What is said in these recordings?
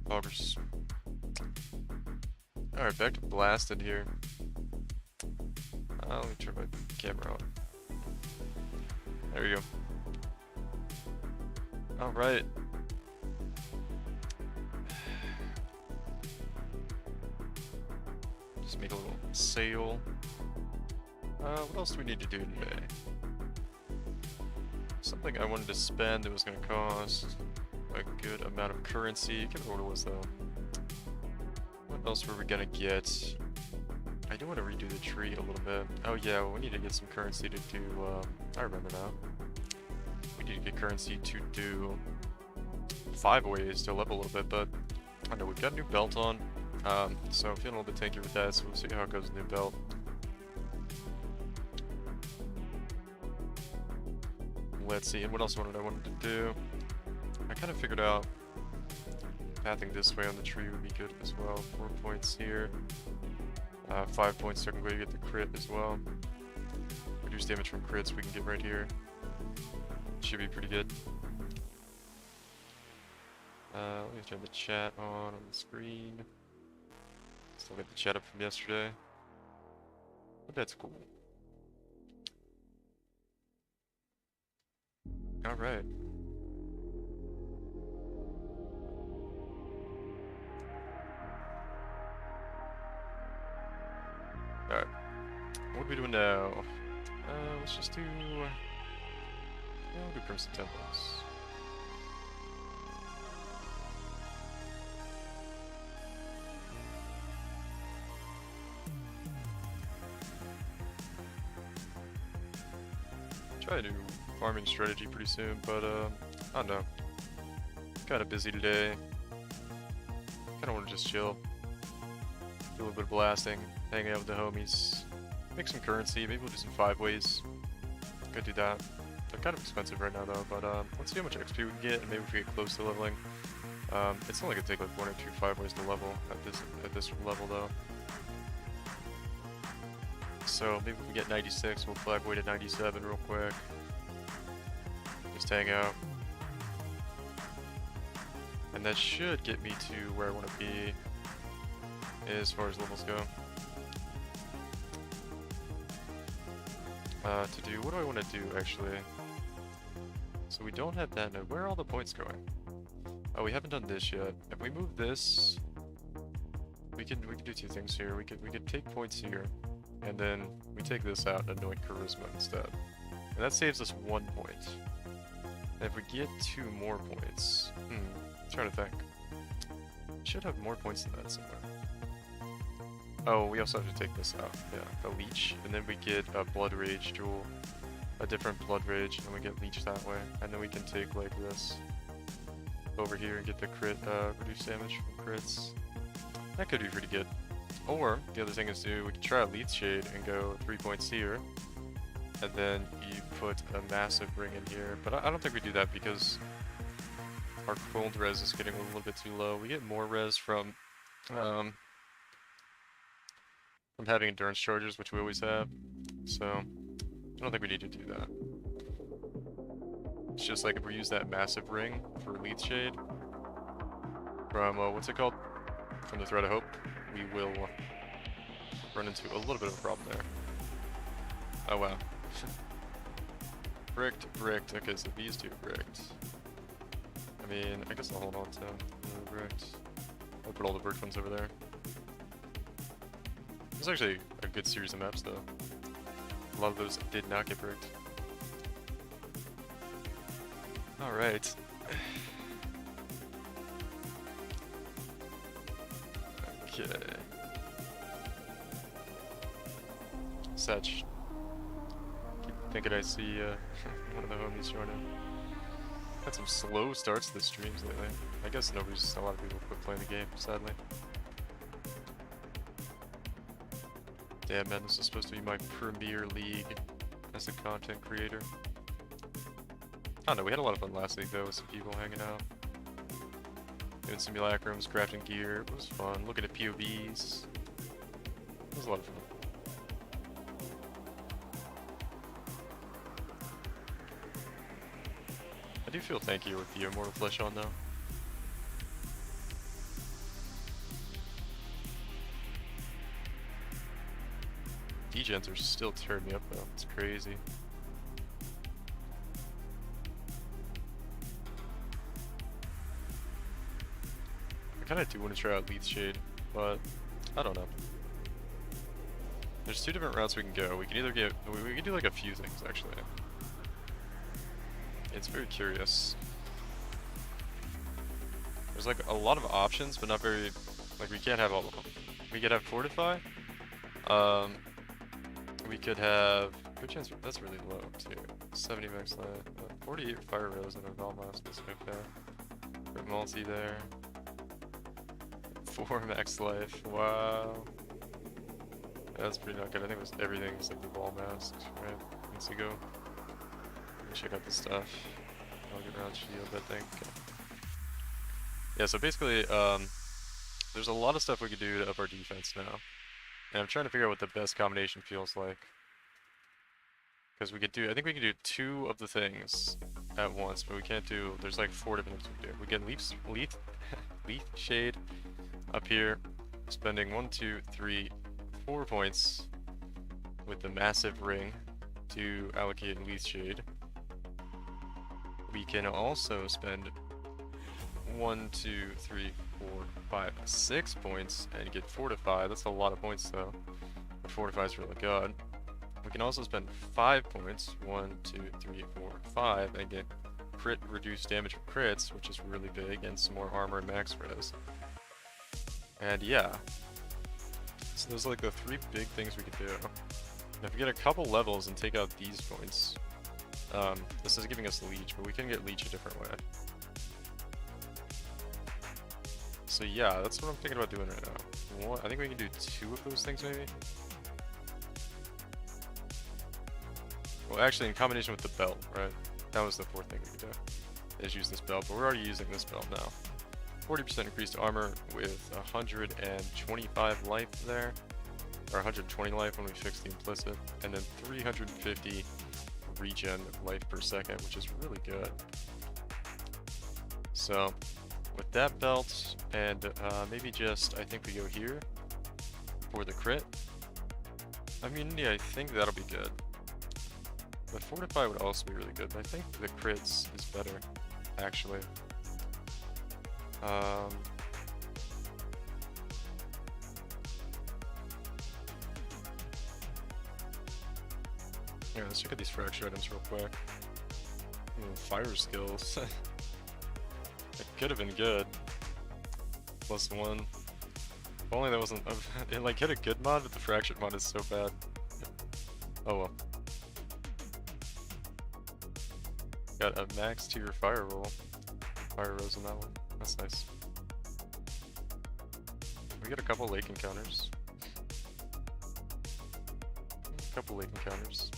Poggers. Alright, back to blasted here. Let me turn my camera on. There you go. Alright. Just make a little sale. What else do we need to do today? Something I wanted to spend that was going to cost a good amount of currency. I can't remember what it was though. What else were we going to get? I do want to redo the tree a little bit. Oh yeah, well, we need to get some currency to do, I remember now. We need to get currency to do 5 ways to level a little bit, but I don't know, we've got a new belt on. So I'm feeling a little bit tanky with that, so we'll see how it goes with the new belt. Let's see, and what else I wanted to do? I kind of figured out pathing this way on the tree would be good as well. 4 points here. 5 points second way to get the crit as well. Reduce damage from crits we can get right here. Should be pretty good. Let me turn the chat on the screen. Still got the chat up from yesterday. But that's cool. Alright. Alright. What are we doing now? Let's just do... Yeah, we'll do Crimson Temples. Try to do farming strategy pretty soon, but I don't know. Kind of busy today. Kind of want to just chill. Do a little bit of blasting, hang out with the homies, make some currency. Maybe we'll do some 5 ways. Could do that. They're kind of expensive right now though, but let's see how much XP we can get, and maybe if we get close to leveling. It's only gonna take like 1 or 2 5 ways to level at this level though. So maybe if we get 96, we'll 5 way to 97 real quick. Just hang out. And that should get me to where I want to be as far as levels go. What do I want to do actually? So we don't have that. Where are all the points going? Oh, we haven't done this yet. If we move this, we can do 2 things here. We could take points here, and then we take this out and anoint charisma instead. And that saves us 1 point. And if we get 2 more points, trying to think. Should have more points than that somewhere. Oh, we also have to take this out. Yeah, the leech, and then we get a blood rage jewel, a different blood rage, and we get leech that way. And then we can take like this over here and get the crit, reduce damage from crits. That could be pretty good. Or the other thing is we can try a leech shade and go 3 points here, and then you put a massive ring in here. But I don't think we do that because our cold res is getting a little bit too low. We get more res from having endurance charges, which we always have. So I don't think we need to do that. It's just like if we use that massive ring for Leaf Shade from what's it called? From the Thread of Hope, we will run into a little bit of a problem there. Oh wow. Bricked. Okay, so these 2 bricked. I mean, I guess I'll hold on to the bricked. I'll put all the bricked ones over there. It's actually a good series of maps though. A lot of those did not get bricked. Alright. Okay. Setch. Keep thinking I see one of the homies joining. Had some slow starts to the streams lately. I guess a lot of people quit playing the game, sadly. Damn man, this is supposed to be my premier league as a content creator. I don't know, we had a lot of fun last week though with some people hanging out. Doing simulacrums, crafting gear, it was fun. Looking at POVs. It was a lot of fun. I do feel tankier with the Immortal Flesh on though. degens are still tearing me up though. It's crazy. I kind of do want to try out Leaf Shade, but I don't know. There's two different routes we can go. We can either get, we can do like a few things actually. It's very curious. There's like a lot of options, but not very, like we can't have all of them. We could have Fortify. We could have, good chance, that's really low too. 70 max life, 48 Fire Rose and a Valmas is okay. Crit multi there. 4 max life, wow. That's pretty not good. I think it was everything except the ball mask, right? Let's go. Check out the stuff. I'll get around shield, I think. Yeah, so basically, there's a lot of stuff we could do to up our defense now. And I'm trying to figure out what the best combination feels like. Because we could do, I think we can do 2 of the things at once, but we can't do, there's like 4 different things we can do. We get Leaf Shade up here, spending 1, 2, 3, 4 points with the massive ring to allocate Leaf Shade. We can also spend 1, 2, 3, 4, 5, 6 points and get Fortify. That's a lot of points though. But Fortify is really good. We can also spend 5 points, 1, 2, 3, 4, 5, and get crit reduced damage from crits, which is really big, and some more armor and max res. And yeah. So those are like the 3 big things we could do. Now if we get a couple levels and take out these points, this is giving us Leech, but we can get Leech a different way. So yeah, that's what I'm thinking about doing right now. I think we can do 2 of those things maybe? Well, actually in combination with the belt, right? That was the 4th thing we could do, is use this belt, but we're already using this belt now. 40% increased armor with 125 life there, or 120 life when we fix the implicit, and then 350 regen life per second, which is really good. So with that belt, and maybe just, I think we go here for the crit. Immunity, I think that'll be good. But Fortify would also be really good, but I think the crits is better, actually. Yeah, let's check out these fracture items real quick. Fire skills. It could have been good. +1. If only that wasn't. It like hit a good mod, but the fractured mod is so bad. Oh well. Got a max tier fire roll. Fire rose on that one. That's nice. We got a couple lake encounters. A couple lake encounters.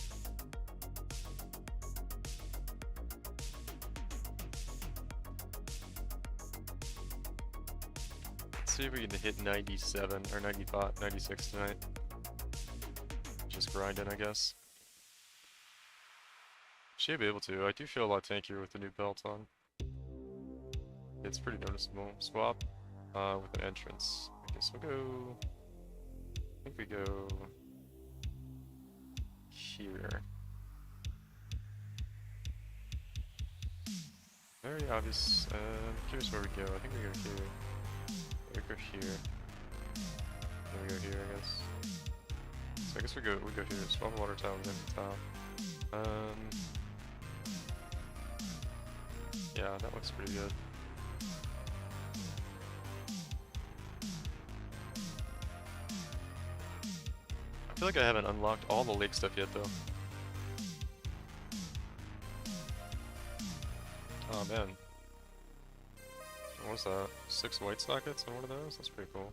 Let's see if we can hit 97 or 95, 96 tonight. Just grinding, I guess. Should be able to. I do feel a lot tankier with the new belt on. It's pretty noticeable. Swap with an entrance. I guess we'll go. I think we go here. Very obvious. I'm curious where we go. I think we go here. We go here. Then we go here, I guess. So I guess we go here. Swap water tower at the top. Yeah, that looks pretty good. I feel like I haven't unlocked all the lake stuff yet, though. Oh man. What was that? 6 white sockets on one of those? That's pretty cool.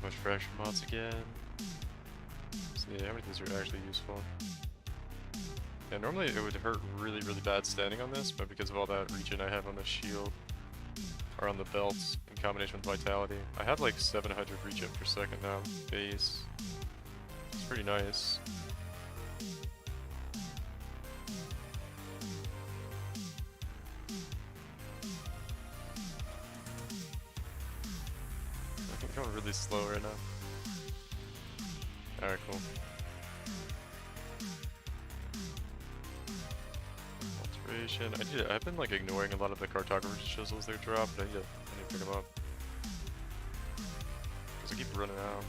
Much fracture mods again. So yeah, how many of these are actually useful? Yeah, normally it would hurt really bad standing on this, but because of all that regen I have on the shield, are on the belts in combination with vitality. I have like 700 regen per second now, base. It's pretty nice. I'm going really slow right now. Alright, cool. Alteration. I've been like ignoring a lot of the cartographer chisels they drop, but I need to pick them up. Because I keep running out.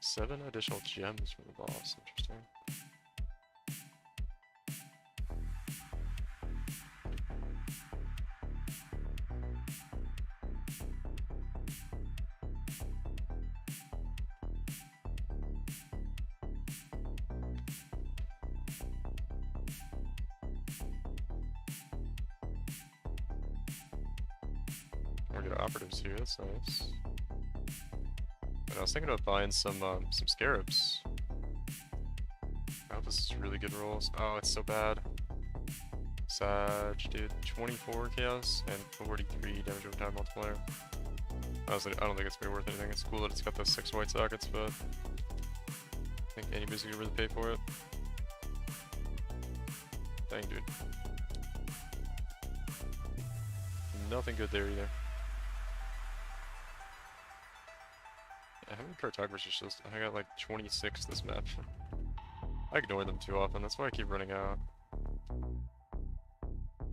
Seven additional gems from the boss, interesting. We get operatives here, that's nice. And I was thinking about buying some scarabs. I hope this is really good rolls. Oh, it's so bad. Sag, dude. 24 chaos and 43 damage over time multiplier. Honestly, I don't think it's gonna be worth anything. It's cool that it's got those 6 white sockets, but I think anybody's gonna really pay for it. Dang, dude. Nothing good there either. How many cartographers are just? I got like 26 this map. I ignore them too often, that's why I keep running out.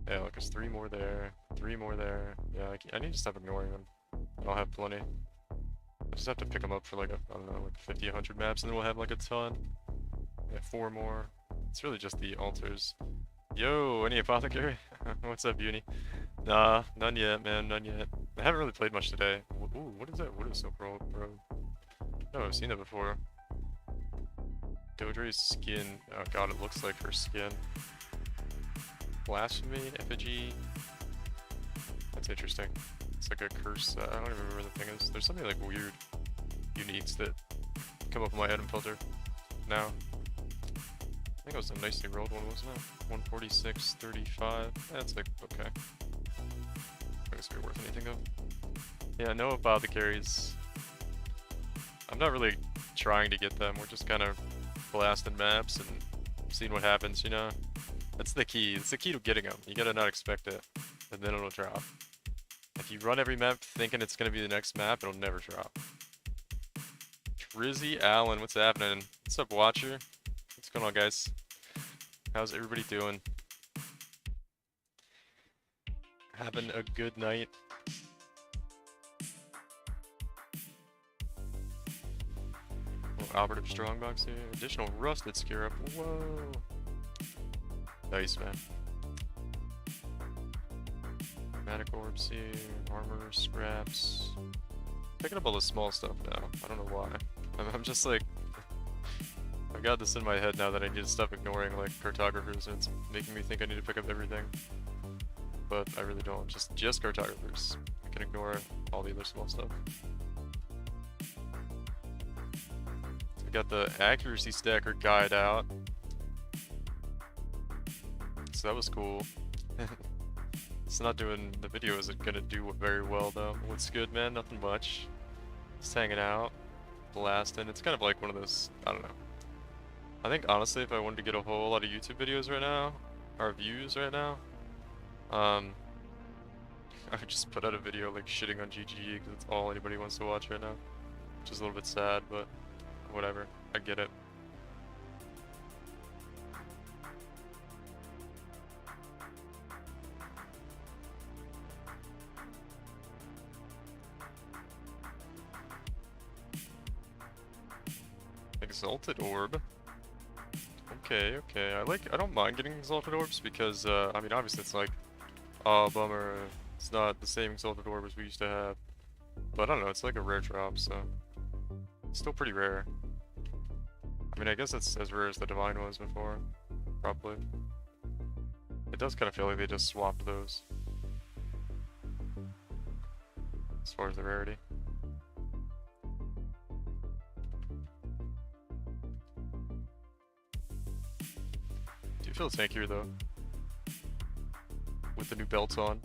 Yeah, look, there's 3 more there, 3 more there. Yeah, I need to stop ignoring them. I'll have plenty. I just have to pick them up for like, I don't know, like 50, 100 maps, and then we'll have like a ton. Yeah, 4 more. It's really just the altars. Yo, any apothecary? What's up, Uni? Nah, none yet, man, none yet. I haven't really played much today. Ooh, what is that? What is so bro? No, I've seen that before. Dodre's skin. Oh god, it looks like her skin. Blasphemy, effigy. That's interesting. It's like a curse. I don't even remember what the thing is. There's something like weird uniques that come up in my item filter now. I think it was a nicely rolled one, wasn't it? 146, 35. That's like, okay. I guess it'd be worth anything though. Yeah, no apothecaries. I'm not really trying to get them. We're just kind of blasting maps and seeing what happens, you know? That's the key. It's the key to getting them. You gotta not expect it, and then it'll drop. If you run every map thinking it's gonna be the next map, it'll never drop. Trizzy Allen, what's happening? What's up, Watcher? What's going on, guys? How's everybody doing? Having a good night? Operative strongbox here. Additional rusted scarab. Whoa. Nice, man. Chromatic orbs here. Armor, scraps. Picking up all the small stuff now. I don't know why. I'm just like... I've got this in my head now that I need to stop ignoring like cartographers, and it's making me think I need to pick up everything. But I really don't. Just cartographers. I can ignore all the other small stuff. Got the accuracy stacker guide out, so that was cool. It's not doing, the video isn't gonna do very well though. What's good, man? Nothing much. Just hanging out, blasting. It's kind of like one of those, I don't know. I think honestly, if I wanted to get a whole lot of YouTube videos right now, or views right now, I would just put out a video like shitting on GG, because it's all anybody wants to watch right now. Which is a little bit sad, but whatever, I get it. Exalted orb. Okay, I don't mind getting exalted orbs because I mean obviously it's like, oh bummer, it's not the same exalted orb as we used to have. But I don't know, it's like a rare drop, so it's still pretty rare. I mean, I guess it's as rare as the Divine was before, probably. It does kind of feel like they just swapped those. as far as the rarity. Do you feel tankier though? With the new belts on.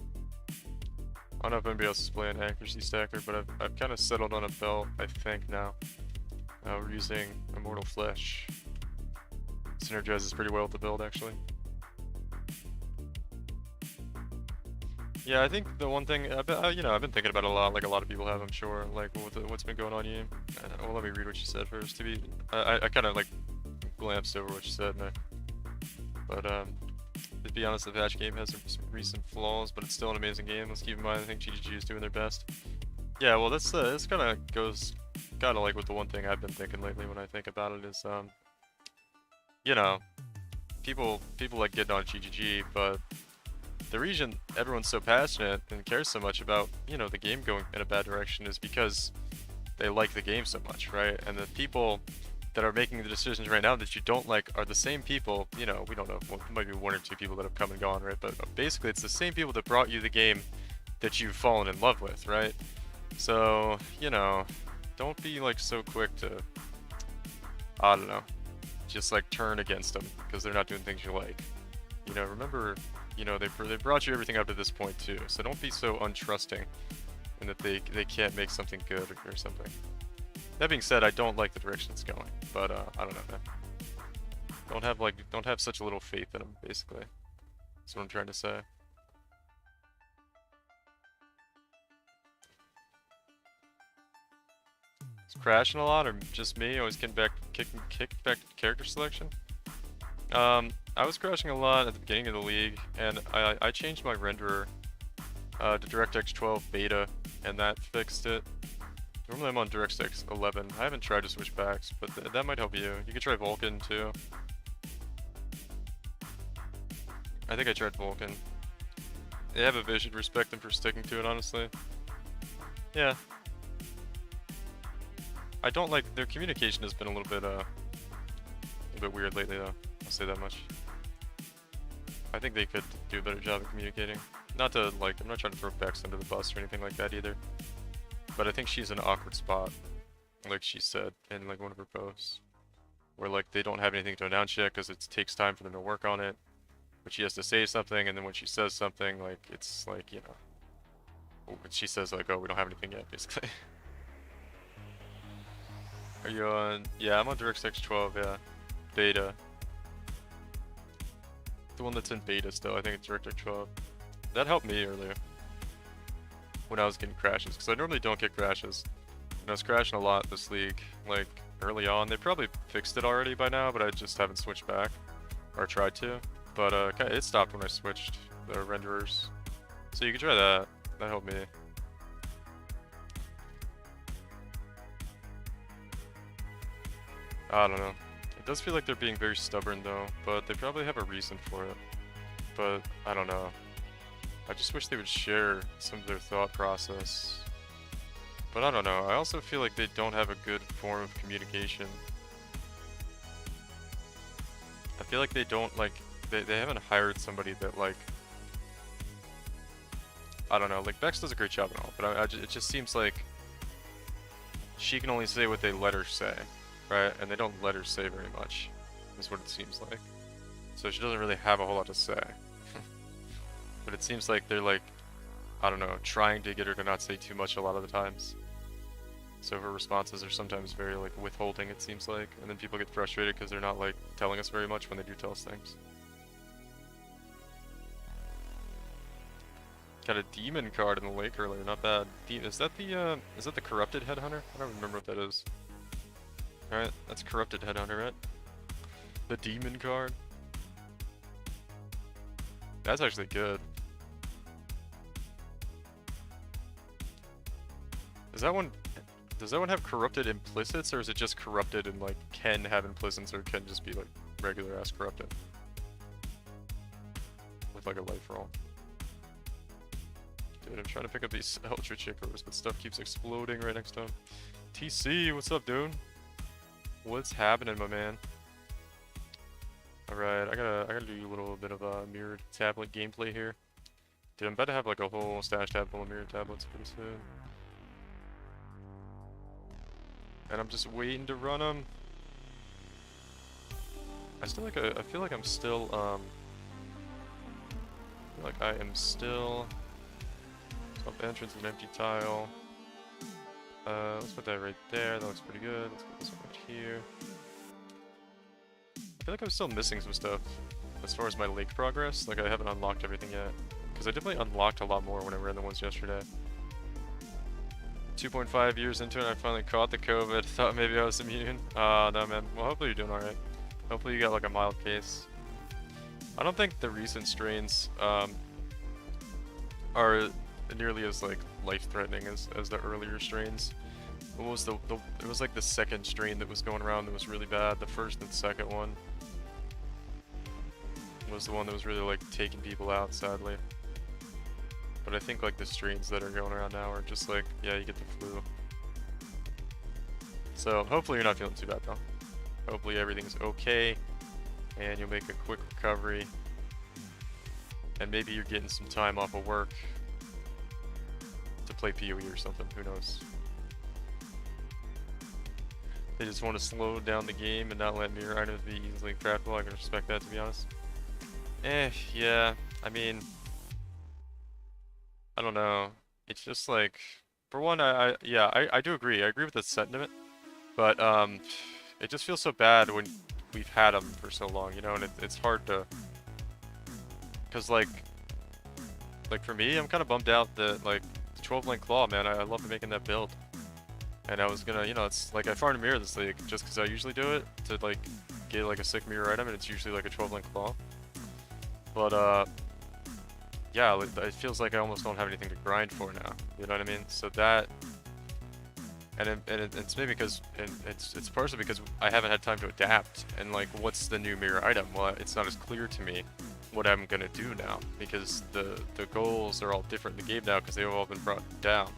I don't know if anybody else is playing accuracy stacker, but I've kind of settled on a belt, I think, now. We're using Immortal Flesh. Synergizes pretty well with the build, actually. Yeah, I think the one thing, I've been thinking about it a lot, like a lot of people have, I'm sure, like what's been going on here. Well, let me read what you said first. I kind of like glanced over what you said, but to be honest, the patch game has some recent flaws, but it's still an amazing game. Let's keep in mind, I think GGG is doing their best. Yeah, well, this kind of goes kind of like with the one thing I've been thinking lately when I think about it is, you know, people like getting on GGG, but the reason everyone's so passionate and cares so much about, you know, the game going in a bad direction is because they like the game so much, right? And the people that are making the decisions right now that you don't like are the same people, you know, we don't know, maybe one or two people that have come and gone, right? But basically it's the same people that brought you the game that you've fallen in love with, right? So, you know, don't be like so quick to, I don't know, just like turn against them because they're not doing things you like. You know, remember, you know, they brought you everything up to this point too, so don't be so untrusting and that they can't make something good or something. That being said, I don't like the direction it's going, but I don't know, man. Don't have such a little faith in them, basically. That's what I'm trying to say. It's crashing a lot, or just me? Always kicked back to character selection. I was crashing a lot at the beginning of the league, and I changed my renderer to DirectX 12 beta, and that fixed it. Normally I'm on DirectX 11. I haven't tried to switch backs, but that might help you. You could try Vulkan too. I think I tried Vulkan. They have a vision, respect them for sticking to it, honestly. Yeah. I don't like, their communication has been a little bit weird lately though. I'll say that much. I think they could do a better job of communicating. Not to like, I'm not trying to throw Bex under the bus or anything like that either. But I think she's in an awkward spot, like she said in like one of her posts, where like they don't have anything to announce yet because it takes time for them to work on it. But she has to say something, and then when she says something, like it's like, you know, she says like, oh, we don't have anything yet, basically. Are you on? Yeah, I'm on DirectX 12. Yeah, beta. The one that's in beta still. I think it's DirectX 12. That helped me earlier when I was getting crashes, because I normally don't get crashes. And I was crashing a lot this league, like early on. They probably fixed it already by now, but I just haven't switched back, or tried to. But it stopped when I switched the renderers. So you can try that. That helped me. I don't know. It does feel like they're being very stubborn though, but they probably have a reason for it. But I don't know. I just wish they would share some of their thought process. But I don't know. I also feel like they don't have a good form of communication. I feel like they don't like, they haven't hired somebody that like, I don't know, like Bex does a great job and all, but it just seems like she can only say what they let her say, right? And they don't let her say very much, is what it seems like. So she doesn't really have a whole lot to say. But it seems like they're like, I don't know, trying to get her to not say too much a lot of the times. So her responses are sometimes very like withholding, it seems like, and then people get frustrated because they're not like telling us very much when they do tell us things. Got a demon card in the lake earlier, not bad. Is that the corrupted headhunter? I don't remember what that is. Alright, that's corrupted headhunter, right? The demon card. That's actually good. Does that one have corrupted implicits, or is it just corrupted and like can have implicits, or can just be like regular ass corrupted? With like a life roll. Dude, I'm trying to pick up these ultra chickers, but stuff keeps exploding right next to him. TC, what's up, dude? What's happening, my man? Alright, I gotta do a little bit of a mirrored tablet gameplay here. Dude, I'm about to have like a whole stash tab full of mirrored tablets pretty soon. And I'm just waiting to run them. I feel like I'm still, I feel like I am still... Top entrance and empty tile. Let's put that right there. That looks pretty good. Let's put this one right here. I feel like I'm still missing some stuff as far as my lake progress. Like I haven't unlocked everything yet. Because I definitely unlocked a lot more when I ran the ones yesterday. 2.5 years into it, I finally caught the COVID. Thought maybe I was immune. No man. Well, hopefully you're doing alright. Hopefully you got like a mild case. I don't think the recent strains are nearly as like life-threatening as the earlier strains. What was it was like the second strain that was going around that was really bad. The first and second one was the one that was really like taking people out, sadly. But I think like the strains that are going around now are just like, yeah, you get the flu. So hopefully you're not feeling too bad though. Hopefully everything's okay and you'll make a quick recovery. And maybe you're getting some time off of work to play PoE or something, who knows. They just want to slow down the game and not let mirror items be easily craftable. I can respect that, to be honest. Yeah, I mean, I don't know. It's just like, for one, I do agree. I agree with the sentiment, but it just feels so bad when we've had them for so long, you know, and it's hard to, cause like for me, I'm kind of bummed out that like the 12 link claw, man, I love making that build, and I was gonna, you know, it's like I farmed a mirror this league just cause I usually do it to like get like a sick mirror item, and it's usually like a 12 link claw, but yeah, it feels like I almost don't have anything to grind for now. You know what I mean? So that, and it's maybe because, and it's partially because I haven't had time to adapt. And like, what's the new mirror item? Well, it's not as clear to me what I'm gonna do now because the goals are all different in the game now because they've all been brought down,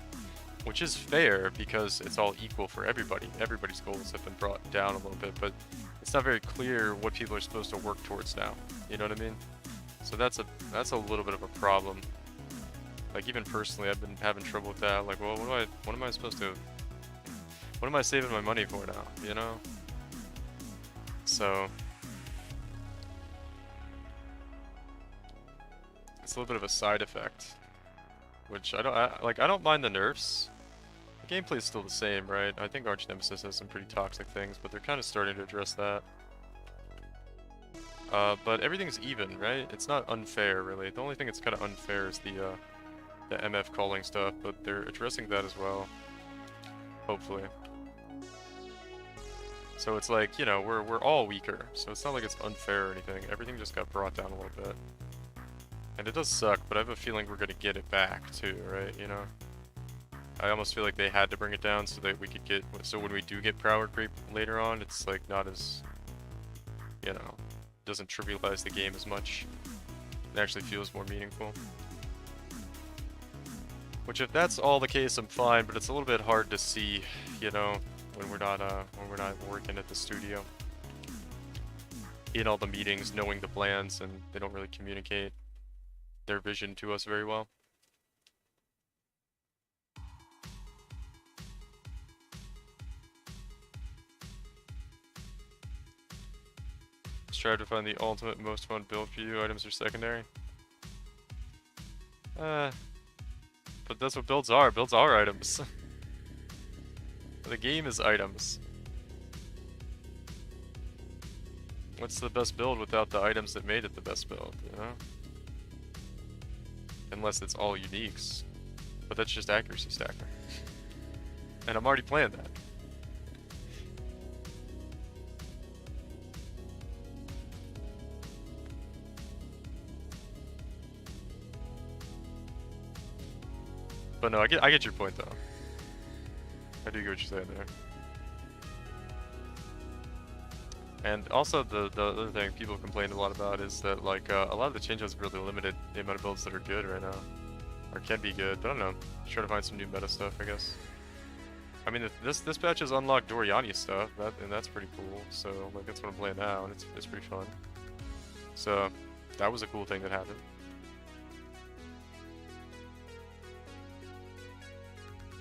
which is fair because it's all equal for everybody. Everybody's goals have been brought down a little bit, but it's not very clear what people are supposed to work towards now. You know what I mean? So that's a little bit of a problem. Like even personally, I've been having trouble with that. Like, well, what am I supposed to? What am I saving my money for now? You know. So it's a little bit of a side effect, which I don't mind the nerfs. The gameplay's still the same, right? I think Arch Nemesis has some pretty toxic things, but they're kind of starting to address that. But everything's even, right? It's not unfair, really. The only thing that's kind of unfair is the MF calling stuff, but they're addressing that as well. Hopefully. So it's like, you know, we're all weaker, so it's not like it's unfair or anything. Everything just got brought down a little bit. And it does suck, but I have a feeling we're gonna get it back too, right? You know? I almost feel like they had to bring it down so that we could get, so when we do get power creep later on, it's like not as, you know, doesn't trivialize the game as much. It actually feels more meaningful. Which, if that's all the case, I'm fine, but it's a little bit hard to see, you know, when we're not working at the studio. In all the meetings, knowing the plans, and they don't really communicate their vision to us very well. Strive to find the ultimate, most fun build for you. Items are secondary. But that's what builds are. Builds are items. The game is items. What's the best build without the items that made it the best build, you know? Unless it's all uniques. But that's just accuracy stacker. And I'm already playing that. But no, I get your point though. I do get what you're saying there. And also the other thing people complained a lot about is that like a lot of the changes have really limited the amount of builds that are good right now. Or can be good, but I don't know. Just trying to find some new meta stuff, I guess. I mean, this patch has unlocked Doriani stuff, and that's pretty cool. So like that's what I'm playing now, and it's pretty fun. So that was a cool thing that happened.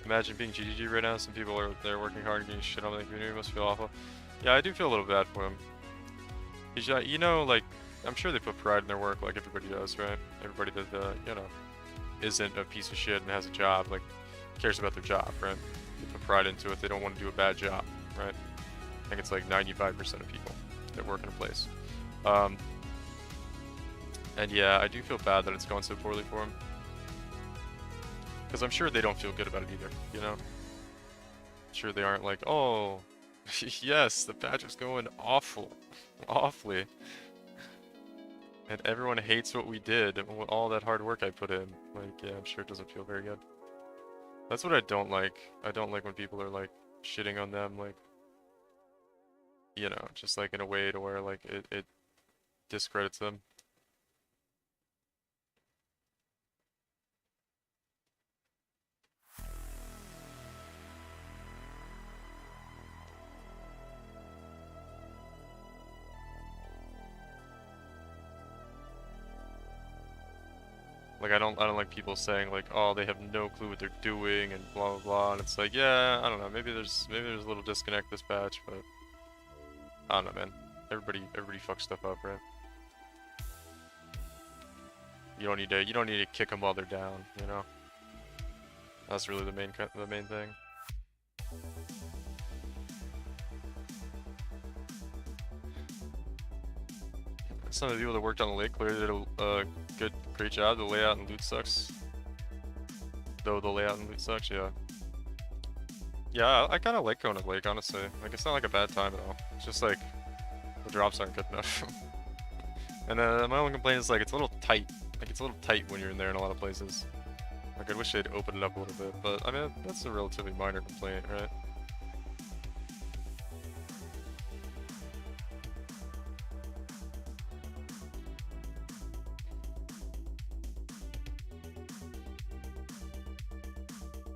Imagine being GGG right now. Some people are there working hard and getting shit on the community. Must feel awful. Yeah, I do feel a little bad for him. He's, you know, like, I'm sure they put pride in their work like everybody does, right? Everybody that, you know, isn't a piece of shit and has a job, like, cares about their job, right? They put pride into it. They don't want to do a bad job, right? I think it's like 95% of people that work in a place. And yeah, I do feel bad that it's gone so poorly for him. Because I'm sure they don't feel good about it either, you know? I'm sure they aren't like, oh, yes, the patch is going awful. Awfully. And everyone hates what we did and all that hard work I put in. Like, yeah, I'm sure it doesn't feel very good. That's what I don't like. I don't like when people are, like, shitting on them, like, you know, just, like, in a way to where, like, it discredits them. Like, I don't like people saying, like, oh, they have no clue what they're doing and blah blah blah, and it's like, yeah, I don't know, maybe there's a little disconnect this patch, but I don't know, man. Everybody fucks stuff up, right? You don't need to kick them while they're down, you know? That's really the main thing. Some of the people that worked on the lake clearly did a great job. The layout and loot sucks. Though the layout and loot sucks, yeah. Yeah, I kind of like going to the lake, honestly. Like, it's not like a bad time at all. It's just like, the drops aren't good enough. And my only complaint is, like, it's a little tight. Like, it's a little tight when you're in there in a lot of places. Like, I wish they'd open it up a little bit, but, I mean, that's a relatively minor complaint, right?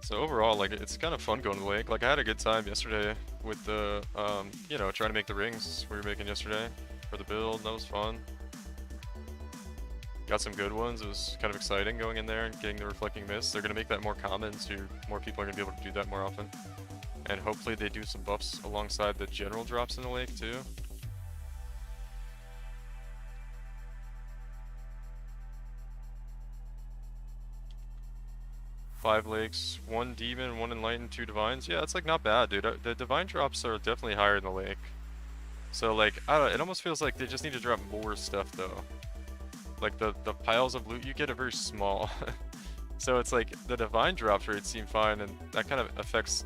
So overall, like, it's kind of fun going to the lake. Like, I had a good time yesterday with the, you know, trying to make the rings we were making yesterday for the build. That was fun. Got some good ones. It was kind of exciting going in there and getting the reflecting mist. They're going to make that more common, so more people are going to be able to do that more often. And hopefully they do some buffs alongside the general drops in the lake, too. Five lakes, 1 demon, 1 enlightened, 2 divines. Yeah, it's like not bad, dude. The divine drops are definitely higher in the lake. So like, I don't know, it almost feels like they just need to drop more stuff though. Like the piles of loot you get are very small. So it's like the divine drop rates seem fine, and that kind of affects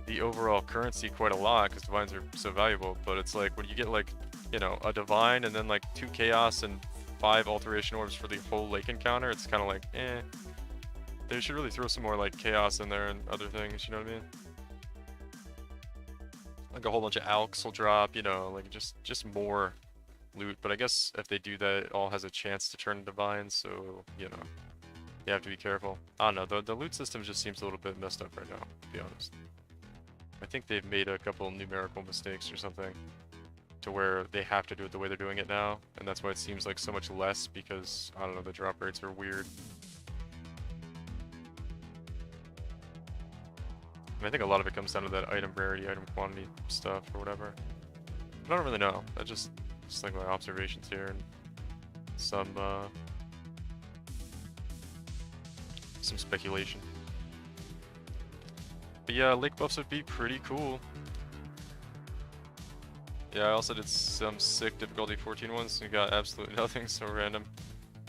the overall currency quite a lot because divines are so valuable. But it's like when you get like, you know, a divine and then like 2 chaos and 5 alteration orbs for the whole lake encounter, it's kind of like, eh. They should really throw some more like chaos in there and other things, you know what I mean? Like a whole bunch of alks will drop, you know, like just more loot. But I guess if they do that, it all has a chance to turn divine, so, you know, you have to be careful. I don't know, the loot system just seems a little bit messed up right now, to be honest. I think they've made a couple numerical mistakes or something to where they have to do it the way they're doing it now, and that's why it seems like so much less because, I don't know, the drop rates are weird. I think a lot of it comes down to that item rarity, item quantity stuff, or whatever. But I don't really know. That's just like my observations here and some speculation. But yeah, lake buffs would be pretty cool. Yeah, I also did some sick difficulty 14 ones and got absolutely nothing, so random.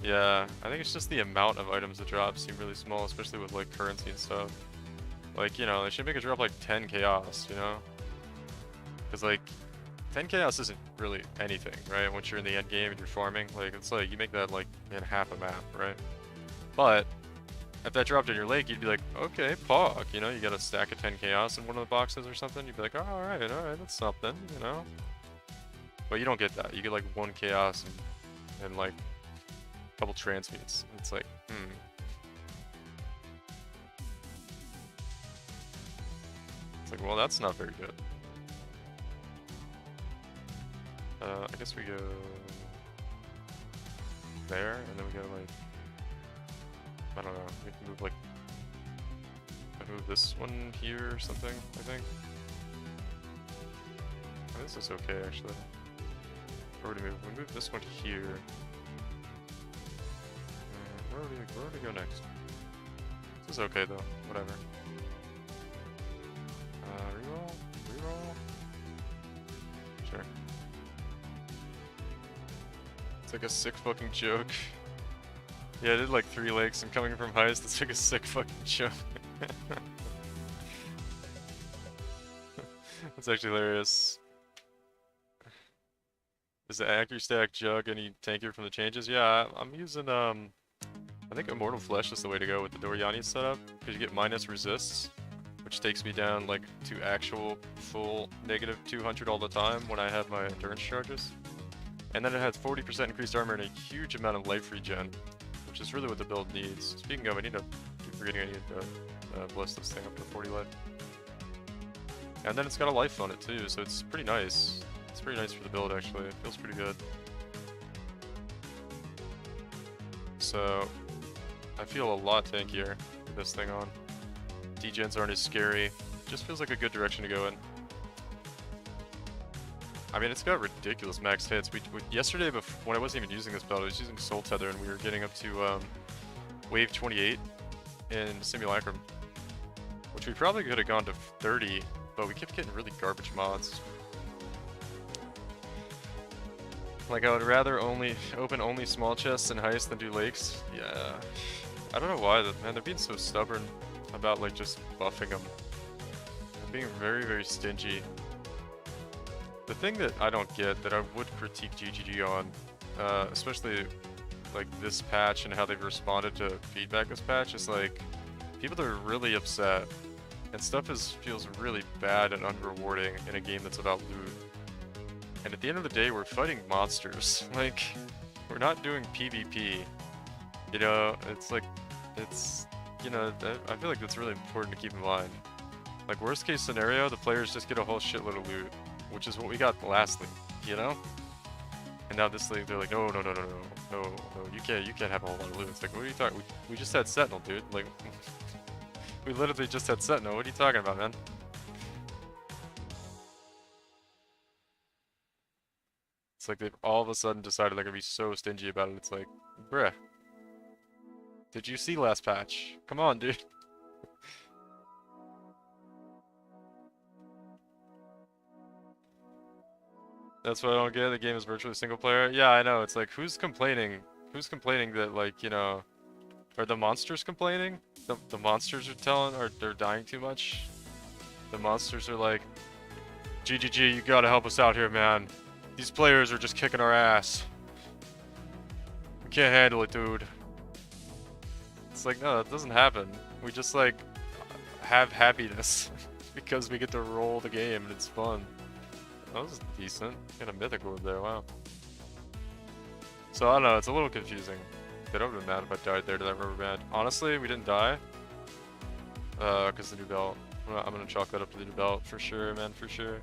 Yeah, I think it's just the amount of items that drop seem really small, especially with like currency and stuff. Like, you know, they should make a drop like 10 chaos, you know? Because, like, 10 chaos isn't really anything, right? Once you're in the end game and you're farming, like, it's like, you make that, like, in half a map, right? But, if that dropped in your lake, you'd be like, okay, pog, you know? You got a stack of 10 chaos in one of the boxes or something. You'd be like, oh, alright, that's something, you know? But you don't get that. You get, like, 1 chaos and like, a couple transmutes. It's like, Like, well, that's not very good. I guess we go there, and then we go like, I don't know, we can move like, if Move this one here or something, I think. Oh, this is okay, actually. Where do we move? We move this one here. Where do we go next? This is okay, though. Whatever. Reroll? Reroll? Sure. It's like a sick fucking joke. Yeah, I did like 3 lakes, and coming from heist, it's like a sick fucking joke. That's actually hilarious. Is the accuracy stack Jugg any tankier from the changes? Yeah, I'm using I think Immortal Flesh is the way to go with the Doriani setup, because you get minus resists, which takes me down like to actual full negative 200 all the time when I have my endurance charges. And then it has 40% increased armor and a huge amount of life regen, which is really what the build needs. Speaking of, I need to keep forgetting I need to bless this thing up to 40 life. And then it's got a life on it too, so it's pretty nice. It's pretty nice for the build actually, it feels pretty good. So, I feel a lot tankier with this thing on. Degens aren't as scary, just feels like a good direction to go in. I mean, it's got ridiculous max hits. Yesterday, when I wasn't even using this build, I was using Soul Tether and we were getting up to wave 28 in Simulacrum, which we probably could have gone to 30, but we kept getting really garbage mods. Like, I would rather open only small chests and heist than do lakes. Yeah. I don't know why, man, they're being so stubborn about, like, just buffing them. They're being very, very stingy. The thing that I don't get, that I would critique GGG on, especially, like, this patch and how they've responded to feedback this patch, is, like, people are really upset. And stuff feels really bad and unrewarding in a game that's about loot. And at the end of the day, we're fighting monsters. Like, we're not doing PvP. You know, you know, I feel like that's really important to keep in mind. Like, worst case scenario, the players just get a whole shitload of loot, which is what we got last league, you know? And now this league, they're like, no, you can't have a whole lot of loot. It's like, what are you talking? We just had Sentinel, dude. Like, we literally just had Sentinel. What are you talking about, man? It's like they've all of a sudden decided they're gonna be so stingy about it. It's like, bruh. Did you see last patch? Come on, dude. That's what I don't get. The game is virtually single player. Yeah, I know. It's like, who's complaining? Who's complaining that, like, you know, are the monsters complaining? The monsters are they're dying too much? The monsters are like, GGG, you gotta help us out here, man. These players are just kicking our ass. We can't handle it, dude. It's like, no, that doesn't happen. We just, like, have happiness because we get to roll the game and it's fun. That was decent. Got a mythic orb there, wow. So, I don't know, it's a little confusing. They don't have been mad if I died there to that rubber band. Honestly, we didn't die. Because the new belt. I'm gonna chalk that up to the new belt for sure, man, for sure.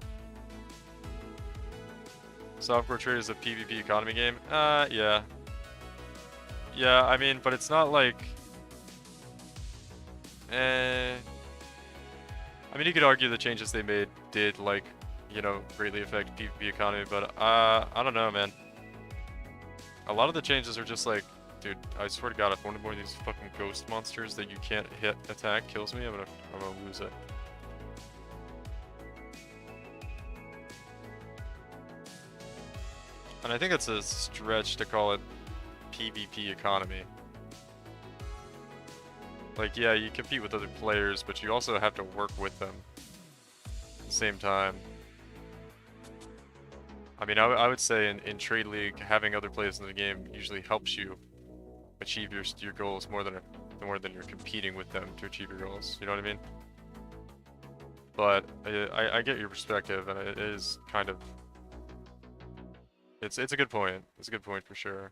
Software trade is a PvP economy game? Yeah. Yeah, I mean, but it's not like... I mean, you could argue the changes they made did, like, you know, greatly affect PvP economy, but, I don't know, man. A lot of the changes are just like, dude, I swear to God, if one more of these fucking ghost monsters that you can't hit attack kills me, I'm gonna lose it. And I think it's a stretch to call it PvP economy. Like, yeah, you compete with other players, but you also have to work with them at the same time. I mean, I would say in Trade League, having other players in the game usually helps you achieve your goals more than you're competing with them to achieve your goals. You know what I mean? But I get your perspective, and it is kind of... It's a good point. It's a good point for sure.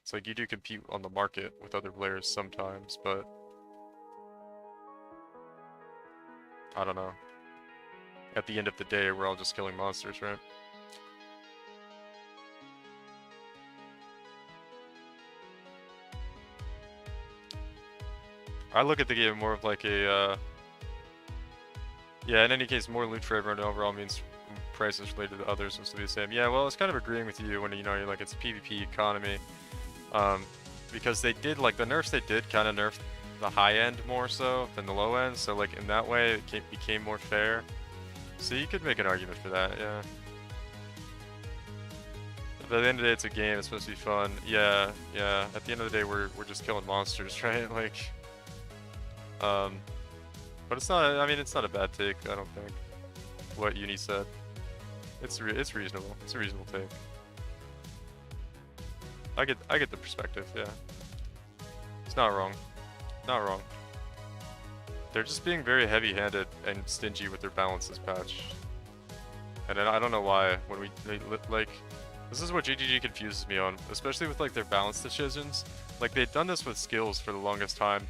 It's like you do compete on the market with other players sometimes, but I don't know. At the end of the day, we're all just killing monsters, right? I look at the game more of like a, yeah, in any case, more loot for everyone overall means prices related to others will still be the same. Yeah, well, it's kind of agreeing with you when, you know, you're like, it's a PvP economy. Because they did, like, the nerfs they did kind of nerf the high end more so than the low end, so, like, in that way, it became more fair. So you could make an argument for that, yeah. But at the end of the day, it's a game, it's supposed to be fun. Yeah, yeah, at the end of the day, we're just killing monsters, right? Like, but it's not, I mean, it's not a bad take, I don't think, what Uni said. It's reasonable. It's a reasonable take. I get the perspective, yeah. It's not wrong. Not wrong. They're just being very heavy-handed and stingy with their balance this patch. And I don't know why, when like, this is what GGG confuses me on, especially with like their balance decisions. Like they've done this with skills for the longest time,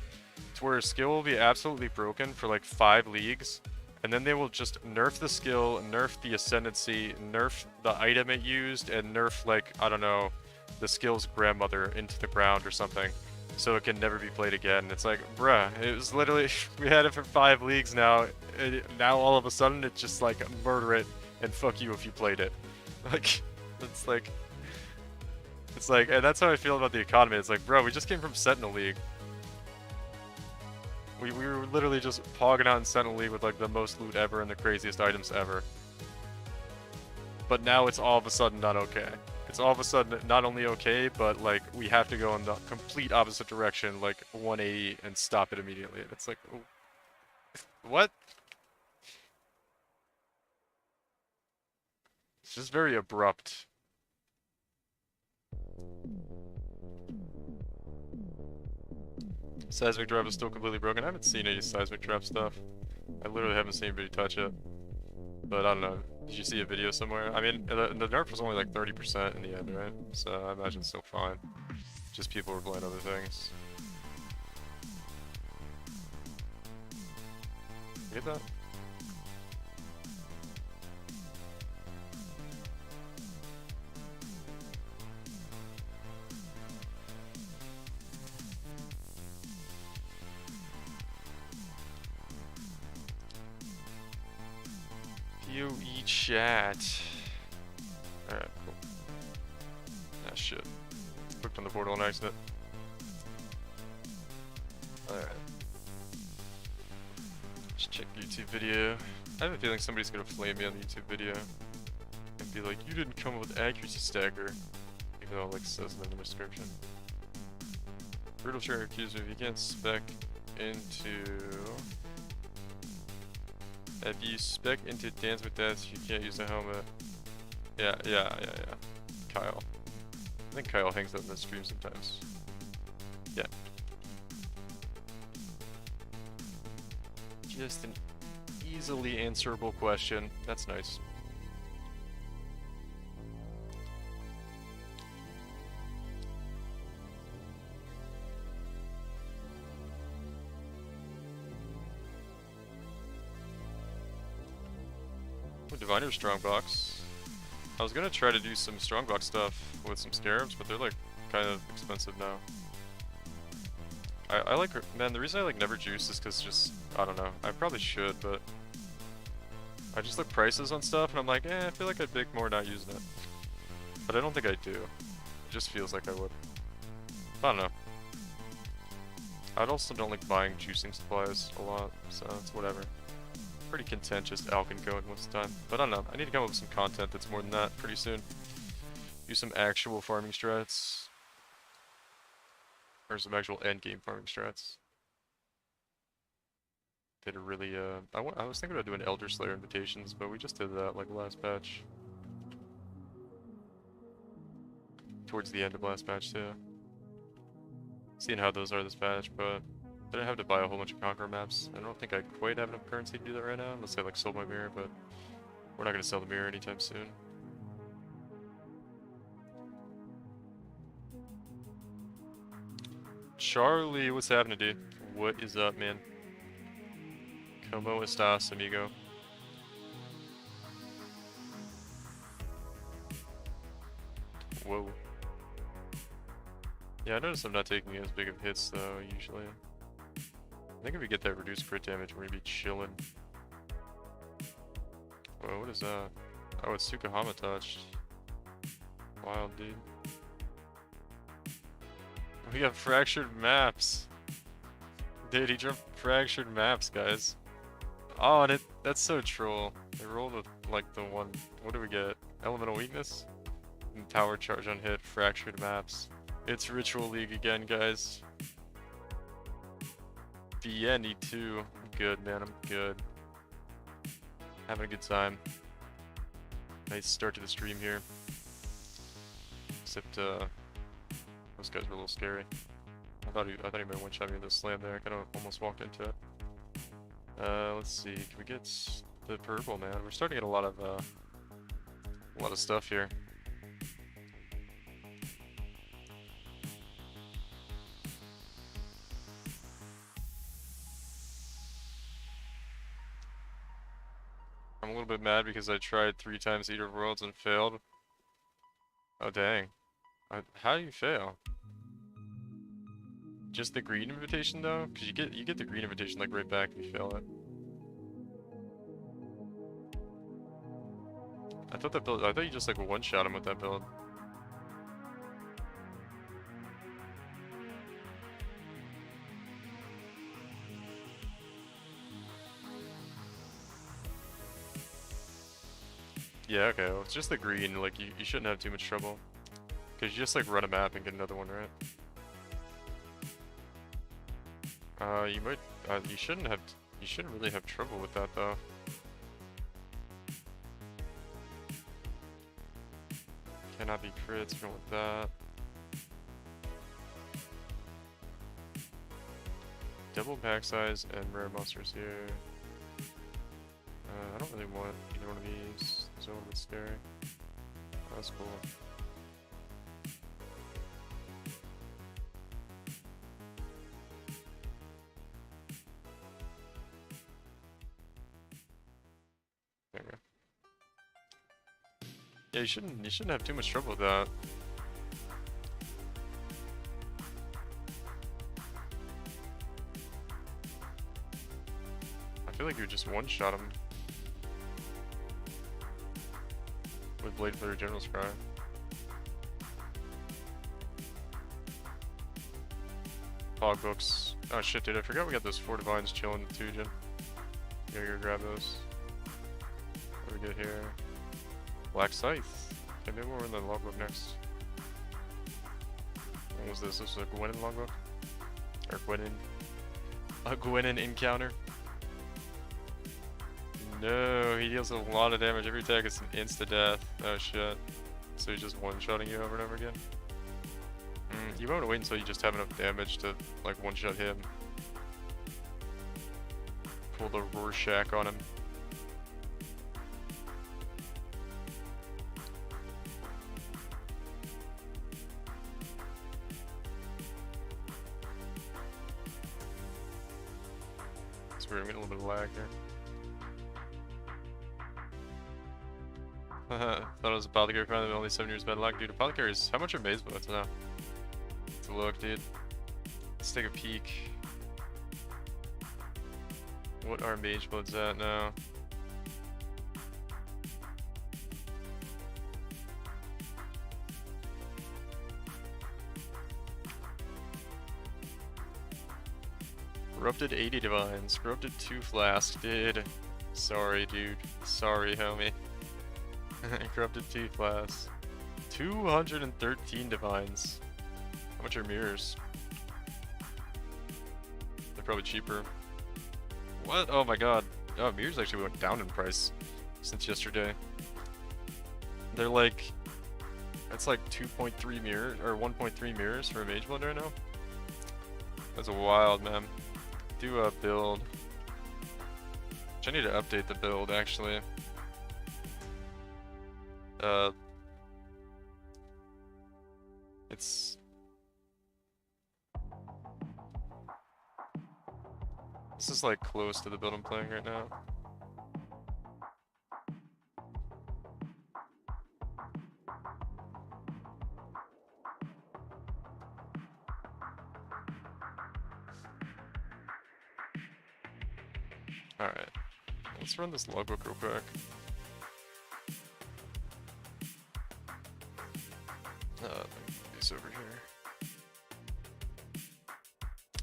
to where a skill will be absolutely broken for like 5 leagues, and then they will just nerf the skill, nerf the ascendancy, nerf the item it used, and nerf like, I don't know, the skill's grandmother into the ground or something, so it can never be played again. It's like, bruh, it was literally, we had it for 5 leagues now, now all of a sudden it's just like, murder it, and fuck you if you played it. Like, it's like, and that's how I feel about the economy. It's like, bro, we just came from Sentinel League. We were literally just pogging out in Sentinel League with like the most loot ever and the craziest items ever. But now it's all of a sudden not okay. It's all of a sudden not only okay, but like we have to go in the complete opposite direction, like 180, and stop it immediately. It's like, what? It's just very abrupt. Seismic Trap is still completely broken. I haven't seen any Seismic Trap stuff. I literally haven't seen anybody touch it. But I don't know. Did you see a video somewhere? I mean, the nerf was only like 30% in the end, right? So I imagine it's still fine. Just people were playing other things. You get that? PoE chat. Alright, cool. Ah, shit. Clicked on the portal on accident. Alright. Let's check YouTube video. I have a feeling somebody's gonna flame me on the YouTube video and be like, you didn't come up with accuracy stacker. Even though it like says it in the description. Brutal Trigger accused me if you can't spec into... If you spec into Dance with Death, you can't use the helmet. Yeah. Kyle. I think Kyle hangs out in the stream sometimes. Yeah. Just an easily answerable question. That's nice. Diviner Strongbox. I was gonna try to do some Strongbox stuff with some Scarabs, but they're like kind of expensive now. I like, man, the reason I like Never Juice is because just, I don't know, I probably should, but I just look prices on stuff and I'm like, I feel like I'd pick more not using it. But I don't think I do. It just feels like I would. I don't know. I also don't like buying juicing supplies a lot, so it's whatever. Pretty content just Alkin going most of the time. But I don't know, I need to come up with some content that's more than that pretty soon. Do some actual farming strats. Or some actual endgame farming strats. That are really, I was thinking about doing Elder Slayer invitations, but we just did that like last patch. Towards the end of last patch too. Seeing how those are this patch, but I didn't have to buy a whole bunch of Conqueror maps. I don't think I quite have enough currency to do that right now, unless I like sold my mirror, but we're not going to sell the mirror anytime soon. Charlie, what's happening, dude? What is up, man? Como estas, amigo? Whoa. Yeah, I noticed I'm not taking as big of hits, though, usually. I think if we get that reduced crit damage, we're gonna be chilling. Whoa, what is that? Oh, it's Tsukahama touched. Wild, dude. We got fractured maps. Dude, he dropped fractured maps, guys. Oh, and that's so troll. They rolled with, like, the one... What do we get? Elemental weakness? And tower charge on hit, fractured maps. It's Ritual League again, guys. BNE2. I'm good, man. I'm good. Having a good time. Nice start to the stream here. Except, those guys were a little scary. I thought he might one-shot me with a slam there. I kind of almost walked into it. Let's see. Can we get the purple, man? We're starting to get a lot of stuff here. I'm a little bit mad because I tried 3 times Eater of Worlds and failed. Oh dang. How do you fail? Just the green invitation though? Cause you get the green invitation like right back if you fail it. I thought you just like one-shot him with that build. Yeah, okay, well, it's just the green, like, you shouldn't have too much trouble. Because you just, like, run a map and get another one, right? You shouldn't really have trouble with that, though. Cannot be crits, we don't want that. Double pack size and rare monsters here. I don't really want either one of these. It's a little bit scary. Oh, that's cool. There we go. Yeah, you shouldn't have too much trouble with that. I feel like you would just one-shot him. With Blade Flare General Scry. Pog books. Oh shit, dude, I forgot we got those 4 divines chilling too, Jin. Gotta go grab those. What do we get here? Black Scythe. Okay, maybe we're in the logbook next. What was this? This was a Gwenin logbook? Or Gwenin. A Gwenin encounter? No, he deals a lot of damage. Every attack is an insta-death. Oh shit. So he's just one-shotting you over and over again? You might want to wait until you just have enough damage to, like, one-shot him. Pull the Rorschach on him. It's weird, I'm getting a little bit of lag there. Thought it was Apothecary, finally only 7 years bad luck. Dude, Apothecaries, how much are Maze Bullets now? Let's look, dude. Let's take a peek. What are Mage Bloods at now? Corrupted 80 Divines, Corrupted 2 Flask, dude. Sorry, dude. Sorry, homie. Corrupted 2 Flask. 213 Divines. How much are mirrors? They're probably cheaper. What? Oh my god. Oh, mirrors actually went down in price since yesterday. They're like... That's like 2.3 mirrors, or 1.3 mirrors for a Mage Blood right now. That's wild, man. Do a build. Which I need to update the build, actually. It's... This is like close to the build I'm playing right now. Alright. Let's run this logbook real quick. These over here.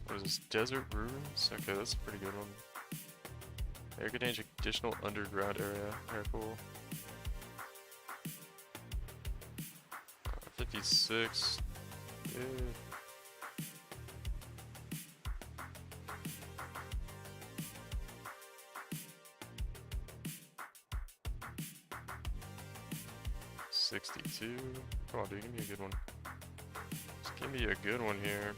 What is this? Desert Ruins? Okay, that's a pretty good one. Air contains additional underground area. Very cool. 56. Yeah. $62. Come on, dude, give me a good one. Just give me a good one here.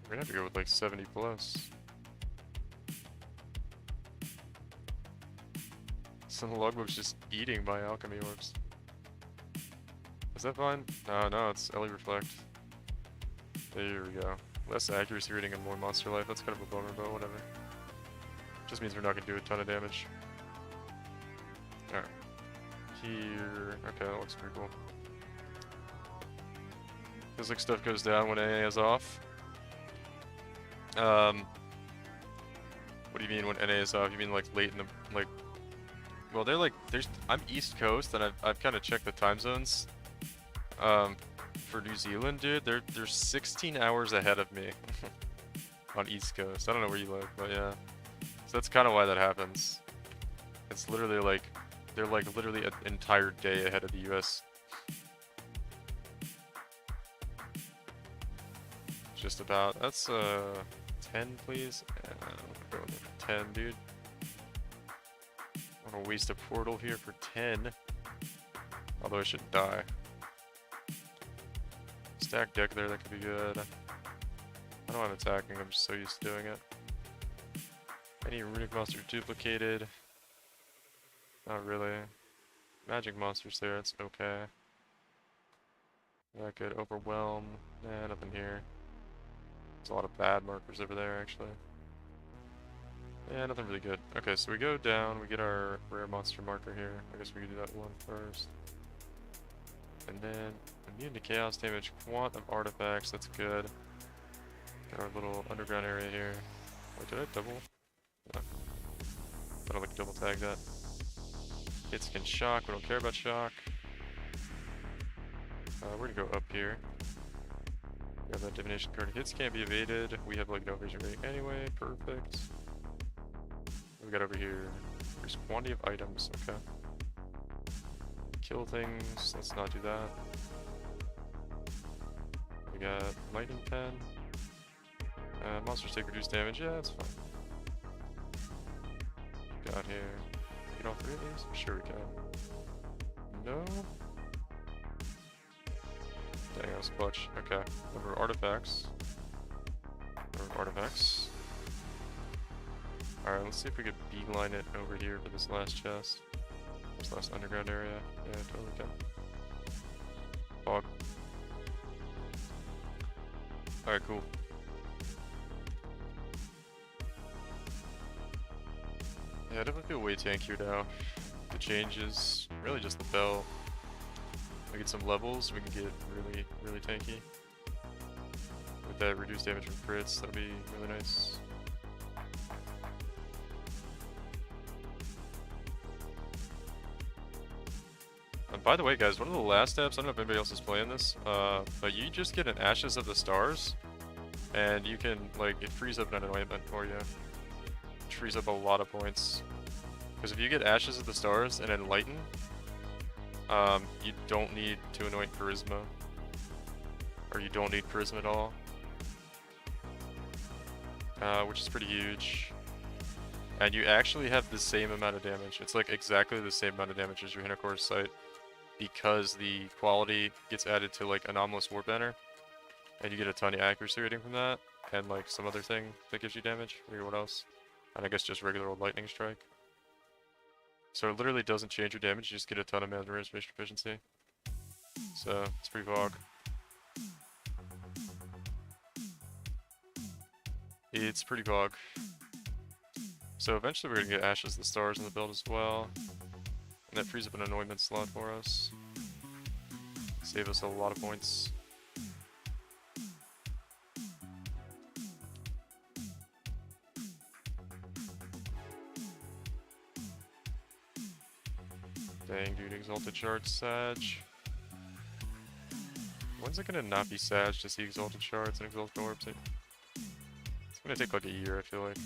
We're gonna have to go with like 70 plus. So the logbook's just eating my alchemy orbs. Is that fine? No, it's Ellie Reflect. There we go. Less accuracy rating and more monster life. That's kind of a bummer, but whatever. Just means we're not gonna do a ton of damage. Alright. Here. Okay, that looks pretty cool. Feels like stuff goes down when NA is off. What do you mean when NA is off? You mean like late in the like? Well, they're like I'm East Coast, and I've kind of checked the time zones. For New Zealand, dude, they're 16 hours ahead of me on East Coast. I don't know where you live, but yeah. So that's kind of why that happens. It's literally like they're like literally an entire day ahead of the US. Just about. That's 10, please. Go with 10, dude. I don't want to waste a portal here for 10. Although I shouldn't die. Stack deck there, that could be good. I know I'm attacking, I'm just so used to doing it. Any runic monster duplicated? Not really. Magic monsters there, it's okay. That could overwhelm. Nah, nothing here. There's a lot of bad markers over there, actually. Yeah, nothing really good. Okay, so we go down, we get our rare monster marker here. I guess we can do that one first. And then immune to chaos damage, quant of artifacts, that's good. Got our little underground area here. Wait, did I double? No. I don't like double tag that. Hits can shock, we don't care about shock. We're gonna go up here. Grab that divination card. Hits can't be evaded. We have like no evasion rating anyway, perfect. We got over here. There's quantity of items, okay. Kill things, let's not do that. We got lightning pen. Monsters take reduced damage, yeah, that's fine. Got here. Get all three of these? Sure we can. No? Dang, that was clutch. Okay. Over artifacts. Over artifacts. Alright, let's see if we could beeline it over here for this last chest. This last underground area. Yeah, totally can. Fog. Alright, cool. Yeah, I definitely feel way tankier now. The changes, really just the bell. We get some levels, we can get really, really tanky. With that reduced damage from crits, that'll be really nice. And by the way, guys, one of the last steps, I don't know if anybody else is playing this, but you just get an Ashes of the Stars, and you can, like, it frees up an anointment for you. Which frees up a lot of points. Because if you get Ashes of the Stars and Enlighten, you don't need to anoint Charisma. Or you don't need Charisma at all. Which is pretty huge. And you actually have the same amount of damage. It's like exactly the same amount of damage as your Hinocor's Sight. Because the quality gets added to like Anomalous War Banner. And you get a ton of accuracy rating from that. And like some other thing that gives you damage. I forget what else. And I guess just regular old Lightning Strike. So it literally doesn't change your damage, you just get a ton of mana restoration efficiency. So, it's pretty fog. It's pretty fog. So eventually we're gonna get Ashes of the Stars in the build as well. And that frees up an anointment slot for us. Save us a lot of points. Dang, dude, Exalted Shards, Sag. When's it gonna not be Sag to see Exalted Shards and Exalted Orbs? It's gonna take like a year, I feel like.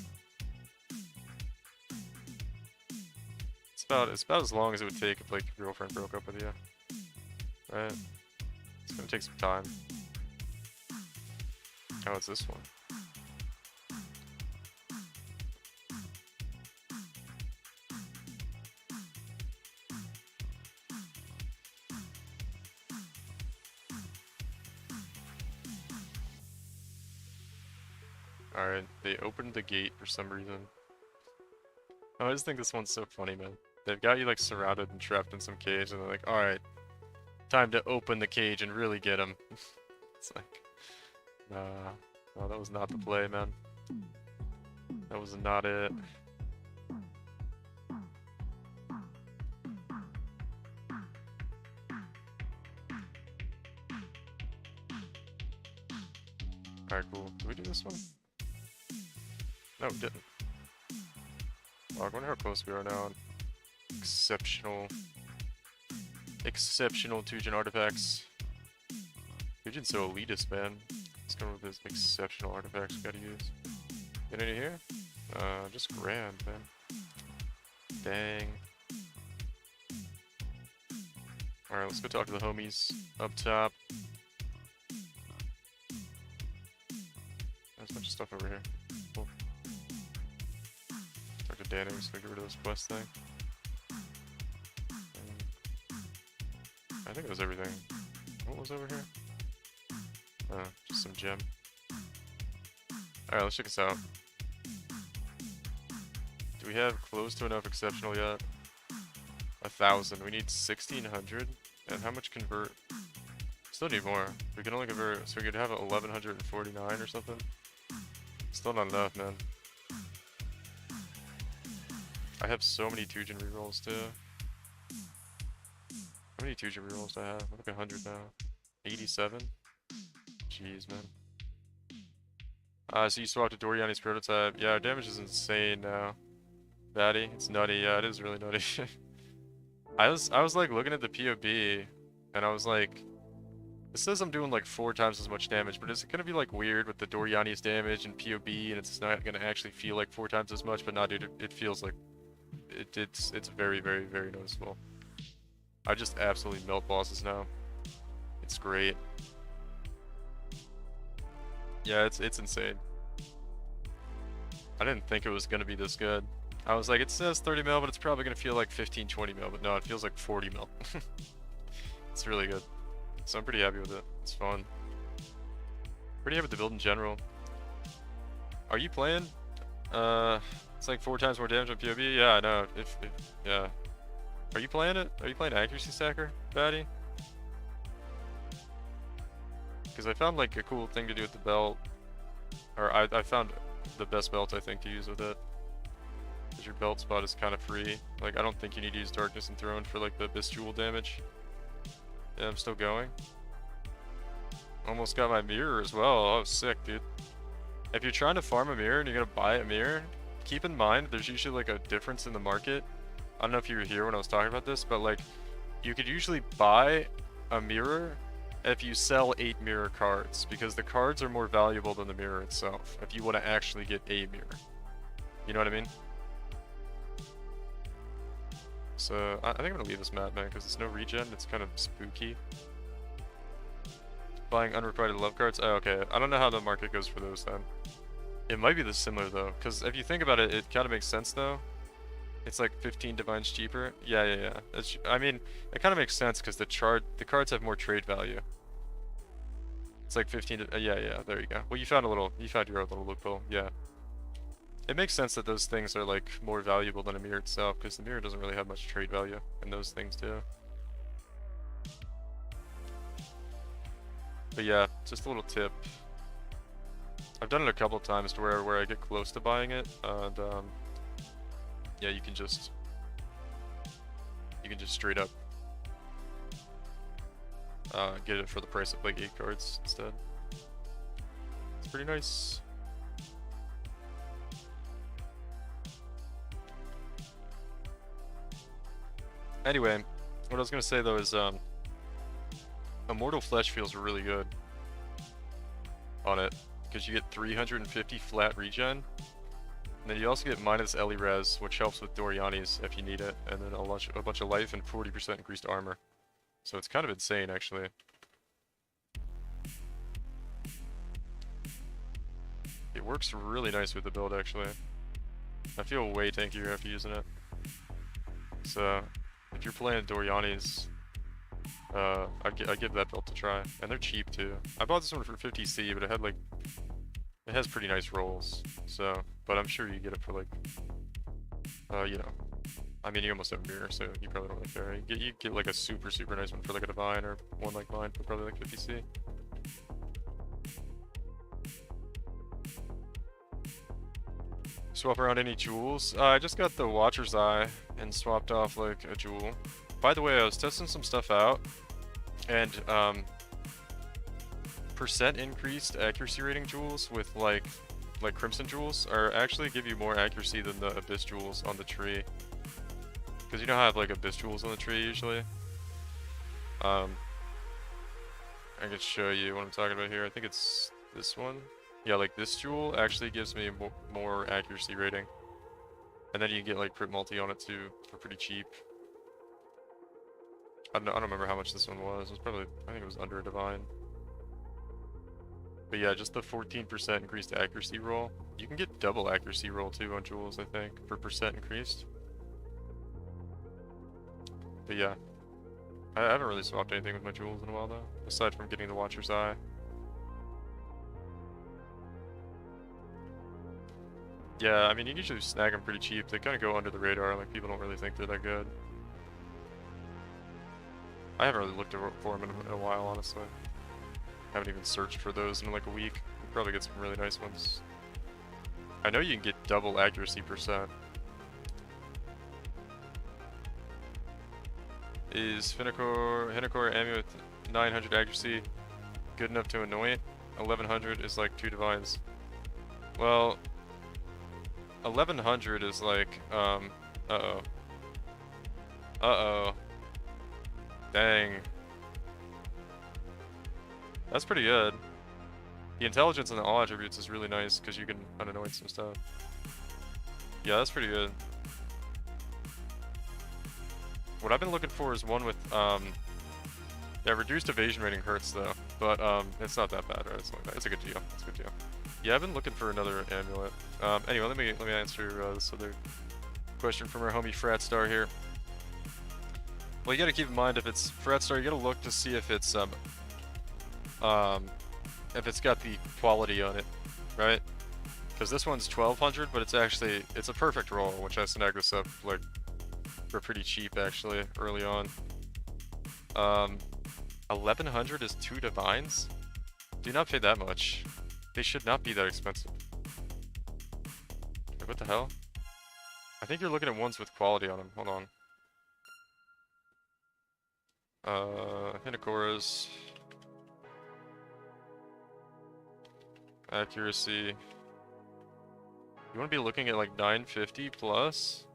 It's about as long as it would take if like your girlfriend broke up with you. Right? It's gonna take some time. Oh, it's this one. Alright, they opened the gate for some reason. Oh, I just think this one's so funny, man. They've got you like surrounded and trapped in some cage, and they're like, alright, time to open the cage and really get him. It's like, nah, no, that was not the play, man. That was not it. Alright, cool. Did we do this one? No, we didn't. Well, I wonder how close we are now on exceptional 2-gen artifacts. 2-gen's so elitist, man. Let's go with this exceptional artifacts we gotta use. Get any here? Just grand, man. Dang. Alright, let's go talk to the homies up top. There's a bunch of stuff over here. Cool. Talk to Danny, so we get rid of this quest thing. I think it was everything. What was over here? Just some gem. Alright, let's check this out. Do we have close to enough exceptional yet? 1,000. We need 1,600. And how much convert? Still need more. We can only convert, so we could have 1,149 or something. Still not enough, man. I have so many 2-gen rerolls too. How many 2-gen rerolls do I have? I'm like 100 now. 87? Jeez, man. So you swapped to Doriani's prototype. Yeah, our damage is insane now. Batty, it's nutty. Yeah, it is really nutty. I was like looking at the POB, and I was like, it says I'm doing like 4 times as much damage, but is it gonna be like weird with the Doriani's damage and POB, and it's not gonna actually feel like 4 times as much? But nah, dude, it feels like it's very, very, very noticeable. I just absolutely melt bosses now. It's great. Yeah, it's insane. I didn't think it was gonna be this good. I was like, it says 30 mil, but it's probably gonna feel like 15, 20 mil, but no, it feels like 40 mil. It's really good. So I'm pretty happy with it. It's fun. Pretty happy with the build in general. Are you playing? It's like 4 times more damage on POB? Yeah, I know. Yeah. Are you playing it? Are you playing Accuracy Stacker, Batty? Because I found like a cool thing to do with the belt. Or I found the best belt, I think, to use with it. Because your belt spot is kind of free. Like, I don't think you need to use Darkness and Throne for like the Abyss Jewel damage. Yeah, I'm still going. Almost got my mirror as well. Oh, sick, dude. If you're trying to farm a mirror and you're gonna buy a mirror, keep in mind there's usually like a difference in the market. I don't know if you were here when I was talking about this, but like, you could usually buy a mirror if you sell 8 mirror cards, because the cards are more valuable than the mirror itself, if you want to actually get a mirror. You know what I mean? So, I think I'm gonna leave this map, man, because it's no regen, it's kind of spooky. Buying unrequited love cards? Oh, okay. I don't know how the market goes for those then. It might be this similar though, because if you think about it, it kind of makes sense though. It's like 15 divines cheaper. Yeah. I mean, it kind of makes sense because the cards have more trade value. It's like 15 to, yeah, there you go. Well, you found your own little loophole, yeah. It makes sense that those things are like more valuable than a mirror itself, because the mirror doesn't really have much trade value, and those things do. But yeah, just a little tip. I've done it a couple of times to where I get close to buying it, and yeah, you can just straight up get it for the price of like 8 cards instead. It's pretty nice. Anyway, what I was gonna say though is Immortal Flesh feels really good on it because you get 350 flat regen, and then you also get minus Ellie res, which helps with Doriani's if you need it, and then a bunch of life and 40% increased armor. So it's kind of insane actually. It works really nice with the build actually. I feel way tankier after using it. So if you're playing Doriani's, I give that build a try, and they're cheap too. I bought this one for 50C, but it has pretty nice rolls. So, but I'm sure you get it for like, you know, I mean you almost have mirror, so you probably don't really care. You get like a super nice one for like a divine, or one like mine for probably like 50C. Swap around any jewels. I just got the Watcher's Eye and swapped off like a jewel. By the way, I was testing some stuff out, and percent increased accuracy rating jewels with like Crimson jewels are actually give you more accuracy than the Abyss jewels on the tree. Because you know how I have like Abyss jewels on the tree usually? I can show you what I'm talking about here. I think it's this one. Yeah, like this jewel actually gives me more accuracy rating. And then you get like crit multi on it too for pretty cheap. I don't remember how much this one was. It was probably, I think it was under a divine. But yeah, just the 14% increased accuracy roll. You can get double accuracy roll too on jewels, I think, for percent increased. But yeah, I haven't really swapped anything with my jewels in a while though, aside from getting the Watcher's Eye. Yeah, I mean, you usually snag them pretty cheap. They kind of go under the radar, like people don't really think they're that good. I haven't really looked for them in a while, honestly. Haven't even searched for those in like a week. We'll probably get some really nice ones. I know you can get double accuracy percent. Is Hinokor Amulet 900 accuracy good enough to anoint? 1100 is like 2 divines. Well, 1100 is like, uh-oh. Uh-oh. Dang. That's pretty good. The intelligence and the all attributes is really nice because you can unanoint some stuff. Yeah, that's pretty good. What I've been looking for is one with, yeah, reduced evasion rating hurts though, but it's not that bad, right? It's a good deal. It's a good deal. Yeah, I've been looking for another amulet. Anyway, let me answer this other question from our homie Fratstar here. Well, you gotta keep in mind if it's Fratstar, you gotta look to see if it's got the quality on it, right? Because this one's 1200, but it's a perfect roll, which I snagged this up like for pretty cheap actually early on. 1100 is 2 divines. Do not pay that much. They should not be that expensive. Wait, what the hell? I think you're looking at ones with quality on them. Hold on. Hinokora's accuracy. You want to be looking at like 950 plus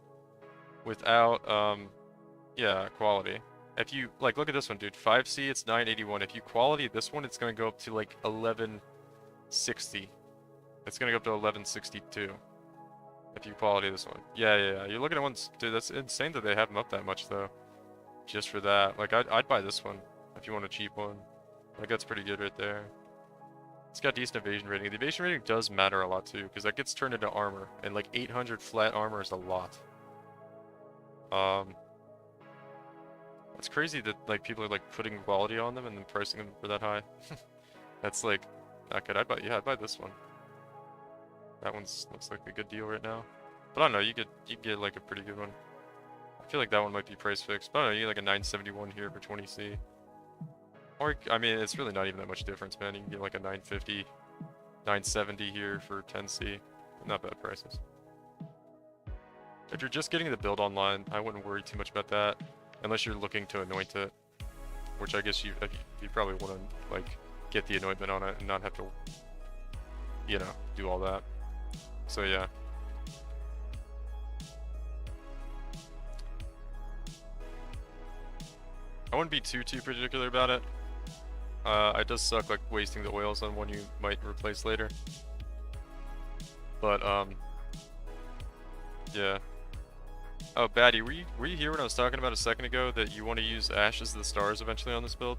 without, yeah, quality. If you, like, look at this one, dude. 5C, it's 981. If you quality this one, it's going to go up to like 1160. It's going to go up to 1162. If you quality this one. Yeah. You're looking at ones, dude, that's insane that they have them up that much, though. Just for that. Like, I'd buy this one if you want a cheap one. Like, that's pretty good right there. It's got decent evasion rating. The evasion rating does matter a lot, too, because that gets turned into armor. And, like, 800 flat armor is a lot. It's crazy that, like, people are, like, putting quality on them and then pricing them for that high. That's, like, not good. I'd buy this one. That one's looks like a good deal right now. But I don't know, you get like a pretty good one. I feel like that one might be price fixed. But I don't know, you get like a 971 here for 20C. Or, I mean, it's really not even that much difference, man. You can get like a 950, 970 here for 10C. Not bad prices. If you're just getting the build online, I wouldn't worry too much about that. Unless you're looking to anoint it. which I guess you probably want to like get the anointment on it and not have to, you know, do all that. So yeah. I wouldn't be too particular about it. It does suck like wasting the oils on one you might replace later. But yeah. Oh, Batty, were you here when I was talking about a second ago that you want to use Ashes of the Stars eventually on this build?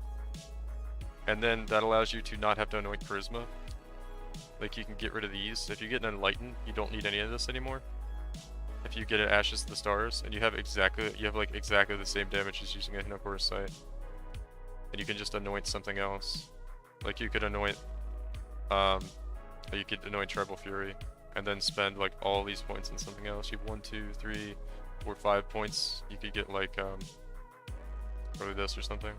And then that allows you to not have to anoint Charisma. Like you can get rid of these. If you get an Enlighten, you don't need any of this anymore. If you get an Ashes of the Stars, and you have like exactly the same damage as using a Hinokora's Sight. And you can just anoint something else. Like you could anoint Tribal Fury and then spend like all these points on something else. You have 1, 2, 3, 4, 5 points. You could get like probably this or something.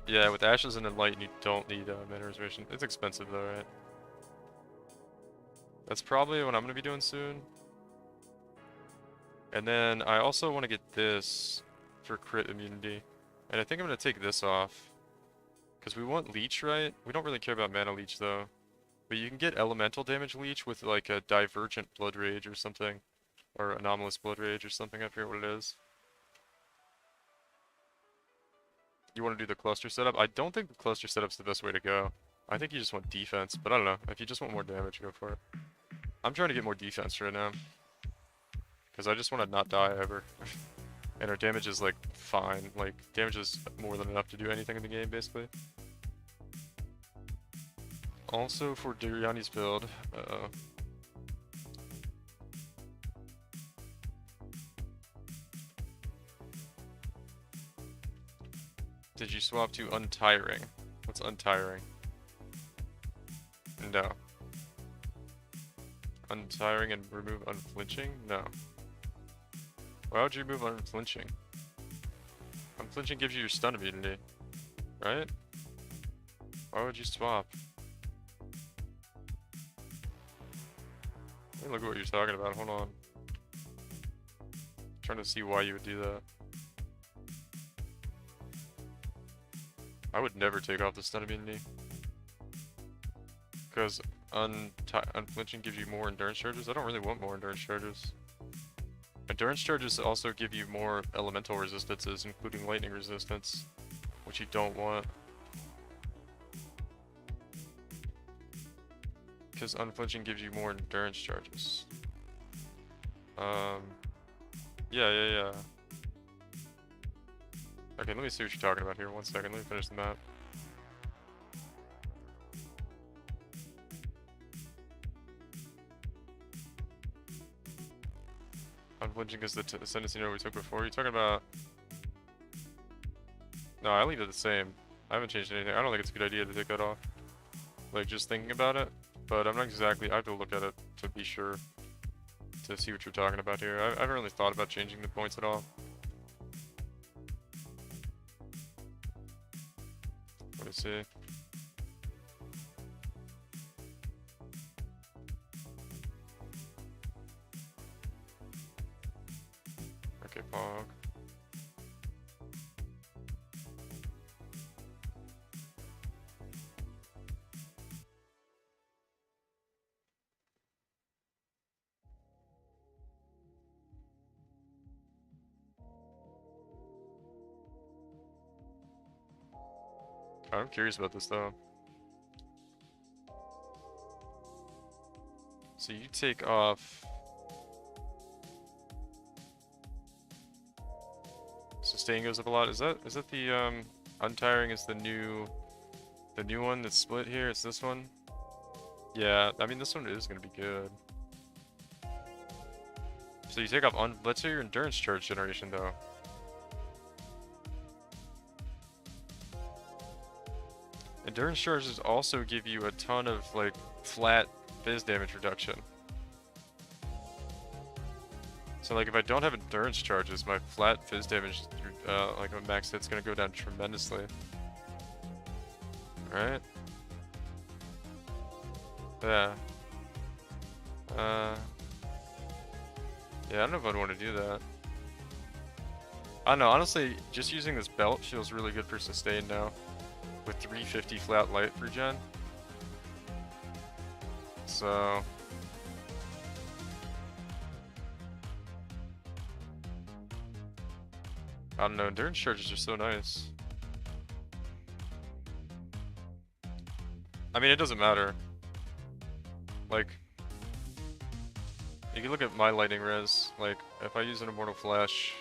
Yeah, with Ashes and Enlighten you don't need mana reservation. It's expensive though, right? That's probably what I'm gonna be doing soon. And then I also want to get this for crit immunity. And I think I'm gonna take this off. Because we want Leech, right? We don't really care about Mana Leech though. But you can get Elemental Damage Leech with like a Divergent Blood Rage or something. Or Anomalous Blood Rage or something, I forget what it is. You want to do the cluster setup? I don't think the cluster setup's the best way to go. I think you just want defense, but I don't know. If you just want more damage, go for it. I'm trying to get more defense right now. Because I just want to not die ever. And our damage is like fine. Like, damage is more than enough to do anything in the game, basically. Also for Duriani's build, did you swap to Untiring? What's Untiring? No. Untiring and remove Unflinching? No. Why would you remove Unflinching? Unflinching gives you your stun immunity, right? Why would you swap? Let me look at what you're talking about, hold on. I'm trying to see why you would do that. I would never take off the stun immunity. Because Unflinching gives you more endurance charges. I don't really want more endurance charges. Endurance charges also give you more elemental resistances, including lightning resistance, which you don't want. Because Unflinching gives you more endurance charges. Yeah. Okay, let me see what you're talking about here. 1 second, let me finish the map. Unflinching is the ascendancy node we took before. You're talking about... No, I leave it the same. I haven't changed anything. I don't think it's a good idea to take that off. Like, just thinking about it. But I'm not exactly... I have to look at it to be sure. To see what you're talking about here. I haven't really thought about changing the points at all. Let me see. Okay, Pog. I'm curious about this though. So you take off... Sustain goes up a lot. Is that the Untiring is the new one that's split here? It's this one? Yeah, I mean this one is gonna be good. So you take off let's say your endurance charge generation though. Endurance charges also give you a ton of like flat phys damage reduction. So like if I don't have endurance charges, my flat phys damage like my max hit's gonna go down tremendously. Right? Yeah. Yeah, I don't know if I'd want to do that. I don't know, honestly, just using this belt feels really good for sustain now. With 350 flat light for gen. So... I don't know, endurance charges are so nice. I mean, it doesn't matter. Like... You can look at my lightning res, like, if I use an Immortal Flash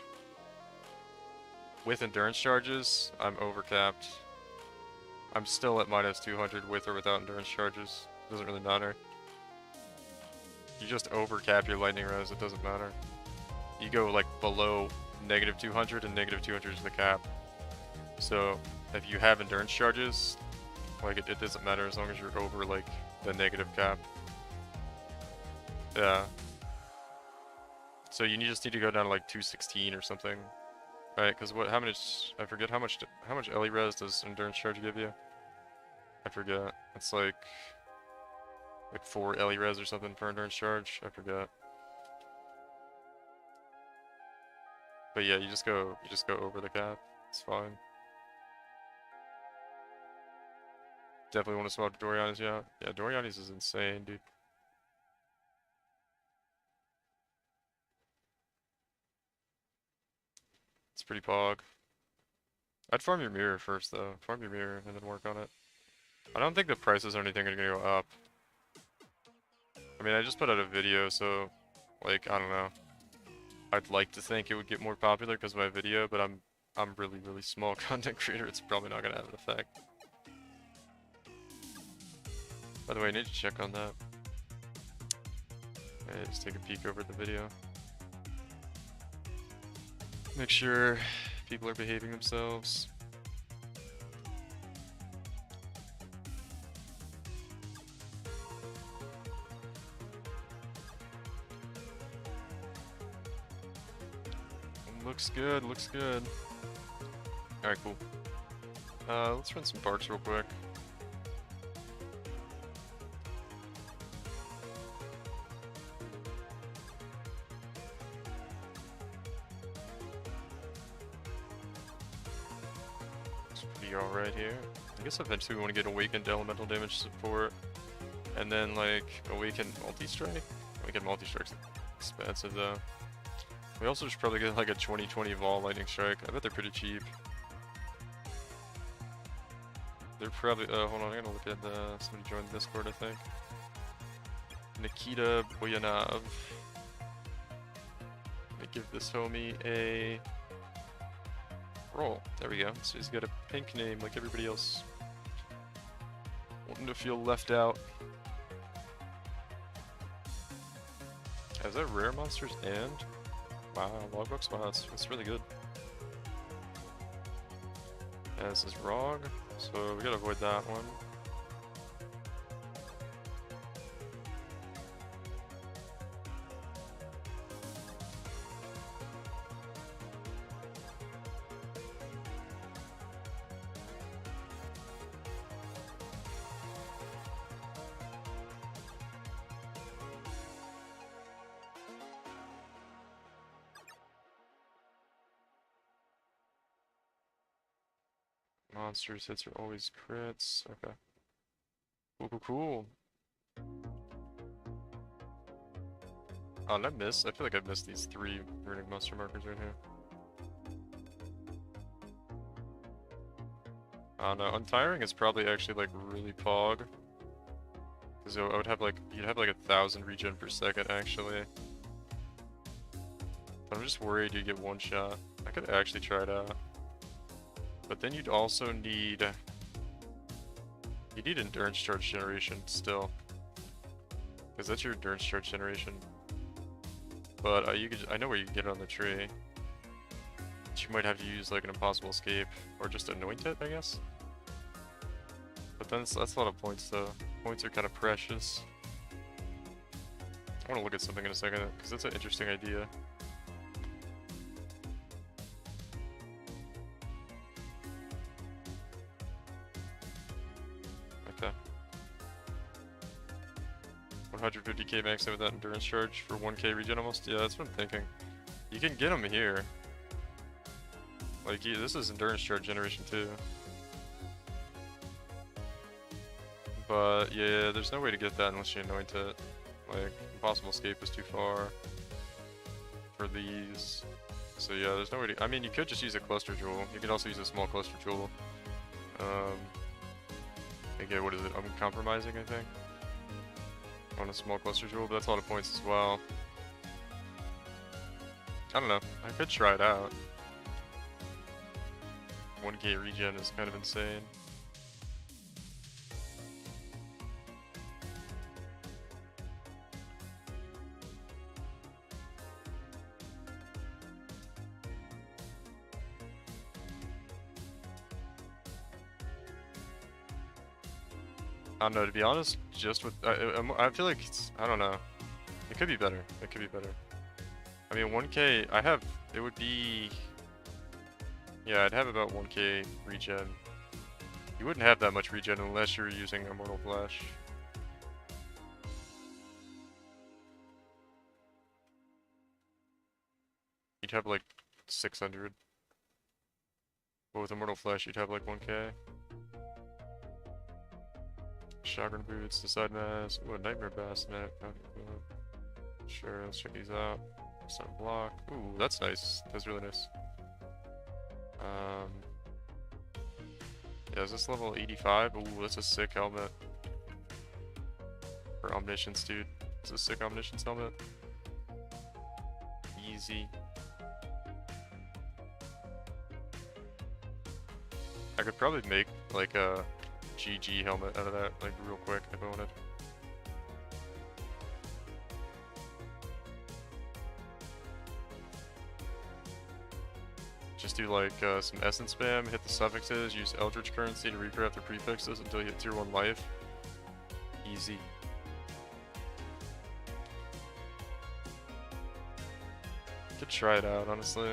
with endurance charges, I'm overcapped. I'm still at minus 200 with or without endurance charges. Doesn't really matter. You just overcap your lightning res, it doesn't matter. You go like below negative 200 and negative 200 is the cap. So if you have endurance charges, like it doesn't matter as long as you're over like the negative cap. Yeah. So you just need to go down to like 216 or something. Right, because how much, I forget how much LE res does endurance charge give you? I forget. It's like 4 LE res or something for endurance charge. I forget. But yeah, you just go over the cap. It's fine. Definitely want to swap to Doriani's, yeah. Yeah, Doriani's is insane, dude. It's pretty pog. I'd farm your mirror first though. Farm your mirror and then work on it. I don't think the prices or anything are gonna go up. I mean, I just put out a video, so, like, I don't know. I'd like to think it would get more popular because of my video, but I'm really, really small content creator. It's probably not gonna have an effect. By the way, I need to check on that. Okay, just take a peek over the video. Make sure people are behaving themselves. Looks good, looks good. Alright, cool. Let's run some parks real quick. It's pretty alright here. I guess eventually we want to get Awakened Elemental Damage support. And then, like, Awakened Multi-Strike? Awakened Multi-Strike's expensive, though. We also should probably get, like, a 2020 Vol Lightning Strike. I bet they're pretty cheap. They're probably, hold on, I'm gonna look at, somebody joined Discord, I think. Nikita Boyanov. Let me give this homie a roll. There we go. So he's got a pink name like everybody else. Wanting to feel left out. Is that rare monsters and? Wow, logbook spots. That's really good. Yeah, this is Rog, so we gotta avoid that one. Monsters hits are always crits. Okay. Cool, cool, cool. Oh, did I miss? I feel like I missed these 3 runic monster markers right here. I don't know. Untiring is probably actually like really pog. Because I would have like, you'd have like 1,000 regen per second actually. But I'm just worried you get one shot. I could actually try it out. But then you'd also need... You need endurance charge generation still. Because that's your endurance charge generation. But you could, I know where you can get it on the tree. But you might have to use like an impossible escape. Or just anoint it, I guess. But then that's a lot of points though. Points are kind of precious. I want to look at something in a second, because that's an interesting idea. Okay. 150k max with that endurance charge for 1k regen almost? Yeah, that's what I'm thinking. You can get them here. Like, this is endurance chart generation too. But yeah, there's no way to get that unless you anoint it. Like, impossible escape is too far for these. So yeah, there's no way to. I mean, you could just use a cluster jewel. You could also use a small cluster jewel. Okay, what is it? I'm compromising, I think, on a small cluster jewel, but that's a lot of points as well. I don't know. I could try it out. 1k regen is kind of insane. I don't know, to be honest, just with, I feel like it's, I don't know. It could be better. It could be better. I mean, 1k, it would be, yeah, I'd have about 1k regen. You wouldn't have that much regen unless you're using Immortal Flash. You'd have like 600. But with Immortal Flash, you'd have like 1k. Chagrin Boots, the side mask, ooh, a Nightmare Bassinet. Sure, let's check these out. Start block. Ooh, that's nice. That's really nice. Yeah, is this level 85? Ooh, that's a sick helmet. For Omniscience, dude. It's a sick Omniscience helmet. Easy. I could probably make like a GG helmet out of that, like real quick if I wanted. Just do like some essence spam, hit the suffixes, use Eldritch Currency to recraft the prefixes until you hit tier 1 life. Easy. Could try it out, honestly.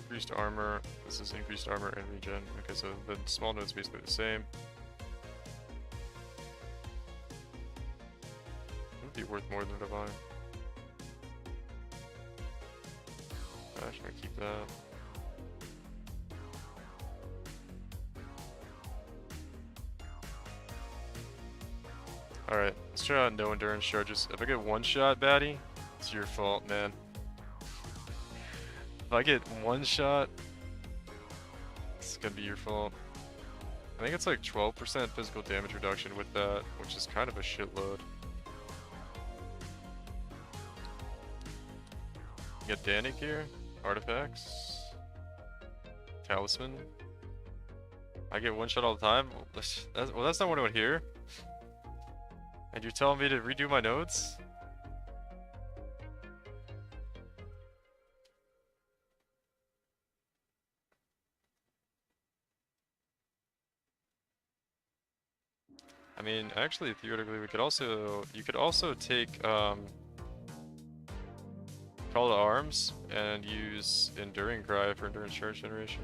Increased armor. This is increased armor and regen. Okay, so the small node's basically the same. It would be worth more than Divine. I'm actually gonna keep that. Alright, let's try out no endurance charges. If I get one shot, baddie, it's your fault, man. If I get one shot, it's gonna be your fault. I think it's like 12% physical damage reduction with that, which is kind of a shitload. You got Danik here, artifacts, talisman. I get one shot all the time? Well, that's not what I want here. And you're telling me to redo my nodes? I mean, actually, theoretically, you could also take Call to Arms and use Enduring Cry for endurance charge generation.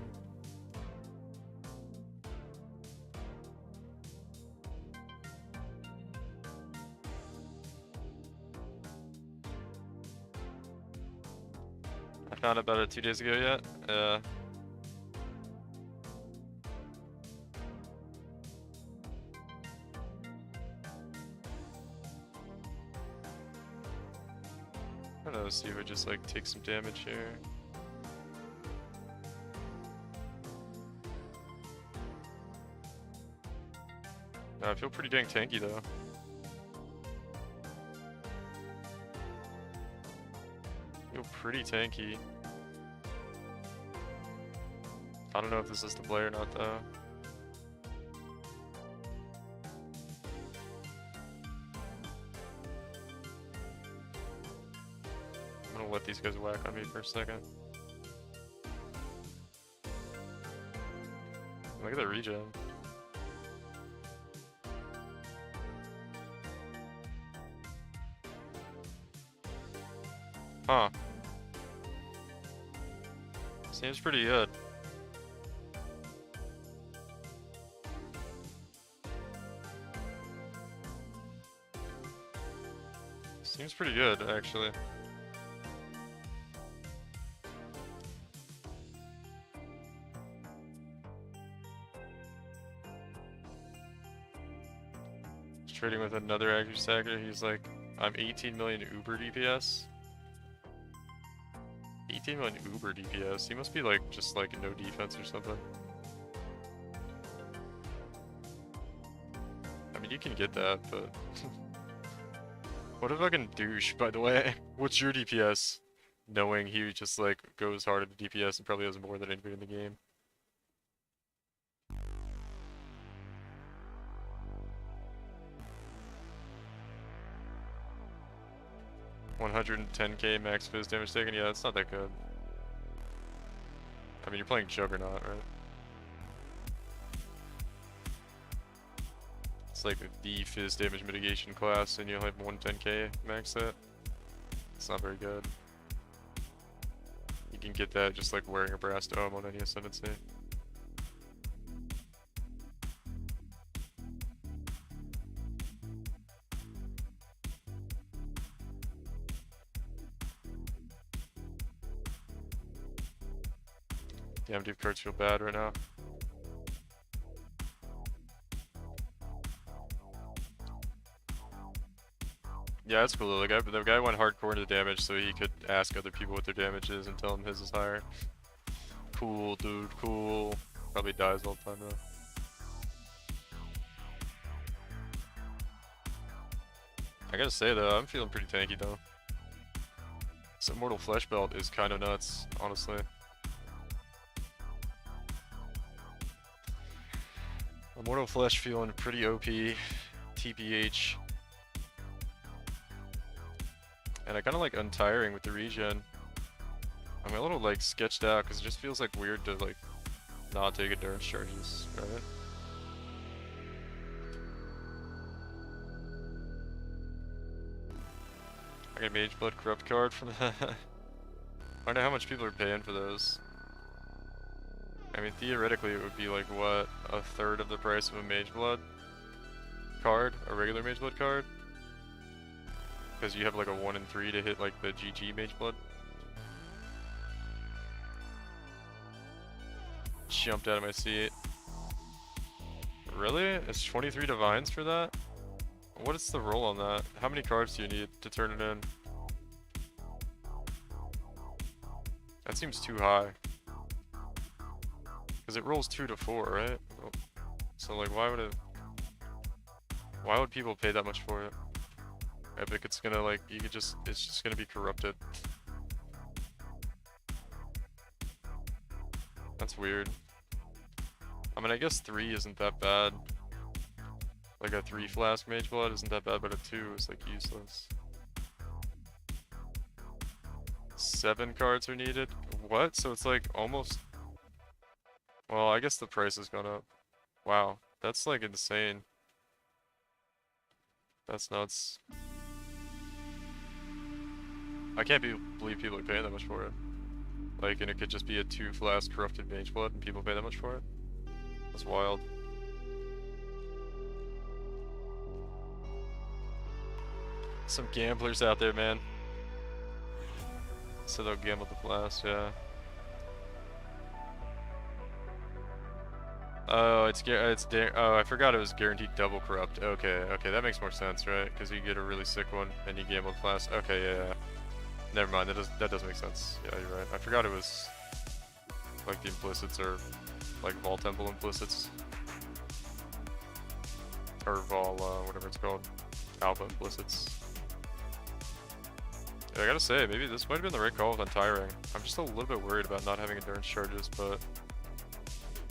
I found out about it 2 days ago yet. I don't know, see if we just like take some damage here. I feel pretty dang tanky though. Feel pretty tanky. I don't know if this is the play or not though. I'm gonna let these guys whack on me for a second. Look at the regen. Huh. Seems pretty good. Seems pretty good, actually. Trading with another active stacker, he's like, I'm 18 million Uber DPS. 18 million Uber DPS. He must be like just like no defense or something. I mean, you can get that, but what a fucking douche, by the way. What's your DPS? Knowing he just like goes hard at the DPS and probably has more than anybody in the game. $110k max fizz damage taken? Yeah, that's not that good. I mean, you're playing Juggernaut, right? It's like the fizz damage mitigation class, and you'll have 110k max that. It's not very good. You can get that just like wearing a brass dome on any ascendancy. Damn, deep cards feel bad right now. Yeah, that's cool though. The guy went hardcore into damage so he could ask other people what their damage is and tell them his is higher. Cool, dude, cool. Probably dies all the time though. I gotta say though, I'm feeling pretty tanky though. This Immortal Flesh Belt is kind of nuts, honestly. Immortal Flesh feeling pretty OP, TPH. And I kind of like untiring with the regen. I'm a little like sketched out because it just feels like weird to like not take endurance charges, right? I got a Mage Blood Corrupt card from that. I don't know how much people are paying for those. I mean, theoretically, it would be like, what, a third of the price of a Mage Blood card? A regular Mage Blood card? Because you have like a 1 in 3 to hit like the GG Mage Blood. Jumped out of my seat. Really? It's 23 Divines for that? What is the roll on that? How many cards do you need to turn it in? That seems too high. Because it rolls 2 to 4, right? So like, why would people pay that much for it? Epic, it's gonna like, it's just gonna be corrupted. That's weird. I mean, I guess 3 isn't that bad. Like a 3 flask Mage Blood isn't that bad, but a 2 is like useless. 7 cards are needed? What? So it's like almost... Well, I guess the price has gone up. Wow, that's like insane. That's nuts. I can't believe people are paying that much for it. Like, and it could just be a 2 flask corrupted Mage Blood and people pay that much for it? That's wild. Some gamblers out there, man. So they'll gamble the flask, yeah. Oh, oh, I forgot it was guaranteed double corrupt. Okay, that makes more sense, right? Because you get a really sick one and you gamble the flask. Okay, yeah. Never mind, that does make sense. Yeah, you're right. I forgot it was like the implicits or like Vol Temple implicits. Or Vol, whatever it's called. Alpha implicits. Yeah, I gotta say, maybe this might have been the right call with untiring. I'm just a little bit worried about not having endurance charges, but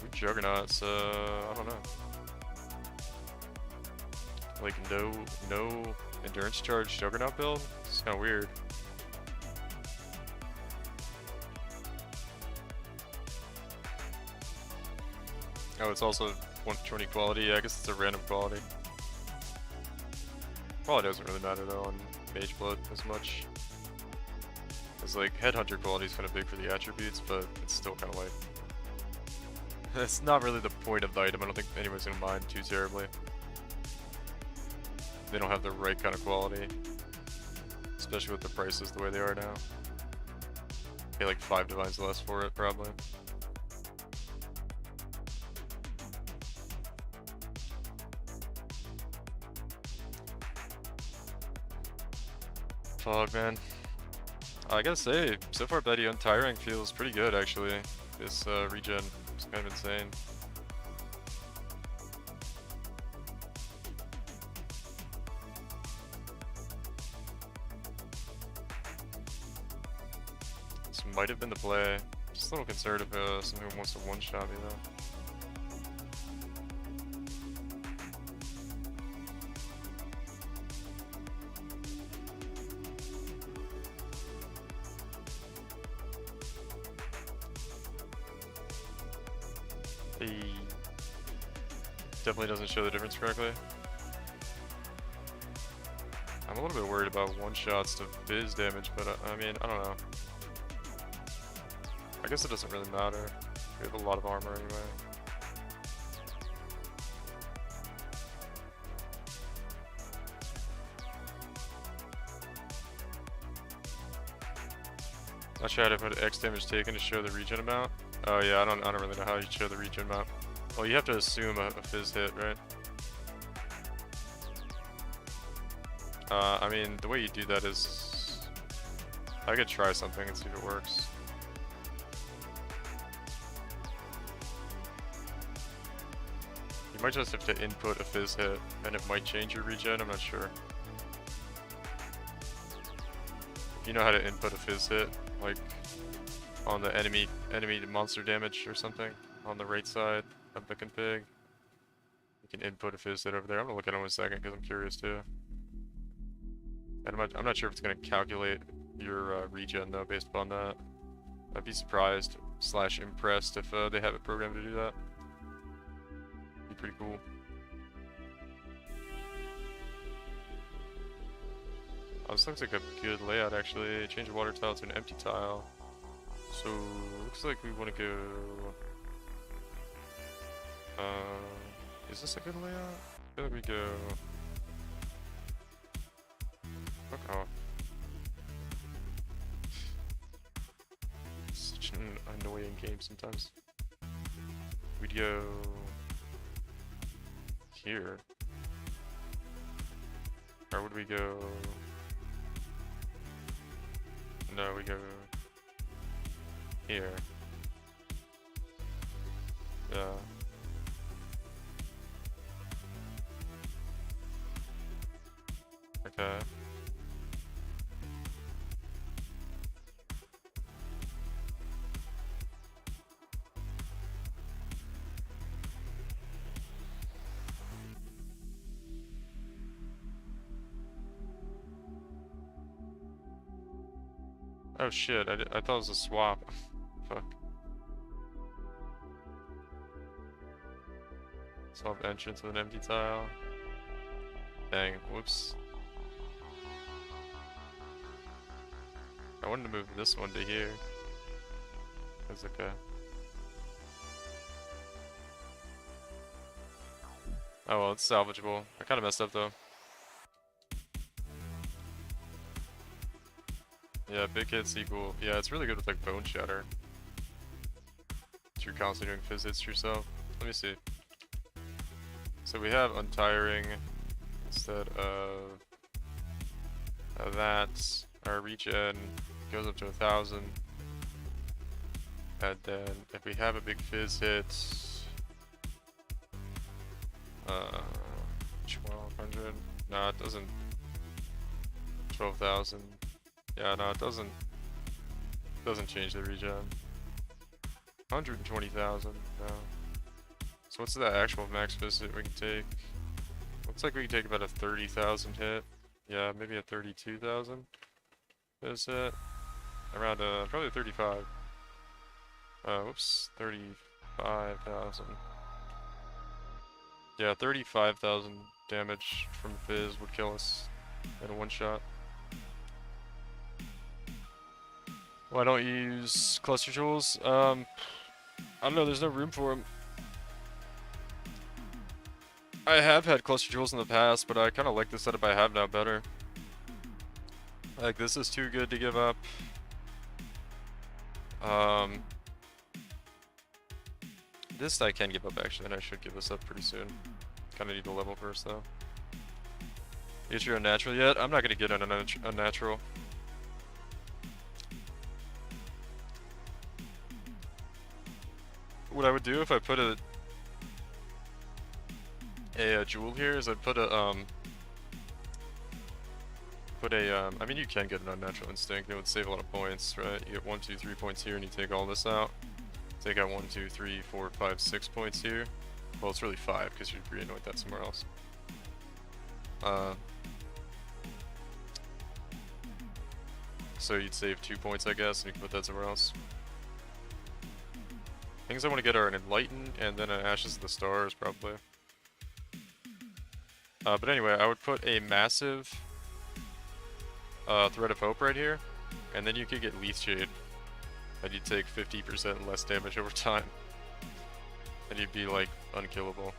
we Juggernaut, so I don't know. Like no endurance charge Juggernaut build? It's kinda weird. Oh, it's also 120 quality. Yeah, I guess it's a random quality. Quality doesn't really matter though on Mage Blood as much. It's like Headhunter quality is kind of big for the attributes, but it's still kind of like it's not really the point of the item. I don't think anyone's gonna mind too terribly. They don't have the right kind of quality, especially with the prices the way they are now. Pay like 5 divines less for it, probably. Fog, man. I gotta say, so far Betty Untiring feels pretty good, actually. This regen is kind of insane. This might have been the play. Just a little concerned if someone wants to one-shot me, though. He definitely doesn't show the difference correctly. I'm a little bit worried about one-shots to Fizz damage, but I mean, I don't know. I guess it doesn't really matter. We have a lot of armor anyway. I tried to put X damage taken to show the regen amount. Oh yeah, I don't really know how you show the regen amount. Well, you have to assume a Fizz hit, right? I mean, the way you do that is... I could try something and see if it works. You might just have to input a Fizz hit, and it might change your regen, I'm not sure. If you know how to input a Fizz hit, like on the enemy to monster damage or something, on the right side of the config, you can input a Fizz hit over there. I'm gonna look at it in a second because I'm curious too. And I'm not sure if it's gonna calculate your regen though based upon that. I'd be surprised / impressed if they have it programmed to do that. Be pretty cool. Oh, this looks like a good layout actually. Change the water tile to an empty tile. So looks like we want to go. Is this a good layout? I feel like we go. Fuck off. Such an annoying game sometimes. We'd go here. Or would we go? No, we go here. Yeah. Okay. Oh shit, I thought it was a swap. Fuck. Swap entrance with an empty tile. Dang, whoops. I wanted to move this one to here. That's okay. Oh well, it's salvageable. I kinda messed up though. Yeah, big hits equal. Yeah, it's really good with like Bone Shatter. If you're constantly doing Fizz hits to yourself. Let me see. So we have Untiring instead of that. Our regen goes up to 1,000. And then if we have a big Fizz hit, 1200. No, it doesn't. 12,000. Yeah, no, it doesn't change the regen. 120,000, no. So what's that actual max visit we can take? Looks like we can take about a 30,000 hit. Yeah, maybe a 32,000 visit. Around probably 35. Whoops, 35,000. Yeah, 35,000 damage from Fizz would kill us in a one shot. Why don't you use cluster jewels? I don't know, there's no room for them. I have had cluster jewels in the past, but I kind of like the setup I have now better. Like, this is too good to give up. This I can give up actually, and I should give this up pretty soon. Kind of need to level first though. Get your unnatural yet? I'm not gonna get an unnatural. What I would do if I put a jewel here is I'd put a I mean you can get an unnatural instinct. It would save a lot of points, right? You get 1, 2, 3 points here, and you take all this out. Take out 1, 2, 3, 4, 5, 6 points here. Well, it's really 5 because you'd re-anoint that somewhere else. So you'd save 2 points, I guess, and you can put that somewhere else. Things I want to get are an Enlighten and then an Ashes of the Stars, probably. But anyway, I would put a massive Thread of Hope right here, and then you could get Leaf Shade, and you'd take 50% less damage over time, and you'd be like unkillable.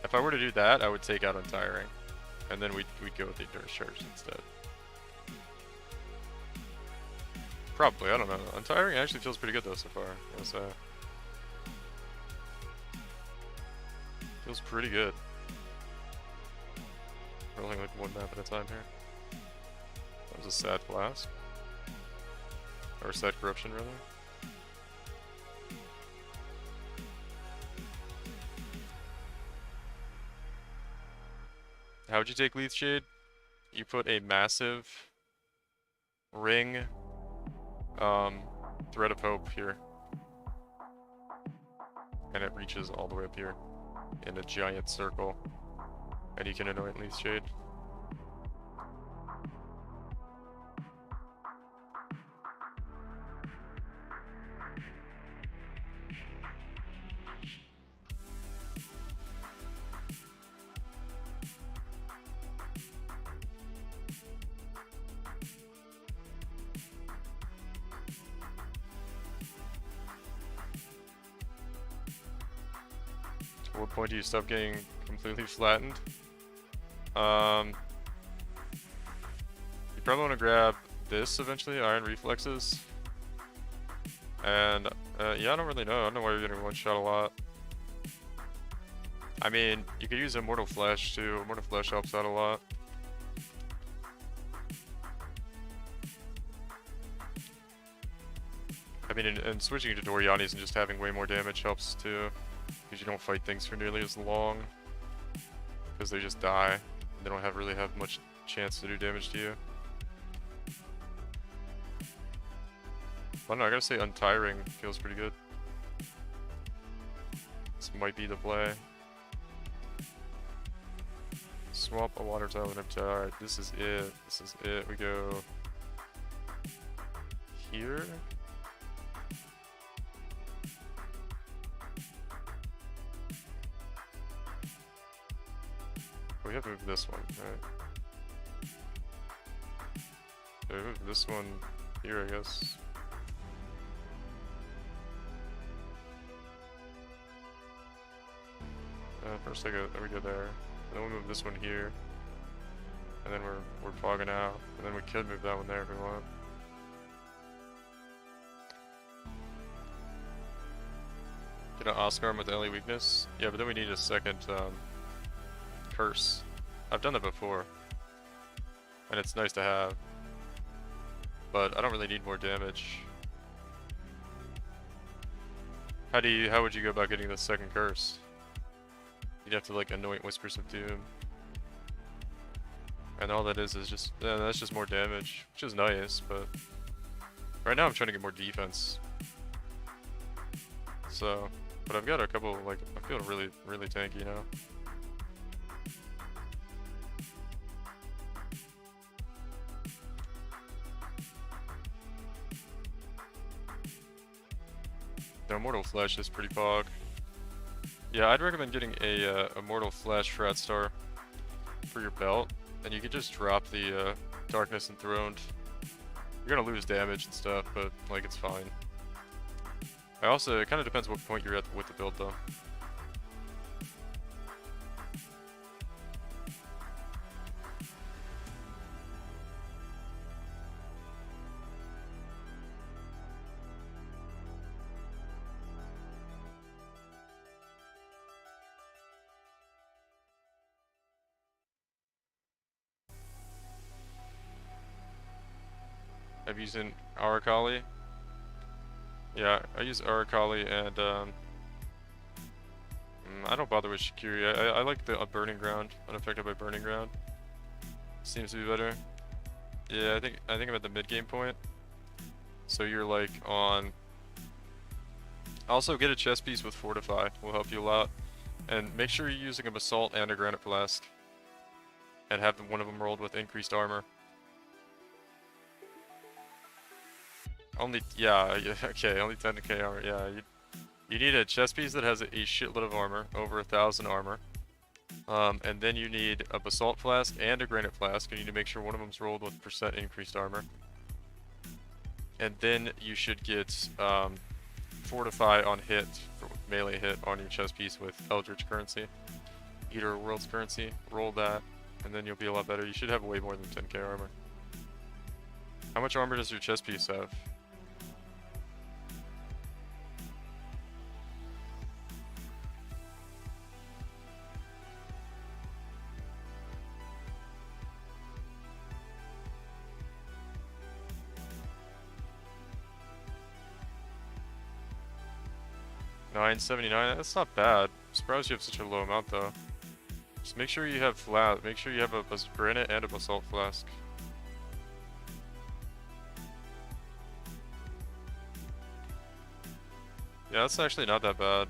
If I were to do that, I would take out Untiring, and then we'd go with the Endurance Charge instead. Probably, I don't know. Untiring actually feels pretty good though so far. Feels pretty good. Rolling like one map at a time here. That was a sad flask. Or sad corruption, rather. How would you take Leaf Shade? You put a massive ring Thread of Hope here. And it reaches all the way up here in a giant circle. And you can anoint Leaf Shade. At what point do you stop getting completely flattened? You probably want to grab this eventually, Iron Reflexes. And, yeah, I don't really know. I don't know why you're getting one shot a lot. I mean, you could use Immortal Flesh too. Immortal Flesh helps out a lot. I mean, and switching to Doriani's and just having way more damage helps too. Because you don't fight things for nearly as long. Because they just die. They don't really have much chance to do damage to you. I don't know, I gotta say Untiring feels pretty good. This might be the play. Swap a water tile and a tile. Alright, this is it. This is it. We go here. We have to move this one, right? So we move this one here, I guess. First we go there. And then we move this one here. And then we're fogging out. And then we could move that one there if we want. Get an Oscar with LA weakness. Yeah, but then we need a second curse. I've done that before. And it's nice to have. But I don't really need more damage. How would you go about getting the second curse? You'd have to like anoint Whispers of Doom. And all that is just, that's just more damage, which is nice, but right now I'm trying to get more defense. So, but I've got a couple, like, I feel really, really tanky now. The Immortal Flesh is pretty fog. Yeah, I'd recommend getting a Immortal Flesh Frat Star for your belt, and you could just drop the Darkness Enthroned You're gonna lose damage and stuff, but like it's fine. I also, it kind of depends what point you're at with the build though. I've used an Arakali. Yeah, I use Arakali and I don't bother with Shikiri. I like the Burning Ground, unaffected by Burning Ground. Seems to be better. Yeah, I think I'm at the mid game point. So you're like on. Also get a chest piece with Fortify. Will help you a lot. And make sure you're using a Basalt and a Granite Flask. And have one of them rolled with increased armor. Only, yeah, okay, only 10k armor. Yeah, you need a chest piece that has a shitload of armor, over 1,000 armor. And then you need a Basalt Flask and a Granite Flask. You need to make sure one of them's rolled with % increased armor. And then you should get Fortify on hit, for melee hit on your chest piece with Eldritch currency. Eater of Worlds currency. Roll that, and then you'll be a lot better. You should have way more than 10k armor. How much armor does your chest piece have? $979. That's not bad. I'm surprised you have such a low amount though. Just make sure you have make sure you have a Granite and a Basalt Flask. Yeah, that's actually not that bad.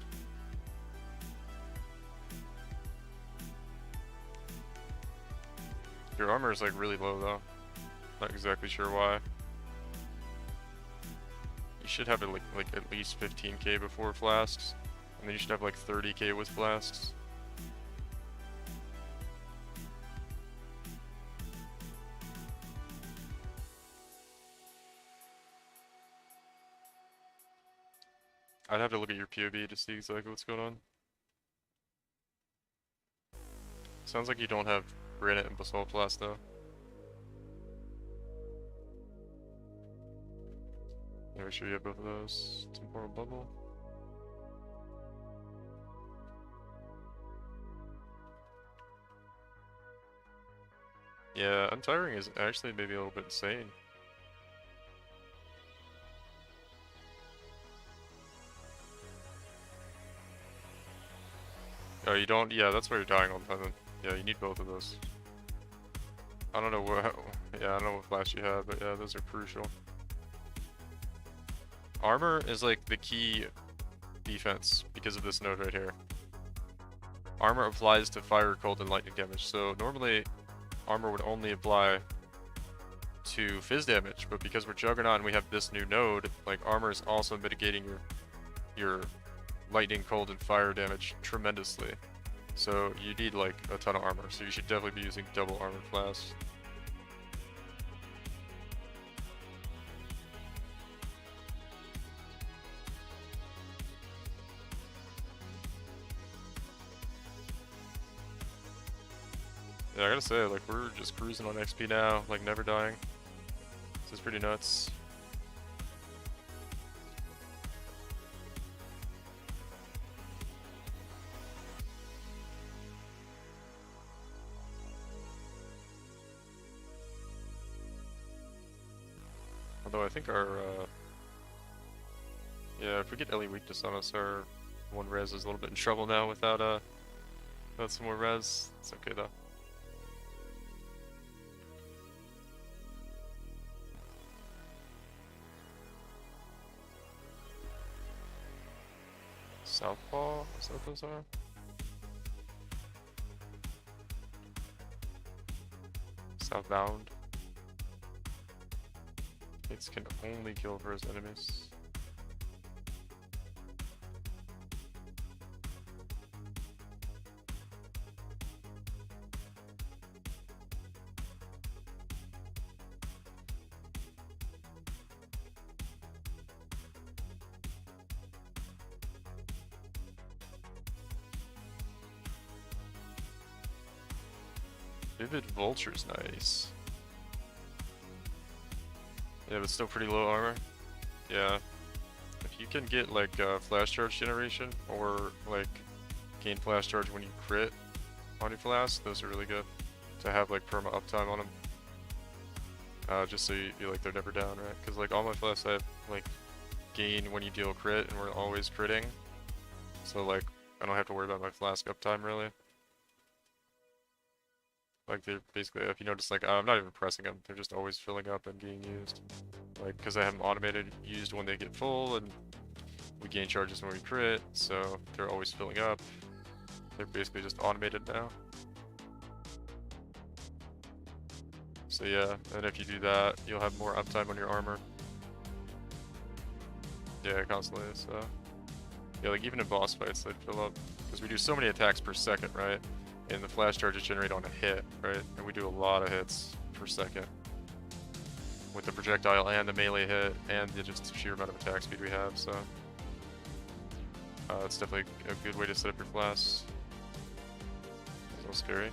Your armor is like really low though. Not exactly sure why. You should have it like at least 15k before flasks, and then you should have like 30k with flasks. I'd have to look at your POV to see exactly what's going on. Sounds like you don't have Granite and Basalt Flask though. Yeah, make sure you have both of those. Temporal Bubble. Yeah, Untiring is actually maybe a little bit insane. Oh, you don't? Yeah, that's why you're dying all the time then. Yeah, you need both of those. I don't know what, yeah, I don't know what flash you have, but yeah, those are crucial. Armor is like the key defense because of this node right here. Armor applies to fire, cold, and lightning damage. So normally, armor would only apply to fizz damage, but because we're Juggernaut and we have this new node, like armor is also mitigating your lightning, cold, and fire damage tremendously. So you need like a ton of armor. So you should definitely be using double armor flasks. Yeah, I gotta say, like, we're just cruising on XP now, like, never dying. This is pretty nuts. Although I think our, yeah, if we get Ellie weakness on us, our one res is a little bit in trouble now without some more res. It's okay though. Southpaw? Is that what those are? Southbound. It can only kill for his enemies. Vivid Vulture's nice. Yeah, but still pretty low armor. Yeah. If you can get like flash charge generation or like gain flash charge when you crit on your flask, those are really good to have like perma uptime on them. Just so you like they're never down, right? Because like all my flasks I have like gain when you deal crit, and we're always critting. So like I don't have to worry about my flask uptime really. Like they're basically, if you notice, like I'm not even pressing them; they're just always filling up and being used. Like because I have them automated, used when they get full, and we gain charges when we crit, so they're always filling up. They're basically just automated now. So yeah, and if you do that, you'll have more uptime on your armor. Yeah, constantly, so... Yeah, like even in boss fights, they'd fill up. Because we do so many attacks per second, right? And the flash charges generate on a hit, right? And we do a lot of hits per second. With the projectile and the melee hit, and the just sheer amount of attack speed we have, so... it's definitely a good way to set up your flasks. It's a little scary.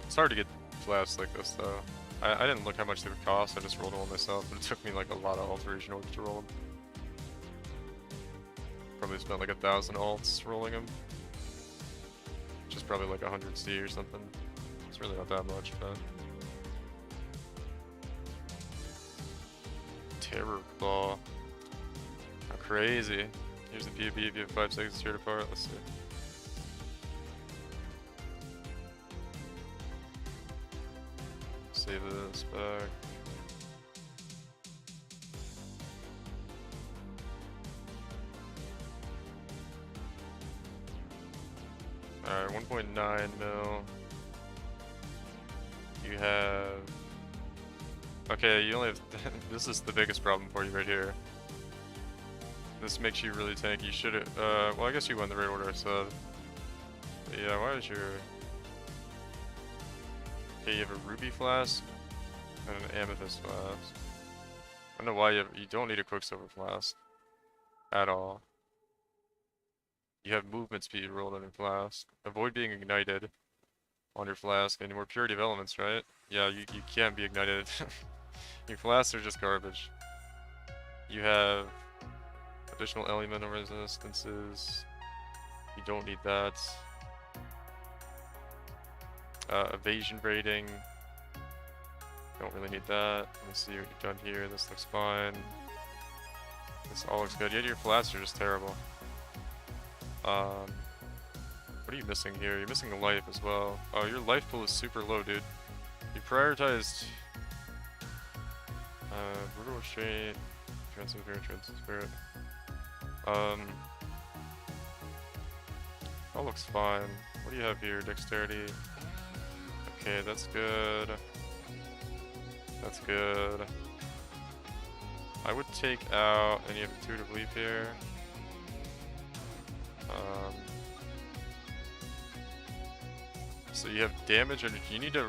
It's hard to get flasks like this though. I didn't look how much they would cost, I just rolled them all myself, but it took me like a lot of alteration orbs to roll them. Probably spent like 1,000 alts rolling them. Which is probably like 100 C or something. It's really not that much, but... Terror Claw. How crazy. Here's the PvP if you have 5 seconds to tear it apart, let's see. Save this back. Alright, 1.9 mil. You have... Okay, you only have... This is the biggest problem for you right here. This makes you really tanky. You should have... well, I guess you won the right order, so... But yeah, why is your... Okay, you have a ruby flask and an amethyst flask. I don't know why you don't need a quicksilver flask at all. You have movement speed rolled on your flask. Avoid being ignited on your flask, and more purity of elements, right? Yeah, you can't be ignited. Your flasks are just garbage. You have additional elemental resistances. You don't need that. Evasion braiding. Don't really need that. Let's see what you've done here. This looks fine. This all looks good. Yet your flasks are just terrible. What are you missing here? You're missing a life as well. Oh, your life pool is super low, dude. You prioritized brutal restraint, transit spirit. All looks fine. What do you have here? Dexterity. Okay, that's good. That's good. I would take out, and you have intuitive leap here. So you have damage, and you need to,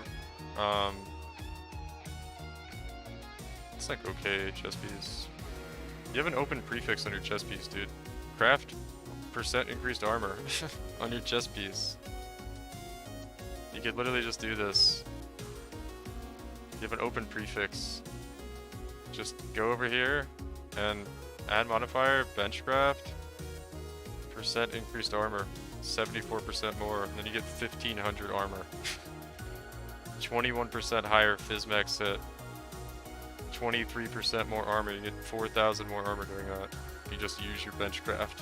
it's like okay chest piece. You have an open prefix on your chest piece, dude. Craft % increased armor on your chest piece. You could literally just do this. You have an open prefix. Just go over here and add modifier, benchcraft, % increased armor, 74% more, and then you get 1500 armor. 21% higher Physmax hit. 23% more armor, you get 4000 more armor doing that. You just use your benchcraft.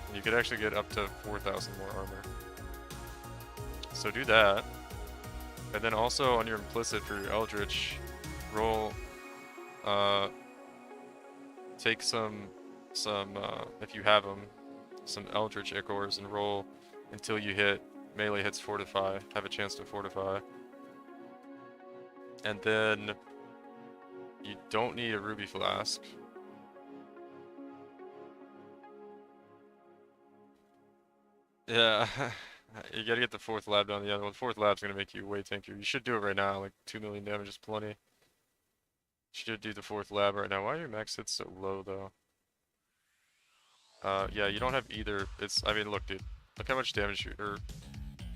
And you could actually get up to 4000 more armor. So do that. And then also on your implicit for your Eldritch, roll, take some if you have them, some Eldritch Ichors and roll until you hit melee hits fortify, have a chance to fortify. And then you don't need a ruby flask. Yeah, You gotta get the 4th lab done. Yeah, the 4th lab's gonna make you way tankier. You should do it right now. Like 2 million damage is plenty. You should do the 4th lab right now. Why are your max hits so low though? Yeah, you don't have either. I mean, look, dude. Look how much damage it's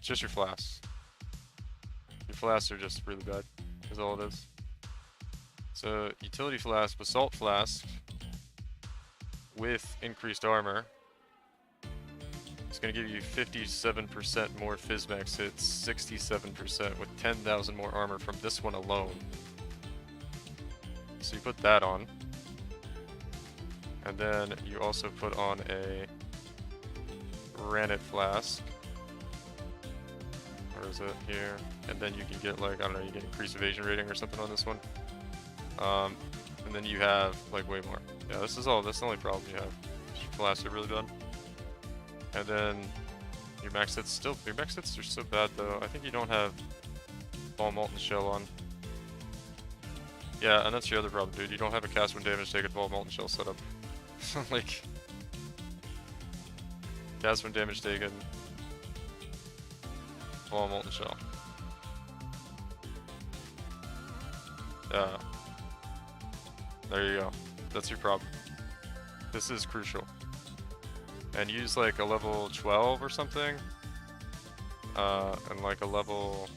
just your flasks. Your flasks are just really bad, is all it is. So, utility flask, basalt flask, with increased armor. It's gonna give you 57% more fizz max hits, 67% with 10,000 more armor from this one alone. So you put that on. And then you also put on a granite flask. Where is it? Here. And then you can get like, I don't know, you get increased evasion rating or something on this one. And then you have like way more. Yeah, that's the only problem you have. Your flasks are really done. And then your max hits are so bad though. I think you don't have Ball Molten Shell on. Yeah, and that's your other problem, dude. You don't have a cast when damage taken Ball Molten Shell setup. Like, cast when damage taken Ball Molten Shell. Yeah. There you go. That's your problem. This is crucial. And use like a level 12 or something. And like a level...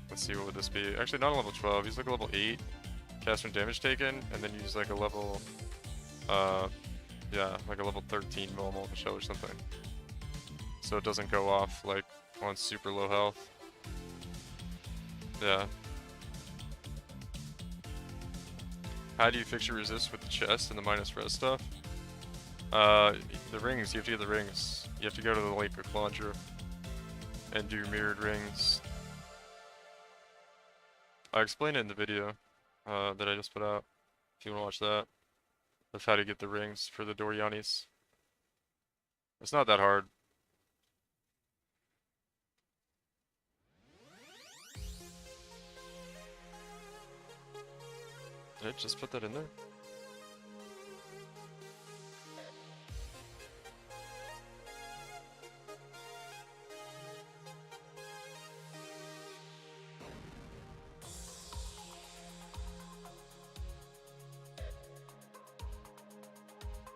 Let's see, what would this be? Actually, not a level 12. Use like a level 8. Cast when damage taken. And then use like a level... yeah, like a level 13 Ball Molten Shell or something. So it doesn't go off like on super low health. Yeah. How do you fix your resist with the chest and the minus res stuff? The rings, you have to get the rings. You have to go to the Lake of Kalandra and do mirrored rings. I explained it in the video that I just put out, if you want to watch that, of how to get the rings for the Doryanis. It's not that hard. Did I just put that in there?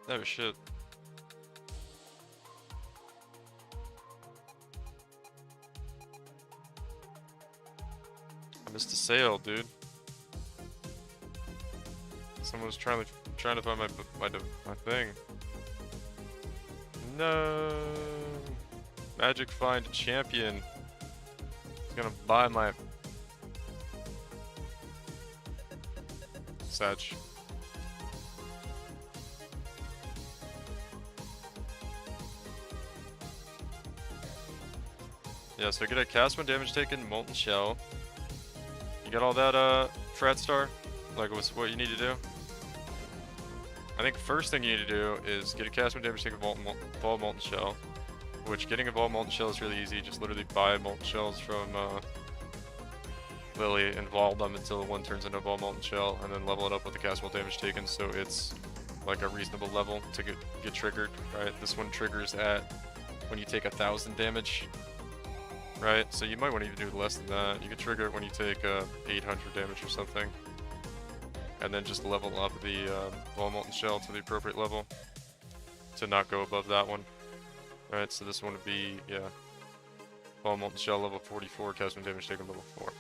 Oh shit. I missed a sale, dude. Someone was trying to find my thing. No. Magic find champion. He's gonna buy my Satch. Yeah, so get a cast when damage taken, Molten Shell. You got all that, Frat Star? Like, what you need to do? I think first thing you need to do is get a cast when damage taken, Ball Molten Shell. Which, getting a Ball Molten Shell is really easy. Just literally buy Molten Shells from, Lily and vault them until one turns into a Ball Molten Shell, and then level it up with the cast while damage taken, so it's like a reasonable level to get triggered, right? This one triggers at when you take 1,000 damage. Right, so you might want to even do less than that. You can trigger it when you take 800 damage or something. And then just level up the Ball Molten Shell to the appropriate level to not go above that one. Right, so this one would be, yeah, Ball Molten Shell level 44, cast when damage taken level 4.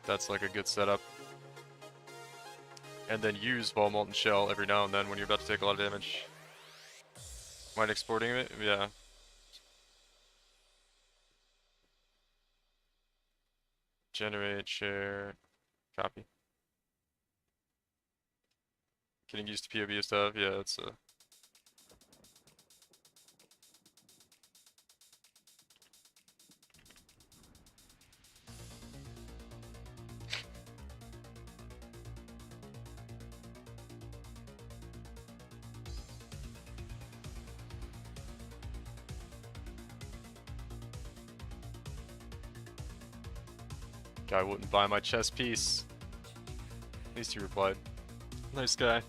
That's like a good setup. And then use Ball Molten Shell every now and then when you're about to take a lot of damage. Mind exporting it? Yeah. Generate, share, copy. Getting used to POV stuff, yeah, it's Guy wouldn't buy my chess piece. At least he replied. Nice guy.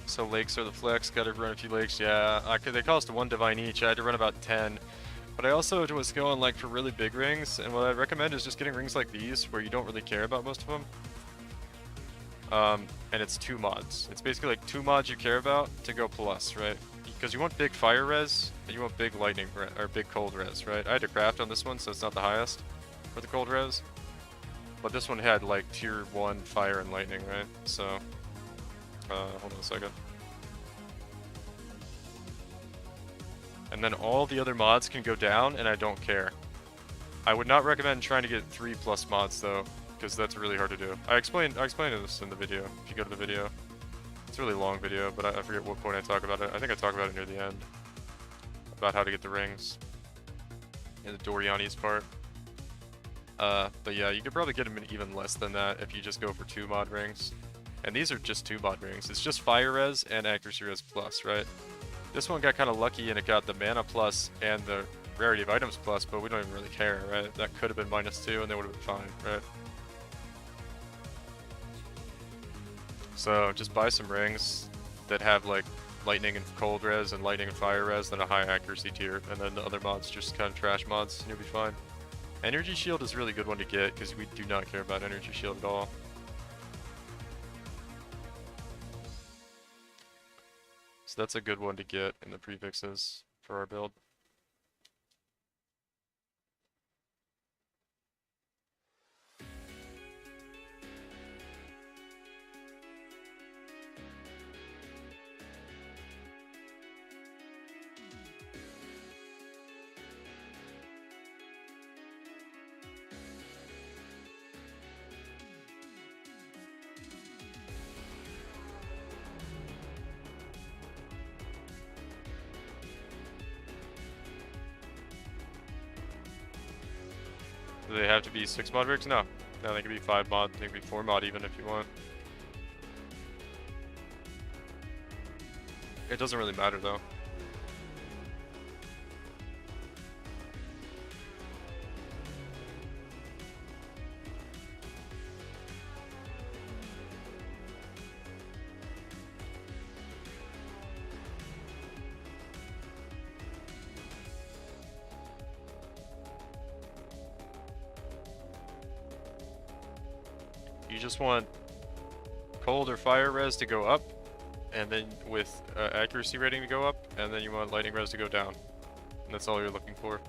So lakes are the flex, gotta run a few lakes, yeah. They cost 1 divine each, I had to run about 10. But I also was going like for really big rings, and what I'd recommend is just getting rings like these, where you don't really care about most of them. And it's 2 mods. It's basically like 2 mods you care about to go plus, right? Because you want big fire res, and you want big lightning or big cold res, right? I had to craft on this one, so it's not the highest for the cold res. But this one had like tier 1 fire and lightning, right? So, hold on a second. And then all the other mods can go down, and I don't care. I would not recommend trying to get 3+ mods though, because that's really hard to do. I explained this in the video, if you go to the video. It's a really long video, but I forget what point I talk about it. I think I talk about it near the end. About how to get the rings. In the Doriani's part. But yeah, you could probably get them in even less than that if you just go for 2 mod rings. And these are just 2 mod rings. It's just fire res and accuracy res plus, right? This one got kind of lucky and it got the mana plus and the rarity of items plus, but we don't even really care, right? That could have been -2 and they would have been fine, right? So just buy some rings that have like lightning and cold res and lightning and fire res, then a high accuracy tier, and then the other mods just kind of trash mods, and you'll be fine. Energy shield is a really good one to get because we do not care about energy shield at all. So that's a good one to get in the prefixes for our build. Do they have to be 6 mod rigs? No. No, they can be 5 mod, they can be 4 mod even if you want. It doesn't really matter though. You just want cold or fire res to go up, and then with accuracy rating to go up, and then you want lightning res to go down. And that's all you're looking for.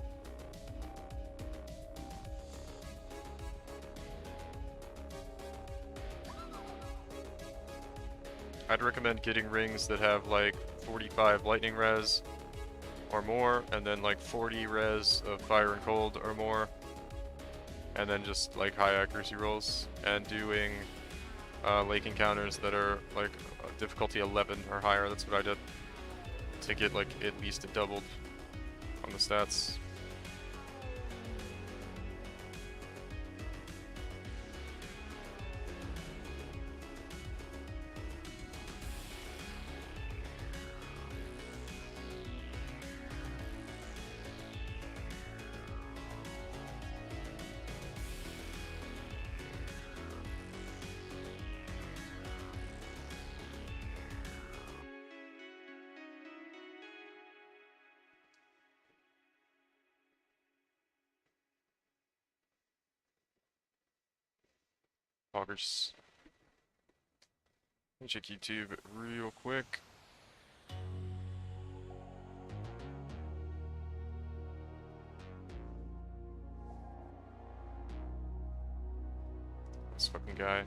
I'd recommend getting rings that have like 45 lightning res or more, and then like 40 res of fire and cold or more. And then just like high accuracy rolls, and doing lake encounters that are like difficulty 11 or higher. That's what I did to get like at least it doubled on the stats. Poggers. Let me check YouTube real quick. This fucking guy.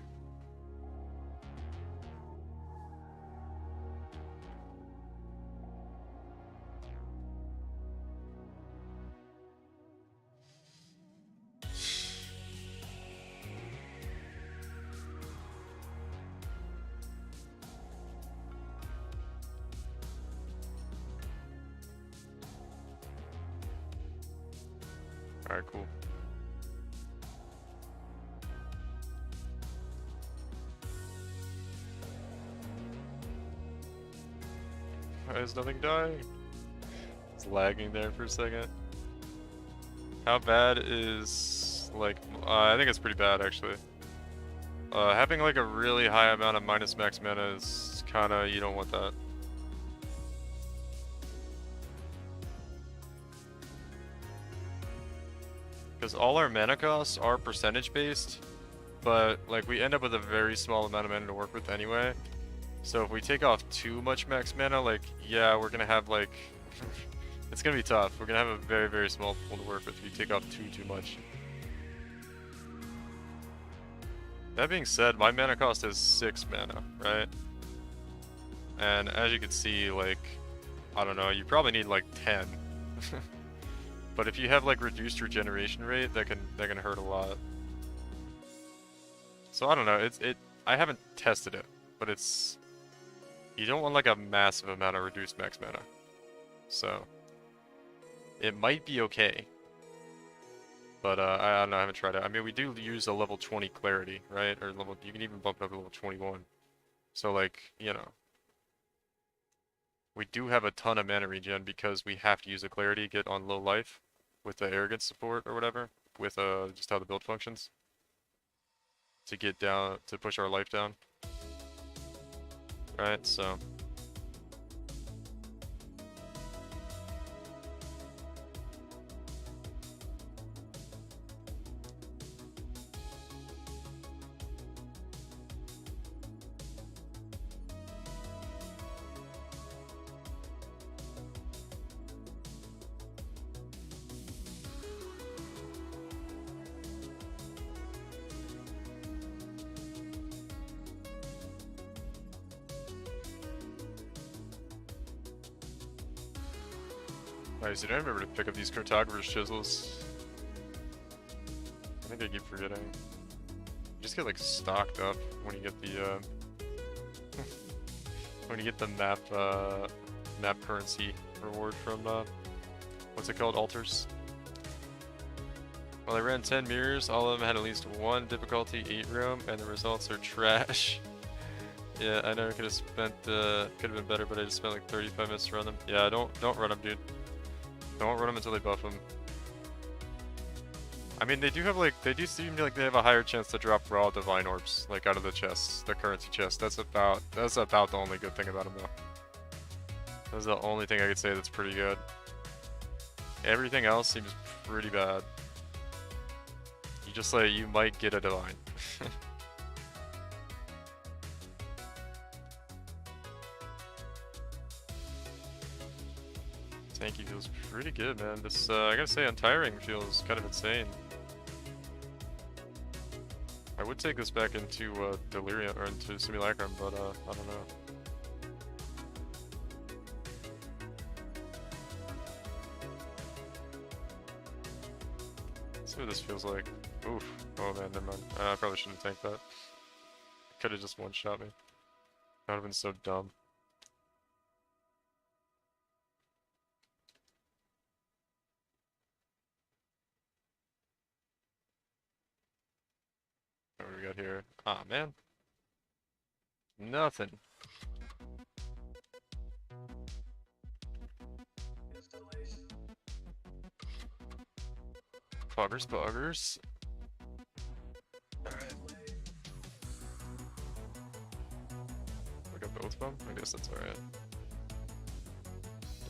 Alright, cool. Why is nothing dying? It's lagging there for a second. How bad is, like, I think it's pretty bad actually. Having like a really high amount of minus max mana is kinda, you don't want that. Because all our mana costs are percentage based, but like we end up with a very small amount of mana to work with anyway. So if we take off too much max mana, like, yeah, we're gonna have like, it's gonna be tough. We're gonna have a very, very small pool to work with if you take off too much. That being said, my mana cost is 6 mana, right? And as you can see, like, I don't know, you probably need like 10. But if you have like reduced regeneration rate, that can hurt a lot. So I don't know, I haven't tested it, but it's, you don't want like a massive amount of reduced max mana. So it might be okay. But I don't know, I haven't tried it. I mean, we do use a level 20 clarity, right? Or level, you can even bump it up to level 21. So like, you know, we do have a ton of mana regen because we have to use a clarity, get on low life with the arrogance support or whatever, with just how the build functions, to get down, to push our life down. Right, so. Nice, dude, I remember to pick up these cartographer's chisels. I think I keep forgetting. You just get like stocked up when you get the when you get the map currency reward from what's it called, altars. Well, I ran 10 mirrors, all of them had at least one difficulty 8 room, and the results are trash. Yeah, I know I could have spent could have been better, but I just spent like 35 minutes to run them. Yeah, don't run them, dude. Don't run them until they buff them. I mean, they do have like, they do seem like they have a higher chance to drop raw divine orbs, like out of the chests, the currency chest. That's about the only good thing about them though. That's the only thing I could say that's pretty good. Everything else seems pretty bad. You just like, you might get a divine. Tanky feels pretty good, man. This, I gotta say, Untiring feels kind of insane. I would take this back into Delirium, or into Simulacrum, but I don't know. Let's see what this feels like. Oof. Oh man, never mind. I probably shouldn't have tanked that. Could have just one-shot me. That would have been so dumb. What do we got here? Ah, man. Nothing. Poggers. Alright. We got both of them? I guess that's alright.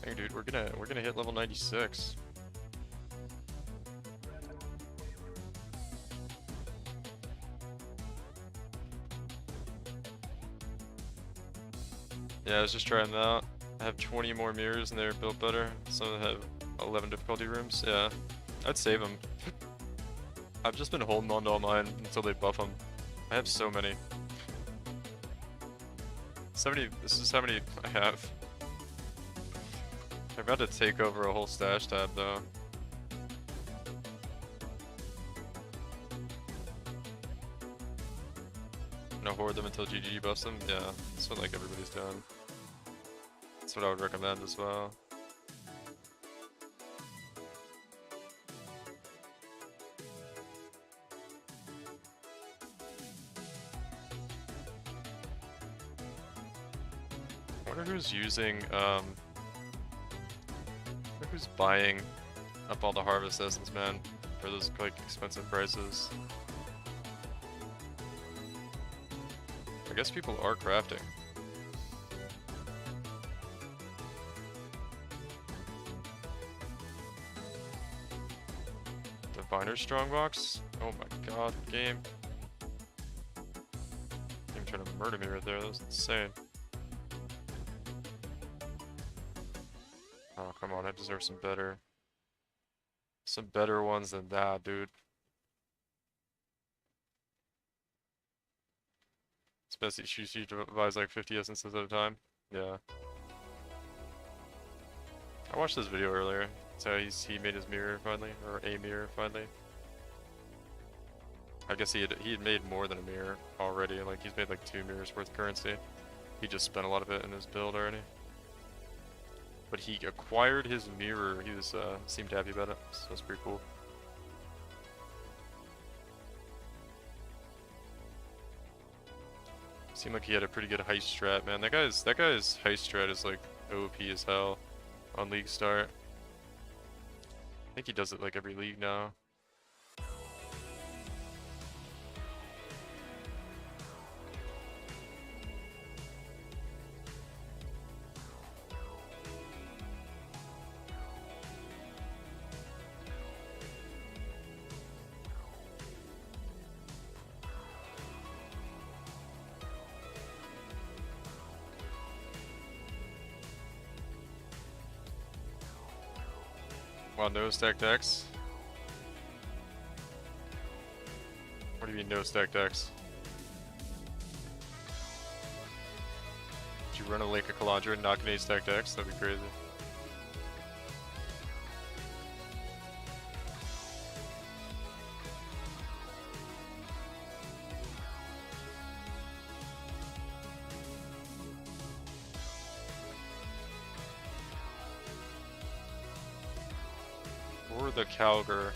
Dang, dude, we're gonna hit level 96. Yeah, I was just trying them out. I have 20 more mirrors and they're built better. Some of them have 11 difficulty rooms. Yeah, I'd save them. I've just been holding on to all mine until they buff them. I have so many. 70, this is how many I have. I'm about to take over a whole stash tab though. No, hoard them until GG buffs them? Yeah, that's what like everybody's doing. That's what I would recommend as well. I wonder who's using, I wonder who's buying up all the harvest essence, man, for those like expensive prices. I guess people are crafting. Diviner Strongbox? Oh my god, game. Game trying to murder me right there, that was insane. Oh, come on, I deserve some better ones than that, dude. Especially she buys like 50 essences at a time. Yeah. I watched this video earlier. So he made his mirror finally, or a mirror finally. I guess he had made more than a mirror already. Like he's made like 2 mirrors worth currency. He just spent a lot of it in his build already. But he acquired his mirror. He was seemed happy about it. So that's pretty cool. Seemed like he had a pretty good heist strat, man. That guy's heist strat is like OP as hell on League Start. I think he does it like every league now. Wow, no stack decks? What do you mean no stack decks? Did you run a Lake of Kalandra and knock an 8 stack decks? That'd be crazy. Or the Calgar.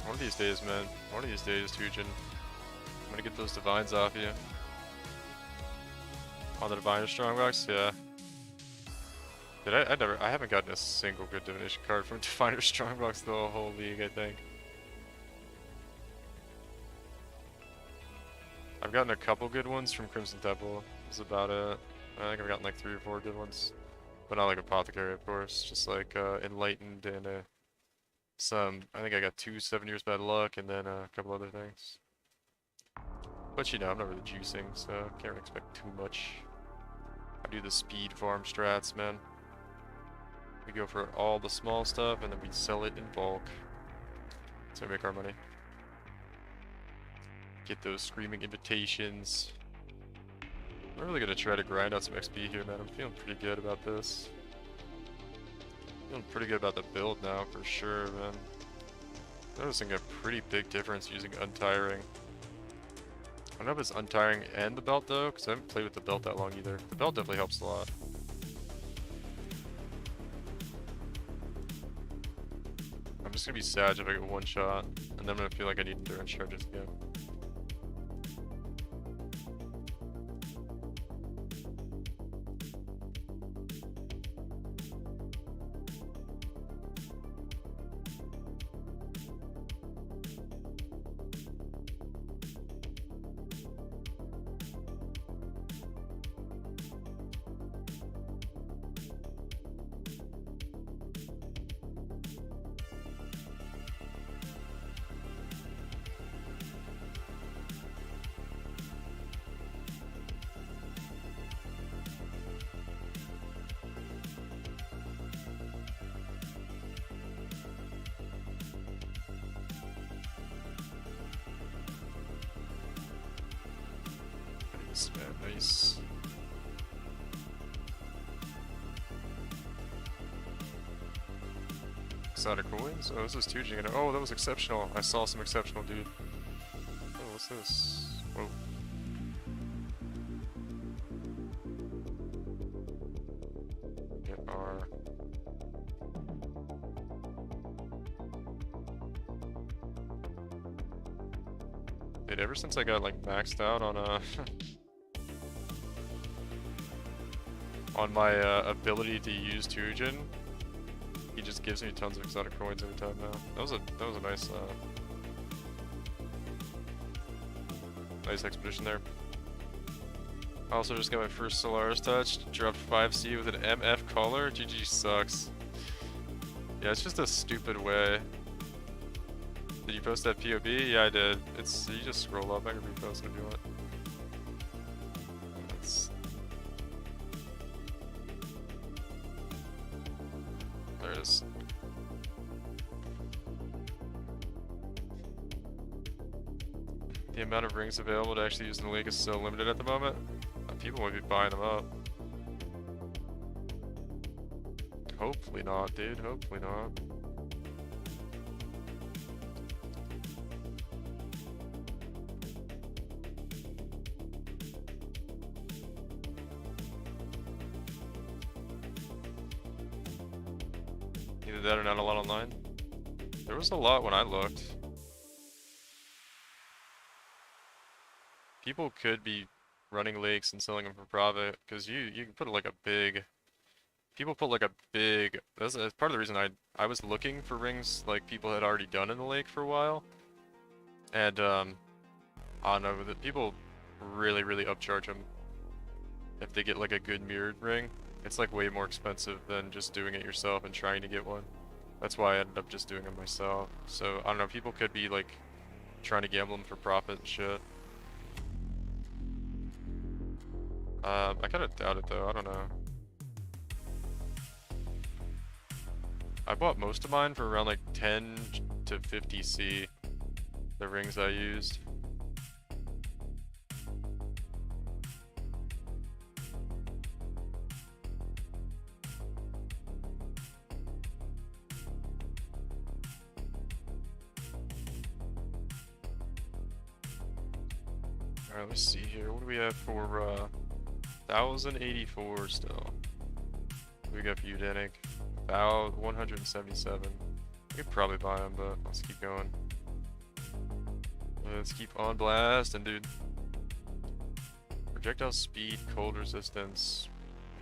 One of these days, man. One of these days, Tujin. I'm gonna get those divines off you. On the Diviner Strongbox? Yeah. Dude, I haven't gotten a single good divination card from Diviner Strongbox the whole league, I think. I've gotten a couple good ones from Crimson Temple. That's about it. I think I've gotten like 3 or 4 good ones. But not like Apothecary, of course. Just like Enlightened and I think I got 2 7 years bad luck and then a couple other things. But you know, I'm not really juicing, so can't really expect too much. I do the speed farm strats, man. We go for all the small stuff and then we sell it in bulk. So we make our money. Get those screaming invitations. I'm really gonna try to grind out some XP here, man. I'm feeling pretty good about this. Feeling pretty good about the build now, for sure, man. Noticing a pretty big difference using Untiring. I don't know if it's Untiring and the belt, though, because I haven't played with the belt that long either. The belt definitely helps a lot. I'm just gonna be sad if I get 1 shot, and then I'm gonna feel like I need endurance charges again. Nice, man, nice. Exotic coins? Oh, this is 2G. Oh, that was exceptional. I saw some exceptional, dude. Oh, what's this? Whoa. Get our... Dude, ever since I got, like, maxed out on, on my, ability to use Tujin, he just gives me tons of exotic coins every time now. That was a nice, nice expedition there. I also just got my first Solaris touch, dropped 5C with an MF collar. GG sucks. Yeah, it's just a stupid way Did you post that POB? Yeah, I did. It's you just scroll up. I can repost it if you want. There it is. The amount of rings available to actually use in the league is so limited at the moment. People might be buying them up. Hopefully not, dude. Hopefully not. Either that or not a lot online. There was a lot when I looked. People could be running lakes and selling them for profit, because you can put like a big... People put like a big... That's part of the reason I was looking for rings like people had already done in the lake for a while. And, I don't know, people really, really upcharge them if they get like a good mirrored ring. It's like way more expensive than just doing it yourself and trying to get one. That's why I ended up just doing them myself. So, I don't know, people could be like trying to gamble them for profit and shit. I kind of doubt it though, I don't know. I bought most of mine for around like 10 to 50 C, the rings I used. Alright, let's see here. What do we have for 1084 still? What do we got for Udenic? About 177. We could probably buy them, but let's keep going. Let's keep on blast, and dude. Projectile speed, cold resistance.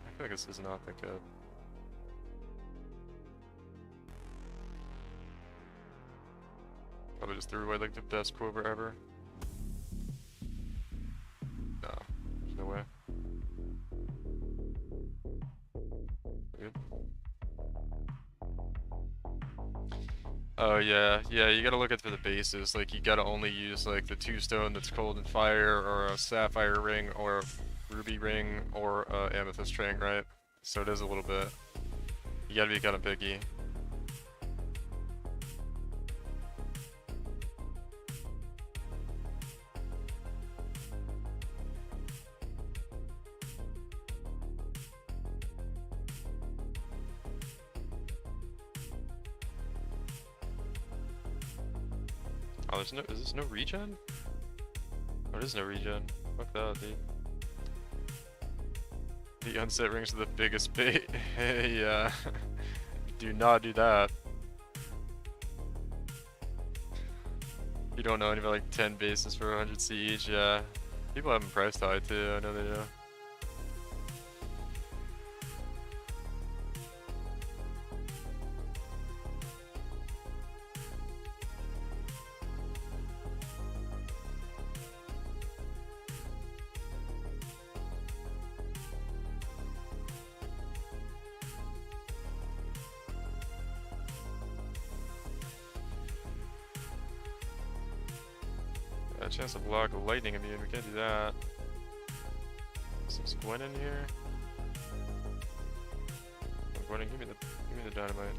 I feel like this is not that good. Probably just threw away like the best Quiver ever. No, there's no way. Good. Oh yeah, you gotta look at for the bases. Like you gotta only use like the 2-stone that's cold and fire, or a sapphire ring, or a ruby ring, or a amethyst ring, right? So it is a little bit. You gotta be kind of picky. Oh, is this no regen? Oh, it is no regen. Fuck that, dude. The unset rings are the biggest bait. Yeah. Do not do that. You don't know any about like 10 bases for 100 C each, yeah. People have them priced high too, I know they do. Chance to block lightning immune, we can't do that. Is this Gwen in here? Oh, Gwen, give me the dynamite.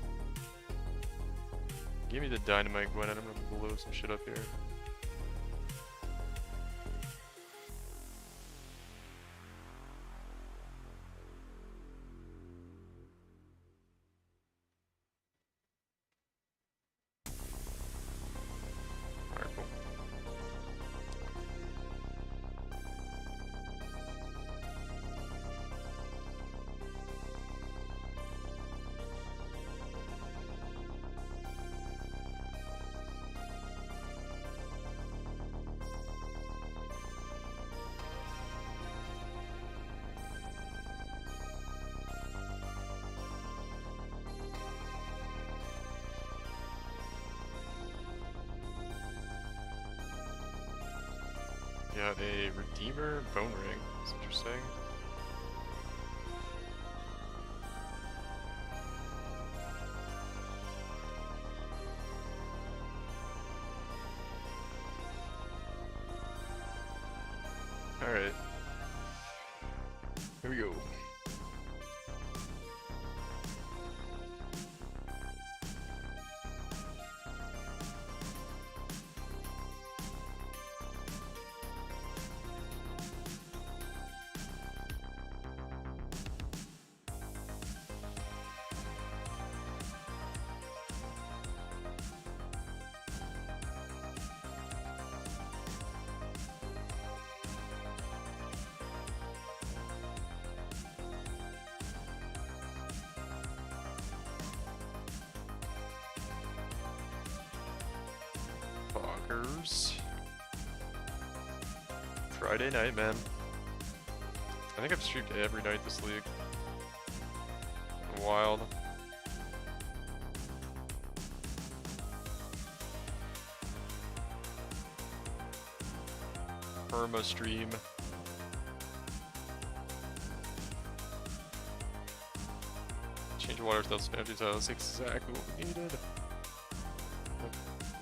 Give me the dynamite, Gwen, and I'm gonna blow some shit up here. Got a Redeemer Bone Ring. That's interesting. Alright. Here we go. Bonkers. Friday night, man. I think I've streamed every night this league. Wild. Perma stream. Change water without spam. That's exactly what we needed.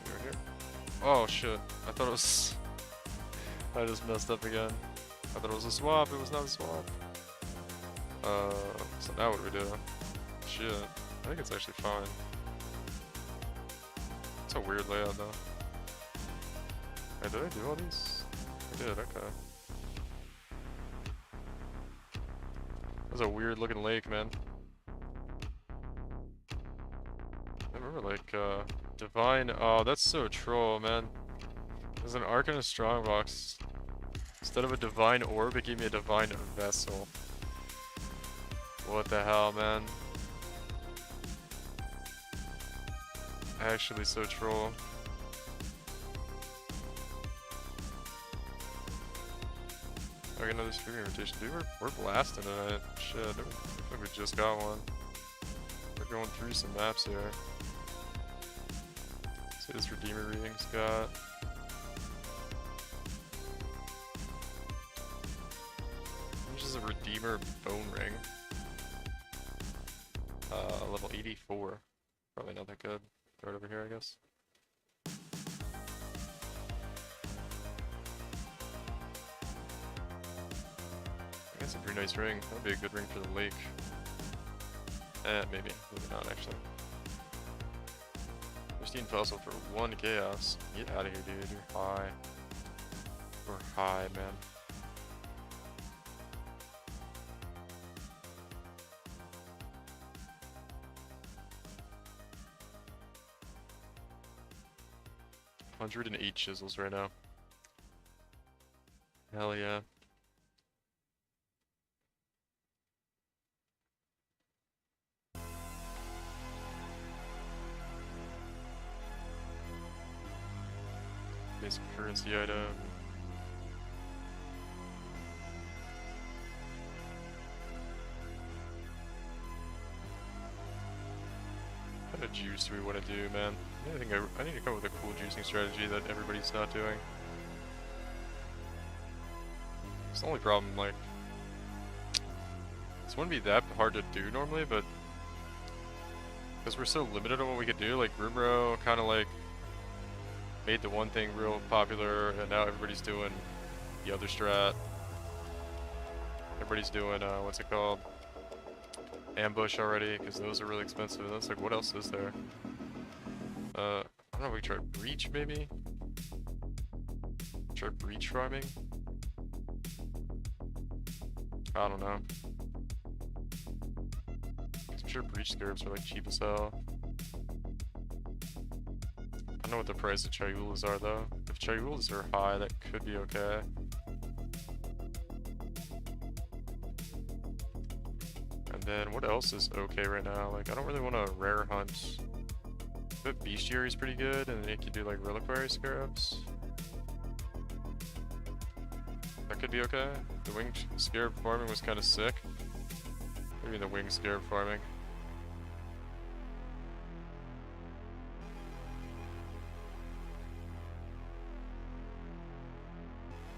We're here. Oh shit. I thought it was... I just messed up again. I thought it was a swap, it was not a swap. So now what do we do? Shit. I think it's actually fine. It's a weird layout though. Hey, did I do all these? I did, okay. That's a weird looking lake, man. I remember like, Divine, oh that's so troll, man. There's an Arc and a Strongbox. Instead of a Divine Orb, it gave me a Divine Vessel. What the hell, man? Actually so troll. I got another streaming invitation. Dude, we're blasting tonight. Shit, I think we just got one. We're going through some maps here. See this Redeemer reading's got. This is a Redeemer Bone Ring. Level 84. Probably not that good. Throw it over here, I guess. That's a pretty nice ring. That would be a good ring for the lake. Maybe. Maybe not, actually. Pristine Fossil for 1 chaos. Get out of here, dude. You're high. We're high, man. $108 chisels right now. Hell yeah. Basic currency item. What kind of juice do we want to do, man? I think I need to come up with a cool juicing strategy that everybody's not doing. It's the only problem, like... This wouldn't be that hard to do normally, but... Because we're so limited on what we could do, like Rumro kind of like... made the one thing real popular, and now everybody's doing the other strat. Everybody's doing, what's it called? Ambush already, because those are really expensive. And that's like, what else is there? I don't know, we try Breach maybe? Try Breach farming? I don't know. I'm sure Breach Scarabs are like cheap as hell. I don't know what the price of Chayulas are though. If Chayulas are high, that could be okay. And then what else is okay right now? Like, I don't really want to rare hunt. But Bestiary is pretty good, and then you can do like Reliquary Scarabs. That could be okay. The Winged Scarab farming was kind of sick. Maybe the Winged Scarab farming.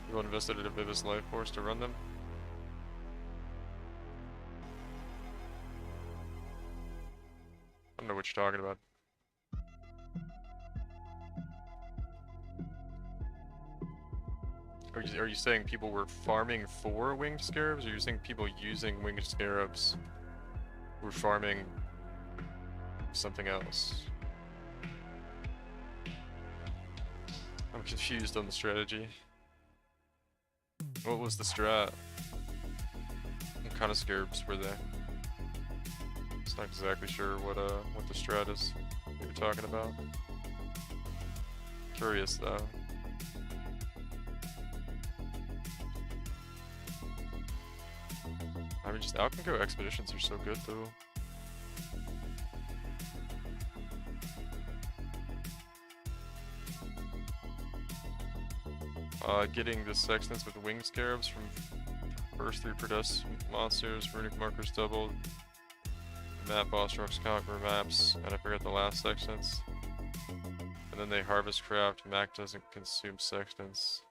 People invested in a Vivis Life Force to run them. I don't know what you're talking about. Are you saying people were farming for winged scarabs, or are you saying people using winged scarabs were farming something else? I'm confused on the strategy. What was the strat? What kind of scarabs were they? Just not exactly sure what the strat is that you're talking about. Curious though. I mean, just Alchemy expeditions are so good though. Getting the sextants with winged scarabs from first 3 produce monsters, runic markers doubled, map boss rocks conqueror maps, and I forgot the last sextants. And then they harvest craft, Mac doesn't consume sextants,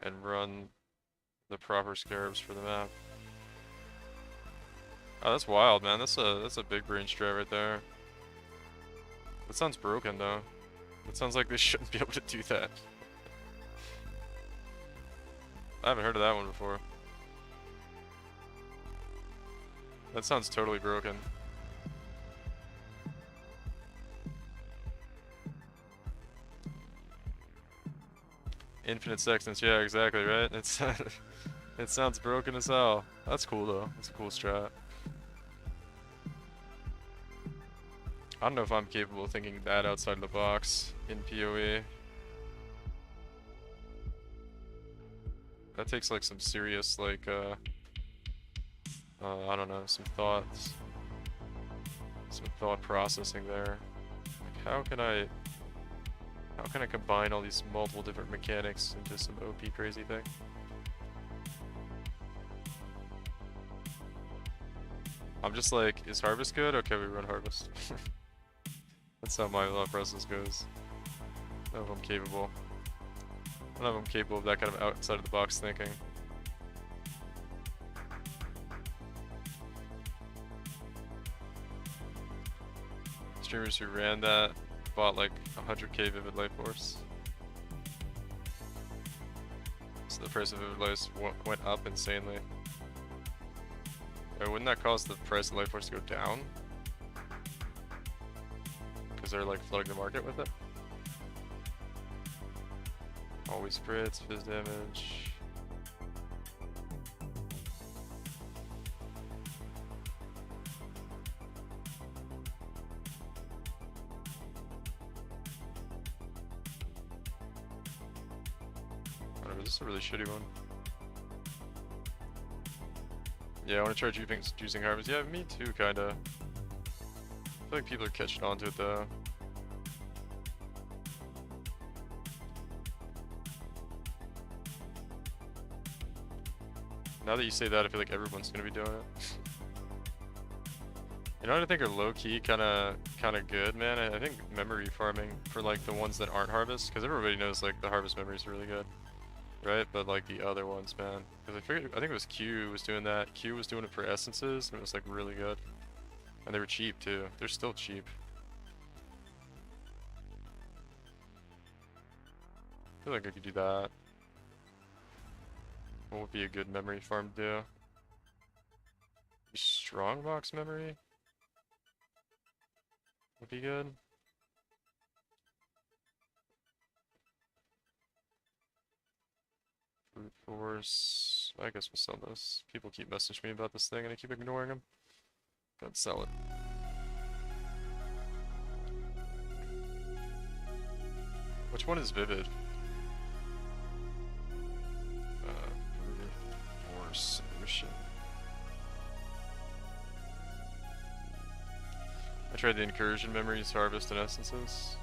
and run the proper scarabs for the map. Oh, that's wild, man. That's a big brain strat right there. That sounds broken though. That sounds like they shouldn't be able to do that. I haven't heard of that one before. That sounds totally broken. Infinite sextants, yeah, exactly, right? It's it sounds broken as hell. That's cool though. That's a cool strat. I don't know if I'm capable of thinking that outside of the box in PoE. That takes like some serious like I don't know, some thought processing there. Like how can I combine all these multiple different mechanics into some OP crazy thing? I'm just like, is Harvest good? Okay, we run Harvest. That's how my thought process goes. I don't know if I'm capable. I don't know if I'm capable of that kind of outside of the box thinking. Streamers who ran that bought like 100k Vivid Life Force. So the price of Vivid Life went up insanely. Wouldn't that cause the price of Life Force to go down? Because they're like flooding the market with it? Always crits, fizz damage. I don't know, this is a really shitty one. Yeah, I want to try juicing Harvest. Yeah, me too, kinda. I feel like people are catching on to it though. Now that you say that, I feel like everyone's gonna be doing it. You know what I think are low-key kinda good, man? I think memory farming for like the ones that aren't Harvest, because everybody knows like the Harvest memories are really good. Right? But like the other ones, man. Because I think it was Q was doing that. Q was doing it for essences, and it was like really good. And they were cheap too. They're still cheap. I feel like I could do that. What would be a good memory farm to do? Strongbox memory would be good. Brute force. I guess we'll sell this. People keep messaging me about this thing and I keep ignoring them. Gotta sell it. Which one is Vivid? Brute force mission. I tried the incursion memories, harvest, and essences.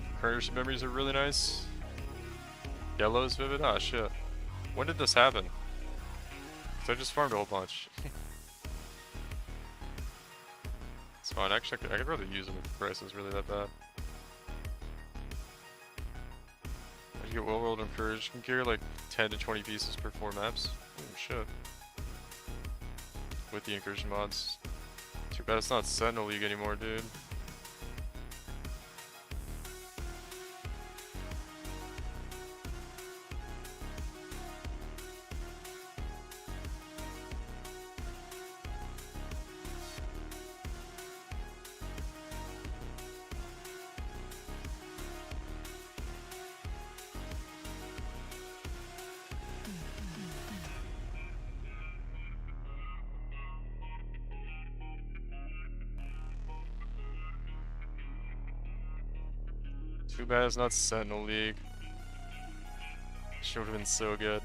Incursion memories are really nice. Yellow is vivid? Ah, shit. When did this happen? Cause I just farmed a whole bunch. It's fine. Actually, I could rather use them if the price is really that bad. get well rolled and courage. You can carry like 10 to 20 pieces per 4 maps. Oh shit. With the incursion mods. Too bad it's not Sentinel League anymore, dude. Too bad it's not Sentinel League. Should have been so good.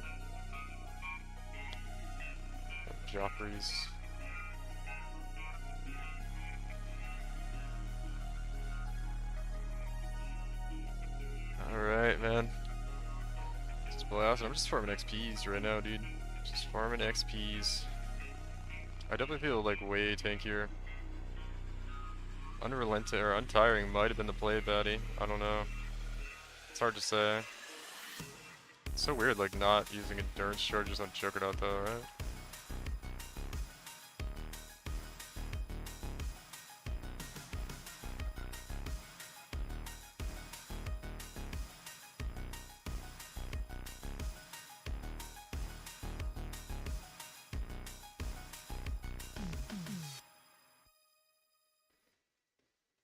Joffrey's. Alright, man. Just blast. I'm just farming XPs right now, dude. Just farming XPs. I definitely feel like way tankier. Unrelenting or untiring might have been the play, Batty. I don't know. It's hard to say. It's so weird, like not using endurance charges on Juggernaut though, right?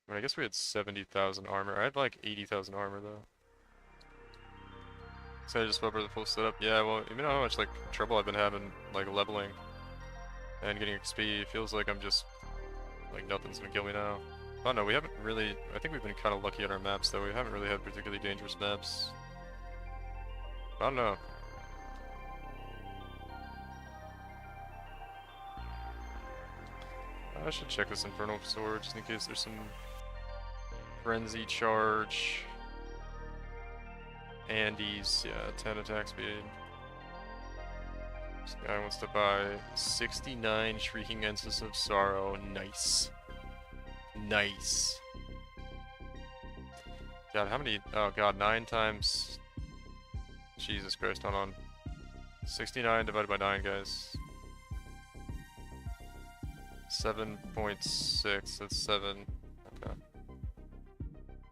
I mean, I guess we had 70,000 armor. I had like 80,000 armor though. So I just went over the full setup. Yeah, well, you know how much like trouble I've been having like leveling and getting XP. It feels like I'm just like nothing's gonna kill me now. Oh no, we haven't really. I think we've been kind of lucky on our maps though. We haven't really had particularly dangerous maps. I don't know. I should check this Infernal Sword just in case there's some Frenzy Charge. Andes, yeah, 10 attack speed. This guy wants to buy 69 Shrieking Ensis of Sorrow. Nice. Nice. God, how many? Oh god, 9 times. Jesus Christ, hold on. 69 divided by 9, guys. 7.6, that's 7. Okay.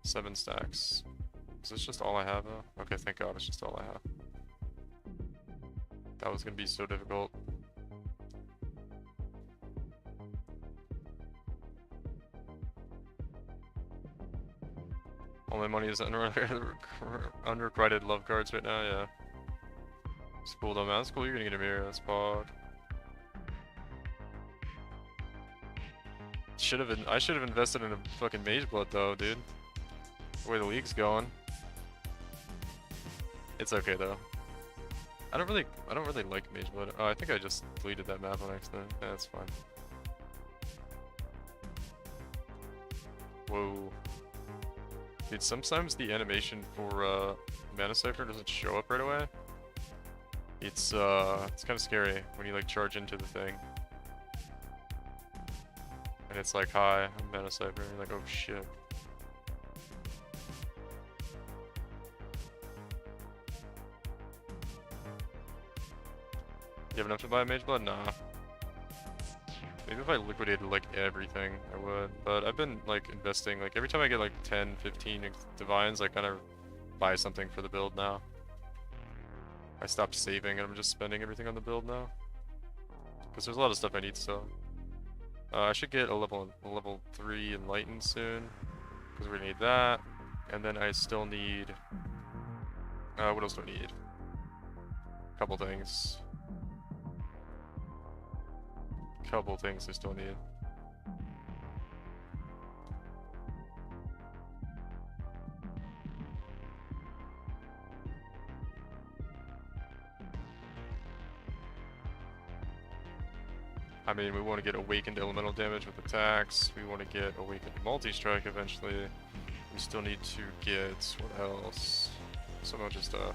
7 stacks. Is this just all I have though? Okay, thank god it's just all I have. That was gonna be so difficult. All my money is unrequited love cards right now, yeah. It's cool though, man. That's cool, you're gonna get a mirror, that's pod. I should have invested in a fucking Mage Blood though, dude. The way the league's going. It's okay though. I don't really like Mage Blood. Oh, I think I just deleted that map on accident. Yeah, that's fine. Whoa. Dude, sometimes the animation for Mana Cipher doesn't show up right away. It's kind of scary when you like charge into the thing. And it's like, hi, I'm Mana Cipher. And you're like, oh shit. You have enough to buy a Mage Blood? Nah. Maybe if I liquidated like everything, I would. But I've been like investing, like every time I get like 10, 15 Divines, I kind of buy something for the build now. I stopped saving and I'm just spending everything on the build now. Because there's a lot of stuff I need still. I should get a level 3 Enlightened soon. Because we're gonna need that. And then I still need... what else do I need? Couple things. Couple things I still need. I mean, we want to get Awakened Elemental Damage with attacks. We want to get Awakened Multi-Strike eventually. We still need to get... what else? So much stuff.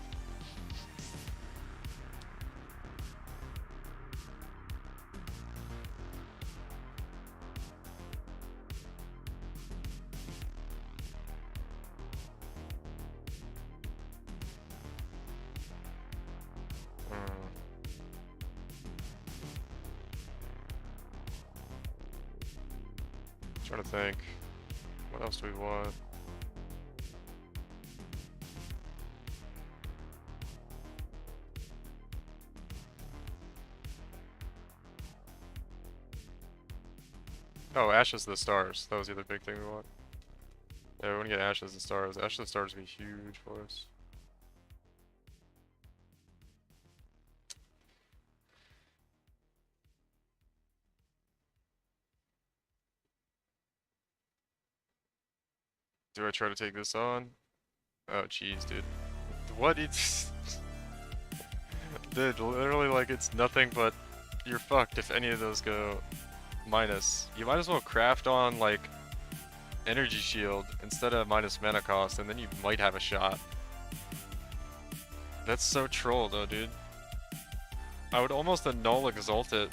Hmm. Trying to think. What else do we want? Oh, Ashes of the Stars. That was the other big thing we want. Yeah, we want to get Ashes of the Stars. Ashes of the Stars would be huge for us. Do I try to take this on? Oh, jeez, dude. What? It's... Dude, literally, like, it's nothing but... You're fucked if any of those go minus. You might as well craft on, like, Energy Shield instead of minus mana cost, and then you might have a shot. That's so troll, though, dude. I would almost annul Exalt it.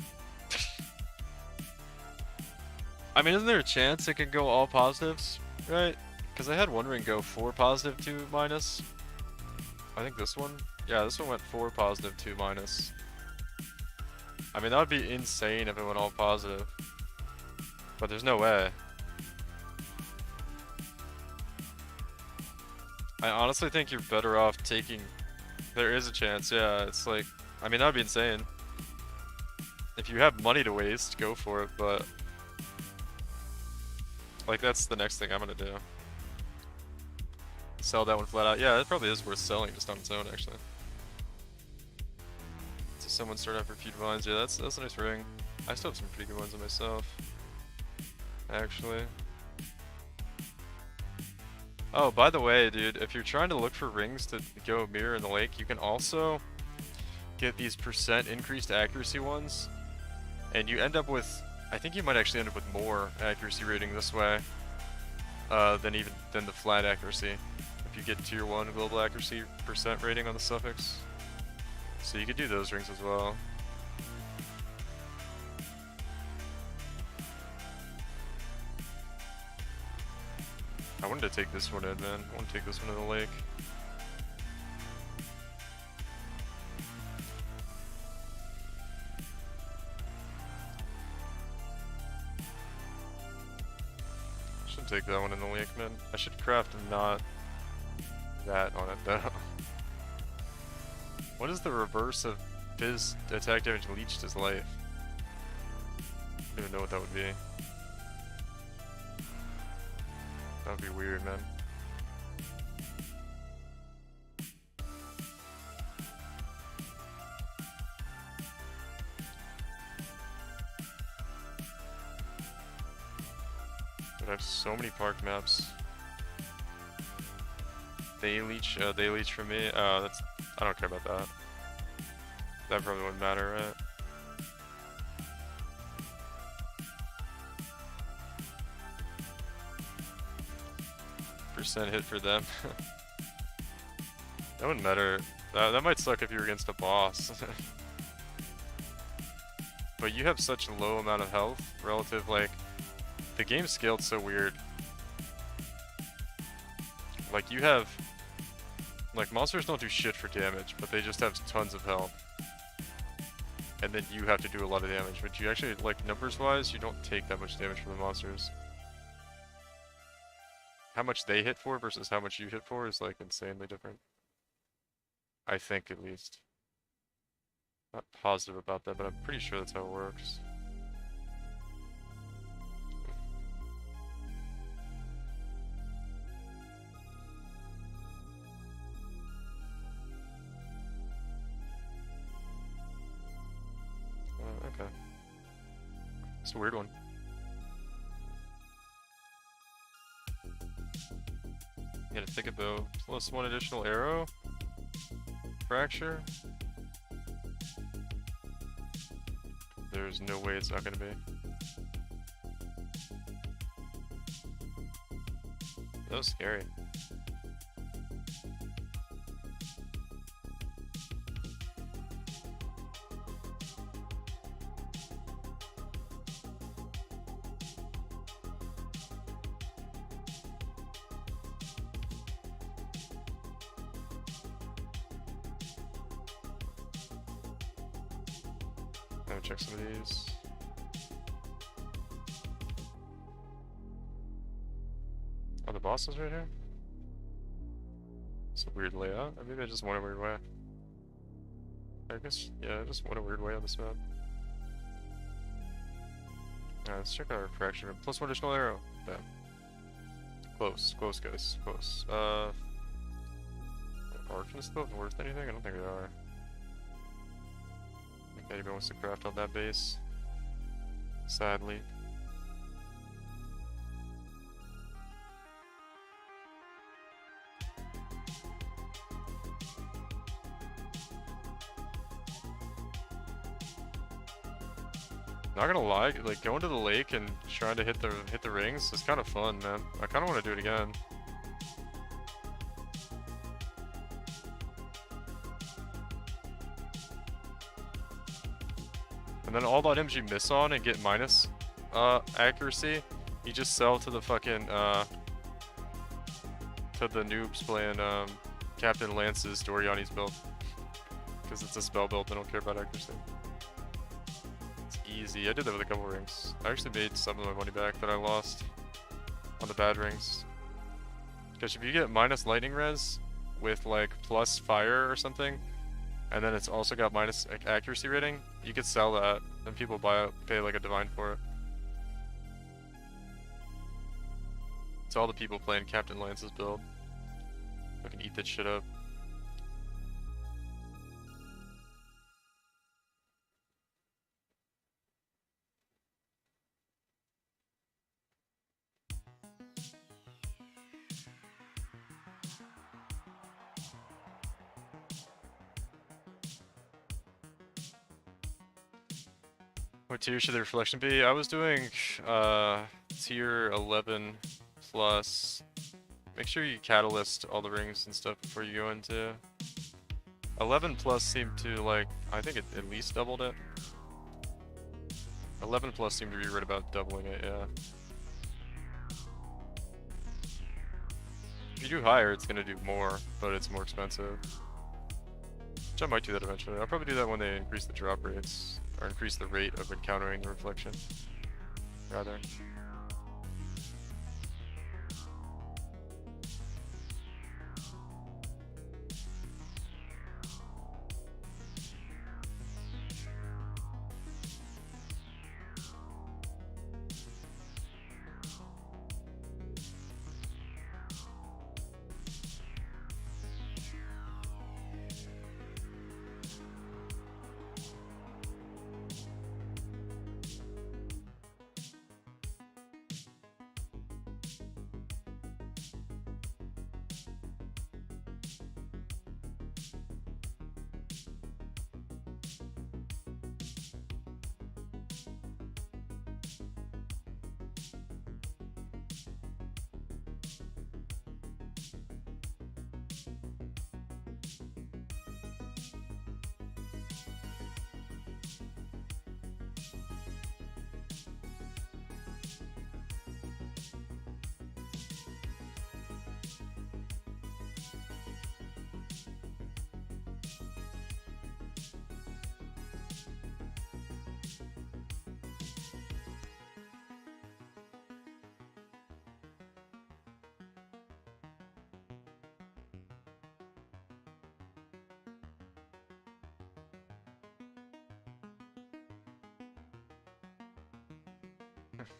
I mean, isn't there a chance it could go all positives, right? Because I had one ring go 4 positive, 2 minus. I think this one? Yeah, this one went 4 positive, 2 minus. I mean, that would be insane if it went all positive. But there's no way. I honestly think you're better off taking... There is a chance, yeah. It's like... I mean, that would be insane. If you have money to waste, go for it, but... Like, that's the next thing I'm gonna do. Sell that one flat out. Yeah, it probably is worth selling just on its own, actually. So someone start out for a few divines. Yeah, that's a nice ring. I still have some pretty good ones on myself. Actually. Oh, by the way, dude, if you're trying to look for rings to go mirror in the lake, you can also get these % increased accuracy ones. And you end up with, I think you might actually end up with more accuracy rating this way than the flat accuracy. If you get tier 1 global accuracy % rating on the suffix. So you could do those rings as well. I wanted to take this one in, man. I want to take this one in the lake. Should take that one in the lake, man. I should craft not that on it, though. What is the reverse of Fizz attack damage leached his life? I don't even know what that would be. That would be weird, man. But I have so many park maps. They leech from me. That's, I don't care about that. That probably wouldn't matter, right? % hit for them. That wouldn't matter. That might suck if you're against a boss. But you have such a low amount of health relative, like, the game's scaled so weird. Like, you have, like, monsters don't do shit for damage, but they just have tons of health. And then you have to do a lot of damage, but you actually, like, numbers-wise, you don't take that much damage from the monsters. How much they hit for versus how much you hit for is, like, insanely different. I think, at least. Not positive about that, but I'm pretty sure that's how it works. Okay. It's a weird one. You gotta think about plus 1 additional arrow. Fracture. There's no way it's not gonna be. That was scary. me check some of these. Oh, the boss is right here? It's a weird layout. Or maybe I just went a weird way. I guess, yeah, I just went a weird way on this map. Alright, let's check our refraction. Plus 1 additional arrow. Bam. Close, close, guys. Close. Are arcans still worth anything? I don't think they are. I think anybody wants to craft on that base. Sadly. Not gonna lie, like going to the lake and trying to hit the rings is kind of fun, man. I kind of want to do it again. And then all the items you miss on and get minus accuracy, you just sell to the fucking to the noobs playing Captain Lance's Doriani's build, because it's a spell build. They don't care about accuracy. Easy. I did that with a couple rings. I actually made some of my money back that I lost on the bad rings. Because if you get minus lightning res with like plus fire or something, and then it's also got minus accuracy rating, you could sell that, and people pay like a divine for it. It's all the people playing Captain Lance's build. Fucking eat that shit up. What tier should the reflection be? I was doing tier 11 plus. Make sure you catalyst all the rings and stuff before you go into 11 plus seemed to, like, I think it at least doubled it. 11 plus seemed to be right about doubling it, yeah. If you do higher, it's gonna do more, but it's more expensive. Which I might do that eventually. I'll probably do that when they increase the drop rates, or increase the rate of encountering the reflection, rather.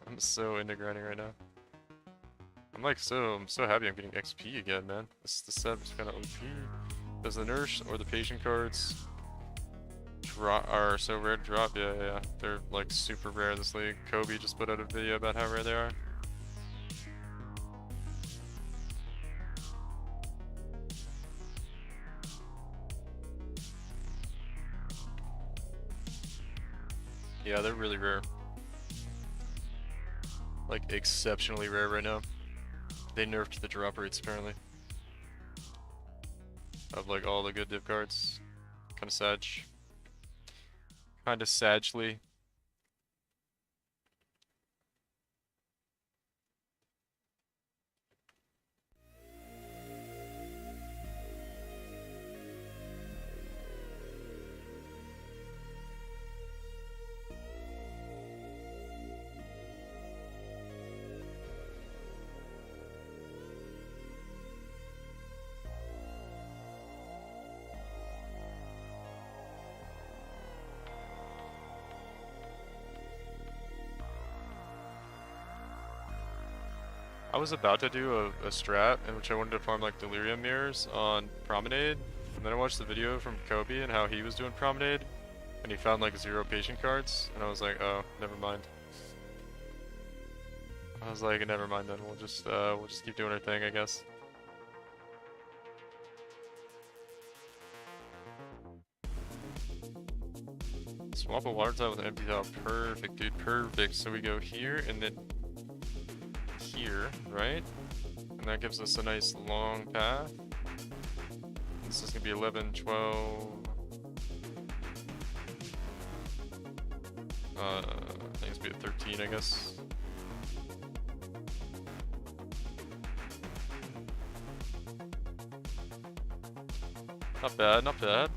I'm so into grinding right now. I'm so happy I'm getting XP again, man. This set is kind of OP. Does the nurse or the patient cards are so rare to drop? Yeah. They're like super rare in this league. Kobe just put out a video about how rare they are. Yeah, they're really rare. Like, exceptionally rare right now. They nerfed the drop rates, apparently. Of, like, all the good div cards. Kinda sad. Kinda sagely. I was about to do a strat in which I wanted to farm like Delirium Mirrors on Promenade, and then I watched the video from Kobe and how he was doing Promenade, and he found like 0 patient cards, and I was like, oh, never mind. I was like, never mind then, we'll just keep doing our thing, I guess. Swap a water tile with an empty tile. Perfect, dude, perfect. So we go here and then here, right? And that gives us a nice long path. This is gonna be 11, 12. I think it's gonna be a 13, I guess. Not bad, not bad.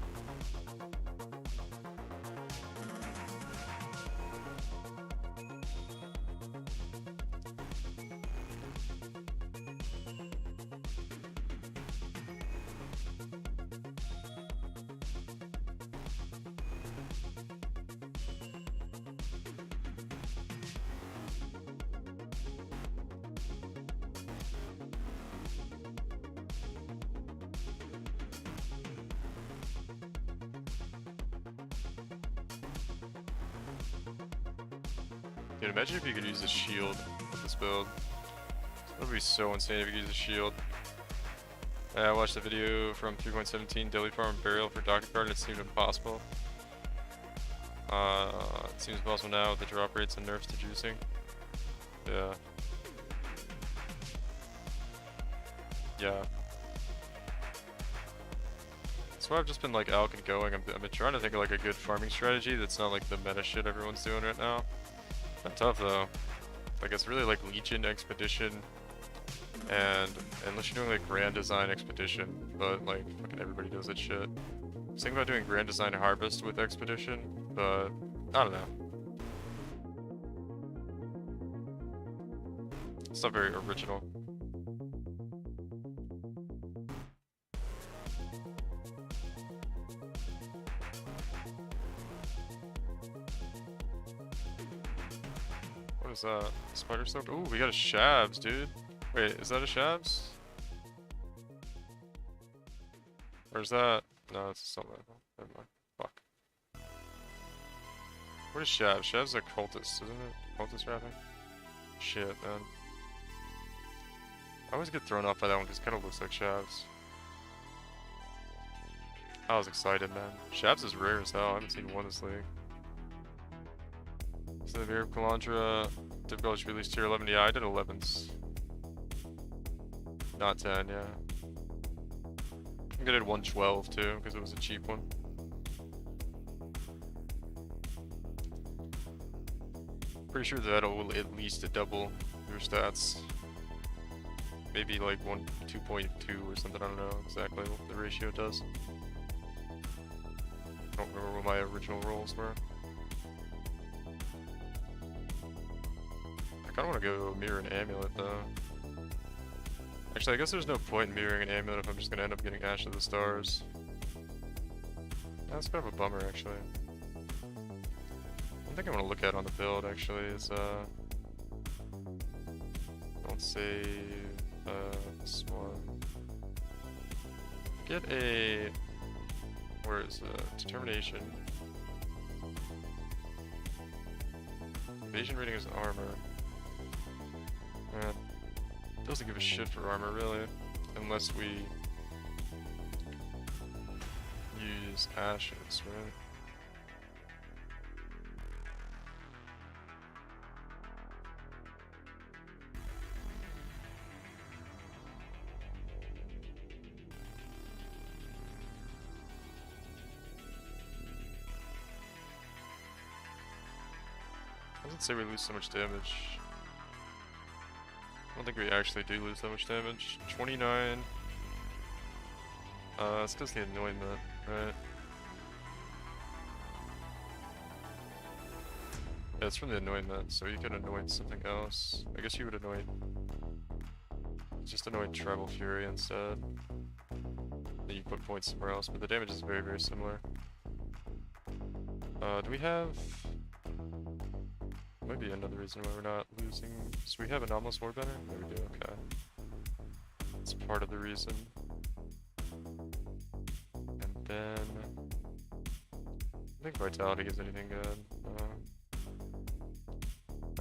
Dude, imagine if you could use a shield with this build. That would be so insane if you could use a shield. I watched the video from 3.17 Daily Farm Burial for Docket Card and it seemed impossible. It seems possible now with the drop rates and nerfs to juicing. Yeah. Yeah. That's why I've just been like alk and going. I've been trying to think of like a good farming strategy that's not like the meta shit everyone's doing right now. Not tough though. Like it's really like Legion Expedition, and unless you're doing like Grand Design Expedition, but like fucking everybody does that shit. I was thinking about doing Grand Design Harvest with Expedition, but I don't know. It's not very original. What is that? Spider soaked? Ooh, we got a Shabs, dude. Wait, is that a Shabs? Or is that? No, it's something. Never mind. Fuck. What is Shabs? Shabs is a cultist, isn't it? Cultist rapping? Shit, man. I always get thrown off by that one because it kind of looks like Shabs. I was excited, man. Shabs is rare as hell. I haven't seen one this league. So the Mirror of Kalandra difficulty released tier 11. Yeah, I did 11s. Not 10, yeah. I think I did 112 too, because it was a cheap one. Pretty sure that'll at least double your stats. Maybe like 2.2 or something, I don't know exactly what the ratio does. I don't remember what my original rolls were. I kinda wanna go mirror an amulet though. Actually, I guess there's no point in mirroring an amulet if I'm just gonna end up getting Ash of the Stars. That's kind of a bummer actually. One thing I wanna look at on the build actually is don't save this one. Get a where is determination. Evasion rating is armor. Doesn't give a shit for armor really, unless we use ashes, right? How does it say we lose so much damage? I don't think we actually do lose that much damage. 29. It's because the anointment, right? Yeah, it's from the anointment, so you could anoint something else. I guess you would anoint... just anoint Tribal Fury instead. Then you put points somewhere else, but the damage is very, very similar. Do we have... might be another reason why we're not losing. So we have anomalous warbender? There we do, okay. That's part of the reason. And then... I think vitality gives anything good. How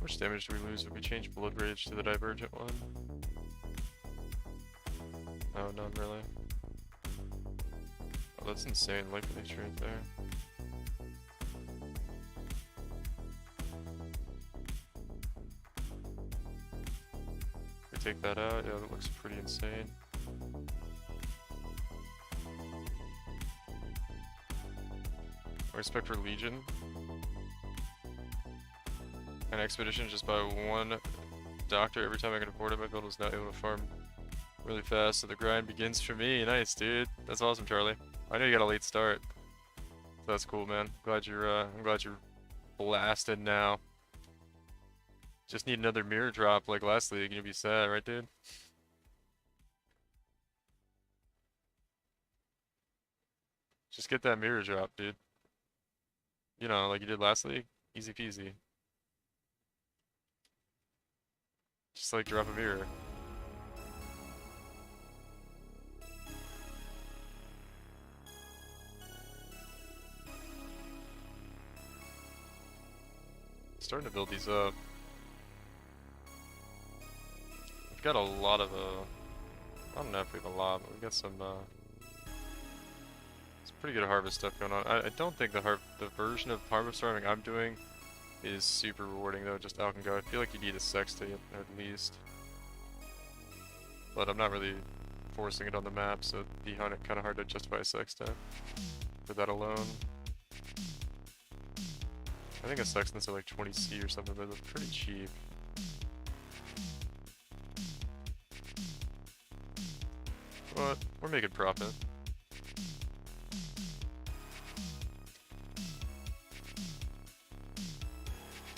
much damage do we lose if we change Blood Rage to the Divergent one? Oh, not really. Oh, that's insane, life leech right there. We take that out, yeah, that looks pretty insane. I expect for Legion. And Expedition just by one doctor every time I can afford it. My build is now able to farm really fast, so the grind begins for me. Nice, dude. That's awesome, Charlie. I know you got a late start. So that's cool, man. I'm glad you're blasted now. Just need another mirror drop like last league, you'll be sad, right, dude? Just get that mirror drop, dude. You know, like you did last league. Easy peasy. Just like drop a mirror. Starting to build these up. We've got a lot of I don't know if we have a lot, but we've got some it's pretty good harvest stuff going on. I don't think the version of harvest farming I'm doing is super rewarding though, just out and go. I feel like you need a sextant at least. But I'm not really forcing it on the map, so it'd be kind of hard to justify a sextant for that alone. I think a sextant's at like 20C or something, but it's pretty cheap. But we're making profit.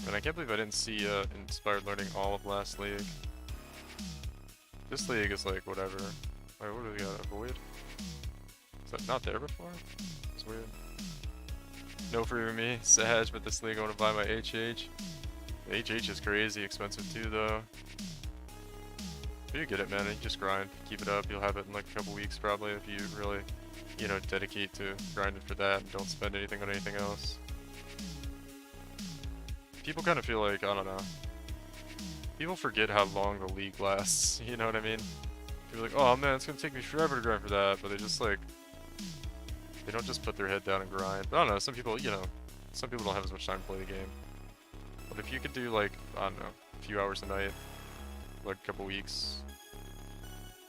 And I can't believe I didn't see Inspired Learning all of last league. This league is like whatever. Wait, what do we got? Avoid? Is that not there before? It's weird. No free for me. Sag, but this league I want to buy my HH. The HH is crazy expensive too though. But you get it, man. You just grind. Keep it up. You'll have it in like a couple weeks probably if you really, you know, dedicate to grinding for that and don't spend anything on anything else. People kind of feel like, I don't know. People forget how long the league lasts, you know what I mean? People are like, oh man, it's gonna take me forever to grind for that, but they just like, they don't just put their head down and grind. But I don't know, some people, you know, some people don't have as much time to play the game. But if you could do like, I don't know, a few hours a night, like a couple weeks,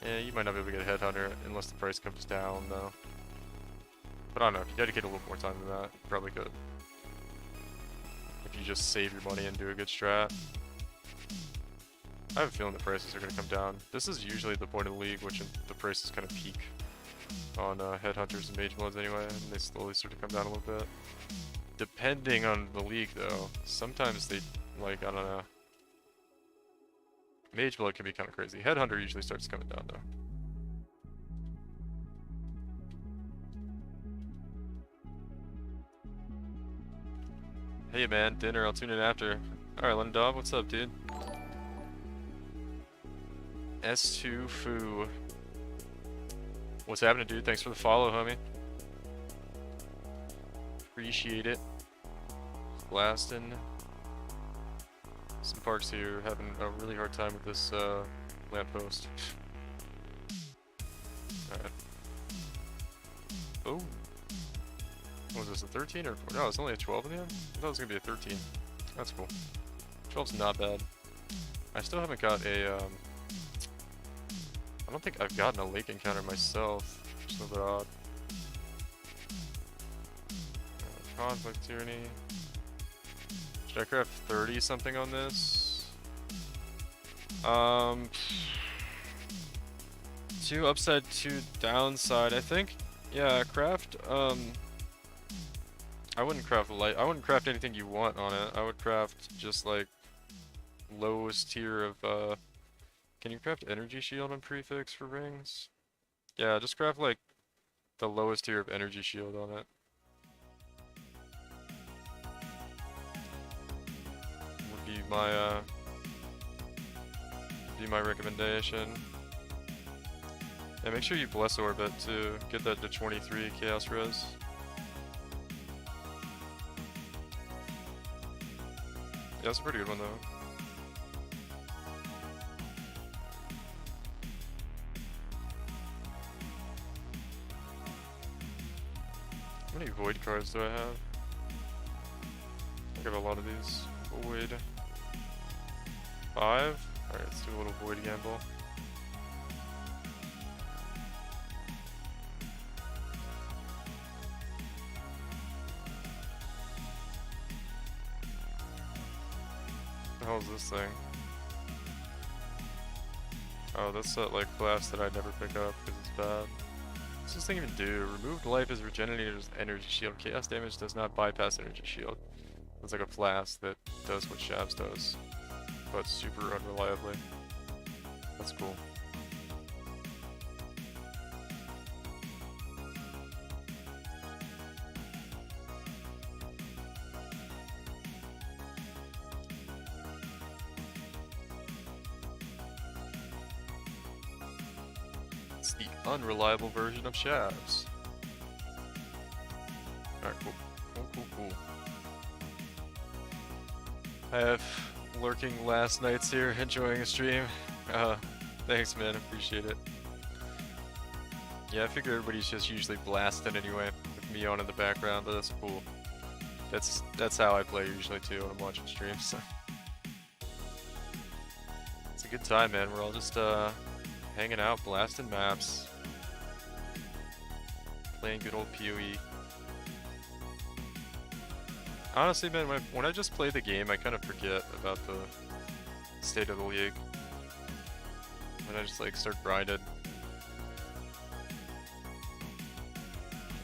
yeah, you might not be able to get a headhunter unless the price comes down though. But I don't know, if you dedicate a little more time than that, you probably could. If you just save your money and do a good strat. I have a feeling the prices are going to come down. This is usually the point of the league, which the prices kind of peak on headhunters and mage bloods anyway, and they slowly start to come down a little bit. Depending on the league though, sometimes they, like, I don't know. Mage blood can be kind of crazy. Headhunter usually starts coming down though. Hey man, dinner, I'll tune in after. Alright, London, what's up, dude? S2 Foo. What's happening, dude? Thanks for the follow, homie. Appreciate it. Blasting. Some parks here having a really hard time with this lamppost. Alright. Oh. What was this, a 13 or 4? No, it's only a 12 in the end? I thought it was going to be a 13. That's cool. 12's not bad. I still haven't got a, I don't think I've gotten a lake encounter myself, which is a little bit odd. Conflict Tyranny. Should I craft 30 something on this? 2 upside, 2 downside, I think. Yeah, craft, I wouldn't craft light. I wouldn't craft anything you want on it. I would craft just like lowest tier of can you craft energy shield on prefix for rings? Yeah, just craft like the lowest tier of energy shield on it. Would be my recommendation. Yeah, make sure you bless orbit to get that to 23 chaos res. Yeah, that's a pretty good one though. How many void cards do I have? I have a lot of these. Void. 5? Alright, let's do a little void gamble. What the hell is this thing? Oh, that's that like class that I never pick up because it's bad. What's this thing even do? Removed life is regenerated as energy shield. Chaos damage does not bypass energy shield. It's like a flask that does what Shavs does, but super unreliably. That's cool. It's the unreliable version of Shavs. Alright, cool. Cool. I have lurking last nights here, enjoying a stream. Thanks man, appreciate it. Yeah, I figure everybody's just usually blasting anyway, with me on in the background, but that's cool. That's how I play usually too when I'm watching streams. So. It's a good time, man. We're all just hanging out, blasting maps, playing good old PoE. Honestly, man, when I just play the game, I kind of forget about the state of the league. When I just like start grinding.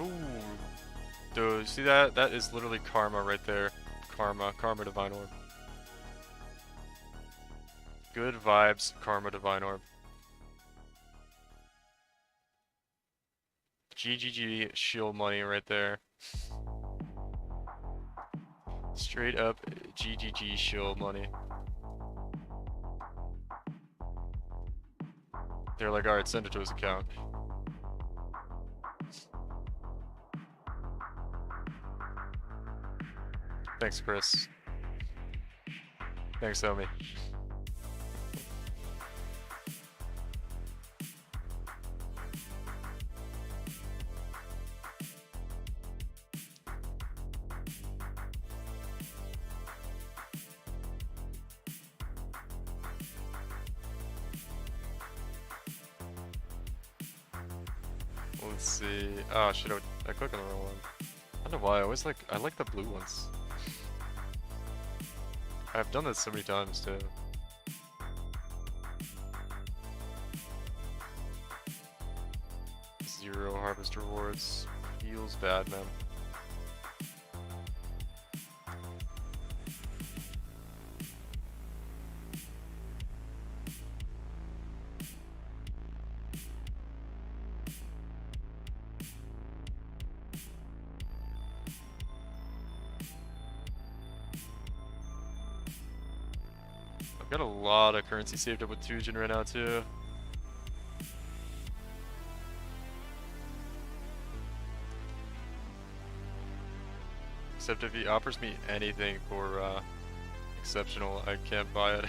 Ooh, dude, see that? That is literally karma right there. Karma Divine Orb. Good vibes, Karma Divine Orb. GGG shield money right there. Straight up GGG shield money. They're like, alright, send it to his account. Thanks, Chris. Thanks, Omi. Let's see. Oh shit, I clicked on the wrong one. I don't know why, I like the blue ones. I've done this so many times too. Zero harvest rewards. Feels bad, man. Got a lot of currency saved up with Tujin right now too. Except if he offers me anything for exceptional, I can't buy it.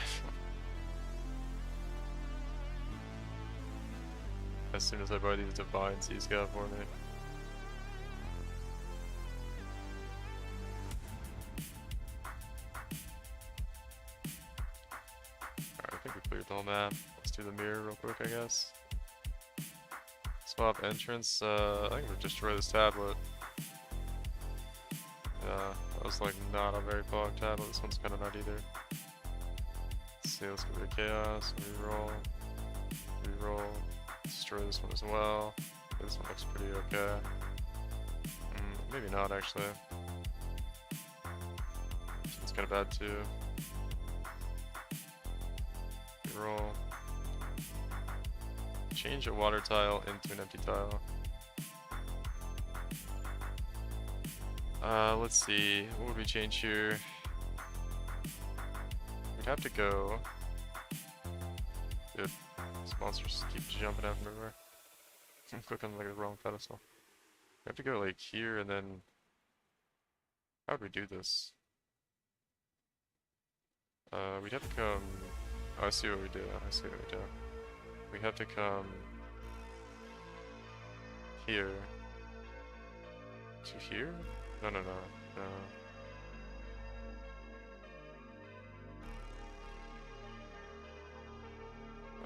As soon as I buy these divines he's got for me. Whole map. Let's do the mirror real quick, I guess. Swap entrance. I think we'll destroy this tablet. Yeah, that was like not a very fogged tablet. This one's kind of not either. Let's see, let's go to chaos. Reroll. Reroll. Destroy this one as well. This one looks pretty okay. Maybe not actually. It's kind of bad too. Roll. Change a water tile into an empty tile. Let's see. What would we change here? We'd have to go. Dude, these monsters keep jumping out from everywhere. I'm clicking like the wrong pedestal. We have to go like here and then. How would we do this? We'd have to come. Oh, I see what we do. I see what we do. We have to come here to here? No, no, no, no.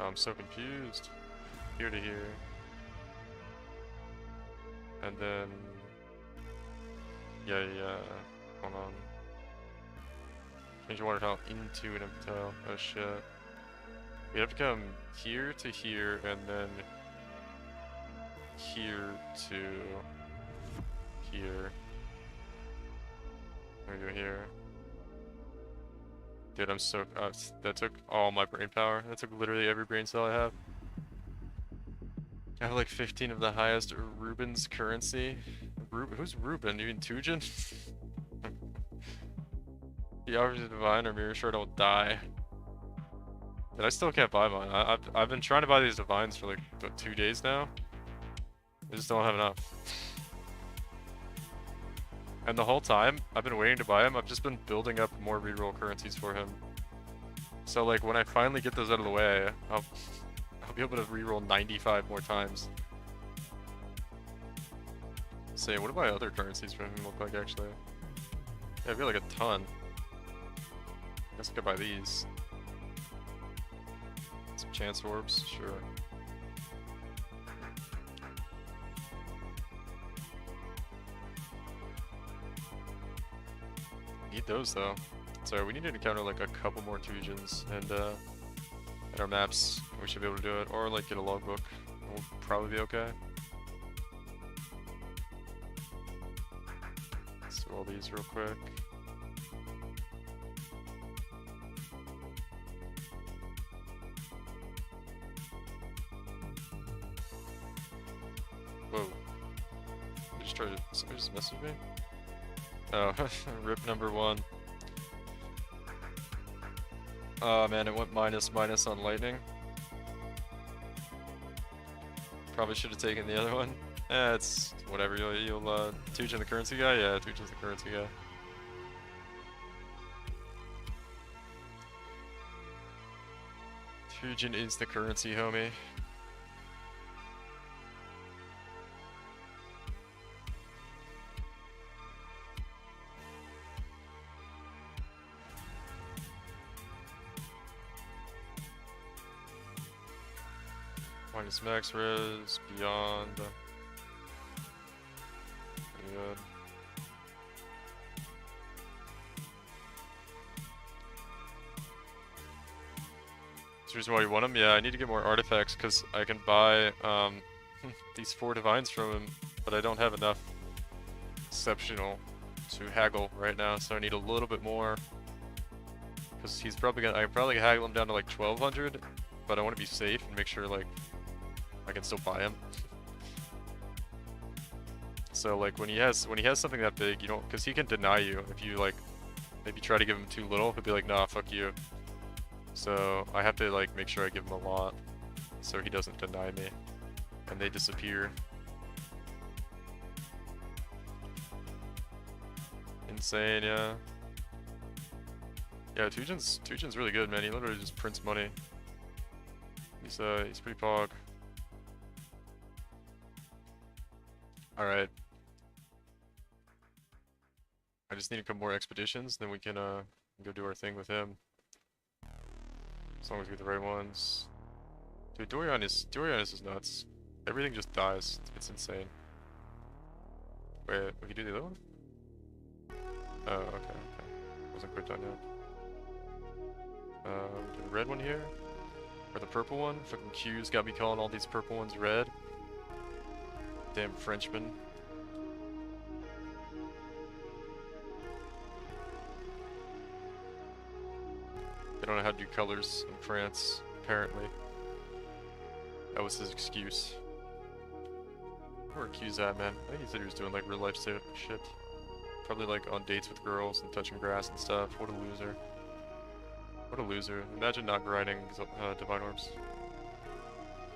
Oh, I'm so confused. Here to here. And then... Yeah, yeah. Hold on. Change your water tile into an empty tile. Oh shit. We have to come here to here and then here to here. We go here. Dude, I'm so that took all my brain power. That took literally every brain cell I have. I have like 15 of the highest Ruben's currency. Who's Ruben? You mean Tujin? He offers a divine or mirror sure I don't die. But I still can't buy mine. I've been trying to buy these divines for like what, 2 days now. I just don't have enough. And the whole time I've been waiting to buy him, I've just been building up more reroll currencies for him. So like when I finally get those out of the way, I'll be able to reroll 95 more times. Say, what do my other currencies for him look like actually? Yeah, I feel like a ton. I guess I could buy these. Some chance orbs, sure. Need those though. Sorry, we need to encounter like a couple more Tujins and at our maps we should be able to do it. Or like get a logbook. We'll probably be okay. Let's do all these real quick. Whoa. Somebody just messaged me? Oh, rip number 1. Oh man, it went minus on lightning. Probably should have taken the other one. It's whatever, you'll Tujin the currency guy? Yeah, Tujin's the currency guy. Tujin is the currency, homie. Minus max res, beyond. Pretty good. That's the reason why you want him? Yeah, I need to get more artifacts because I can buy these 4 divines from him, but I don't have enough exceptional to haggle right now, so I need a little bit more. Because he's probably gonna, I can probably haggle him down to like 1200, but I want to be safe and make sure like I can still buy him. So like when he has something that big, you don't, because he can deny you if you like maybe try to give him too little. He'll be like, nah, fuck you. So I have to like make sure I give him a lot so he doesn't deny me and they disappear. Insane, yeah. Yeah, Tujin's really good, man. He literally just prints money. He's pretty pog. Alright. I just need a couple more expeditions, then we can go do our thing with him. As long as we get the right ones. Dude, Dorianis is nuts. Everything just dies. It's insane. Wait, we can do the other one? Oh, okay. Wasn't quite done yet. Do the red one here? Or the purple one? Fucking Q's got me calling all these purple ones red. Damn Frenchman. They don't know how to do colors in France, apparently. That was his excuse. Where Q's at, man? I think he said he was doing like real life shit. Probably like on dates with girls and touching grass and stuff. What a loser. What a loser. Imagine not grinding Divine Orbs.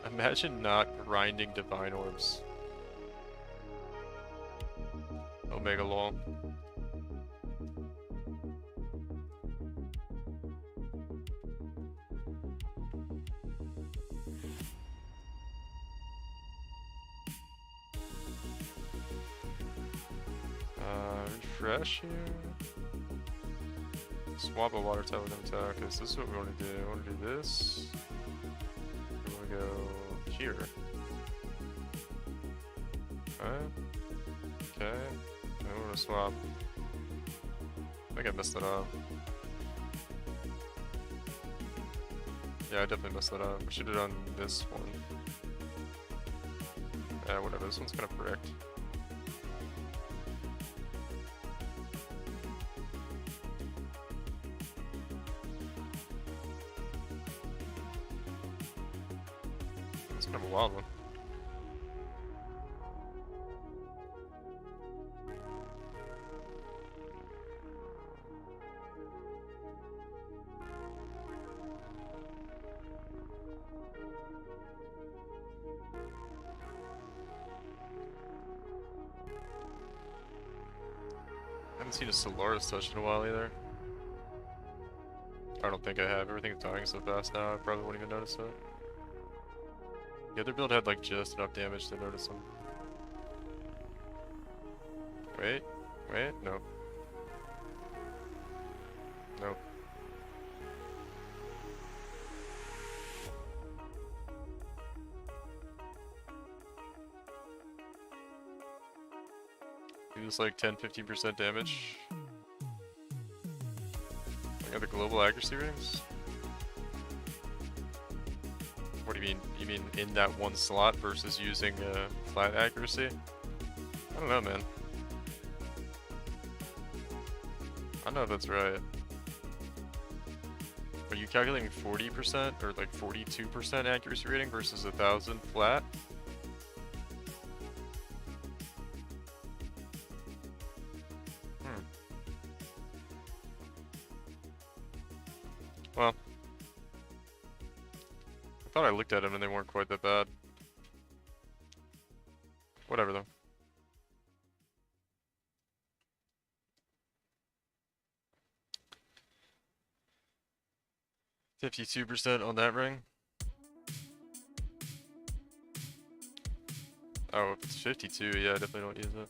Imagine not grinding Divine Orbs. Omega lol. Refresh here. Swap a water tower with attack, because this is what we want to do. I want to do this. We want to go here. Okay. I want to swap. I think I messed it up. Yeah, I definitely messed that up. We should have done this one. Yeah, whatever. This one's kind of bricked. It's kind of a wild one. I haven't seen a Solaris touch in a while either. I don't think I have. Everything's dying so fast now, I probably won't even notice it. The other build had like just enough damage to notice them. Wait, no. Nope. Do this like 10-15% damage. I got the global accuracy rings. What do you mean? You mean in that one slot versus using flat accuracy? I don't know, man. I don't know if that's right. Are you calculating 40% or like 42% accuracy rating versus 1,000 flat? Well, I thought I looked at them and they weren't quite that bad. Whatever though. $52% on that ring. Oh, if it's 52, yeah, I definitely don't use it.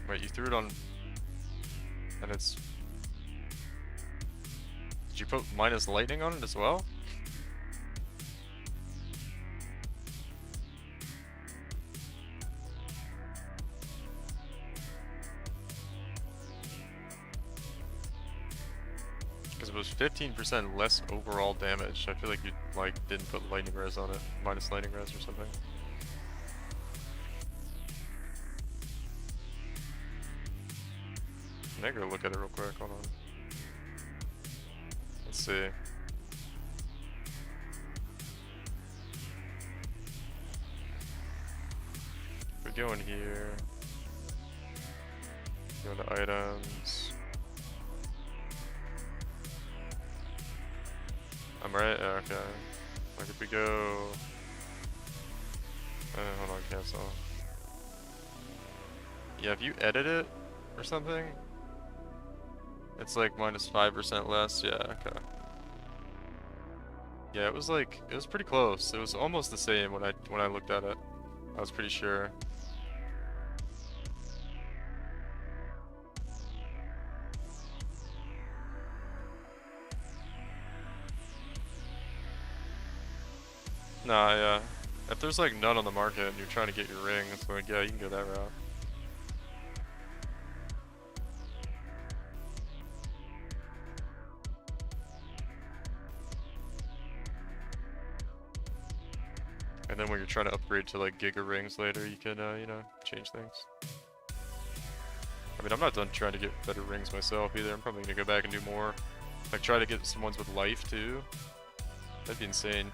Wait, you threw it on... And it's... Did you put minus lightning on it as well? Because it was 15% less overall damage. I feel like you didn't put lightning res on it. Minus lightning res or something. I'm gonna go look at it real quick, hold on. Let's see. If we go in here, go into items. I'm right? Okay. Like if we go... hold on, cancel. Yeah, if you edit it or something, it's like minus 5% less. Yeah, okay. Yeah, it was pretty close. It was almost the same when I looked at it. I was pretty sure. Nah, yeah. If there's like none on the market and you're trying to get your ring, it's like, yeah, you can go that route. And then when you're trying to upgrade to like Giga rings later, you can, you know, change things. I mean, I'm not done trying to get better rings myself either. I'm probably gonna go back and do more. Like try to get some ones with life too. That'd be insane.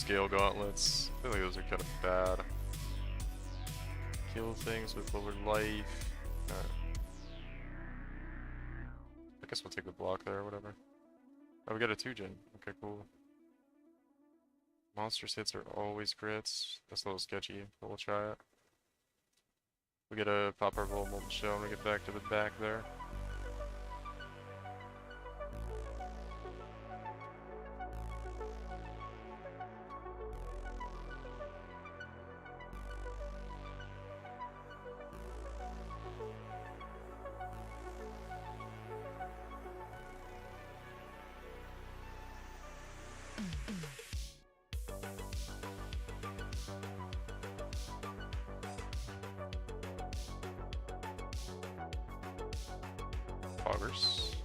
scale gauntlets. I feel like those are kind of bad. Kill things with lower life. Alright. I guess we'll take the block there or whatever. Oh, we got a 2-gen. Okay, cool. Monster hits are always crits. That's a little sketchy, but we'll try it. We gotta pop our Volt Molten Shell when we get back to the back there. Poggers.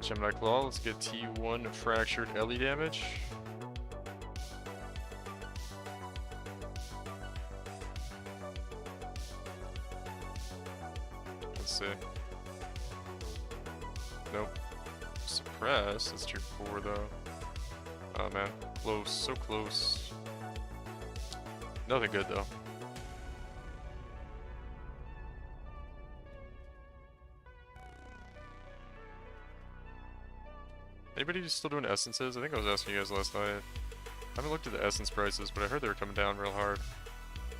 Gemini Claw, let's get T1 fractured Ellie damage. Let's see. Nope. Suppress, that's tier 4 though. Oh man, close, so close. Nothing good though. Anybody still doing essences? I think I was asking you guys last night. I haven't looked at the essence prices, but I heard they were coming down real hard.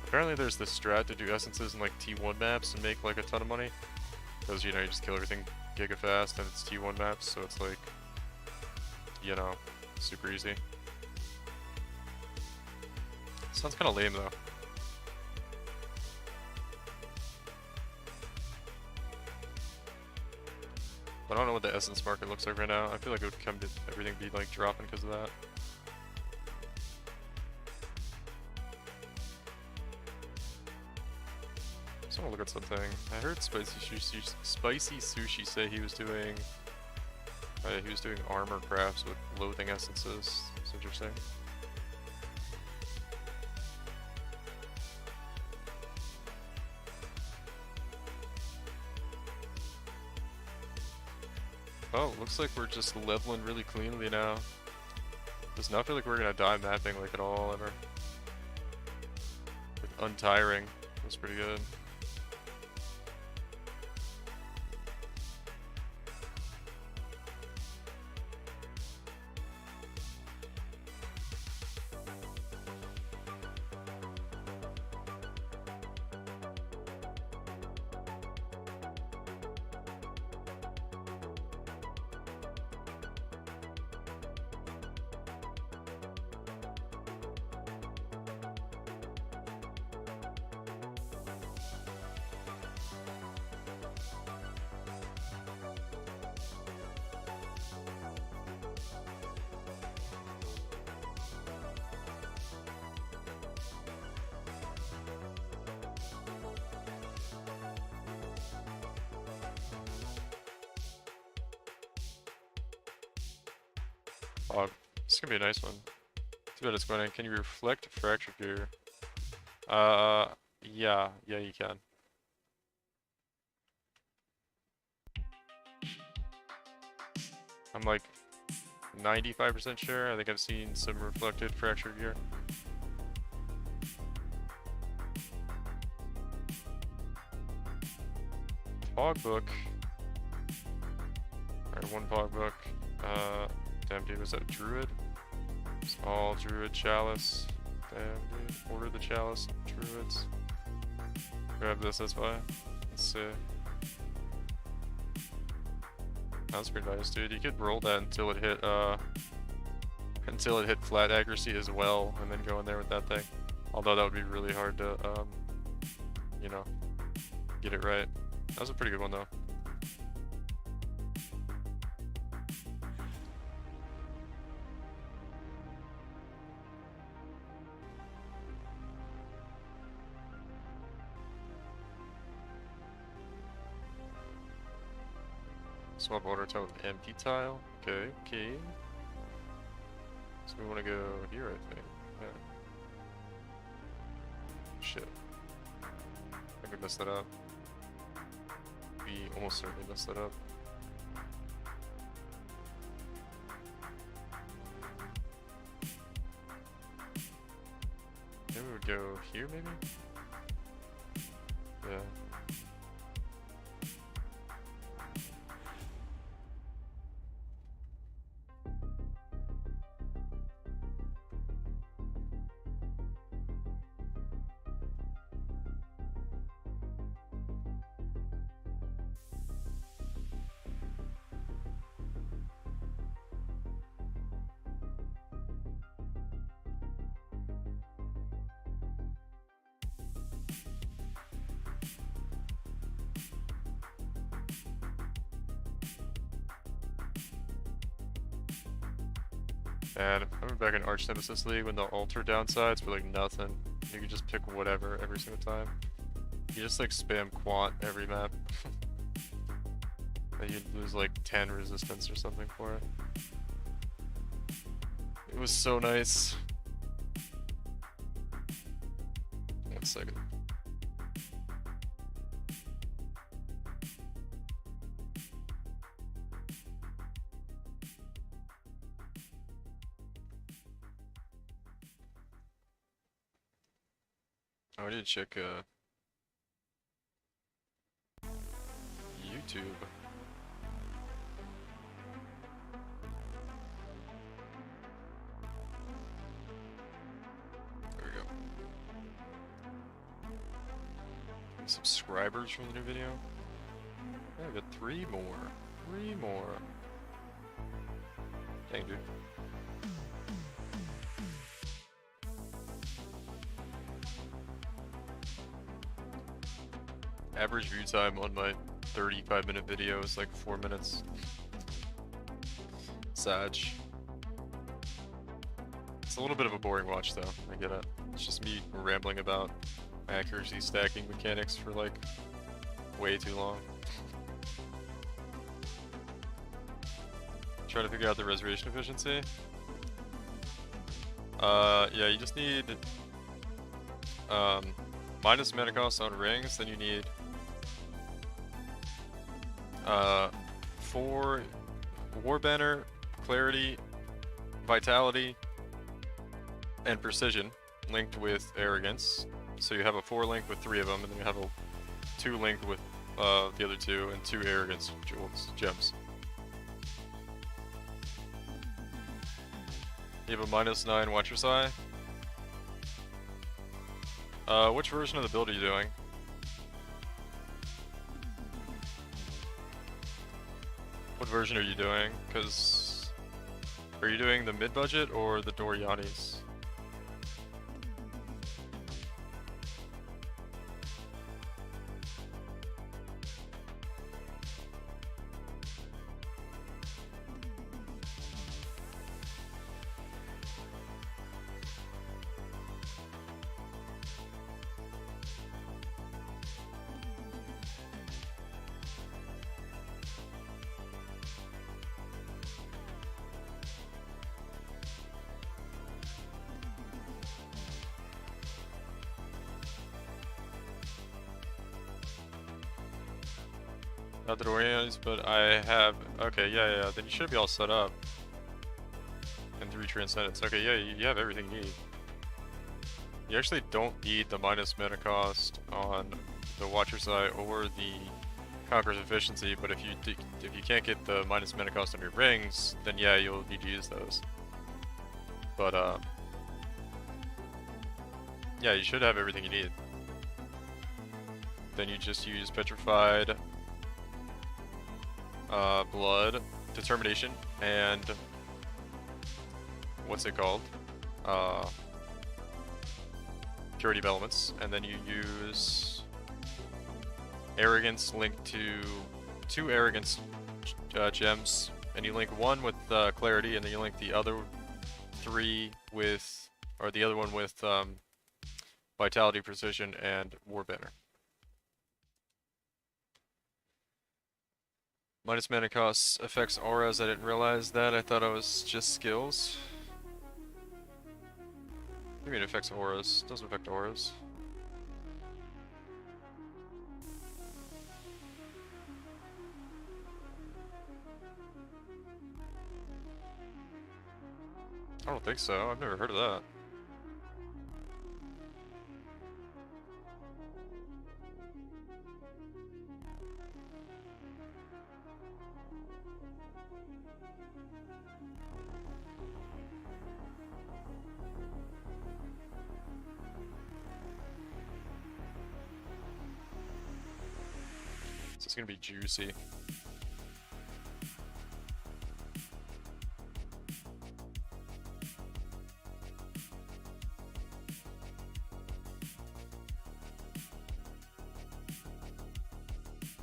Apparently there's this strat to do essences in like T1 maps and make like a ton of money. Because, you know, you just kill everything giga fast and it's T1 maps, so it's like, you know, super easy. Sounds kind of lame though. But I don't know what the essence market looks like right now. I feel like it would come to everything be like dropping because of that. Just want to look at something. I heard Spicy Sushi say he was doing armor crafts with loathing essences. It's interesting. Oh, looks like we're just leveling really cleanly now. Does not feel like we're gonna die mapping like at all ever. With untiring, that's pretty good. Oh, this is gonna be a nice one. Too bad it's going in. Can you reflect fracture gear? Yeah, you can. I'm like 95% sure. I think I've seen some reflected fracture gear. Pog book. Alright, one pog book. Damn dude, was that Druid? It's all Druid Chalice. Damn dude, order the Chalice, Druids. Grab this, that's why. Let's see. That's pretty nice, dude. You could roll that until it hit flat accuracy as well, and then go in there with that thing. Although that would be really hard to, you know, get it right. That was a pretty good one though. Swap order tile with empty tile. Okay, okay. So we want to go here, I think. Yeah. Shit. I think we messed that up. We almost certainly messed that up. go here, maybe? Yeah. And I'm back in Arch Nemesis League when the altar downsides were like nothing. You could just pick whatever every single time. You just like spam quant every map. And you'd lose like 10 resistance or something for it. It was so nice. 1 second. Oh, I need to check YouTube. There we go. Subscribers from the new video. Yeah, I got 3 more. 3 more. Dang, dude. Average view time on my 35-minute video is like 4 minutes. Sag. It's a little bit of a boring watch though, I get it. It's just me rambling about accuracy stacking mechanics for like way too long. Try to figure out the reservation efficiency. Yeah, you just need minus mana cost on rings, then you need 4 Warbanner, Clarity, Vitality, and Precision linked with Arrogance. So you have a 4 link with 3 of them, and then you have a 2 linked with the other 2, and 2 Arrogance gems. You have a -9 Watcher's Eye. Which version of the build are you doing? What version are you doing? Because are you doing the mid-budget or the Dorianis? Not the Dorianis, but I have. Okay, yeah. Then you should be all set up. And 3 Transcendence. Okay, yeah, you have everything you need. You actually don't need the minus mana cost on the Watcher's Eye or the Conqueror's Efficiency, but if you can't get the minus mana cost on your rings, then yeah, you'll need to use those. But yeah, you should have everything you need. Then you just use Petrified, Blood, Determination, and what's it called? Purity of Elements, and then you use Arrogance linked to 2 Arrogance gems, and you link 1 with Clarity, and then you link the other 3 with, or the other one with Vitality, Precision, and Warbanner. Minus mana costs affects auras. I didn't realize that. I thought it was just skills. What do you mean it affects auras? It doesn't affect auras. I don't think so. I've never heard of that. So it's gonna be juicy.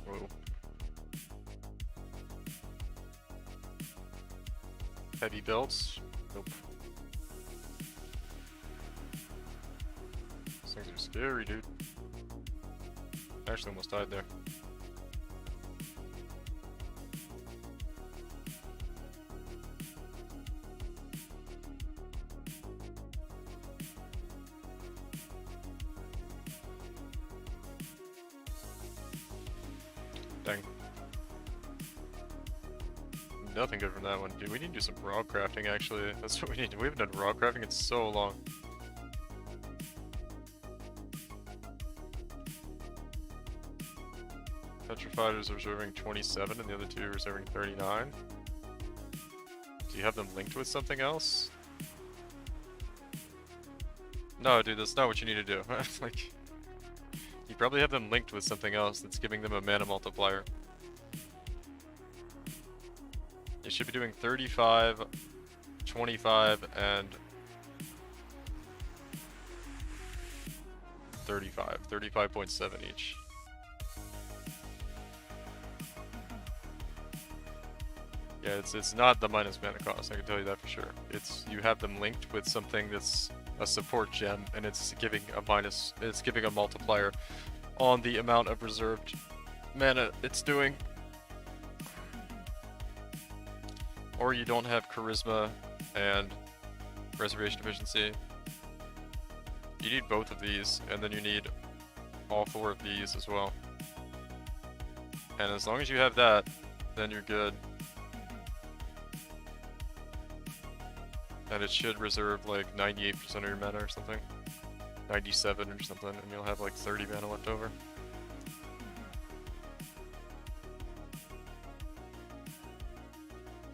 Whoa. Heavy belts? Nope. These things are scary, dude. Actually almost died there. Dang. Nothing good from that one. Dude, we need to do some raw crafting, actually. That's what we need. We haven't done raw crafting in so long. Petrified is reserving 27 and the other two are reserving 39. Do you have them linked with something else? No, dude, that's not what you need to do. Like, you probably have them linked with something else that's giving them a mana multiplier. You should be doing 35, 25, and 35. 35.7 each. Yeah, it's not the minus mana cost, I can tell you that for sure. It's, you have them linked with something that's a support gem, and it's giving a multiplier on the amount of reserved mana it's doing. Or you don't have charisma and reservation efficiency. You need both of these, and then you need all 4 of these as well. And as long as you have that, then you're good. And it should reserve like 98% of your mana or something. 97 or something, and you'll have like 30 mana left over.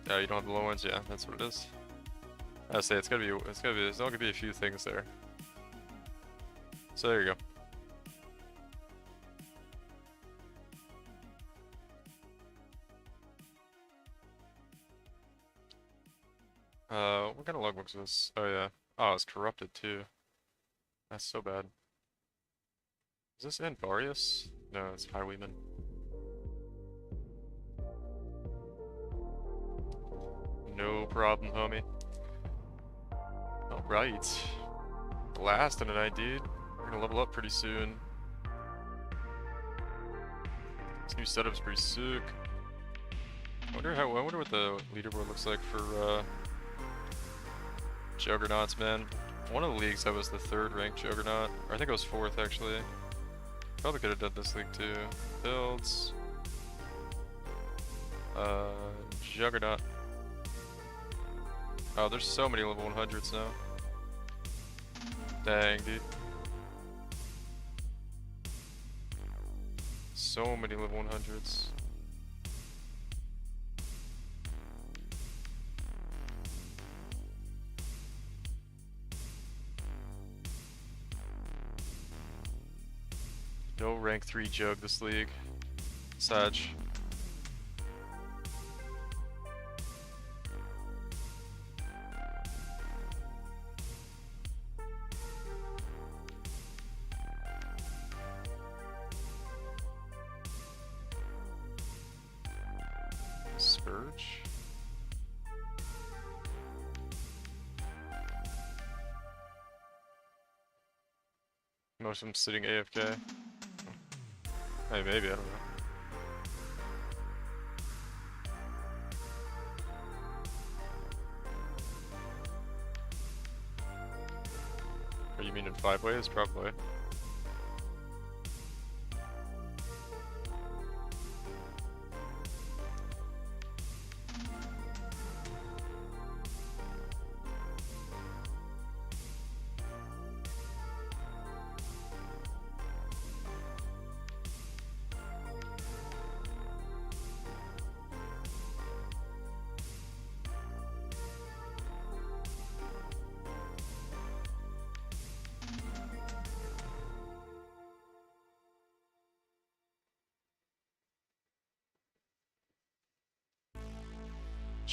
Yeah, you don't have the low ones. Yeah, that's what it is. I say there's only gonna be a few things there. So there you go. What kind of logbook is this? Oh yeah. Oh, it's corrupted too. That's so bad. Is this Anvarius? No, it's Highwayman. No problem, homie. Alright. Blasting tonight, dude. We're gonna level up pretty soon. This new setup's pretty sick. I wonder what the leaderboard looks like for Juggernauts, man. One of the leagues I was the 3rd ranked Juggernaut. Or I think I was 4th actually. Probably could have done this league too. Builds. Juggernaut. Oh, there's so many level 100s now. Dang, dude. So many level 100s. No rank 3 Jugg this league. Sag. Spurge? Most of them sitting AFK. Hey, maybe, I don't know. Or you mean in 5 ways? Probably.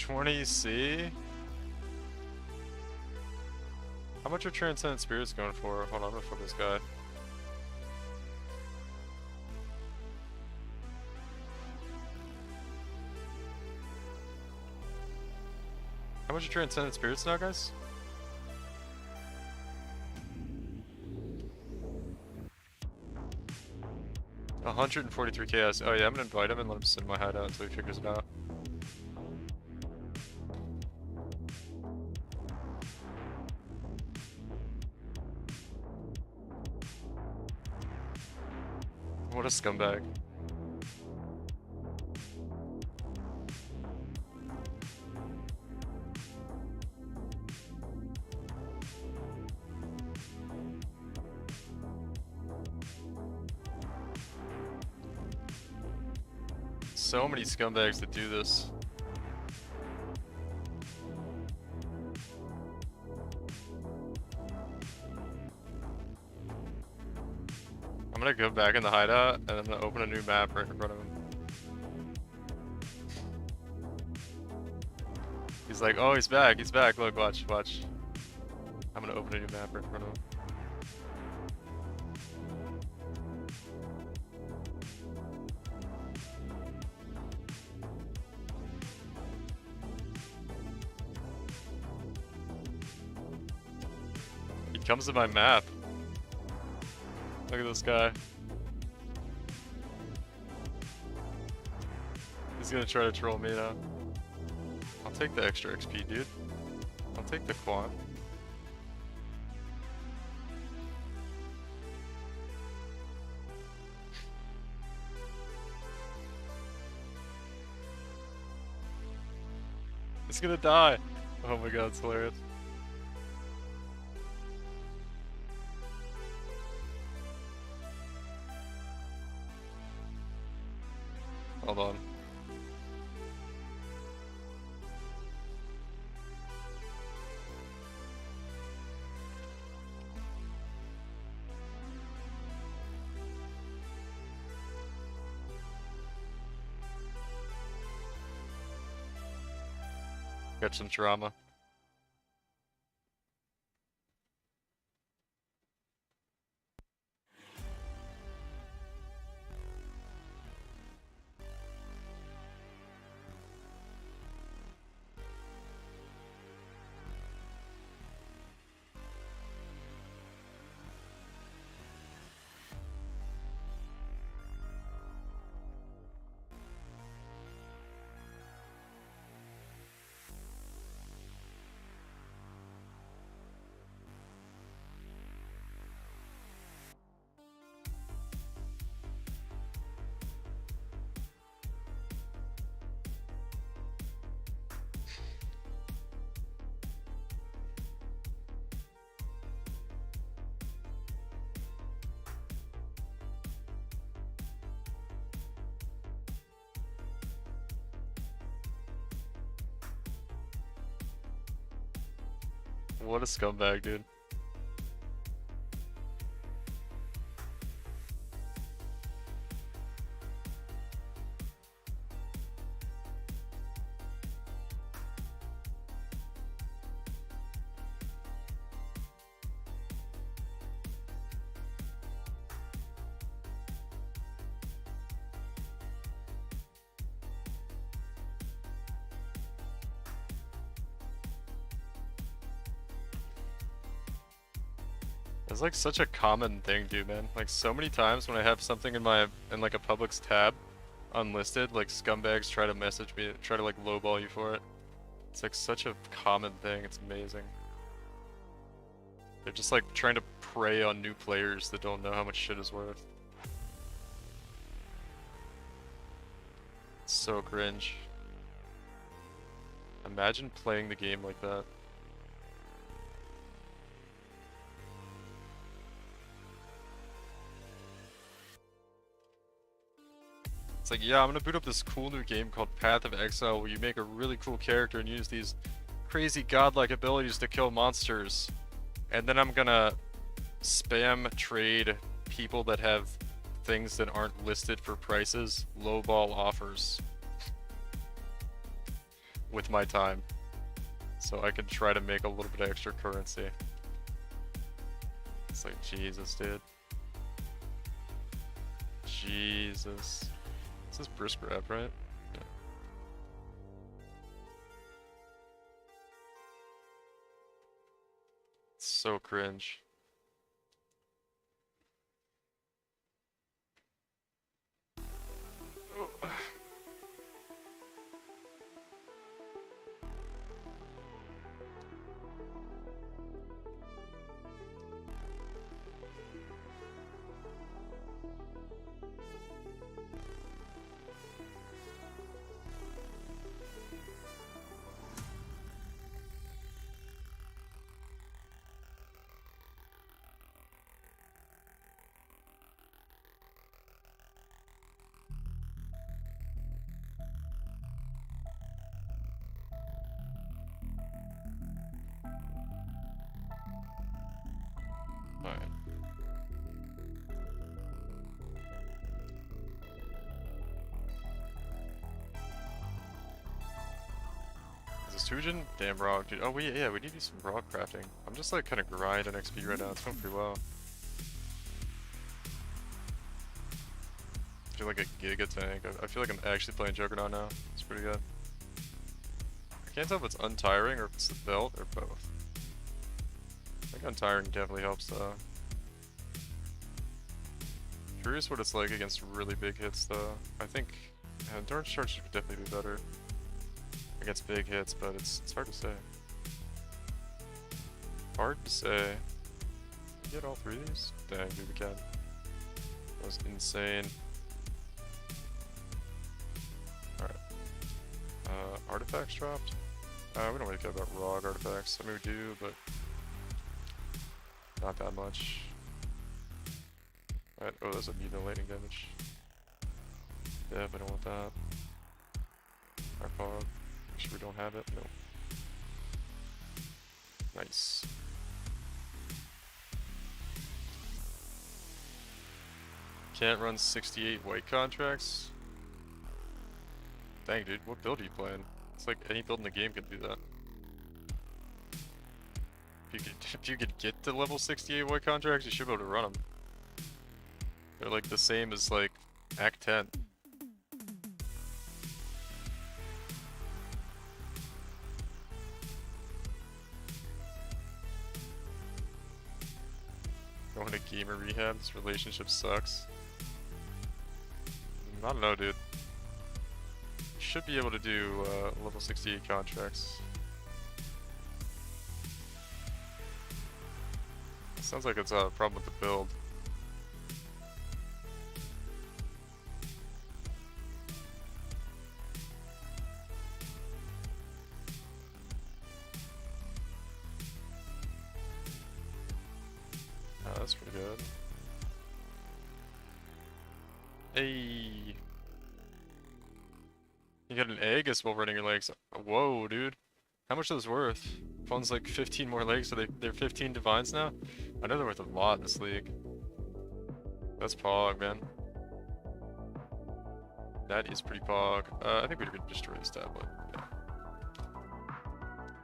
20C? How much are Transcendent Spirits going for? Hold on, I'm gonna flip this guy. How much are Transcendent Spirits now, guys? $143k. Oh yeah, I'm gonna invite him and let him sit in my hideout until he figures it out. What a scumbag. So many scumbags that do this. I'm gonna go back in the hideout and I'm gonna open a new map right in front of him. He's like, oh, he's back, look, watch. I'm gonna open a new map right in front of him. He comes to my map. Look at this guy. He's gonna try to troll me now. I'll take the extra XP, dude. I'll take the quant. He's gonna die. Oh my god, it's hilarious. Hold on. Got some drama. What a scumbag, dude. It's like such a common thing, dude, man. Like so many times when I have something in like a Publix tab unlisted, like scumbags try to message me, try to like lowball you for it. It's like such a common thing. It's amazing. They're just like trying to prey on new players that don't know how much shit is worth. It's so cringe. Imagine playing the game like that. It's like, yeah, I'm gonna boot up this cool new game called Path of Exile where you make a really cool character and use these crazy godlike abilities to kill monsters. And then I'm gonna spam trade people that have things that aren't listed for prices, lowball offers. with my time. So I can try to make a little bit of extra currency. It's like, Jesus, dude. Jesus. This is brisk rep, right? Yeah. It's so cringe. Alright. Is this Tujin? Damn rock, dude. Oh, yeah, we need to do some rock crafting. I'm just like kind of grinding XP right now. It's going pretty well. I feel like a giga tank. I feel like I'm actually playing Juggernaut now. It's pretty good. I can't tell if it's untiring or if it's the belt or both. I think untiring definitely helps though. Curious what it's like against really big hits though. I think endurance charge should definitely be better against big hits, but it's hard to say. Hard to say. Get all three of these? Dang, dude, we can. That was insane. Alright. Artifacts dropped? We don't really care about raw artifacts. I mean, we do, but not that much. Alright, oh, there's a mutilating damage. Yeah, but I don't want that. Alright, fog. Make sure we don't have it. No. Nice. Can't run 68 white contracts? Dang, dude, what build are you playing? It's like any build in the game can do that. If you could get to level 68 white contracts, you should be able to run them. They're like the same as like Act 10. Going to gamer rehab, this relationship sucks. I don't know, dude. You should be able to do level 68 contracts. Sounds like it's a problem with the build. Oh, that's pretty good. Hey. You got an egg as well running your legs. Whoa, dude. How much are those worth? Phone's like 15 more legs, so they're 15 divines now? I know they're worth a lot in this league. That's pog, man. That is pretty pog. I think we could destroy this tablet. Yeah.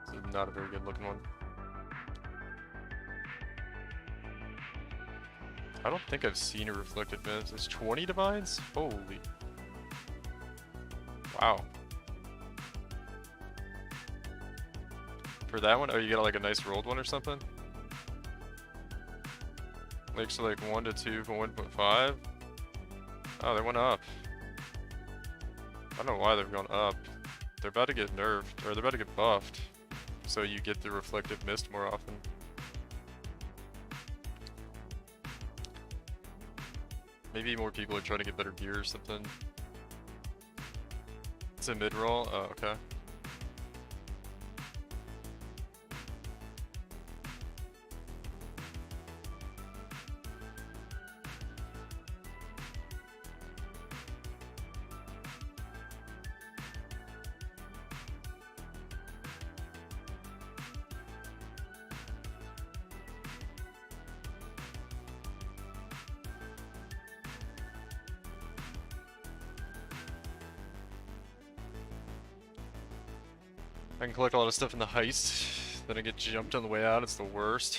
This is not a very good looking one. I don't think I've seen a reflected miss. It's 20 divines? Holy. Wow. For that one? Oh, you got like a nice rolled one or something? Like, so like 1 to 2 for 1.5? Oh, they went up. I don't know why they've gone up. They're about to get nerfed, or they're about to get buffed. So you get the reflective mist more often. Maybe more people are trying to get better gear or something. It's a mid-roll? Oh, okay. I can collect a lot of stuff in the heist. Then I get jumped on the way out. It's the worst.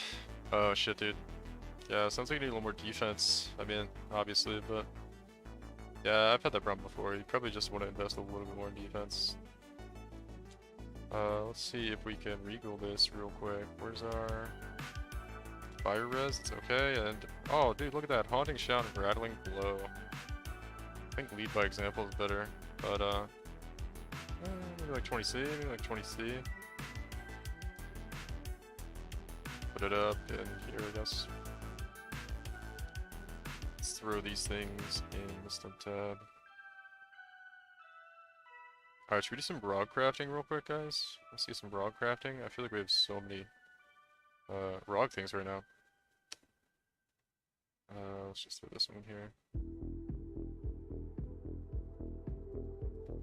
Oh shit, dude. Yeah, sounds like you need a little more defense. I mean, obviously, but yeah, I've had that problem before. You probably just want to invest a little bit more in defense. Let's see if we can regal this real quick. Where's our fire res? It's okay. And oh, dude, look at that haunting shout and rattling blow. I think lead by example is better, but maybe like 20C, maybe like 20C. Put it up in here, I guess. Let's throw these things in the stump tab. Alright, should we do some rod crafting real quick, guys? Let's see some rod crafting. I feel like we have so many rod things right now. Let's just throw this one in here.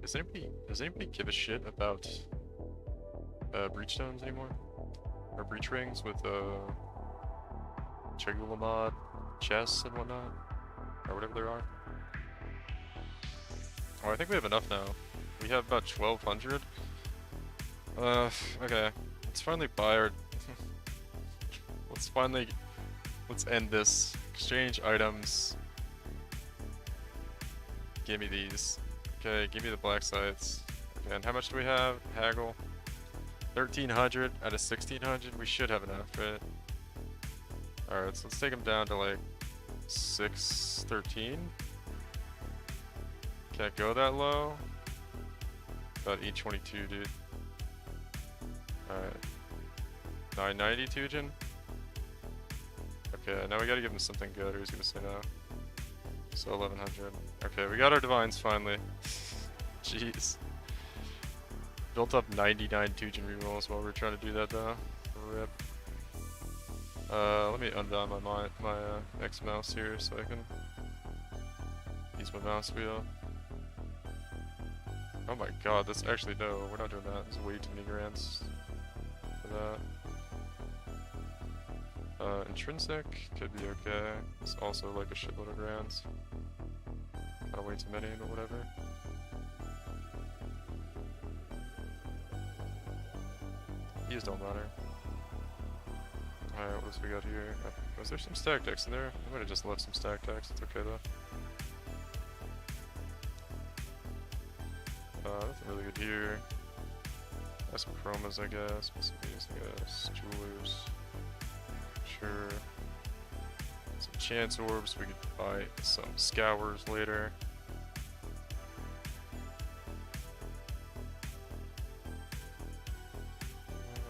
Does anybody give a shit about breach stones anymore? Or breach rings with Chigulamod chests and whatnot? Or whatever there are. Oh, I think we have enough now. We have about 1,200. Okay. Let's finally buy our... Let's end this. Exchange items. Give me these. Okay, give me the black sites. Okay, and how much do we have? Haggle. 1,300 out of 1,600. We should have enough, right? Alright, so let's take them down to like 613. Can't go that low. About 822, dude. Alright. 992, Jin? Okay, now we gotta give him something good, or he's gonna say no. So 1100. Okay, we got our divines finally. Jeez. Built up 99 Tujin rerolls while we're trying to do that though. Rip. Let me unbound my X mouse here so I can use my mouse wheel. Oh my god, that's actually no, we're not doing that. There's way too many grants for that. Intrinsic could be okay. It's also like a shitload of grants. Not way too many, but whatever. These don't matter. Alright, what else we got here? Was there some stack decks in there? I might have just left some stack decks, it's okay though. Nothing really good here. Got some chromas, I guess. What's these, I guess? Jewelers. Sure. Some chance orbs. We could buy some scours later.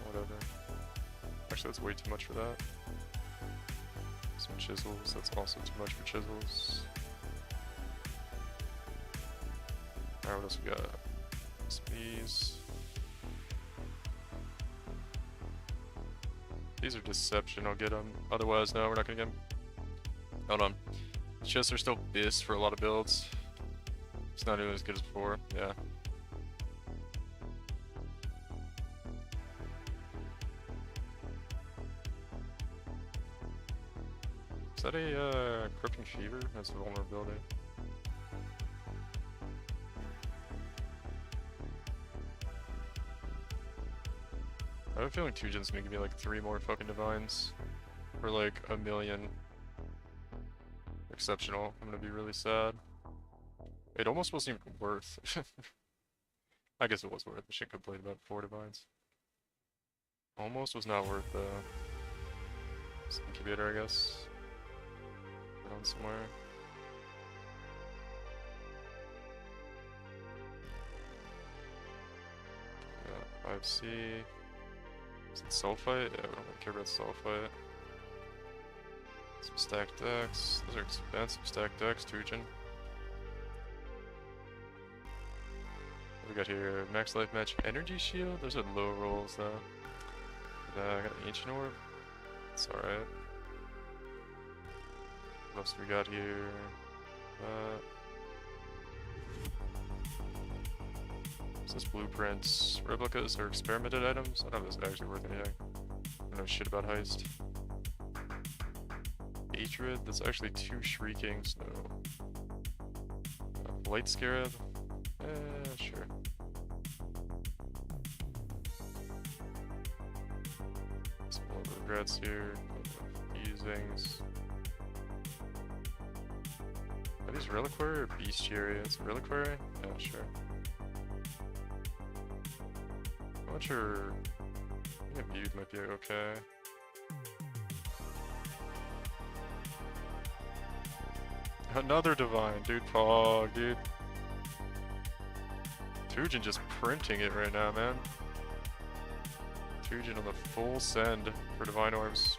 Whatever. Actually, that's way too much for that. Some chisels. That's also too much for chisels. Alright, what else we got? These. These are deception, I'll get them. Otherwise, no, we're not gonna get them. Hold on. Chests are still bis for a lot of builds. It's not nearly as good as before, yeah. Is that a Crippling Fever? That's a vulnerability. I have a feeling Tujin's gonna give me like 3 more fucking divines. For like 1,000,000. Exceptional. I'm gonna be really sad. It almost wasn't even worth. I guess it was worth. I should complain about 4 divines. Almost was not worth the incubator, I guess. Put on somewhere. Yeah, 5C. Is it sulfite? Yeah, we don't really care about sulfite. Some stacked decks. Those are expensive stacked decks, Tujin. What we got here? Max life match energy shield? Those are low rolls though. I got an ancient orb. It's alright. What else we got here? Is this blueprints? Replicas or experimented items? I don't know if this is actually worth anything. I don't know shit about heist. Hatred? That's actually 2 shrieking, so... Light scarab? Sure. Rats here. Fusings. Are these Reliquary or Bestiary? It's Reliquary? Yeah, sure. I'm not sure. I think a Mute might be okay. Another Divine, dude. Pog, dude. Tujin just printing it right now, man. Tujin on the full send for Divine Orbs.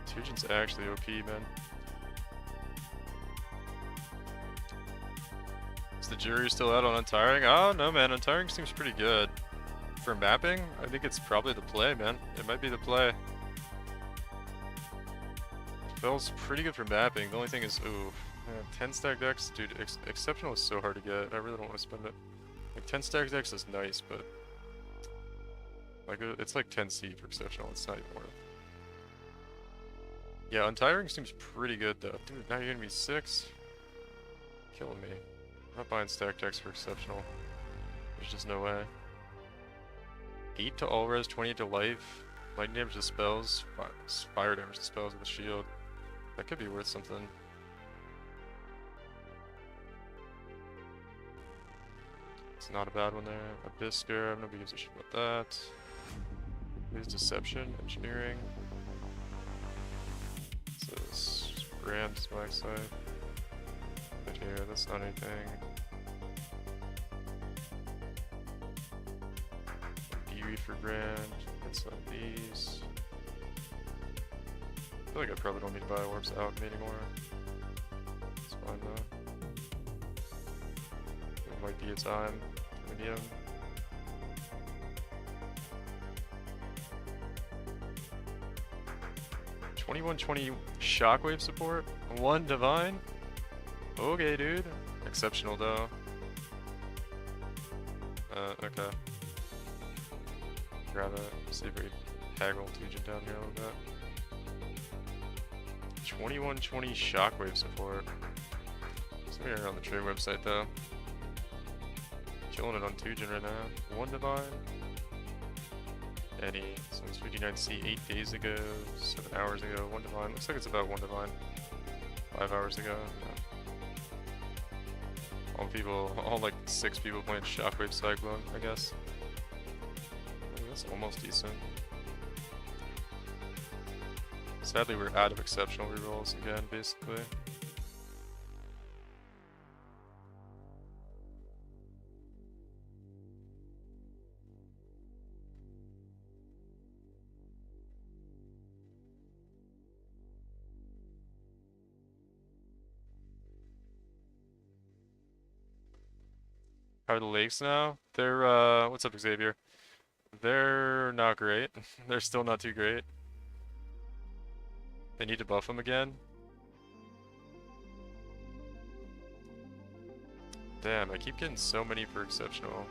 Tujin's actually OP, man. Is the jury still out on Untiring? Oh, no, man. Untiring seems pretty good. For mapping, I think it's probably the play, man. It might be the play. It feels pretty good for mapping. The only thing is, ooh, yeah, 10 stack decks, dude. Exceptional is so hard to get. I really don't want to spend it. Like 10 stack decks is nice, but like it's like 10C for exceptional. It's not even worth. Yeah, Untiring seems pretty good though. Dude, now you're gonna be 6. Killing me. I'm not buying stack decks for exceptional. There's just no way. 8 to all res, 28 to life, lightning damage to spells, fire damage to spells with a shield. That could be worth something. It's not a bad one there. Abyss Scarab, nobody gives a shit about that. There's Deception, Engineering. This is Grand Spike Side. Right here, that's not anything. For Grand, get some of these. I feel like I probably don't need to buy orbs out anymore. It's fine though. It might be a time we need them. $21.20 Shockwave support, 1 Divine. Okay, dude. Exceptional though. Okay. Grab it, see if we haggle Tujin down here a little bit. $21.20 Shockwave support. Somewhere on the trade website though. Killing it on Tujin right now. 1 Divine. Eddie. So it's 59C 8 days ago, 7 hours ago. 1 Divine. Looks like it's about 1 Divine. 5 hours ago. Yeah. All like 6 people playing Shockwave Cyclone, I guess. That's almost decent. Sadly, we're out of exceptional rerolls again, basically. How are the lakes now? They're, what's up, Xavier? They're not great. They're still not too great. They need to buff them again. Damn, I keep getting so many for exceptional.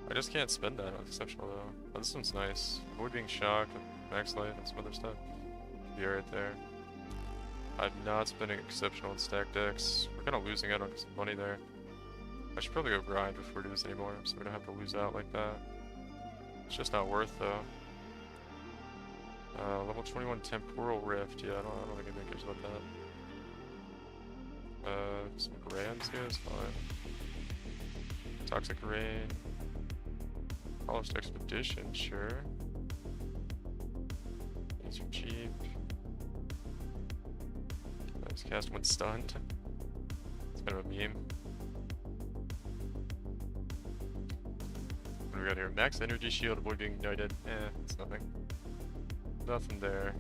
I just can't spend that on exceptional though. Oh, this one's nice. Avoid being shocked, max life, and some other stuff. Be right there. I'm not spending exceptional in stack decks. We're kind of losing out on some money there. I should probably go grind before we do this anymore, so we don't have to lose out like that. It's just not worth though. Level 21 Temporal Rift. Yeah, I don't think anybody cares about that. Some Grands here is fine. Toxic Rain. Polished Expedition, sure. These are cheap. Let's cast one stunned. It's kind of a meme. What do we got here? Max Energy Shield, avoid being ignited. It's nothing. Nothing there.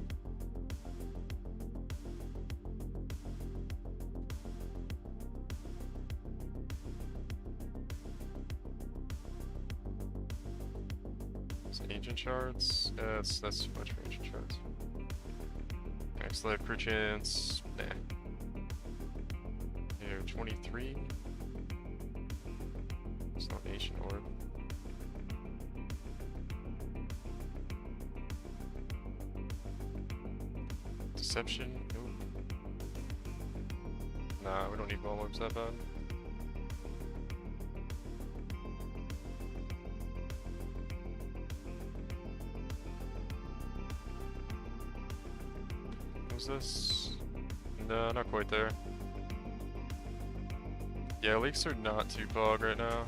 Ancient shards? That's too much for ancient shards. Max life per chance. Nah. Here, 23. It's not ancient orb. Deception? Nope. Nah, we don't need ball orbs that bad. Is this? No, not quite there. Yeah, leaks are not too bog right now.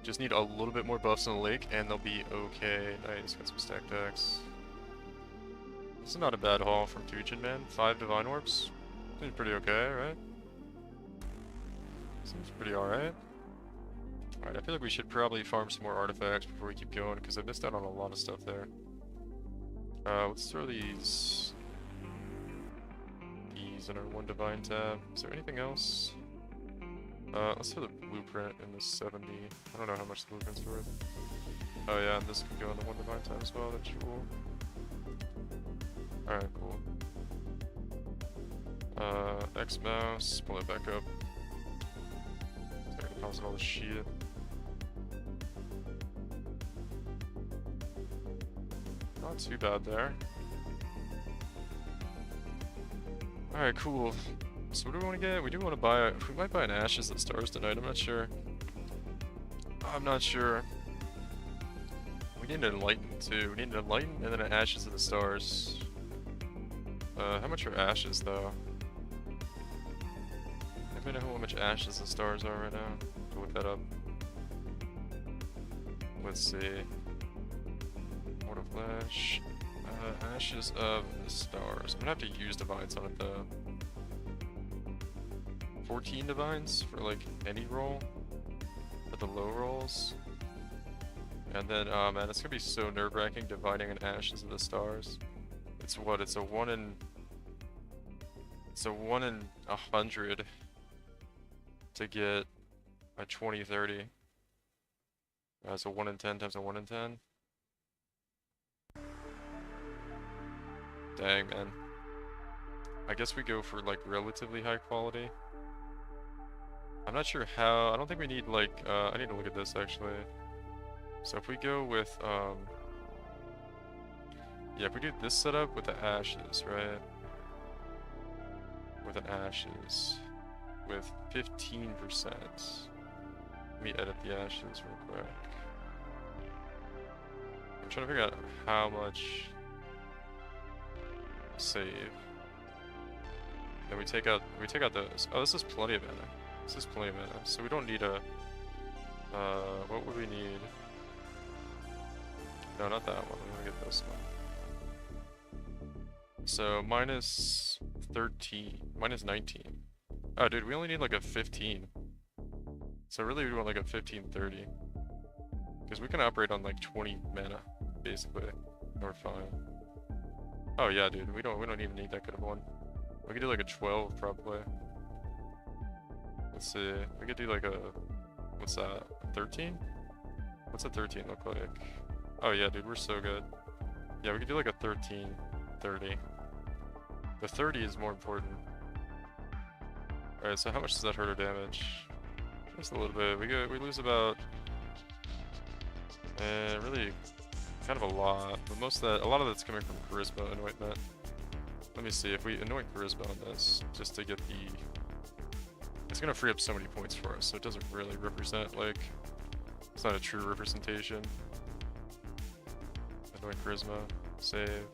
Just need a little bit more buffs in the lake and they'll be okay. Nice, got some stack decks. This is not a bad haul from Tujin, man. 5 Divine Orbs. Seems pretty okay, right? Seems pretty alright. Alright, I feel like we should probably farm some more artifacts before we keep going, because I missed out on a lot of stuff there. Let's throw these in our 1 Divine tab. Is there anything else? Let's throw the blueprint in the 70. I don't know how much the blueprint's worth. Oh yeah, and this can go in the 1 Divine tab as well, that's cool. Alright, cool. X mouse, pull it back up. So I can deposit all this shit. Not too bad there. Alright, cool. So what do we want to get? We do want to buy, we might buy an Ashes of the Stars tonight, I'm not sure. I'm not sure. We need an Enlighten too. We need an Enlighten and then an Ashes of the Stars. How much are Ashes though? Anybody know how much Ashes of the Stars are right now? I'll look that up. Let's see. Mortal Flesh. Ashes of the Stars. I'm gonna have to use Divines on it though. 14 Divines for like any roll. For the low rolls. And then, man, it's gonna be so nerve-wracking dividing an Ashes of the Stars. It's what? It's a 1 in... It's a 1 in 100 to get a 20-30. So 1 in 10 times a 1 in 10. Dang, man. I guess we go for like relatively high quality. I'm not sure how. I don't think we need like, I need to look at this actually. So if we go with, yeah, if we do this setup with the Ashes, right? With an Ashes, with 15%. Let me edit the Ashes real quick. I'm trying to figure out how much save. Then we take out those. Oh, this is plenty of mana. This is plenty of mana. So we don't need a, what would we need? No, not that one. I'm gonna get this one. So minus 13, minus 19. Oh, dude, we only need like a 15. So really, we want like a 15-30. Because we can operate on like 20 mana, basically. We're fine. Oh yeah, dude, we don't even need that good of one. We could do like a 12 probably. Let's see. We could do like a, what's that? 13? What's a 13 look like? Oh yeah, dude, we're so good. Yeah, we could do like a 13, 30. The 30 is more important. Alright, so how much does that hurt our damage? Just a little bit. We lose about, really kind of a lot. But most of that, a lot of that's coming from Charisma Anointment. Let me see if we anoint Charisma on this, just to get the. It's gonna free up so many points for us, so it doesn't really represent like. It's not a true representation. Anoint Charisma, save.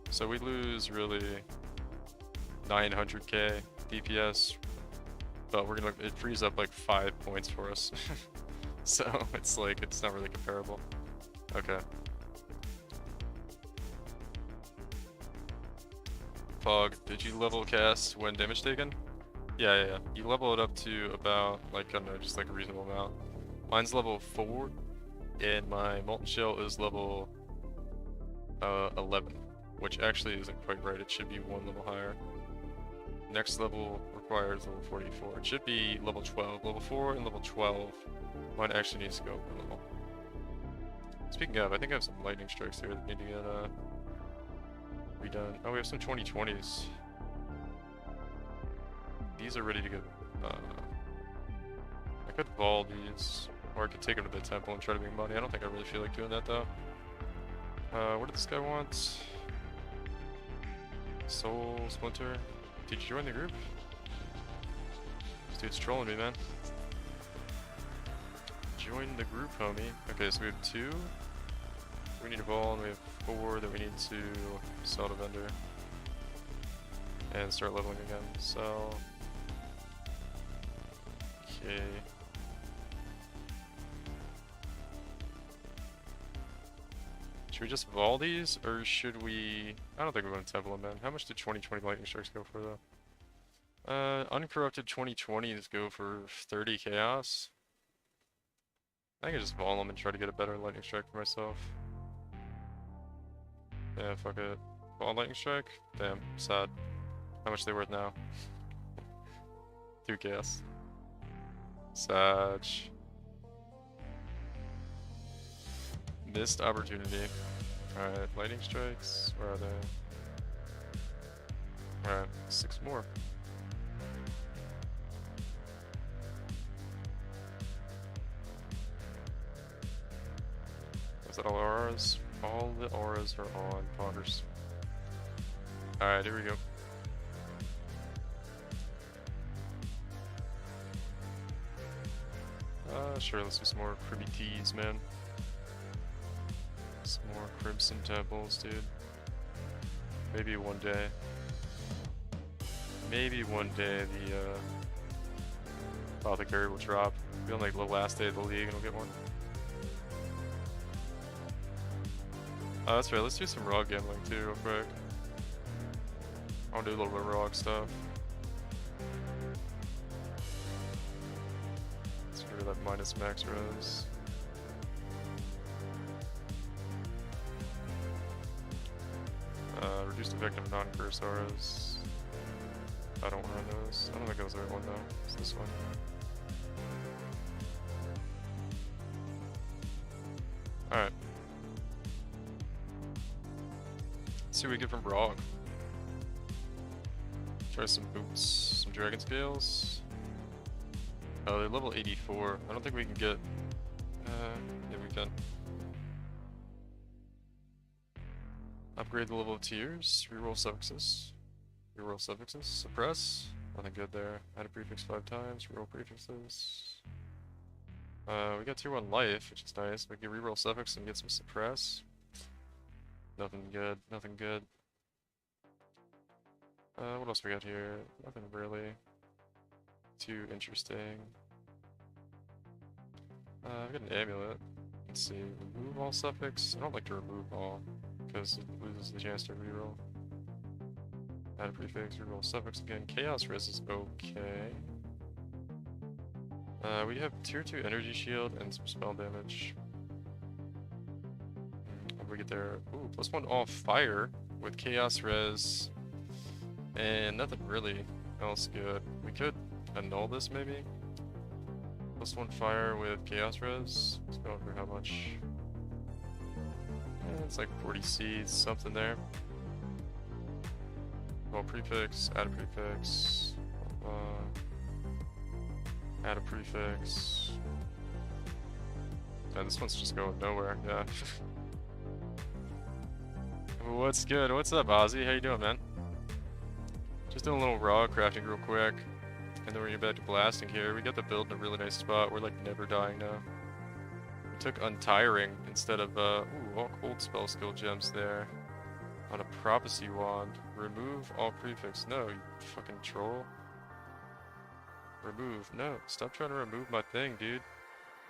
So we lose really 900k DPS, but we're gonna. It frees up like 5 points for us. So it's like it's not really comparable. Okay. Fog, did you level cast when damage taken? Yeah. You level it up to about like I don't know, just like a reasonable amount. Mine's level 4, and my Molten Shell is level 11, which actually isn't quite right. It should be 1 level higher. Next level requires level 44. It should be level 12. Level 4 and level 12. Mine actually needs to go up a level. Speaking of, I think I have some lightning strikes here that need to get redone. Oh, we have some 2020s. These are ready to get. I could vol these, or I could take them to the temple and try to make money. I don't think I really feel like doing that though. What did this guy want? Soul Splinter. Did you join the group? This dude's trolling me, man. Join the group, homie. Okay, so we have 2. We need a ball, and we have 4 that we need to sell to vendor. And start leveling again, so... Okay. Should we just vol these, or should we... I don't think we're going to temple them, man. How much did 2020 lightning strikes go for, though? Uncorrupted 2020s go for 30 chaos. I think I just vol them and try to get a better lightning strike for myself. Yeah, fuck it. Vol lightning strike? Damn, sad. How much are they worth now? 2 chaos. Sag. Missed opportunity. Alright, lightning strikes. Where are they? Alright, 6 more. Is that all auras? All the auras are on Ponders. Alright, here we go. Sure, let's do some more Cribby Teas, man. Some more Crimson Temples, dude. Maybe one day. Maybe one day the Apothecary will drop. Be on like the last day of the league and we'll get one. Oh, that's right, let's do some raw gambling too, real quick. I wanna do a little bit of raw stuff. Let's get rid of that minus max res. Reduced effective non-curse auras. I don't want to run those. I don't think that was the right one though. It's this one. Alright. Let's see what we get from Brog. Try some boots, some dragon scales. Oh, they're level 84. I don't think we can get... yeah, we can. Upgrade the level of tiers, reroll suffixes. Reroll suffixes, suppress. Nothing good there. Add a prefix 5 times, reroll prefixes. We got tier 1 life, which is nice. We can reroll suffix and get some suppress. Nothing good, nothing good. What else we got here? Nothing really too interesting. We got an amulet. Let's see, remove all suffix. I don't like to remove all, because it loses the chance to reroll. Add a prefix, reroll suffix again. Chaos res is okay. We have tier 2 energy shield and some spell damage. How do we get there? Ooh, +1 all fire with chaos res. And nothing really else good. We could annul this maybe. +1 fire with chaos res. Let's go for how much. It's like 40 seeds, something there. Well, prefix, add a prefix. Add a prefix. And this one's just going nowhere, yeah. What's good? What's up, Ozzy? How you doing, man? Just doing a little raw crafting real quick. And then we're getting back to blasting here. We got the build in a really nice spot. We're like never dying now. We took Untiring instead of, ooh, all cold spell skill gems there. On a prophecy wand. Remove all prefix. No, you fucking troll. Remove. No, stop trying to remove my thing, dude.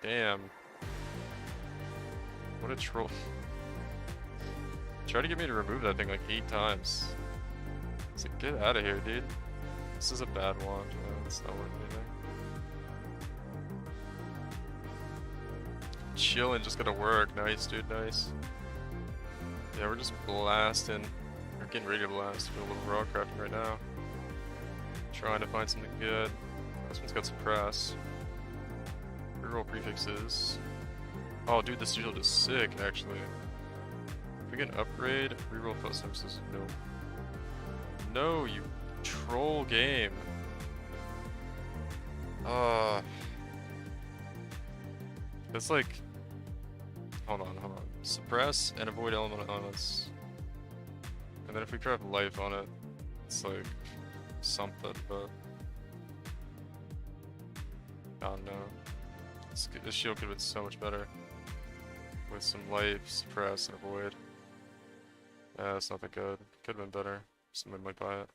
Damn. What a troll. Try to get me to remove that thing like 8 times. It's like, get out of here, dude. This is a bad wand. It's not worth anything. Chillin', just gotta work. Nice, dude, nice. Yeah, we're just blasting. We're getting ready to blast. We're a little raw crafting right now. Trying to find something good. This one's got suppress. Reroll prefixes. Oh, dude, this shield is sick, actually. If we get an upgrade, reroll suffixes. No. No, you troll game. That's like... Hold on. Suppress and avoid element elements. And then if we craft life on it, it's like something, but... I don't know. This shield could have been so much better. With some life, suppress, and avoid. That's not that good. Could have been better. Someone might buy it.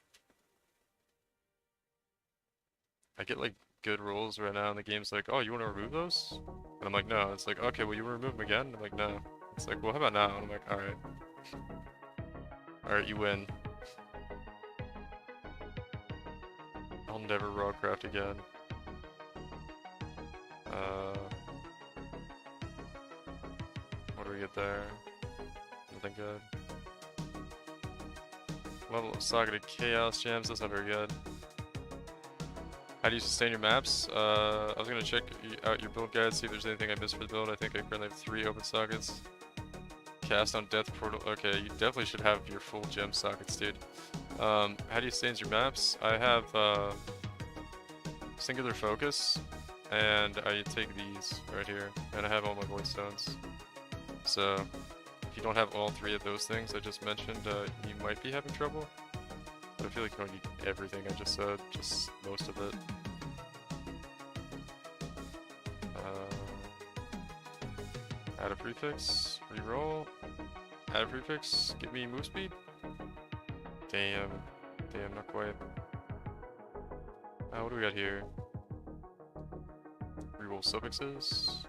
I get like good rolls right now, and the game's like, oh, you want to remove those? And I'm like, no. It's like, okay, well, you remove them again? I'm like, no. It's like, well, how about now? And I'm like, alright. Alright, you win. I'll never rawcraft again. What do we get there? Nothing good. Level of socketed chaos gems, that's not very good. How do you sustain your maps? I was gonna check out your build guide, see if there's anything I missed for the build. I think I currently have 3 open sockets. Cast on death portal. Okay, you definitely should have your full gem sockets, dude. How do you sustain your maps? I have singular focus, and I take these right here, and I have all my void stones. So if you don't have all 3 of those things I just mentioned, you might be having trouble. But I feel like you don't need everything I just said, just most of it. Add a prefix, reroll, add a prefix, give me move speed. Damn, not quite. What do we got here? Reroll suffixes,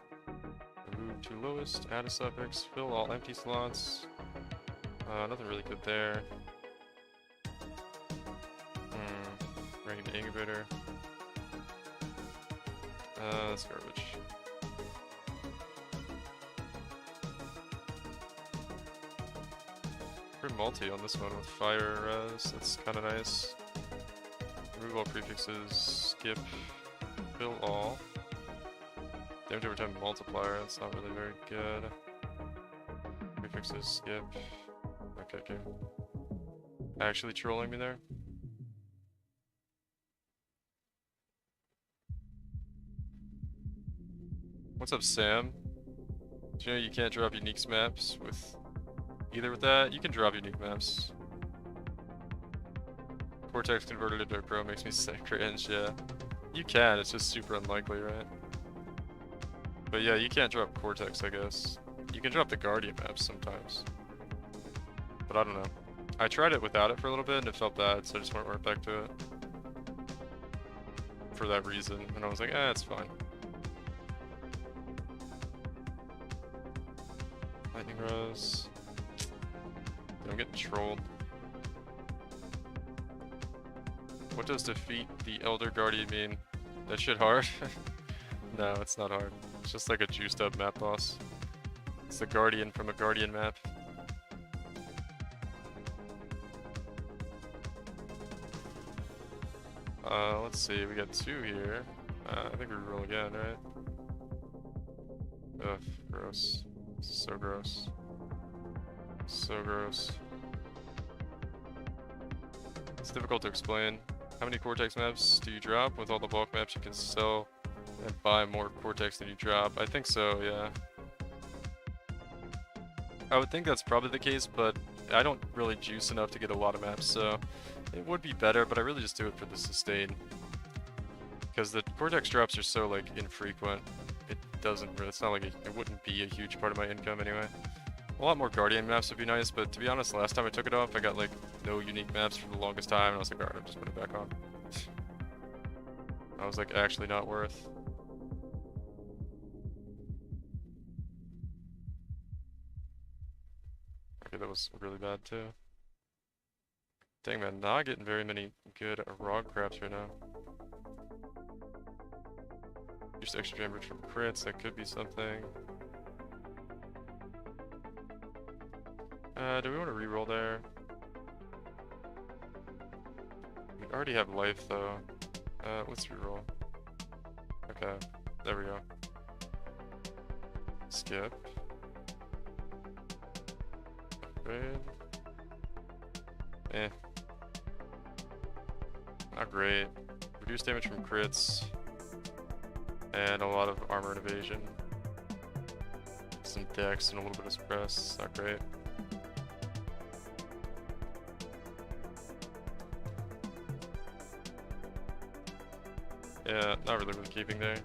remove 2 lowest, add a suffix, fill all empty slots. Nothing really good there. Bring the incubator. That's garbage. Pretty multi on this one with fire res, that's kind of nice. Remove all prefixes, skip, fill all. Damage over time multiplier, that's not really very good. Prefixes, skip. Okay. Actually trolling me there? What's up, Sam? Do you know you can't drop unique maps with either with that? You can drop unique maps. Cortex converted into a pro makes me sick cringe, yeah. You can, it's just super unlikely, right? But yeah, you can't drop Cortex, I guess. You can drop the Guardian maps sometimes. But I don't know. I tried it without it for a little bit and it felt bad, so I just went back to it. For that reason. And I was like, it's fine. Lightning Rose. I'm getting trolled. What does defeat the Elder Guardian mean? That shit hard? No, it's not hard. It's just like a juiced up map boss. It's the Guardian from a Guardian map. Let's see, we got 2 here. I think we roll again, right? Ugh, gross. So gross. So gross. It's difficult to explain. How many Cortex maps do you drop? With all the bulk maps you can sell and buy more Cortex than you drop. I think so, yeah. I would think that's probably the case, but I don't really juice enough to get a lot of maps, so it would be better, but I really just do it for the sustain. Because the Cortex drops are so, like, infrequent. It doesn't really, it's not like it wouldn't be a huge part of my income anyway. A lot more Guardian maps would be nice, but to be honest, last time I took it off, I got, like, no unique maps for the longest time, and I was like, alright, I'm just putting it back on. I was like, actually not worth. Okay, that was really bad too. Dang man, not getting very many good ROG crafts right now. Just extra damage from crits, that could be something. Do we want to reroll there? We already have life though. Let's reroll. Okay, there we go. Skip. Upgrade. Not great. Reduce damage from crits. And a lot of armor and evasion. Some dex and a little bit of suppress. Not great. Yeah, not really worth keeping there.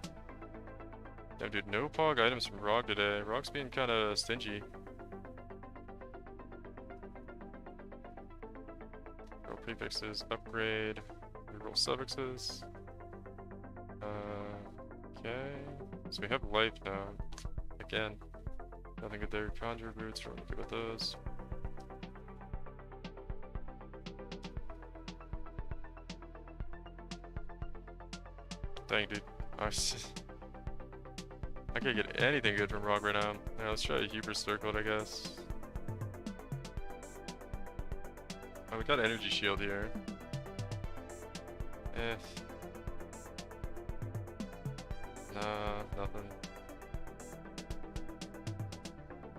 Damn, dude, no pog items from Rog today. Rog's being kind of stingy. Roll prefixes, upgrade, roll suffixes. Okay. So we have life now. Again. Nothing good there. Conjure boots, we're good with those. Dang, dude. I can't get anything good from Rog right now. Yeah, let's try a Hubris Circlet, I guess. Oh, we got Energy Shield here. Nah, nothing.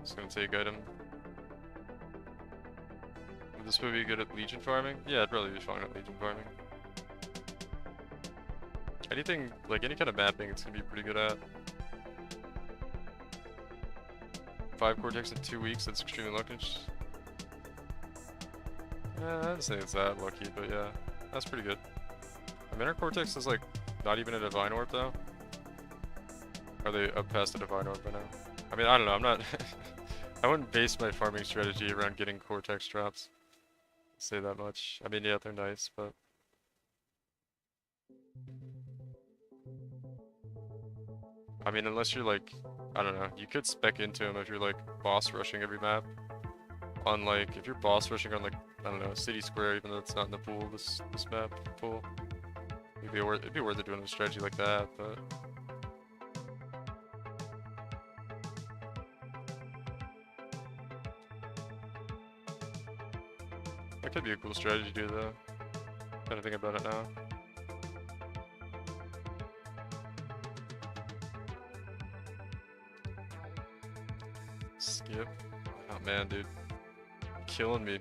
Just gonna take item. Would this would be good at Legion farming? Yeah, it'd probably be fine at Legion farming. Anything, like any kind of mapping, it's gonna be pretty good at. 5 Cortex in 2 weeks, that's extremely lucky. I don't say it's that lucky, but yeah, that's pretty good. I mean, our Cortex is like not even a Divine Orb though. Are they up past the Divine Orb by now? I mean, I don't know, I'm not... I wouldn't base my farming strategy around getting Cortex drops. Say that much. I mean, yeah, they're nice, but... I mean, unless you're like, I don't know, you could spec into them if you're like boss rushing every map. On like, if you're boss rushing on like, I don't know, City Square, even though it's not in the pool, this map pool. It'd be worth it doing a strategy like that, but... That could be a cool strategy to do though. Kinda think about it now. Skip. Oh man, dude. Killing me.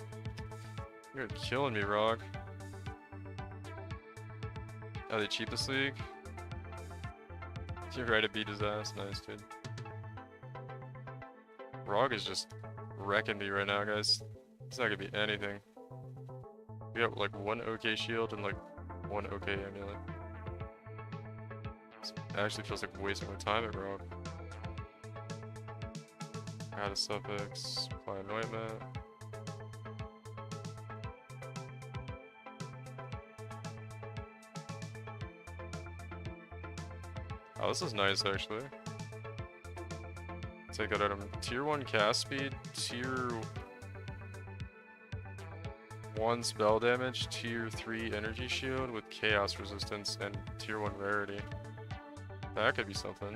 You're killing me, Rog. Oh, the cheapest league? You're right to beat his ass. Nice, dude. Rog is just wrecking me right now, guys. It's not gonna be anything. We got like 1 OK shield and like 1 OK amulet. It actually feels like wasting my time at Rog. Add a suffix, apply anointment. Oh, this is nice actually. Take that item. Tier 1 cast speed, Tier 1 spell damage, Tier 3 energy shield with chaos resistance, and Tier 1 rarity. That could be something.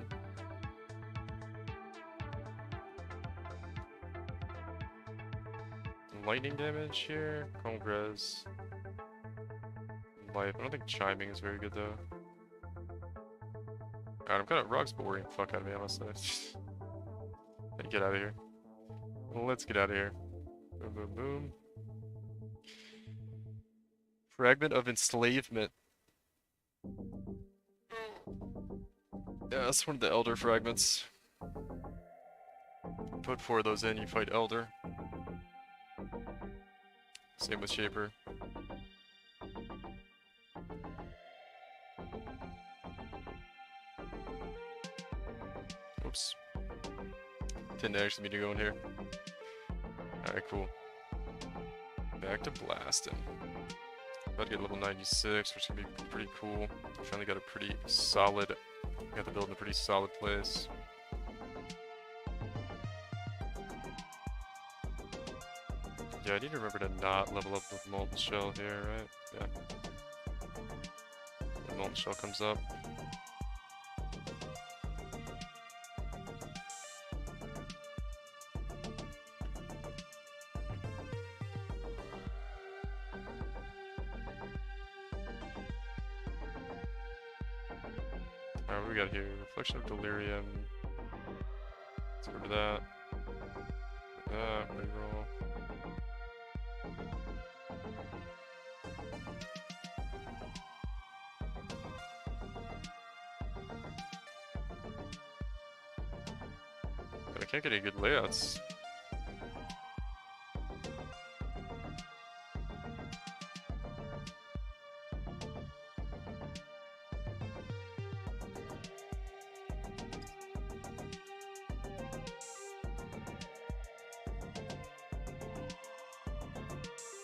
Lightning damage here, Congress. Life. I don't think chiming is very good though. Alright, I'm kind of Rog's boring the fuck out of me, honestly. Get out of here. Let's get out of here. Boom, boom, boom. Fragment of Enslavement. Yeah, that's one of the Elder fragments. Put 4 of those in, you fight Elder. Same with Shaper. Oops. Didn't actually mean to go in here. Alright, cool. Back to blasting. About to get level 96, which is gonna be pretty cool. Finally got a pretty solid... Got the build in a pretty solid place. Yeah, I need to remember to not level up with Molten Shell here, right? Yeah. When Molten Shell comes up. Alright, what do we got here? Reflection of Delirium. Let's go to that. Reroll. But I can't get any good layouts.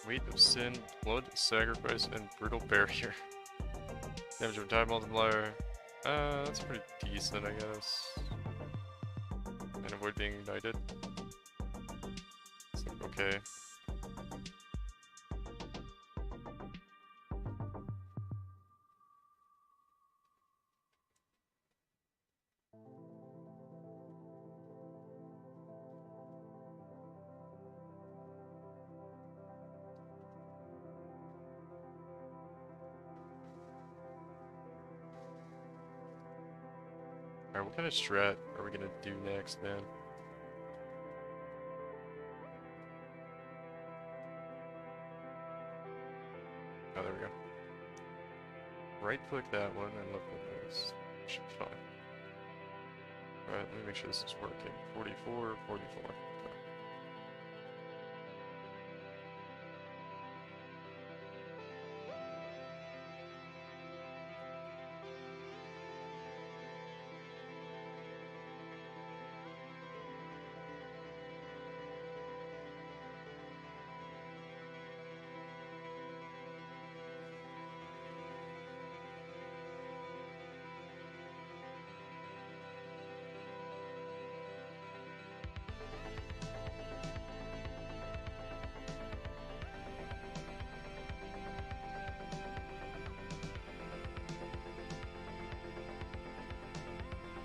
Weight of Sin, Blood, Sacrifice, and Brutal Barrier. Damage of Time Multiplier. That's pretty decent, I guess. And avoid being ignited. It's like, okay. Alright, what kind of strat are we gonna do next, man? Oh, there we go. Right click that one and left click this. Should be fine. Alright, let me make sure this is working. 44, 44.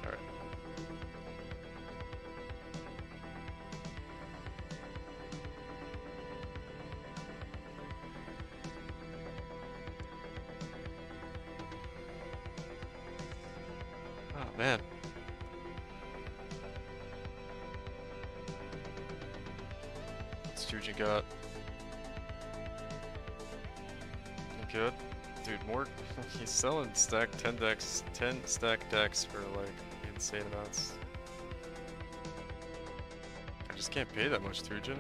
Okay. Oh, man. What's Jugg got? Good. Dude, more. He's selling stack 10 decks, 10 stack decks for like insane amounts. I just can't pay that much, Tujin.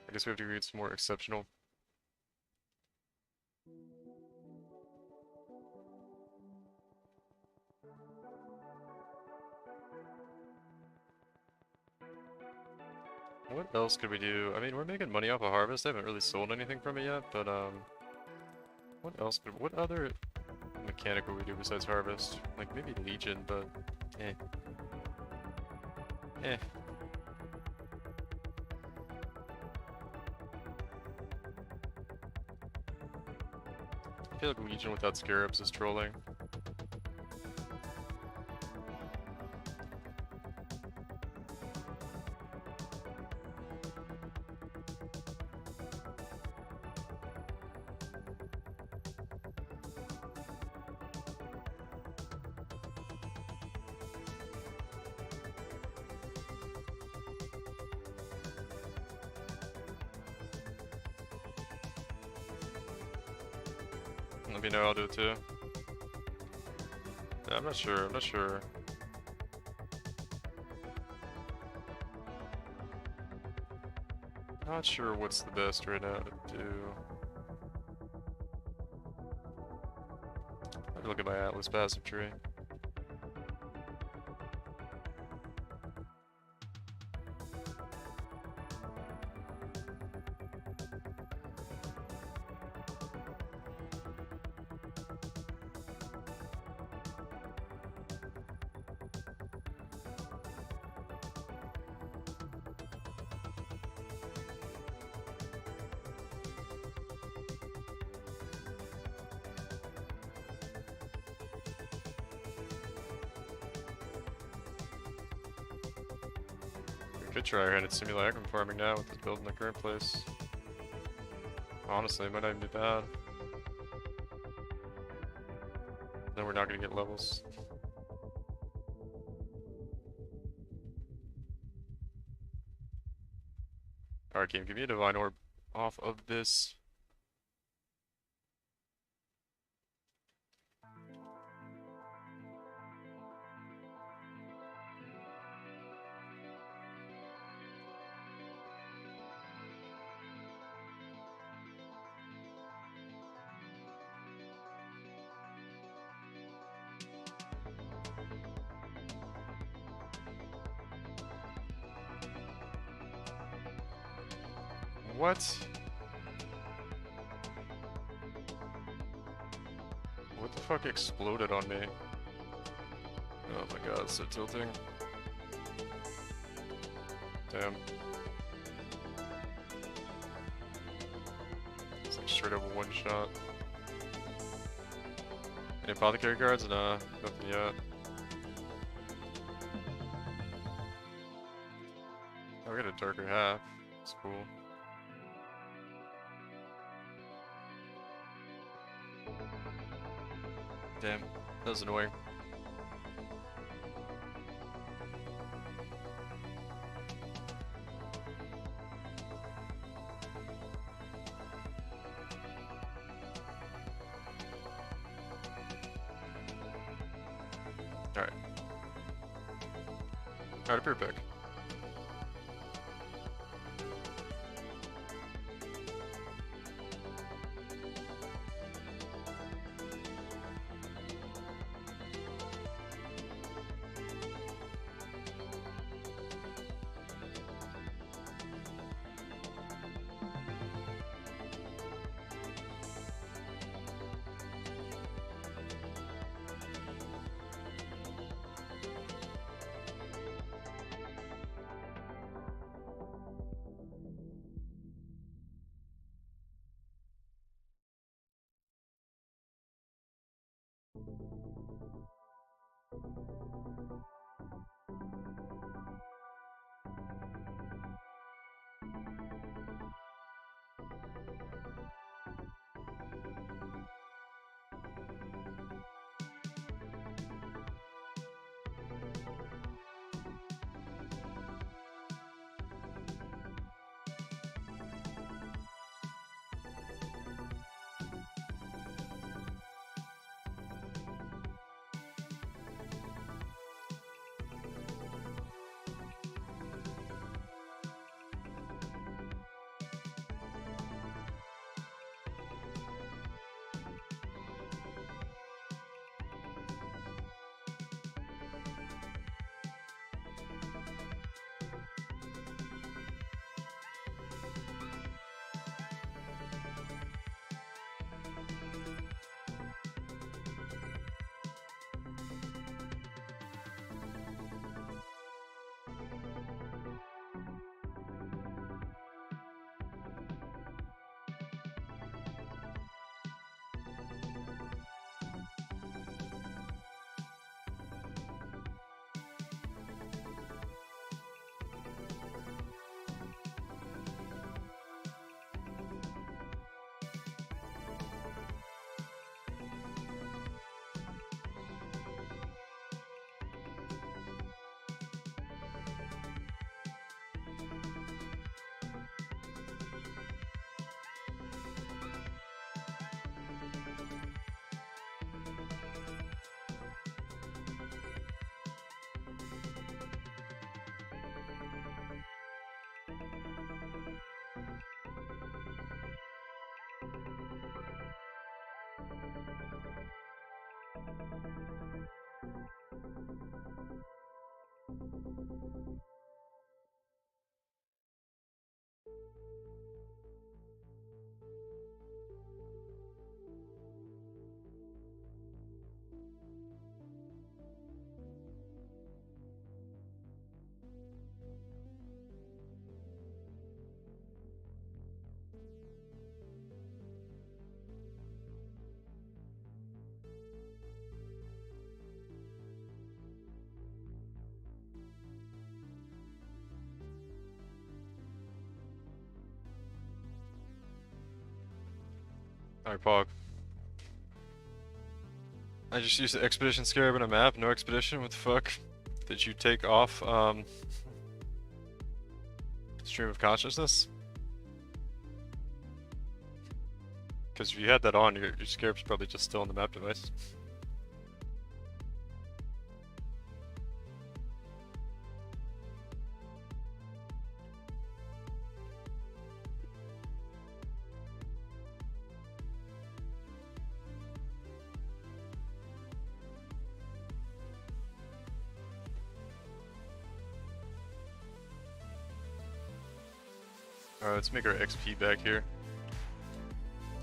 I guess we have to read some more exceptional. What else could we do? I mean, we're making money off of Harvest. I haven't really sold anything from it yet, but what else could, what other mechanic would we do besides Harvest? Like maybe Legion, but eh. Eh. I feel like Legion without Scarabs is trolling. Let me know, I'll do it too. Yeah, I'm not sure, Not sure what's the best right now to do. Let me look at my Atlas passive tree. Could try our hand at simulacrum farming now with this build in the current place. Honestly, it might not even be bad. Then we're not gonna get levels. Alright, game, give me a divine orb off of this. What? What the fuck exploded on me? Oh my god, it's so tilting. Damn. It's like straight up one shot. Any apothecary cards? Nah, nothing yet. Oh, we got a darker half. It's cool. Damn, that was annoying. Alright. Alright, a pure pick. Alright, Pog. I just used the Expedition Scarab in a map, no Expedition, what the fuck? Did you take off, Stream of Consciousness? Because if you had that on, your Scarab's probably just still on the map device. Alright, let's make our XP back here.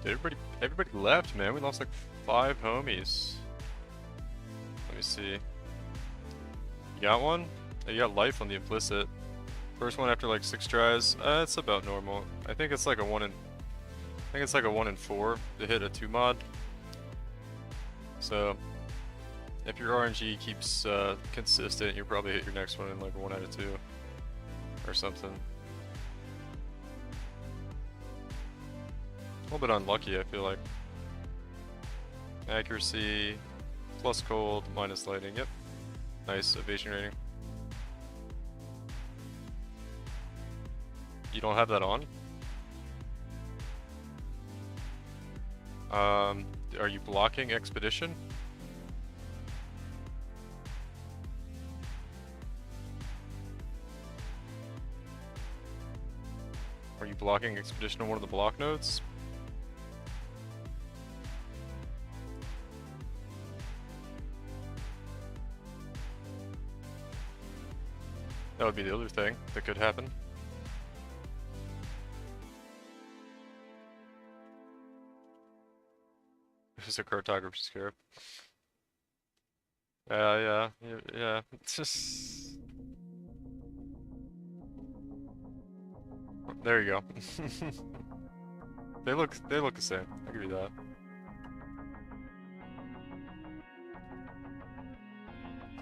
Dude, everybody left, man. We lost like 5 homies. Let me see. You got one? Oh, you got life on the implicit. First one after like 6 tries. It's about normal. I think it's like a 1 in 4 to hit a 2 mod. So if your RNG keeps consistent, you'll probably hit your next one in like 1 out of 2 or something. A little bit unlucky, I feel like. Accuracy, plus cold, minus lighting. Yep. Nice evasion rating. You don't have that on? Are you blocking expedition? Are you blocking expedition on one of the block nodes? That would be the other thing that could happen. This is a cartography scarab. Yeah. It's just... There you go. They look the same. I'll give you that.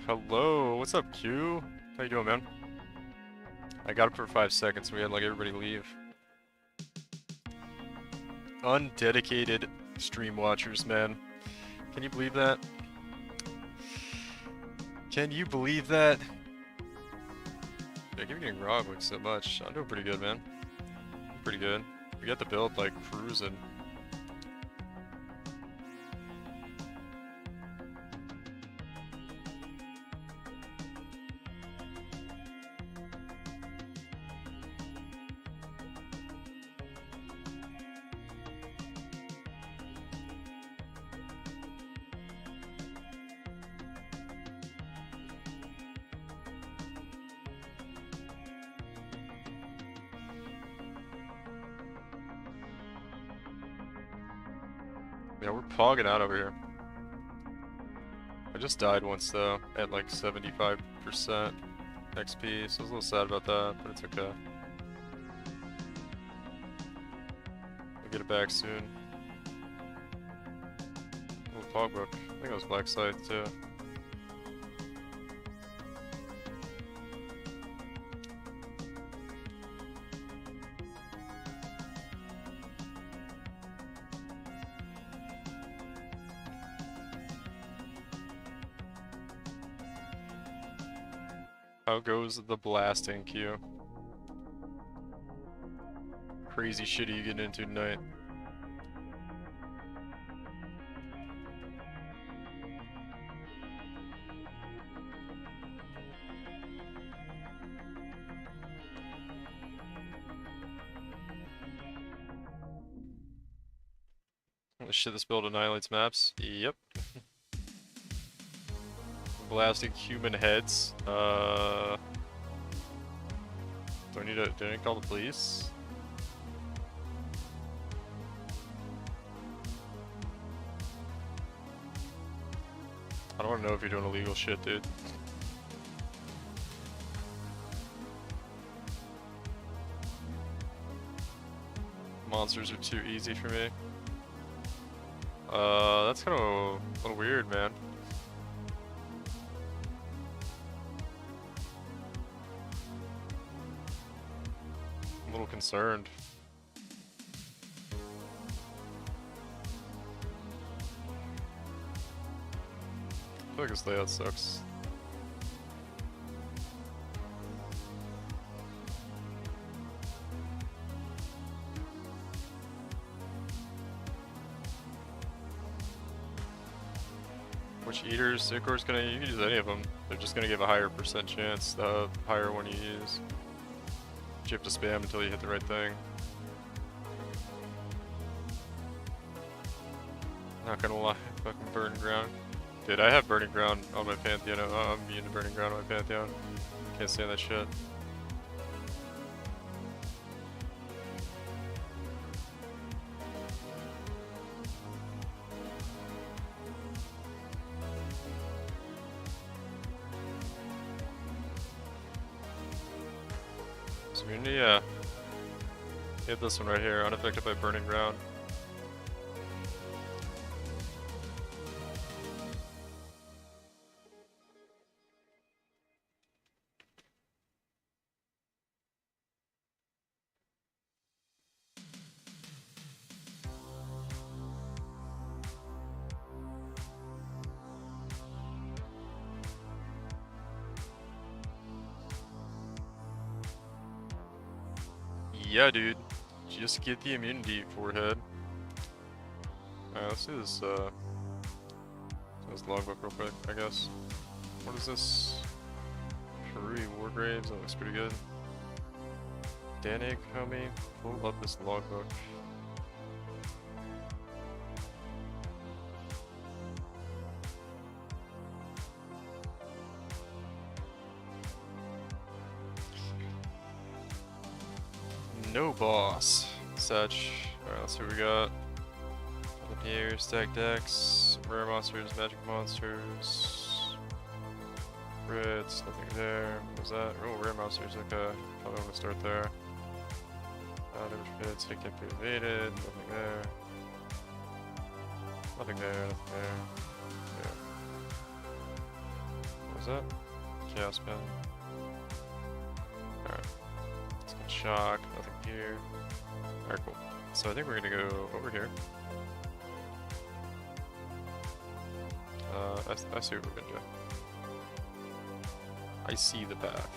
Hello, what's up, Q? How you doing, man? I got up for 5 seconds. We had like everybody leave. Undedicated stream watchers, man. Can you believe that? Can you believe that? Yeah, keep getting robbed like so much. I'm doing pretty good, man. Pretty good. We got the build like cruising. Yeah, we're pogging out over here. I just died once though, at like 75% XP, so I was a little sad about that, but it's okay. We'll get it back soon. Little pog book. I think it was Black Scythe too. How goes the blasting queue? Crazy shit are you getting into tonight? The shit this build annihilates maps? Yep. Blasting human heads. Do I need to call the police? I don't want to know if you're doing illegal shit, dude. Monsters are too easy for me. That's kind of a little weird, man. I'm a little concerned. I feel like this layout sucks. Which eaters? Of course, you can use any of them. They're just gonna give a higher percent chance the higher one you use. But you have to spam until you hit the right thing. Not gonna lie, fucking burning ground. Dude, I have burning ground on my Pantheon. I'm immune to burning ground on my Pantheon. Can't stand that shit. Immunity, yeah. Hit this one right here, unaffected by burning ground. Yeah, dude. Just get the immunity, forehead. Alright, let's do this, logbook real quick, I guess. What is this? Peru Wargraves, that looks pretty good. Danig, homie, pull up this logbook. No boss. Such. Alright, let's see what we got. Nothing here. Stack decks. Rare monsters, magic monsters. Crits, nothing there. What was that? Oh, rare monsters. Okay. Probably want to start there. Damage pits, it can't be evaded. Nothing there. Nothing there, nothing there. Yeah. What was that? Chaos pen. Alright. Let's get shock. Nothing here. Alright, cool. So I think we're gonna go over here. I see what we're gonna do. I see the path.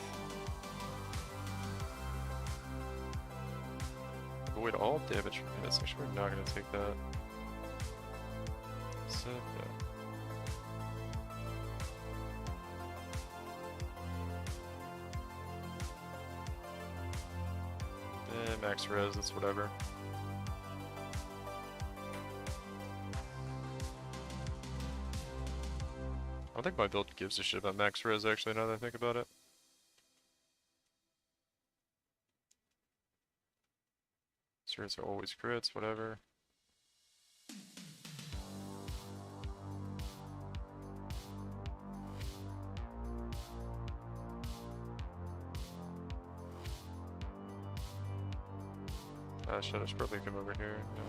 Avoid all damage from hits. Actually, we're not gonna take that. So, max res, that's whatever. I don't think my build gives a shit about max res actually, now that I think about it. Spirits are always crits, whatever. Should I probably come over here? No.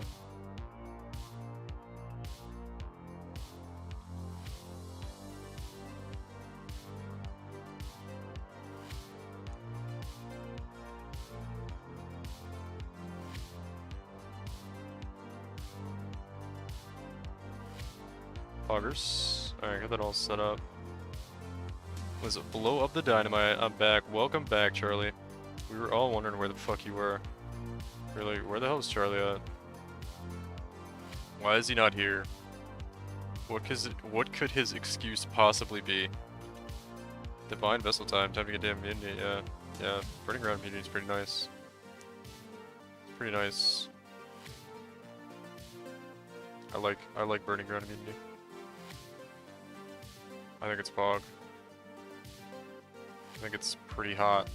Poggers. Alright, got that all set up. Was it blow up the dynamite? I'm back. Welcome back, Charlie. We were all wondering where the fuck you were. Really, where the hell is Charlie at? Why is he not here? What could his excuse possibly be? Divine Vessel time, time to get damn immunity, yeah. Yeah, burning ground immunity is pretty nice. Pretty nice. I like burning ground immunity. I think it's Pog. I think it's pretty hot.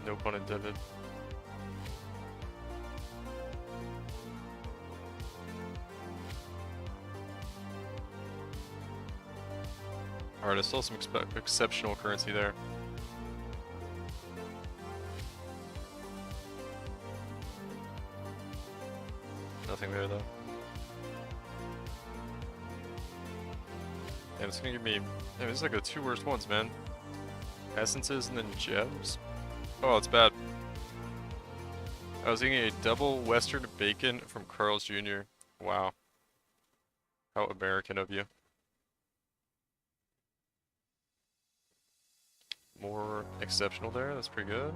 No pun intended. Alright, I saw some exceptional currency there. Nothing there though. Yeah, it's gonna give me. Yeah, this is like the two worst ones, man. Essences and then gems. Oh, it's bad. I was eating a double Western bacon from Carl's Jr. Wow. How American of you. More exceptional there, that's pretty good.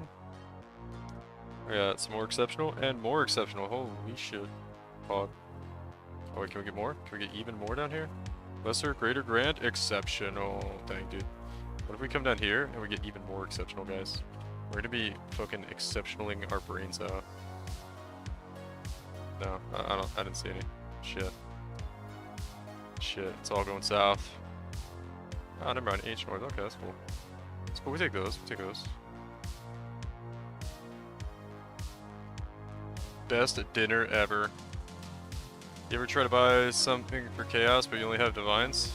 I got some more exceptional and more exceptional. Holy shit. Pog. Oh wait, can we get more? Can we get even more down here? Lesser, greater, grand, exceptional. Dang, dude. What if we come down here and we get even more exceptional, guys? We're gonna be fucking exceptionaling our brains out. No, I didn't see any. Shit. Shit, it's all going south. Ah, never mind, H North, okay, that's cool. That's cool, we take those, Best dinner ever. You ever try to buy something for chaos but you only have divines?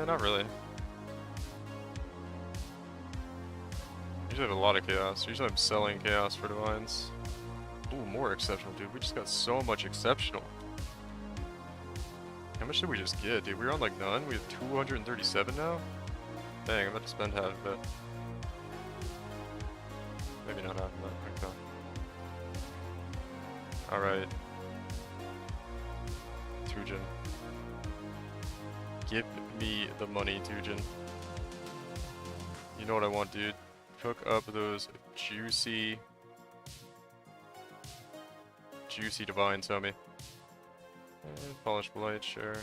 Not really. Usually have a lot of chaos. Usually I'm selling chaos for divines. Ooh, more exceptional, dude. We just got so much exceptional. How much did we just get, dude? We were on like none. We have 237 now? Dang, I'm about to spend half of it. Maybe not half of that. Okay. Alright. Tujin. Give me the money, Tujin. You know what I want, dude. Cook up those juicy divines, homie. Polished blight, sure.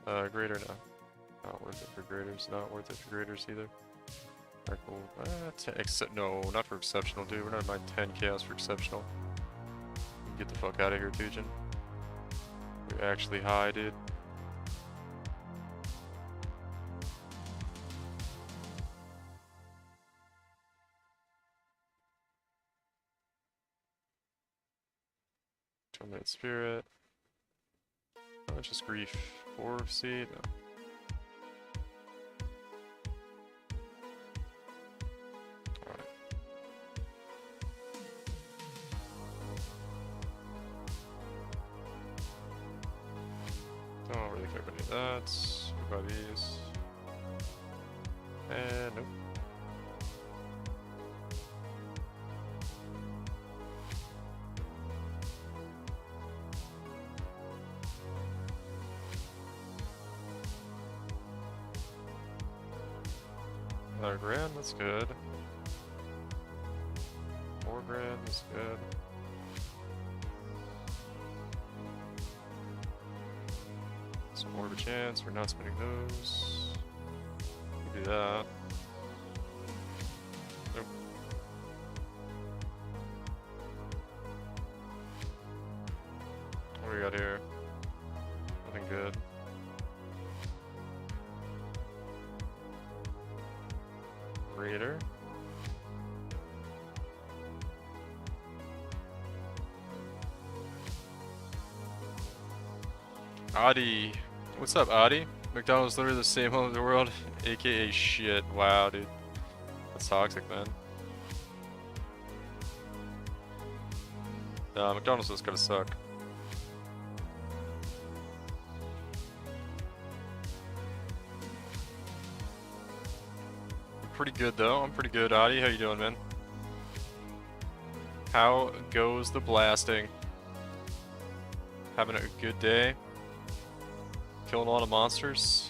Greater, no. Not worth it for graders. Not worth it for graders either. Alright, cool. No, not for exceptional, dude. We're not buying 10 chaos for exceptional. Get the fuck out of here, Tujin. You're actually high, dude. Torment Spirit. Oh, it's just grief. 4 seed? No. Alright. Don't really care about any of that. What about these? And nope. Another grand, that's good. 4 grand, that's good. Some more of a chance, we're not spending those. We do that. Nope. What do we got here? Nothing good. Raider. Adi. What's up, Adi? McDonald's literally the same home in the world, aka shit. Wow, dude. That's toxic, man. Nah, McDonald's is gonna suck. Pretty good though. I'm pretty good, Adi. How you doing, man? How goes the blasting? Having a good day? Killing a lot of monsters?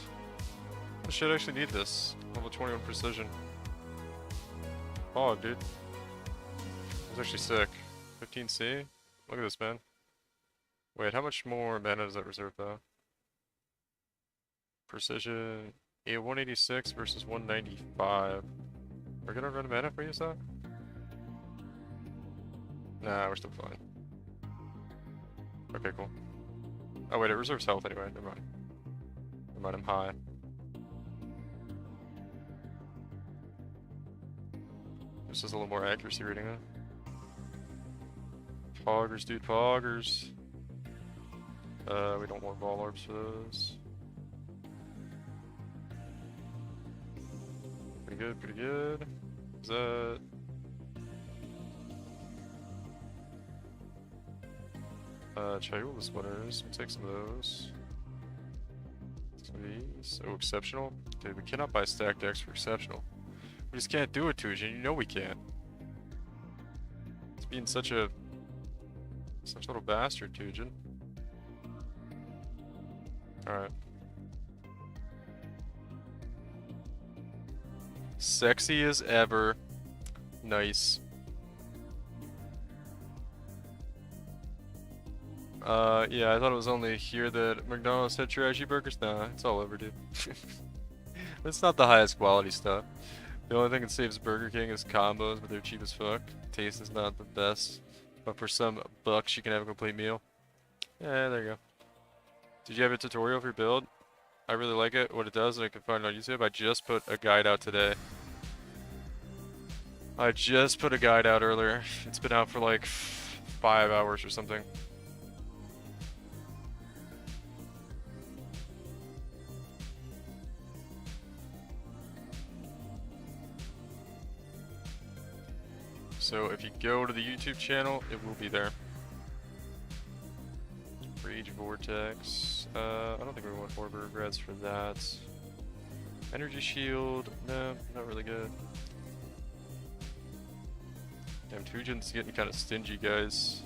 I should actually need this. Level 21 precision. Oh, dude. That's actually sick. 15C? Look at this, man. Wait, how much more mana does that reserve though? Precision. 186 versus 195. We're gonna run mana for you, Zach? Nah, we're still fine. Okay, cool. Oh wait, it reserves health anyway, never mind. Never mind, I'm high. This is a little more accuracy reading though. Poggers, dude, poggers. We don't want ball orbs for those. Pretty good, pretty good. Is that... Chayula splitters, we'll take some of those. Some of these. Oh, exceptional? Dude, we cannot buy stacked decks for exceptional. We just can't do it, Tujin. You know we can't. It's being such a little bastard, Tujin. Alright. Sexy as ever. Nice. Yeah, I thought it was only here that McDonald's had trashy burgers. Nah, it's all over, dude. It's not the highest quality stuff. The only thing that saves Burger King is combos, but they're cheap as fuck. Taste is not the best, but for some bucks you can have a complete meal. Yeah, there you go. Did you have a tutorial for your build? I really like it. What it does, and I can find it on YouTube. I just put a guide out today. I just put a guide out earlier. It's been out for like 5 hours or something. So if you go to the YouTube channel, it will be there. Rage Vortex. I don't think we want 4 regrets for that. Energy Shield. No, not really good. Damn, Tujin's getting kind of stingy, guys.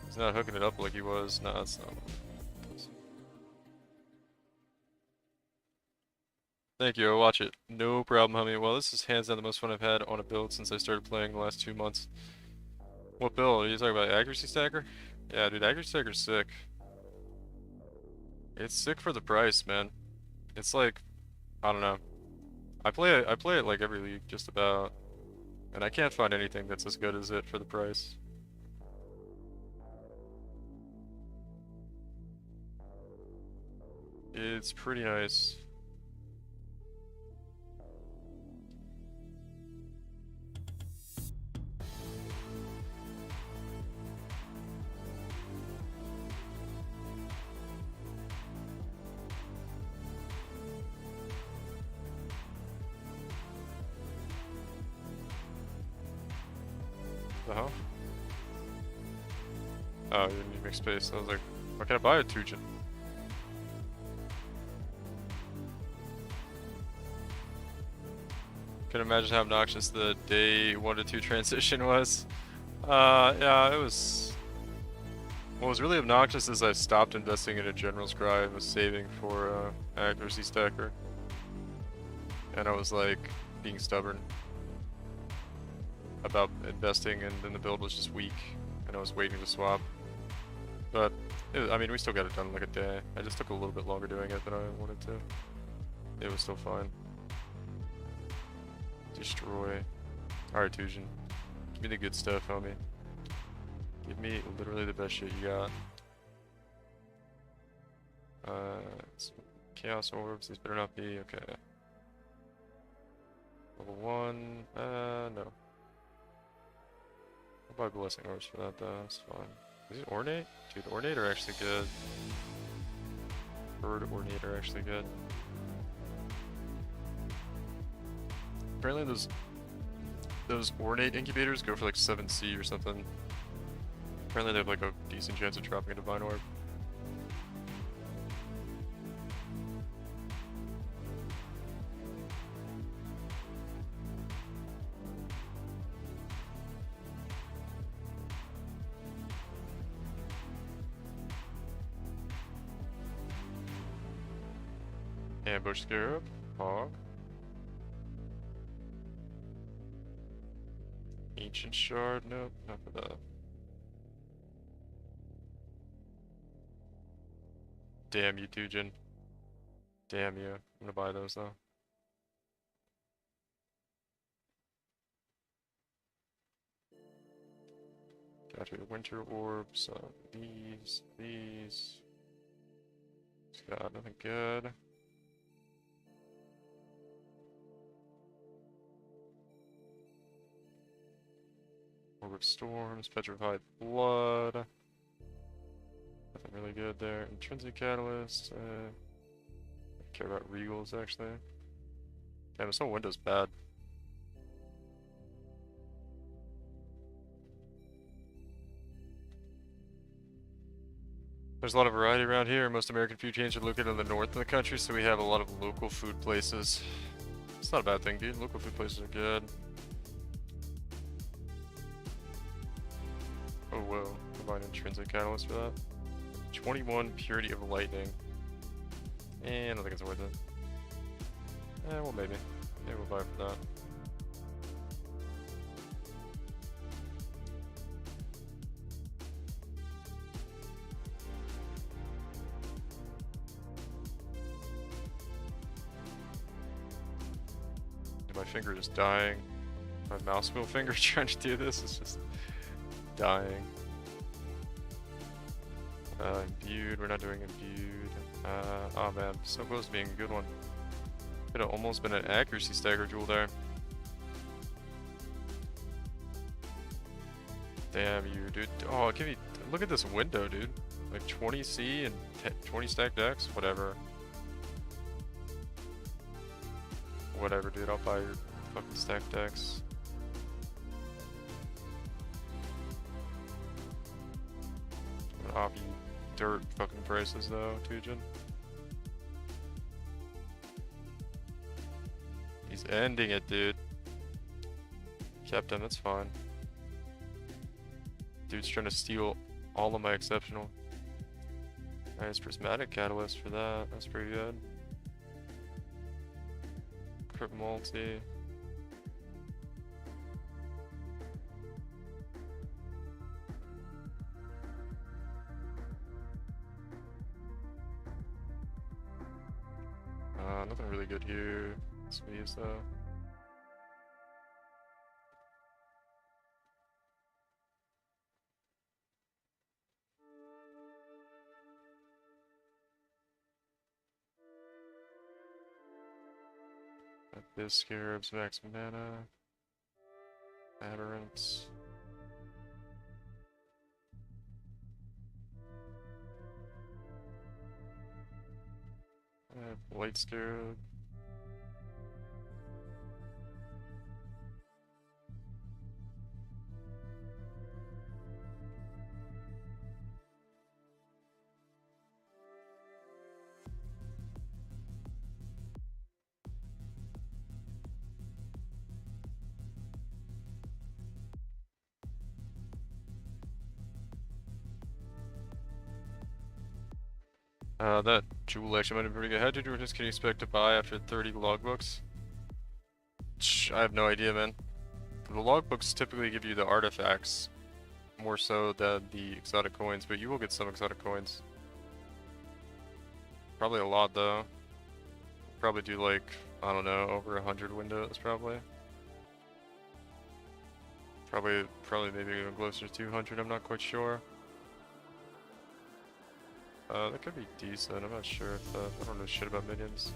He's not hooking it up like he was. Nah, that's not. Thank you, I'll watch it. No problem, homie. Well, this is hands down the most fun I've had on a build since I started playing the last 2 months. What build? Are you talking about Accuracy Stacker? Yeah, dude, Accuracy Stacker's sick. It's sick for the price, man. It's like, I don't know. I play it like every league, just about. And I can't find anything that's as good as it for the price. It's pretty nice. Uh-huh. Oh, you didn't need to make space. I was like, why can't I buy a Tujin? Can imagine how obnoxious the day 1 to 2 transition was. Yeah, it was. What was really obnoxious is I stopped investing in a General Scry and was saving for Accuracy Stacker. And I was like being stubborn about investing, and then the build was just weak, and I was waiting to swap. But, I mean, we still got it done in like a day. I just took a little bit longer doing it than I wanted to. It was still fine. Destroy. Alright, Tujin. Give me the good stuff, homie. Give me literally the best shit you got. Chaos Orbs, these better not be, okay. Level 1, no. I'll buy Blessing Orbs for that though, that's fine. Is it Ornate? Dude, Ornate are actually good. Bird Ornate are actually good. Apparently those Ornate incubators go for like 7C or something. Apparently they have like a decent chance of dropping a Divine Orb. Ambush Scarab, Hog. Ancient Shard, nope, not for that. Damn you, Tujin. Damn you. I'm gonna buy those though. Got your Winter Orbs, these. It's got nothing good. Orb of Storms, Petrified Blood. Nothing really good there. Intrinsic Catalyst. I care about Regals actually. Damn, this whole window's bad. There's a lot of variety around here. Most American food chains are located in the north of the country, so we have a lot of local food places. It's not a bad thing, dude. Local food places are good. Oh, whoa. Combine Intrinsic Catalyst for that. 21 Purity of Lightning. I don't think it's worth it. Well, maybe. Maybe we'll buy for that. My finger is dying. My mouse wheel finger trying to do this is just dying. Imbued, we're not doing imbued. Oh man, so close to being a good one. Could have almost been an accuracy stagger jewel there. Damn you, dude. Oh, give me, look at this window, dude. Like 20C and 20 stack decks? Whatever. Whatever, dude. I'll buy your fucking stack decks. Copy dirt fucking prices though, Tujin. He's ending it, dude. Kept him, that's fine. Dude's trying to steal all of my exceptional. Nice prismatic catalyst for that. That's pretty good. Crypt multi. Nothing really good here. Squeeze though. This Scarabs, max mana. Aberrants. Light Scarab. That jewel actually might have been pretty good. How many returns can you expect to buy after 30 logbooks? I have no idea, man. The logbooks typically give you the artifacts more so than the exotic coins, but you will get some exotic coins. Probably a lot though. Probably do like, I don't know, over 100 windows probably. Probably maybe even closer to 200, I'm not quite sure. That could be decent, I'm not sure if I don't know shit about minions.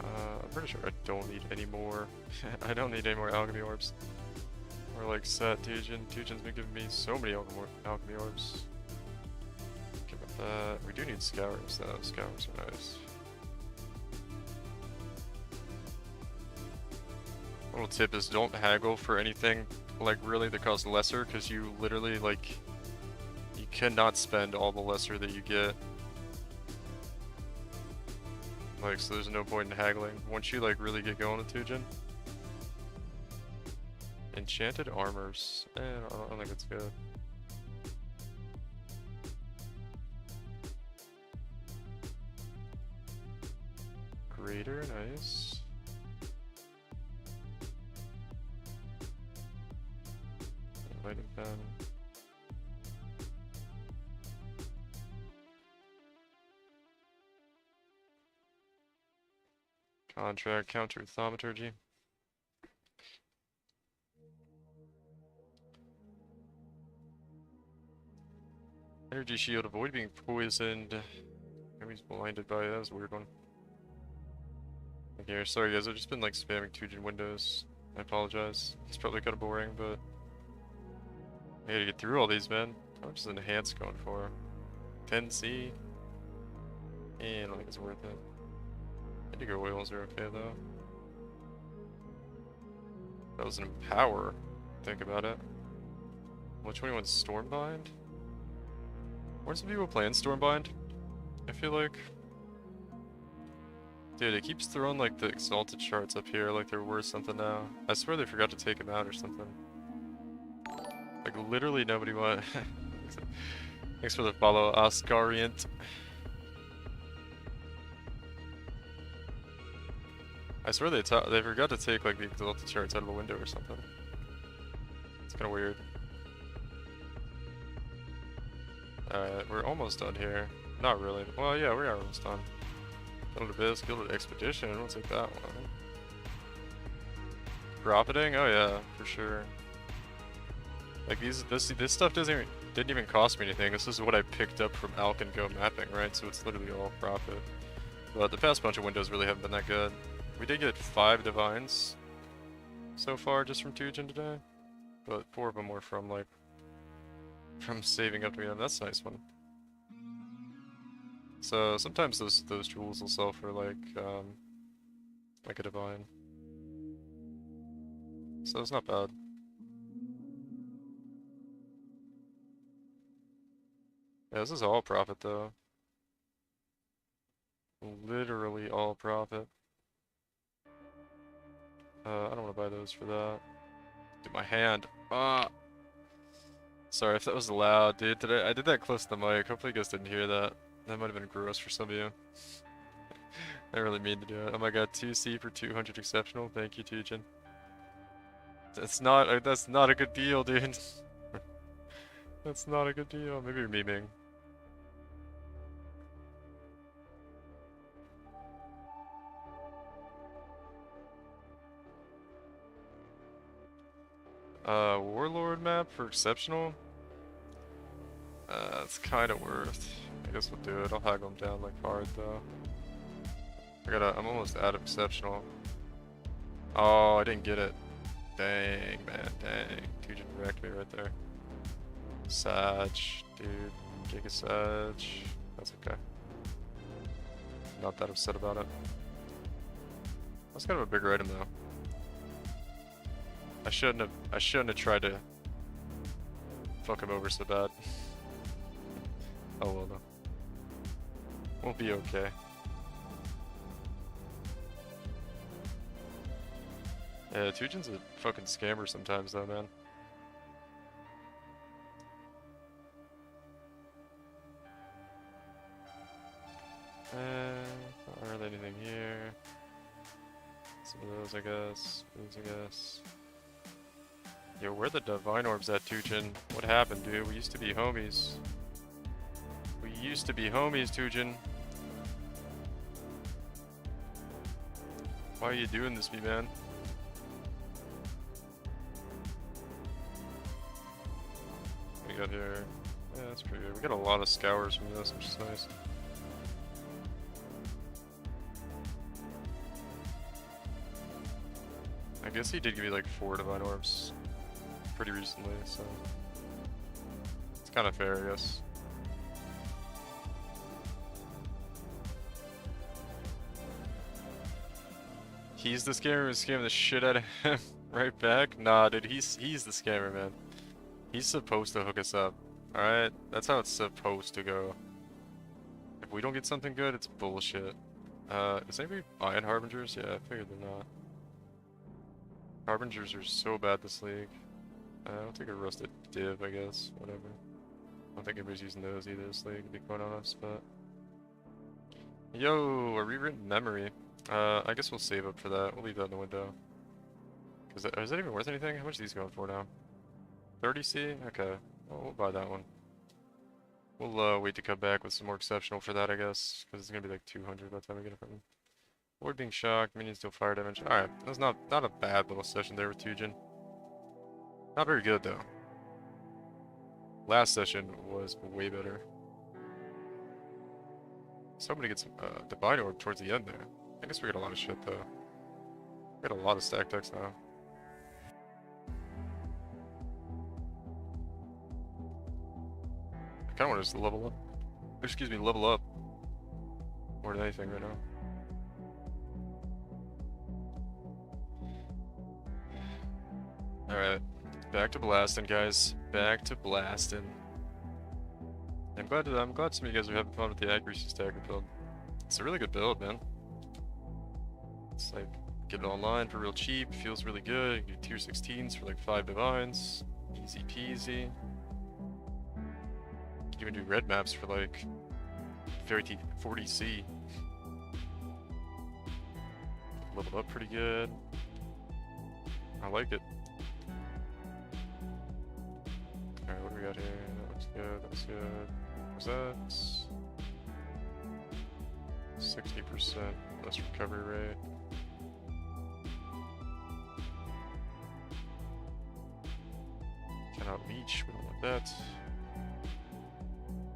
I'm pretty sure I don't need any more. I don't need any more alchemy orbs. We're like set, Tujin. Tujin's been giving me so many alchemy orbs. Give up that. We do need scours though, scours are nice. Little tip is don't haggle for anything like really that costs lesser, because you literally like you cannot spend all the lesser that you get. Like, so there's no point in haggling once you like really get going with Tujin. Enchanted armors. I don't think it's good. Greater, nice. Lighting pen. Contract, counter thaumaturgy. Energy shield, avoid being poisoned. Maybe he's blinded by it. That was a weird one. Okay, sorry guys, I've just been like spamming Tujin windows. I apologize. It's probably kind of boring, but I gotta get through all these, man. How much is enhance going for? 10C? I don't think it's worth it. Indigo oils are okay though. That was an empower. Think about it. Which one was Stormbind? Weren't some people playing Stormbind? I feel like. Dude, it keeps throwing like the exalted charts up here like they're worth something now. I swear they forgot to take them out or something. Like literally nobody went. Thanks for the follow, Oscarient. I swear they forgot to take like the exalted charts out of the window or something. It's kind of weird. Alright, we're almost done here. Not really. Well, yeah, we are almost done. Gilded Abyss, Gilded Expedition. We'll take that one. Profiting? Oh yeah, for sure. Like this stuff didn't even cost me anything. This is what I picked up from Alk and Go mapping, right? So it's literally all profit. But the past bunch of windows really haven't been that good. We did get 5 divines so far just from Tujin today, but 4 of them were from like saving up to them. That's a nice one. So sometimes those jewels will sell for like like a divine. So it's not bad. Yeah, this is all profit though. Literally all profit. I don't want to buy those for that. Dude, my hand. Ah. Sorry if that was loud, dude. I did that close to the mic. Hopefully you guys didn't hear that. That might have been gross for some of you. I really mean to do it. Oh my god, 2C for 200 exceptional. Thank you, Tujin. That's not a good deal, dude. That's not a good deal. Maybe you're memeing. Warlord map for exceptional? It's kind of worth. I guess we'll do it. I'll haggle him down like hard though. I'm almost out of exceptional. Oh, I didn't get it. Dang, man, dang. Tujin wrecked me right there. Sag, dude. Giga Sag. That's okay. Not that upset about it. That's kind of a bigger item though. I shouldn't have tried to fuck him over so bad. Oh well though. We'll be okay. Yeah, Tujin's a fucking scammer sometimes though, man. Not really anything here. Some of those, I guess. These, I guess. Yo, where the divine orbs at, Tujin? What happened, dude? We used to be homies. We used to be homies, Tujin. Why are you doing this to me, man? What we got here? Yeah, that's pretty good. We got a lot of scours from this, which is nice. I guess he did give me like 4 divine orbs pretty recently, so it's kind of fair, I guess. He's the scammer who's scamming the shit out of him right back? Nah, dude, he's the scammer, man. He's supposed to hook us up, alright? That's how it's supposed to go. If we don't get something good, it's bullshit. Is anybody buying Harbingers? Yeah, I figured they're not. Harbingers are so bad this league. I'll take a rusted div, I guess. Whatever. I don't think anybody's using those either this league, to be quite honest, but... Yo, a rewritten memory. I guess we'll save up for that. We'll leave that in the window. Is that even worth anything? How much are these going for now? 30C? Okay. Well, we'll buy that one. We'll wait to come back with some more exceptional for that, I guess. Because it's going to be like 200 by the time we get it from him. Ward being shocked, minions deal fire damage. Alright, that was not a bad little session there with Tujin. Not very good though. Last session was way better. Somebody gets some Divine Orb towards the end there. I guess we got a lot of shit though. We got a lot of stack decks now. I kinda wanna just level up. Excuse me, level up. More than anything right now. Alright. Back to blasting, guys. Back to blasting. I'm glad some of you guys are having fun with the accuracy stagger build. It's a really good build, man. It's like, get it online for real cheap, feels really good. You can do tier 16s for like 5 divines. Easy peasy. You can even do red maps for like 40C. Leveled up pretty good. I like it. Alright, what do we got here? That looks good, that looks good. What's that? 60% less recovery rate. Cannot leech, we don't want that.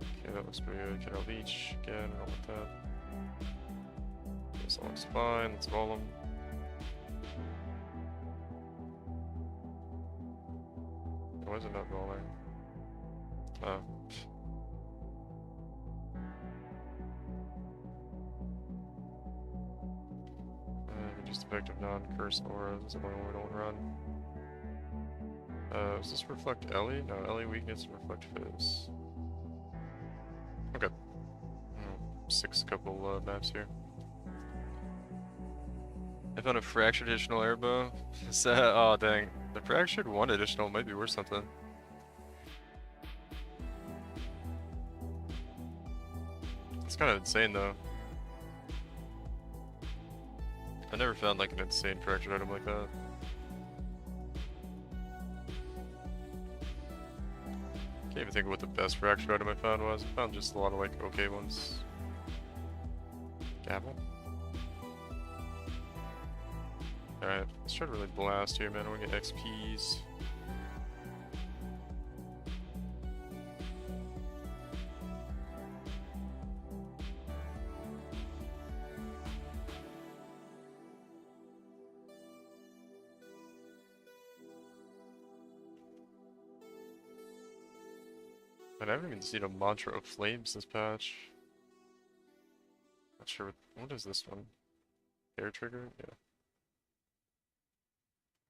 Okay, that looks pretty good. Cannot leech, again, I don't want that. This all looks fine, let's roll them. Why is it not rolling? Oh. I can just effective non-curse aura. This is the one we don't run. Does this reflect Ellie? No, Ellie weakness and reflect Fizz. Okay. 6 couple maps here. I found a fractured additional airbow. Oh dang. The fractured 1 additional might be worth something. It's kind of insane though. I never found like an insane fractured item like that. Can't even think of what the best fractured item I found was. I found just a lot of like okay ones. Gavel? Alright, let's try to really blast here, man. I want to get XPs. And I haven't even seen a mantra of flames this patch. Not sure what is this one? Air trigger? Yeah.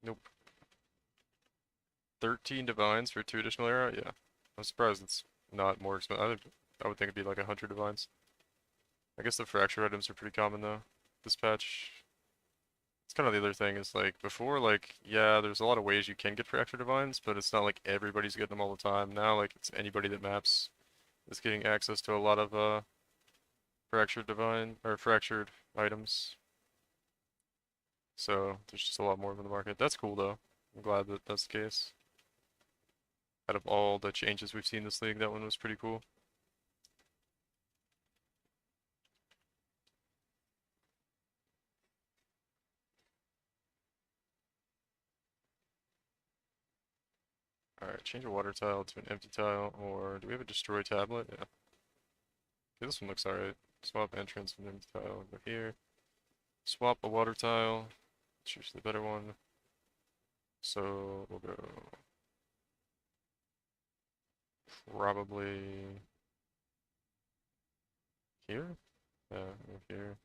Nope. 13 divines for 2 additional arrow? Yeah. I'm surprised it's not more expensive. I would think it'd be like 100 divines. I guess the fracture items are pretty common though. This patch. It's kind of the other thing is like before, like, yeah, there's a lot of ways you can get fracture divines, but it's not like everybody's getting them all the time. Now, like, it's anybody that maps is getting access to a lot of fractured divine or fractured items. So there's just a lot more of in the market. That's cool though. I'm glad that that's the case. Out of all the changes we've seen this league, that one was pretty cool. Alright, change a water tile to an empty tile, or do we have a destroy tablet? Yeah. Okay, this one looks alright. Swap entrance from empty tile, go here. Swap a water tile. It's usually the better one. So we'll go probably here? Yeah, move here.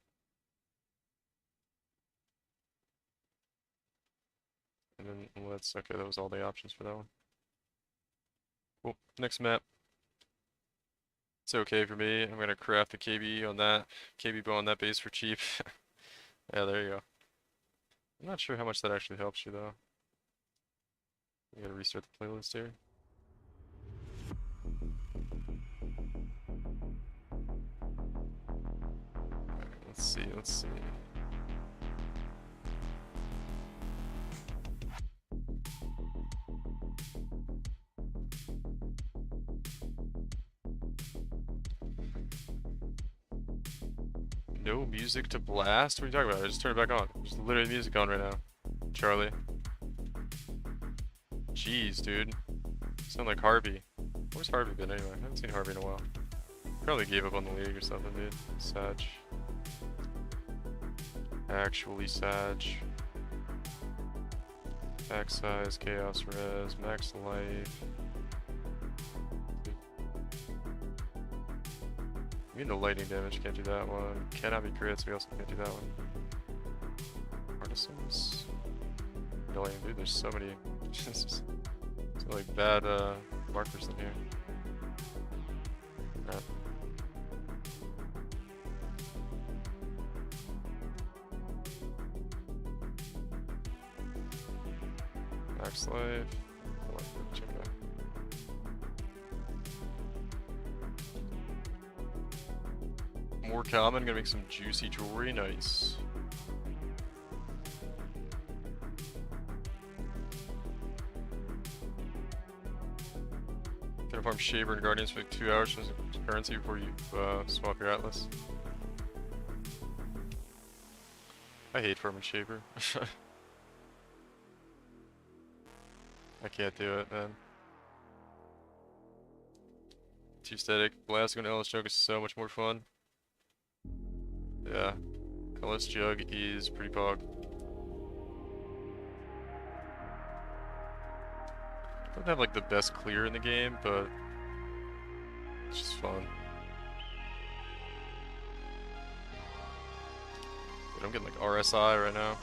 And then let's, okay, that was all the options for that one. Cool, next map. It's okay for me. I'm gonna craft a KB on that, KB bow on that base for cheap. Yeah, there you go. I'm not sure how much that actually helps you though. We gotta restart the playlist here. Alright, let's see, let's see. No music to blast? What are you talking about? I just turned it back on. There's literally music on right now. Charlie. Jeez, dude. You sound like Harvey. Where's Harvey been anyway? I haven't seen Harvey in a while. Probably gave up on the league or something, dude. Sag. Actually Sag. Max size, chaos res, max life. Immune to lightning damage, can't do that one. Cannot be crits, we also can't do that one. Artisans. Really, dude, there's so many just so like bad markers in here. Alright. Max life. Oh, check that. More common, gonna make some juicy jewelry, nice. Gonna farm Shaver and Guardians for like 2 hours as currency before you swap your Atlas. I hate farming Shaver. I can't do it, man. Too static. Blasting on LS Jugg is so much more fun. Yeah. LS Jugg is pretty pog. Doesn't have like the best clear in the game, but it's just fun. Dude, I'm getting like RSI right now.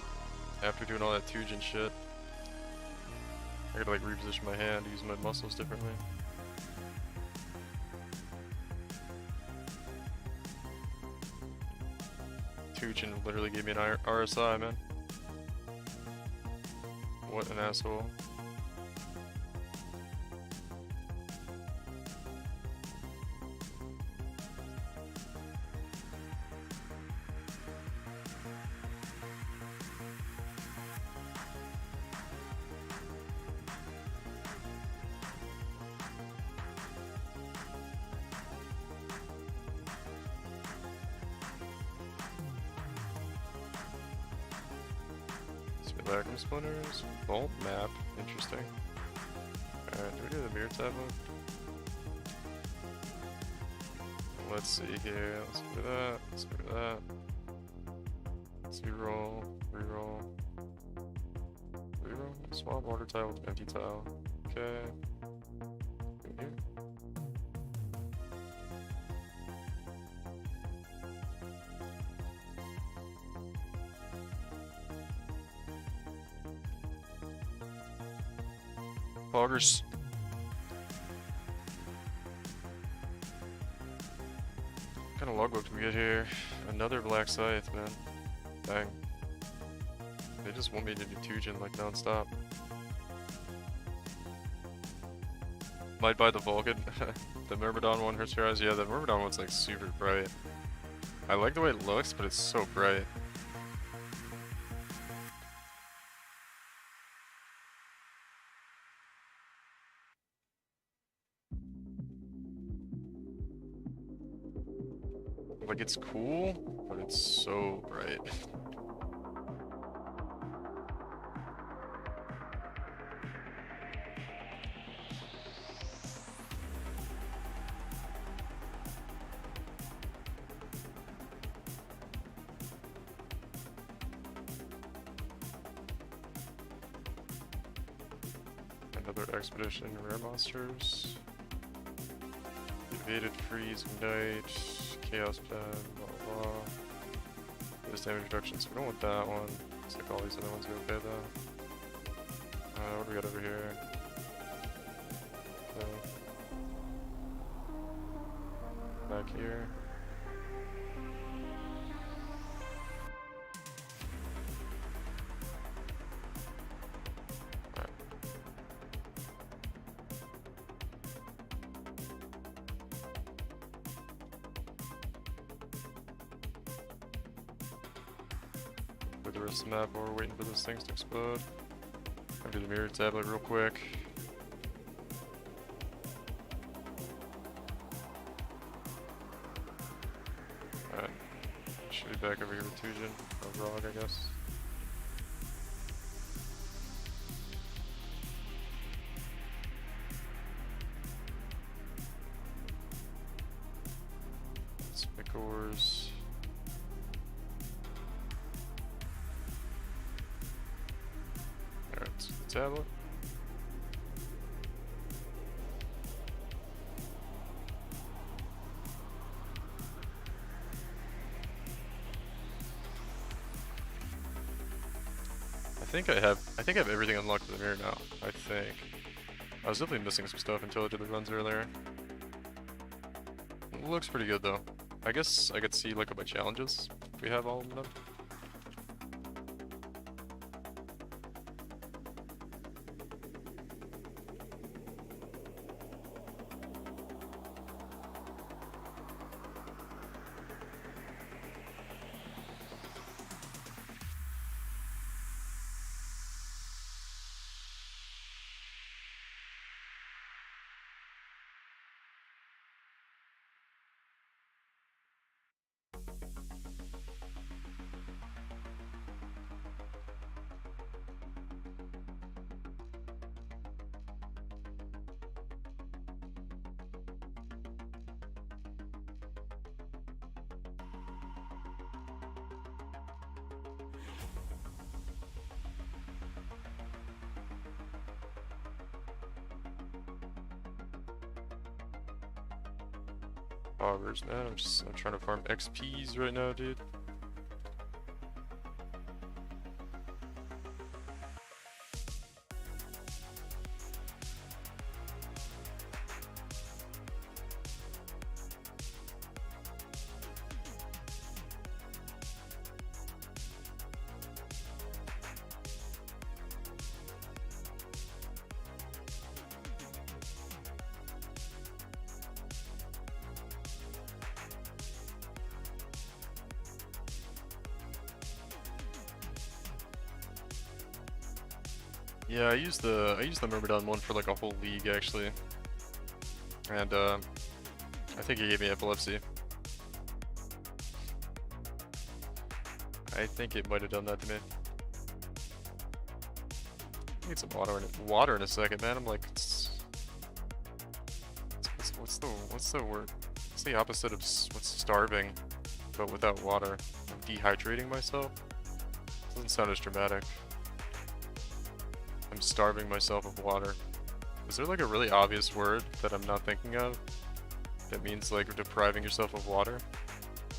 after doing all that Tujin shit. I gotta like reposition my hand, use my muscles differently. Tujin literally gave me an RSI, man. What an asshole. Vacuum splinters, bolt map, interesting. Alright, do we do the mirror tablet? Let's see here, let's do that, let's do that. Let's reroll, reroll. Reroll, swap water tile with empty tile. Okay. Here. Poggers. What kind of logbook do we get here? Another black scythe, man. Dang. They just want me to do Tujin like non-stop. Might buy the Vulcan. The Myrmidon one hurts your eyes. Yeah, the Myrmidon one's like super bright. I like the way it looks, but it's so bright. Like, it's cool, but it's so bright. Another expedition, rare monsters. Evaded, freeze, ignite, chaos pen, blah blah blah. This damage reduction, so we don't want that one. Looks like all these other ones are okay though. What do we got over here? Okay. Back here. The rest of the map while we're waiting for those things to explode. I'll do the mirror tablet real quick. Alright. Should be back over here with Tujin, or Rog, I guess. Spikors. Alright, so the tablet. I think I have everything unlocked in the mirror now. I think. I was definitely missing some stuff until I did the runs earlier. It looks pretty good though. I guess I could see like my challenges if we have all of them. Poggers, man. I'm trying to farm XPs right now, dude. Yeah, I used the Myrmidon one for like a whole league actually, and I think it gave me epilepsy. I think it might have done that to me. I need some water in a second, man. I'm like, what's the word? What's the opposite of what's starving, but without water? I'm dehydrating myself. Doesn't sound as dramatic. I'm starving myself of water. Is there like a really obvious word that I'm not thinking of that means like depriving yourself of water?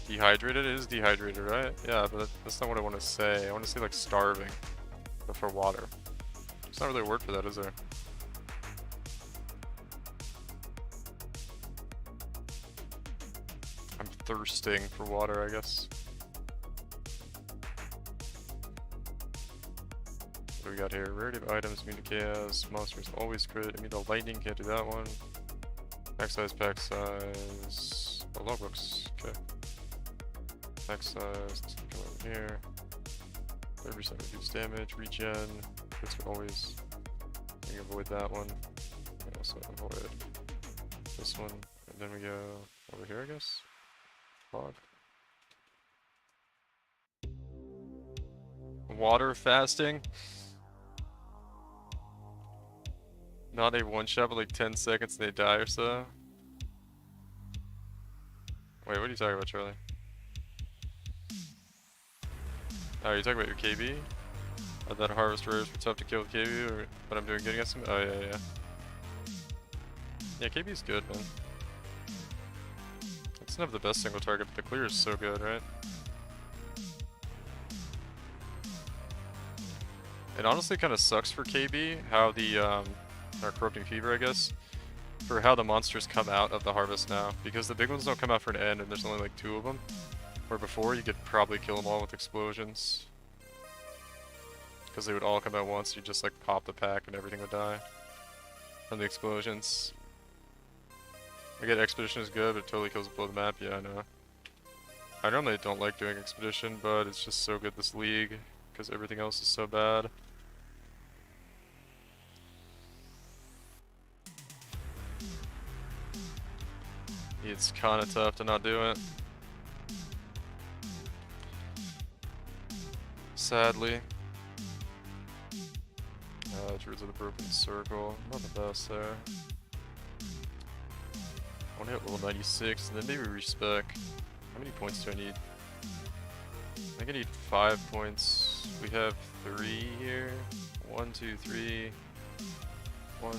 Dehydrated is dehydrated, right? Yeah, but that's not what I want to say. I want to say like starving, but for water. There's not really a word for that, is there? I'm thirsting for water, I guess. What do we got here? Rarity of items, immune to chaos, monsters always crit, immune to lightning, can't do that one. Pack size, oh, logbooks, okay. Pack size, go over here. 30% reduced damage, regen, crits are always, we can avoid that one. We can also avoid this one, and then we go over here, I guess. Fog. Water fasting. Not a one-shot, but like 10 seconds and they die or so. Wait, what are you talking about, Charlie? Oh, you're talking about your KB? Oh, that harvest rares were tough to kill with KB, or what I'm doing good against him? Oh, yeah. Yeah, KB's good, man. It doesn't have the best single target, but the clear is so good, right? It honestly kind of sucks for KB how the, or Corrupting Fever, I guess, for how the monsters come out of the harvest now. Because the big ones don't come out for an end, and there's only like 2 of them. Where before, you could probably kill them all with explosions. Because they would all come out once, you just like pop the pack and everything would die from the explosions. I get Expedition is good, but it totally kills below the map. Yeah, I know. I normally don't like doing Expedition, but it's just so good this league because everything else is so bad. It's kind of tough to not do it. Sadly. Druids of the Broken Circle. Not the best there. I want to hit level 96 and then maybe respec. How many points do I need? I think I need 5 points. We have 3 here. 1, 2, 3. 1, 2,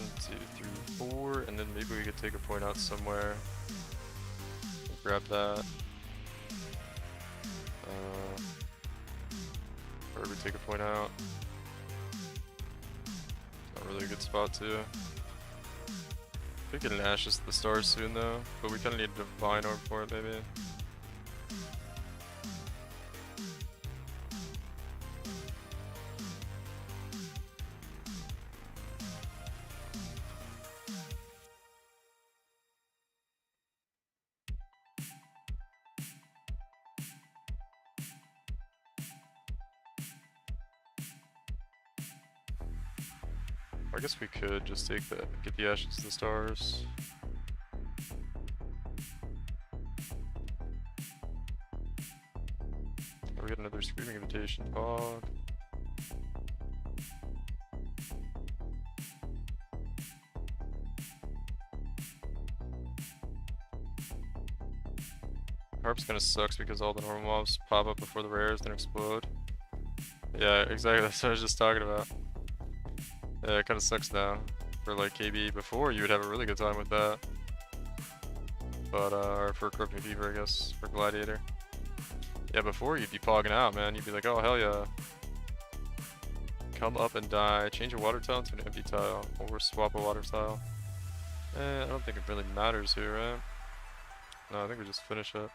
3, 4. And then maybe we could take a point out somewhere. Grab that. Or we take a point out. Not really a good spot too. Could get an Ashes to the Stars soon though, but we kinda need a Divine Orb for it maybe. I guess we could just take that, get the Ashes to the Stars. Or we get another Screaming Invitation Fog. Harp's kinda sucks because all the normal mobs pop up before the rares, then explode. Yeah, exactly, that's what I was just talking about. Yeah, it kinda sucks now. For like KB, before you would have a really good time with that. But, or for Corrupting Fever, I guess, for Gladiator. Yeah, before you'd be pogging out, man. You'd be like, oh, hell yeah. Come up and die. Change a water tile to an empty tile. Or swap a water tile. I don't think it really matters here, right? No, I think we just finish it.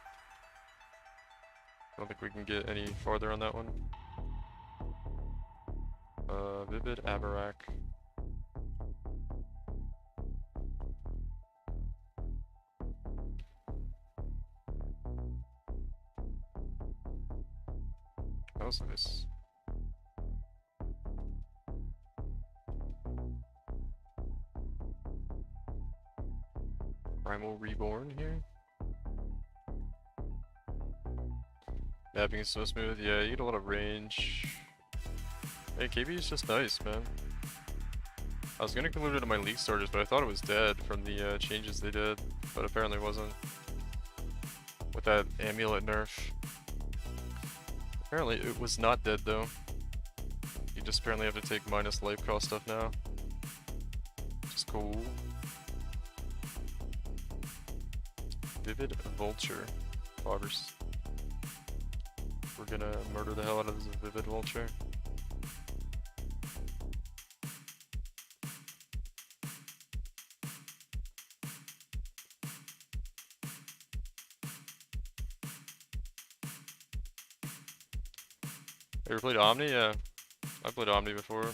I don't think we can get any farther on that one. Vivid Abarak. That was nice. Primal Reborn here. Mapping is so smooth. Yeah, you get a lot of range. Hey, KB is just nice, man. I was gonna include it in my league starters, but I thought it was dead from the changes they did, but apparently wasn't. With that amulet nerf. Apparently it was not dead though. You just apparently have to take minus life cost stuff now. Which is cool. Vivid Vulture. Bobbers. We're gonna murder the hell out of this Vivid Vulture. Ever played Omni? Yeah. I played Omni before.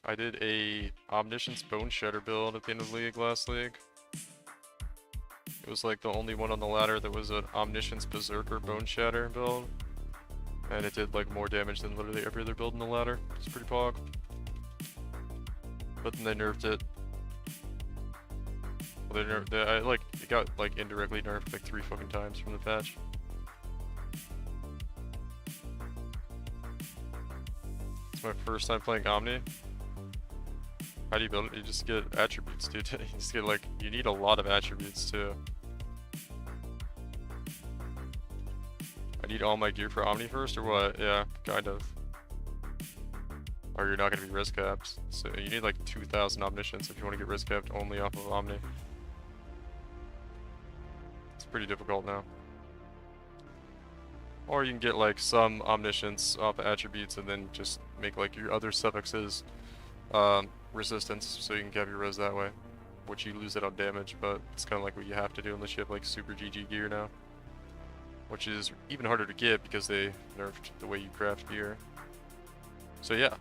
I did a Omniscience Bone Shatter build at the end of the league last league. It was like the only one on the ladder that was an Omniscience Berserker Bone Shatter build. And it did like more damage than literally every other build in the ladder. It's pretty pog. But then they nerfed it. Well, it got like indirectly nerfed like 3 fucking times from the patch. It's my first time playing Omni. How do you build it? You just get attributes, dude. You just get like, you need a lot of attributes too. I need all my gear for Omni first, or what? Yeah, kind of. Or you're not gonna be risk capped. So you need like 2,000 Omniscience if you want to get risk capped only off of Omni. It's pretty difficult now. Or you can get like some Omniscience off of attributes and then just make like your other suffixes resistance, so you can cap your res that way. Which you lose it on damage, but it's kind of like what you have to do unless you have like super GG gear now. Which is even harder to get because they nerfed the way you craft gear. So yeah,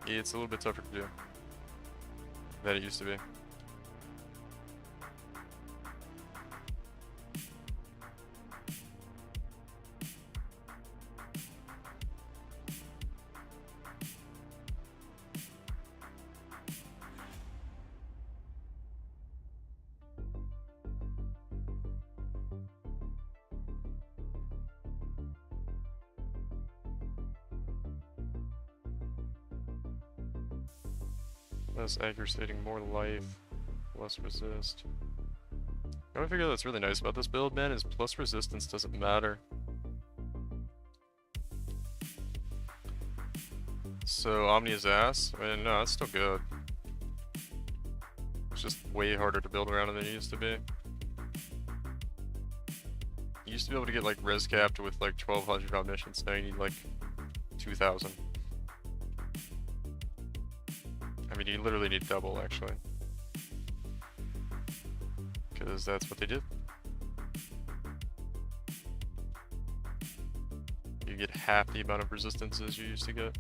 it's a little bit tougher to do than it used to be. Less accuracy, more life, less resist. What I figure that's really nice about this build, man, is plus resistance doesn't matter. So Omni is ass? I mean, no, it's still good. It's just way harder to build around than it used to be. You used to be able to get like res capped with like 1200 omniscience, now you need like 2000. I mean, you literally need double, actually. Because that's what they did. You get half the amount of resistances you used to get.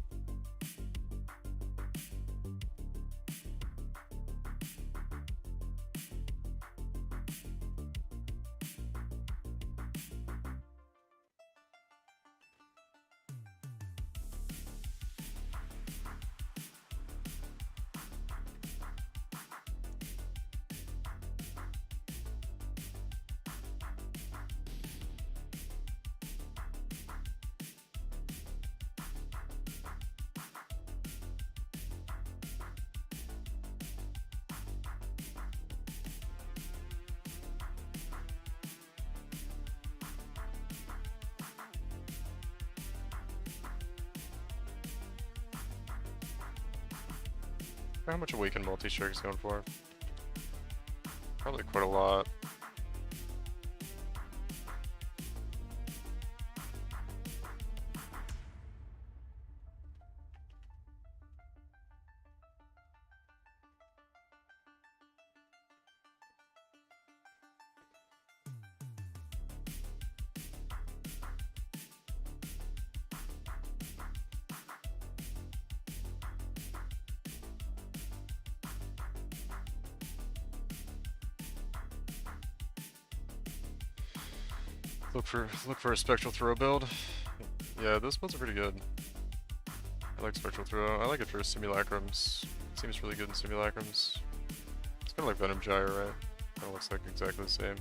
How much Awaken multi-strike is going for? Probably quite a lot. Look for a Spectral Throw build. Yeah, those builds are pretty good. I like Spectral Throw. I like it for Simulacrums. It seems really good in Simulacrums. It's Kinda like Venom Gyre, right? Kinda looks like exactly the same.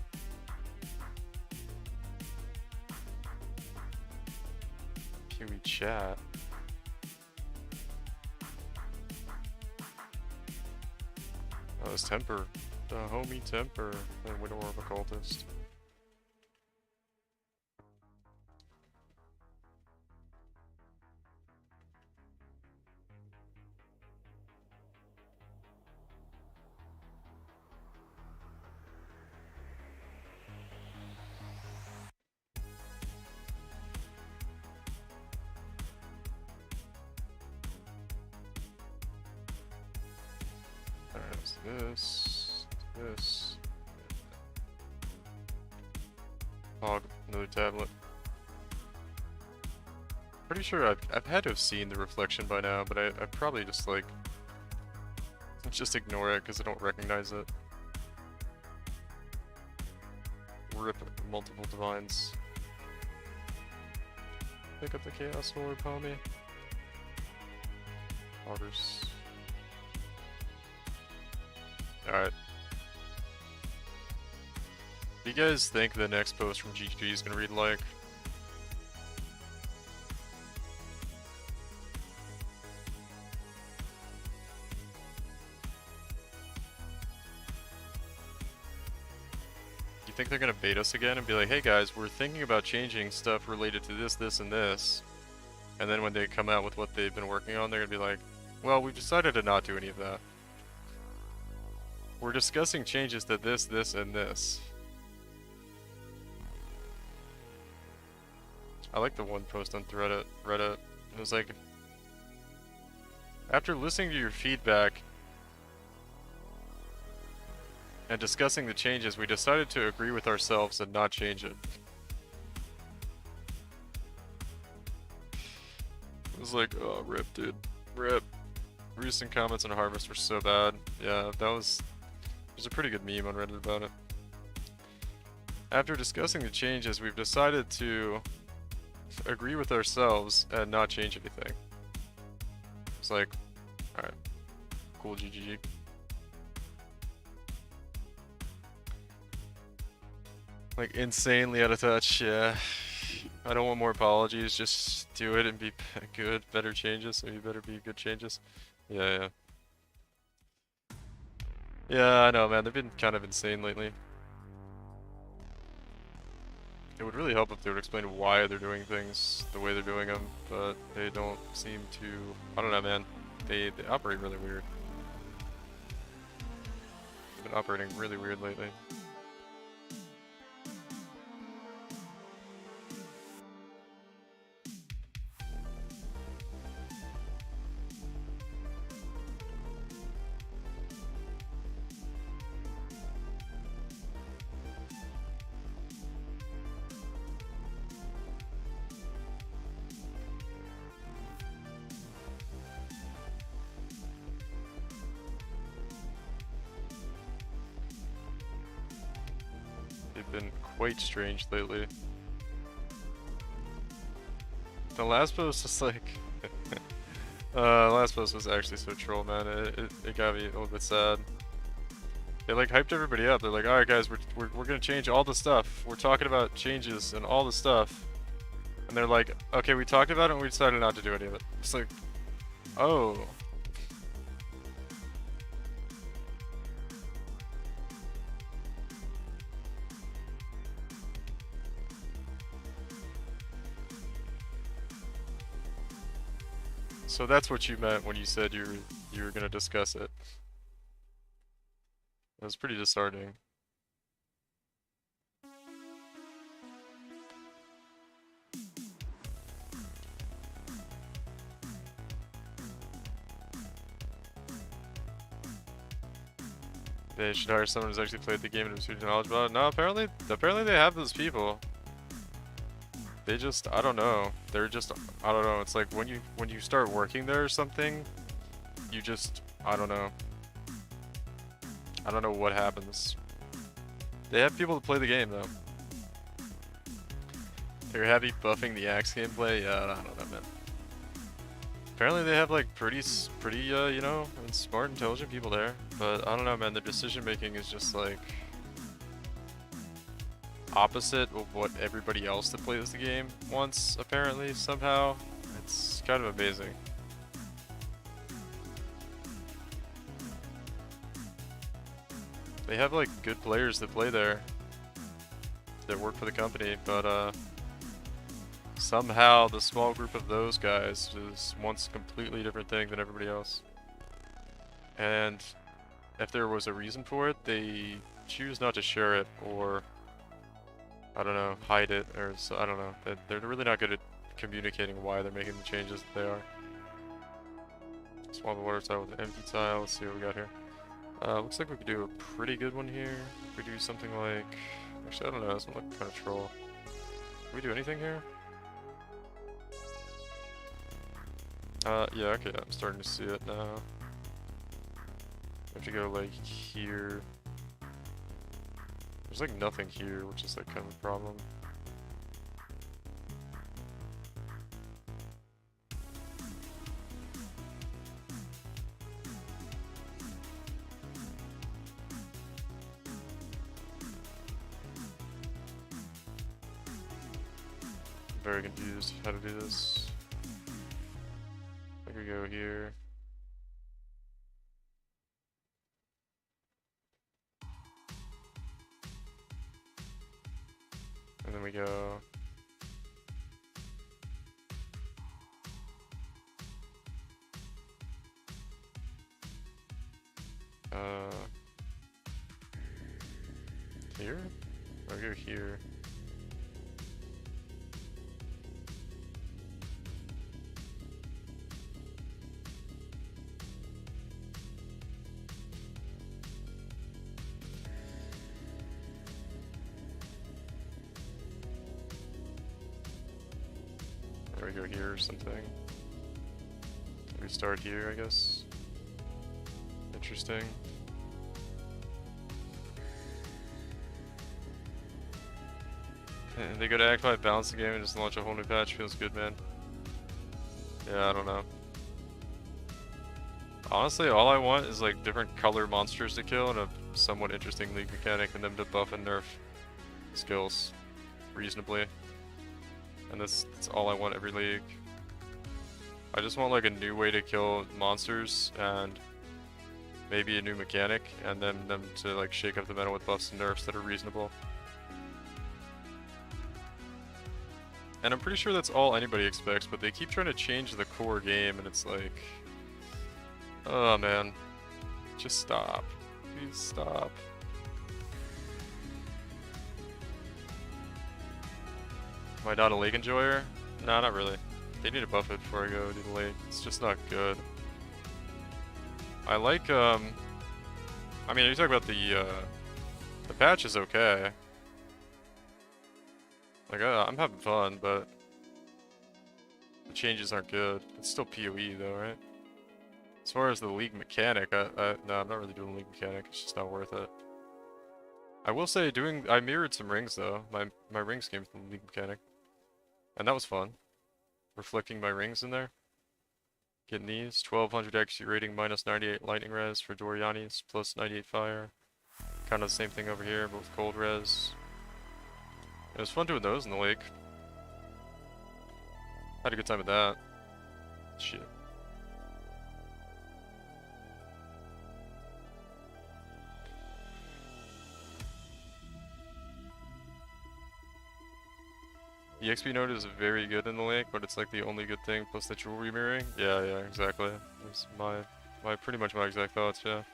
Kiwi chat. Oh, it's Temper. The homie Temper. And Widow of Occultist. Alright, so this. Hog, another tablet. Pretty sure I've had to have seen the reflection by now, but I probably just like just ignore it because I don't recognize it. Rip multiple divines. Pick up the Chaos Orb, homie. Orders. Alright. Do you guys think the next post from GG is gonna read like? You think they're gonna bait us again and be like, hey guys, we're thinking about changing stuff related to this, this, and this. And then when they come out with what they've been working on, they're gonna be like, well, we've decided to not do any of that. We're discussing changes to this, this, and this. I like the one post on Reddit. It was like, after listening to your feedback and discussing the changes, we decided to agree with ourselves and not change it. It was like, oh, rip, dude. Rip. Recent comments on Harvest were so bad. Yeah, there's a pretty good meme on Reddit about it. After discussing the changes, we've decided to agree with ourselves and not change anything. It's like, alright. Cool, GGG. Like, insanely out of touch, yeah. I don't want more apologies, just do it and be good. Better changes, maybe better be good changes. Yeah. Yeah, I know, man. They've been kind of insane lately. It would really help if they would explain why they're doing things the way they're doing them, but they don't seem to... I don't know, man. They operate really weird. They've been operating really weird lately. Been quite strange lately. The last post was like last post was actually so troll, man. It got me a little bit sad. They like hyped everybody up. They're like, alright guys, we're gonna change all the stuff. We're talking about changes and all the stuff. And they're like, okay, we talked about it and we decided not to do any of it. It's like, oh. So that's what you meant when you said you were gonna discuss it. It was pretty disheartening. They should hire someone who's actually played the game and who's knowledgeable about it. No, apparently they have those people. They just, I don't know. They're just, I don't know. It's like when you start working there or something, you just, I don't know. I don't know what happens. They have people to play the game though. They're happy buffing the axe gameplay. Yeah, I don't know, man. Apparently they have like pretty, you know, and smart, intelligent people there. But I don't know, man. Their decision making is just like opposite of what everybody else that plays the game wants. Apparently, somehow, it's kind of amazing. They have like good players that play there, that work for the company, but somehow the small group of those guys wants a completely different thing than everybody else. And if there was a reason for it, they choose not to share it, or I don't know, hide it, or so, I don't know. They're really not good at communicating why they're making the changes that they are. Swamp the water tile with an empty tile. Let's see what we got here. Looks like we could do a pretty good one here. If we do something like, actually I don't know, this one look kind of troll. Can we do anything here? Yeah, okay, I'm starting to see it now. We have to go like here. There's like nothing here, which is like kind of a problem. I'm very confused how to do this. I think we go here. And then we go. Here? I'll go here. There we go here or something. We start here, I guess. Interesting. They go to Act 5, balance the game, and just launch a whole new patch. Feels good, man. Yeah, I don't know. Honestly, all I want is like different color monsters to kill and a somewhat interesting league mechanic, and them to buff and nerf skills reasonably. And that's all I want every league. I just want like a new way to kill monsters and maybe a new mechanic, and then them to like shake up the meta with buffs and nerfs that are reasonable. And I'm pretty sure that's all anybody expects, but they keep trying to change the core game, and it's like, oh man, just stop. Please stop. Am I not a lake enjoyer? Nah, not really. They need to buff it before I go do the lake. It's just not good. I like, I mean, you talk about the patch is okay. Like, I'm having fun, but the changes aren't good. It's still PoE though, right? As far as the league mechanic, no, I'm not really doing league mechanic. It's just not worth it. I will say, I mirrored some rings though. My rings came from the league mechanic, and that was fun. Reflecting my rings in there. Getting these 1200 XP rating, minus 98 lightning res for Doriani's, plus 98 fire. Kind of the same thing over here, but with cold res. It was fun doing those in the lake. Had a good time with that. Shit. The XP node is very good in the lake, but it's like the only good thing, plus the jewelry mirroring. Yeah, exactly. That's pretty much my exact thoughts, yeah.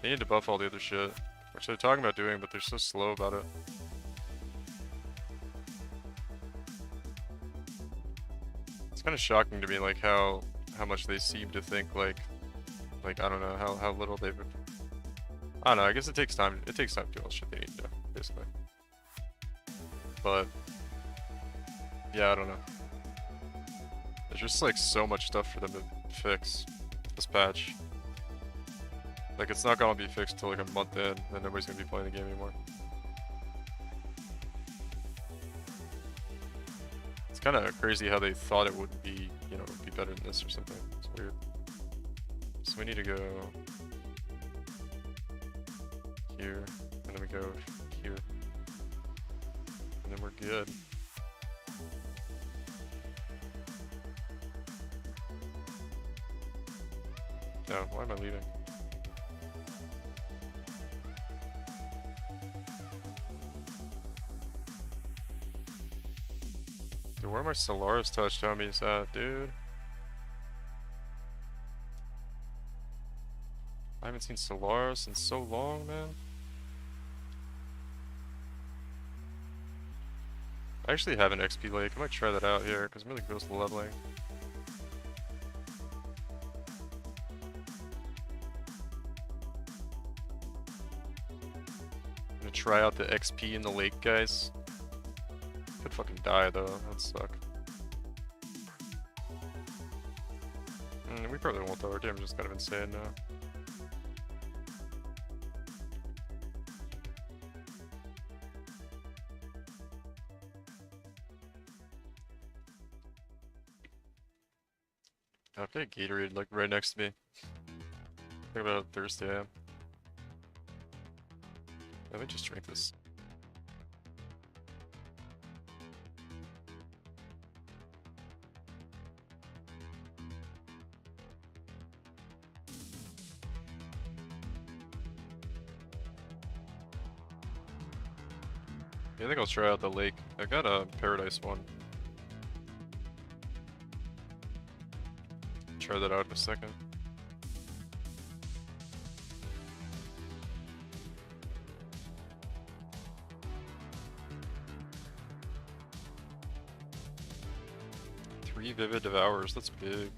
They need to buff all the other shit, which they're talking about doing, but they're so slow about it. It's kind of shocking to me, like how much they seem to think like I don't know how little they've. I don't know. I guess it takes time. It takes time to do all the shit they need to do, basically. But yeah, I don't know. There's just like so much stuff for them to fix this patch. Like, it's not gonna be fixed until like a month in, and nobody's gonna be playing the game anymore. It's kind of crazy how they thought it would be, you know, be better than this or something. It's weird. So we need to go here, and then we go here. And then we're good. No, why am I leaving? Dude, where are my Solaris touch dummies at, dude? I haven't seen Solaris in so long, man. I actually have an XP lake. I might try that out here, because I'm really close to leveling. I'm gonna try out the XP in the lake, guys. Could fucking die, though. That'd suck. We probably won't, though. Our damage is kind of insane now. I've got a Gatorade like right next to me. Think about how thirsty I am. Let me just drink this. Yeah, I think I'll try out the lake. I got a paradise one. Try that out in a second. Three vivid devours, that's big.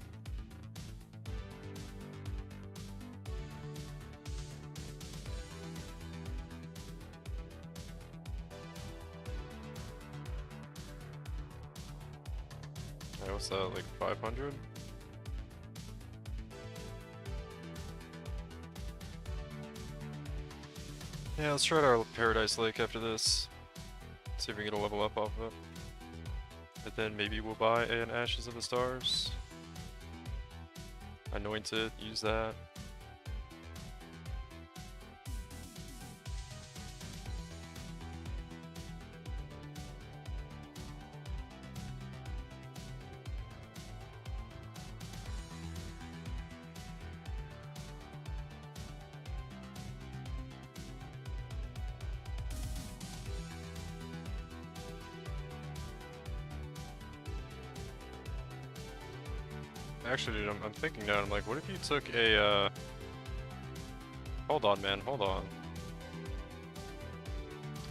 Yeah, what's that, like 500? Yeah, let's try out our Paradise Lake after this. See if we can get a level up off of it. And then maybe we'll buy an Ashes of the Stars. Anoint it, use that. Actually, dude, I'm thinking now, I'm like, what if you took a, Hold on, man, hold on.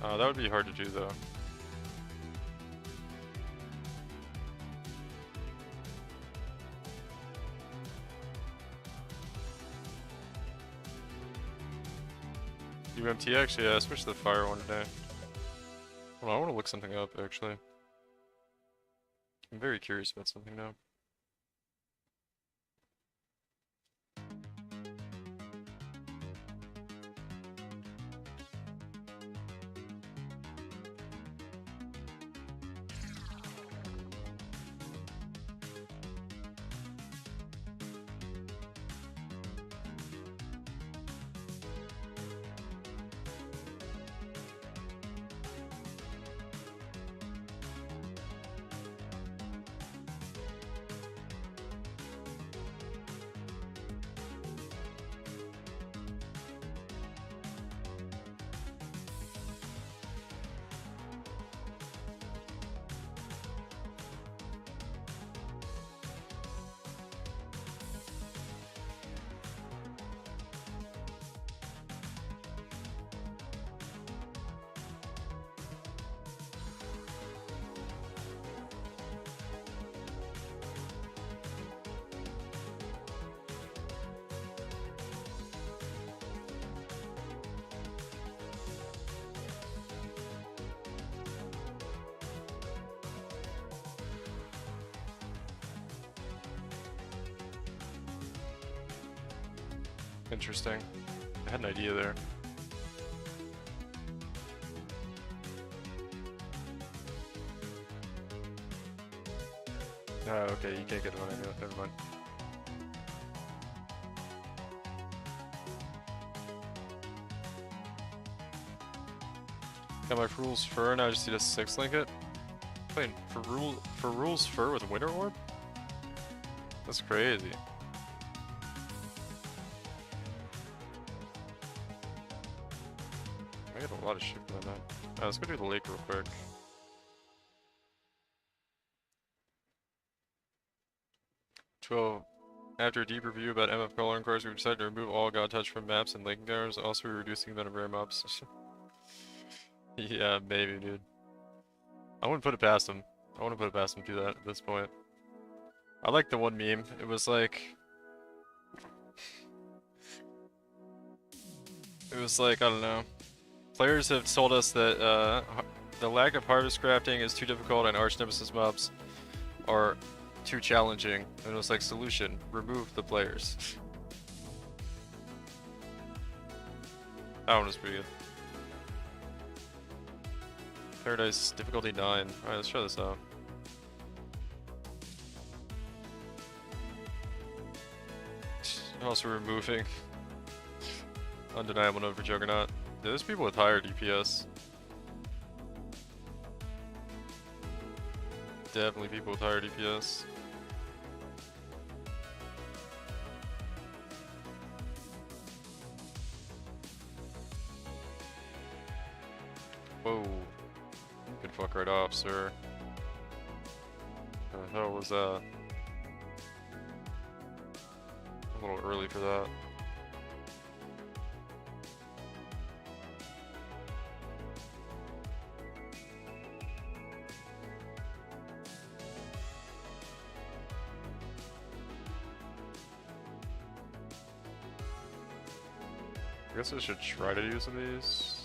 That would be hard to do, though. UMTX? Yeah, I switched to the fire one today. Well, I want to look something up, actually. I'm very curious about something now. Interesting. I had an idea there. Oh, okay, you can't get one. Never mind. Got my rules fur, now I just need a 6 link it. Playing for rules fur with Winter Orb? That's crazy. I got a lot of shit going on. Let's go do the lake real quick. After a deep review about MF coloring cards, we decided to remove all God Touch from maps and lake encounters, also reducing the amount of rare mobs. Yeah, maybe, dude. I wouldn't put it past him. I wouldn't put it past him to do that at this point. I like the one meme. It was like... I don't know. Players have told us that the lack of harvest crafting is too difficult and Arch Nemesis mobs are too challenging. And it was like, solution, remove the players. That one was pretty good. Paradise difficulty 9. Alright, let's try this out. Also removing undeniable note for Juggernaut. Yeah, there's people with higher DPS. Definitely people with higher DPS. Whoa. You can fuck right off, sir. What the hell was that? A little early for that. I guess I should try to use some of these.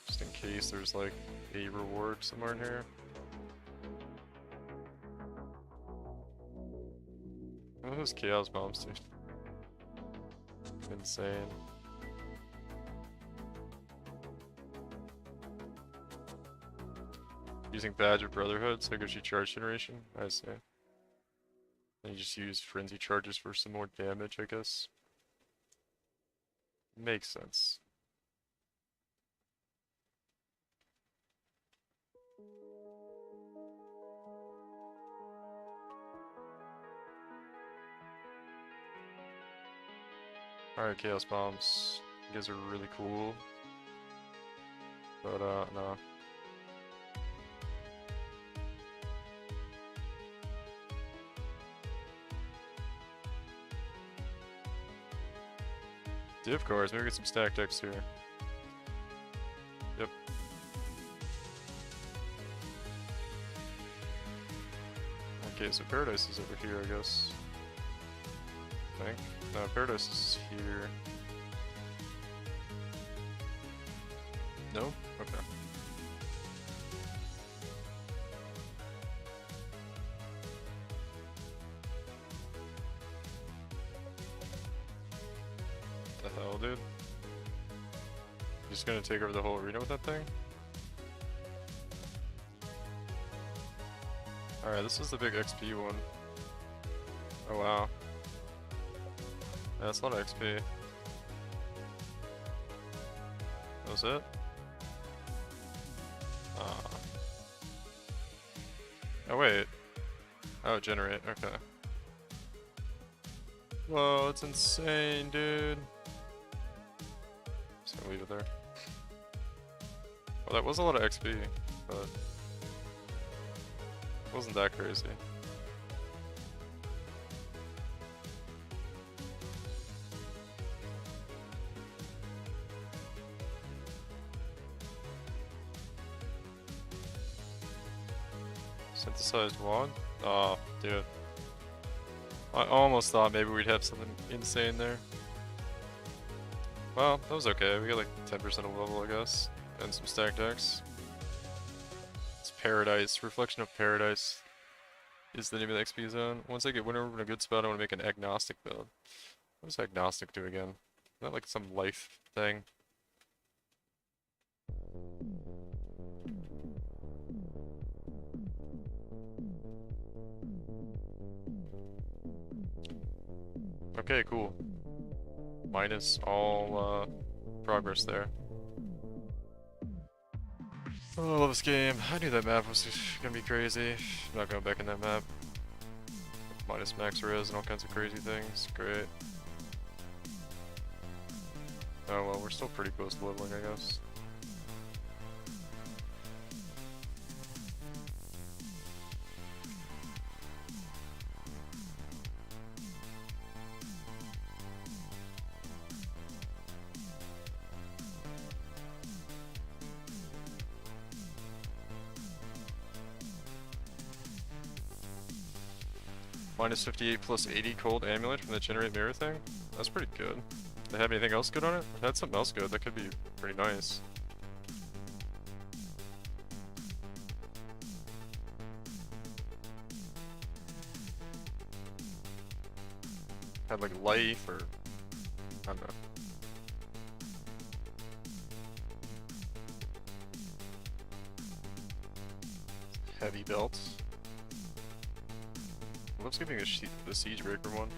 Just in case there's like a reward somewhere in here. Oh, those chaos bombs, dude. Insane. Using Badge of Brotherhood, so it gives you charge generation? I see. And you just use Frenzy charges for some more damage, I guess. Makes sense. Alright, Chaos Bombs. You guys are really cool. But, no. Div cores, maybe get some stack decks here. Yep. Okay, so Paradise is over here, I guess. I think. No, Paradise is here. No? Okay. What the hell, dude? Just gonna take over the whole arena with that thing? Alright, this is the big XP one. Oh wow. Yeah, that's a lot of XP. That was it? Oh wait. Oh, generate, okay. Whoa, it's insane, dude. Just gonna leave it there. Well, that was a lot of XP, but it wasn't that crazy. Synthesized wand? Oh, dude. I almost thought maybe we'd have something insane there. Well, that was okay. We got like 10% of level, I guess. And some stack decks. It's Paradise. Reflection of Paradise is the name of the XP zone. Once I get Winter Orb in a good spot, I want to make an agnostic build. What does agnostic do again? Is that like some life thing? Okay, cool. Minus all progress there. Oh, I love this game. I knew that map was gonna be crazy. I'm not going back in that map. Minus max res and all kinds of crazy things. Great. Oh well, we're still pretty close to leveling, I guess. Minus 58 plus 80 cold amulet from the generate mirror thing? That's pretty good. They have anything else good on it? If it had something else good, that could be pretty nice. Had like life or I don't know. Heavy belts. Let's give me the siege breaker one.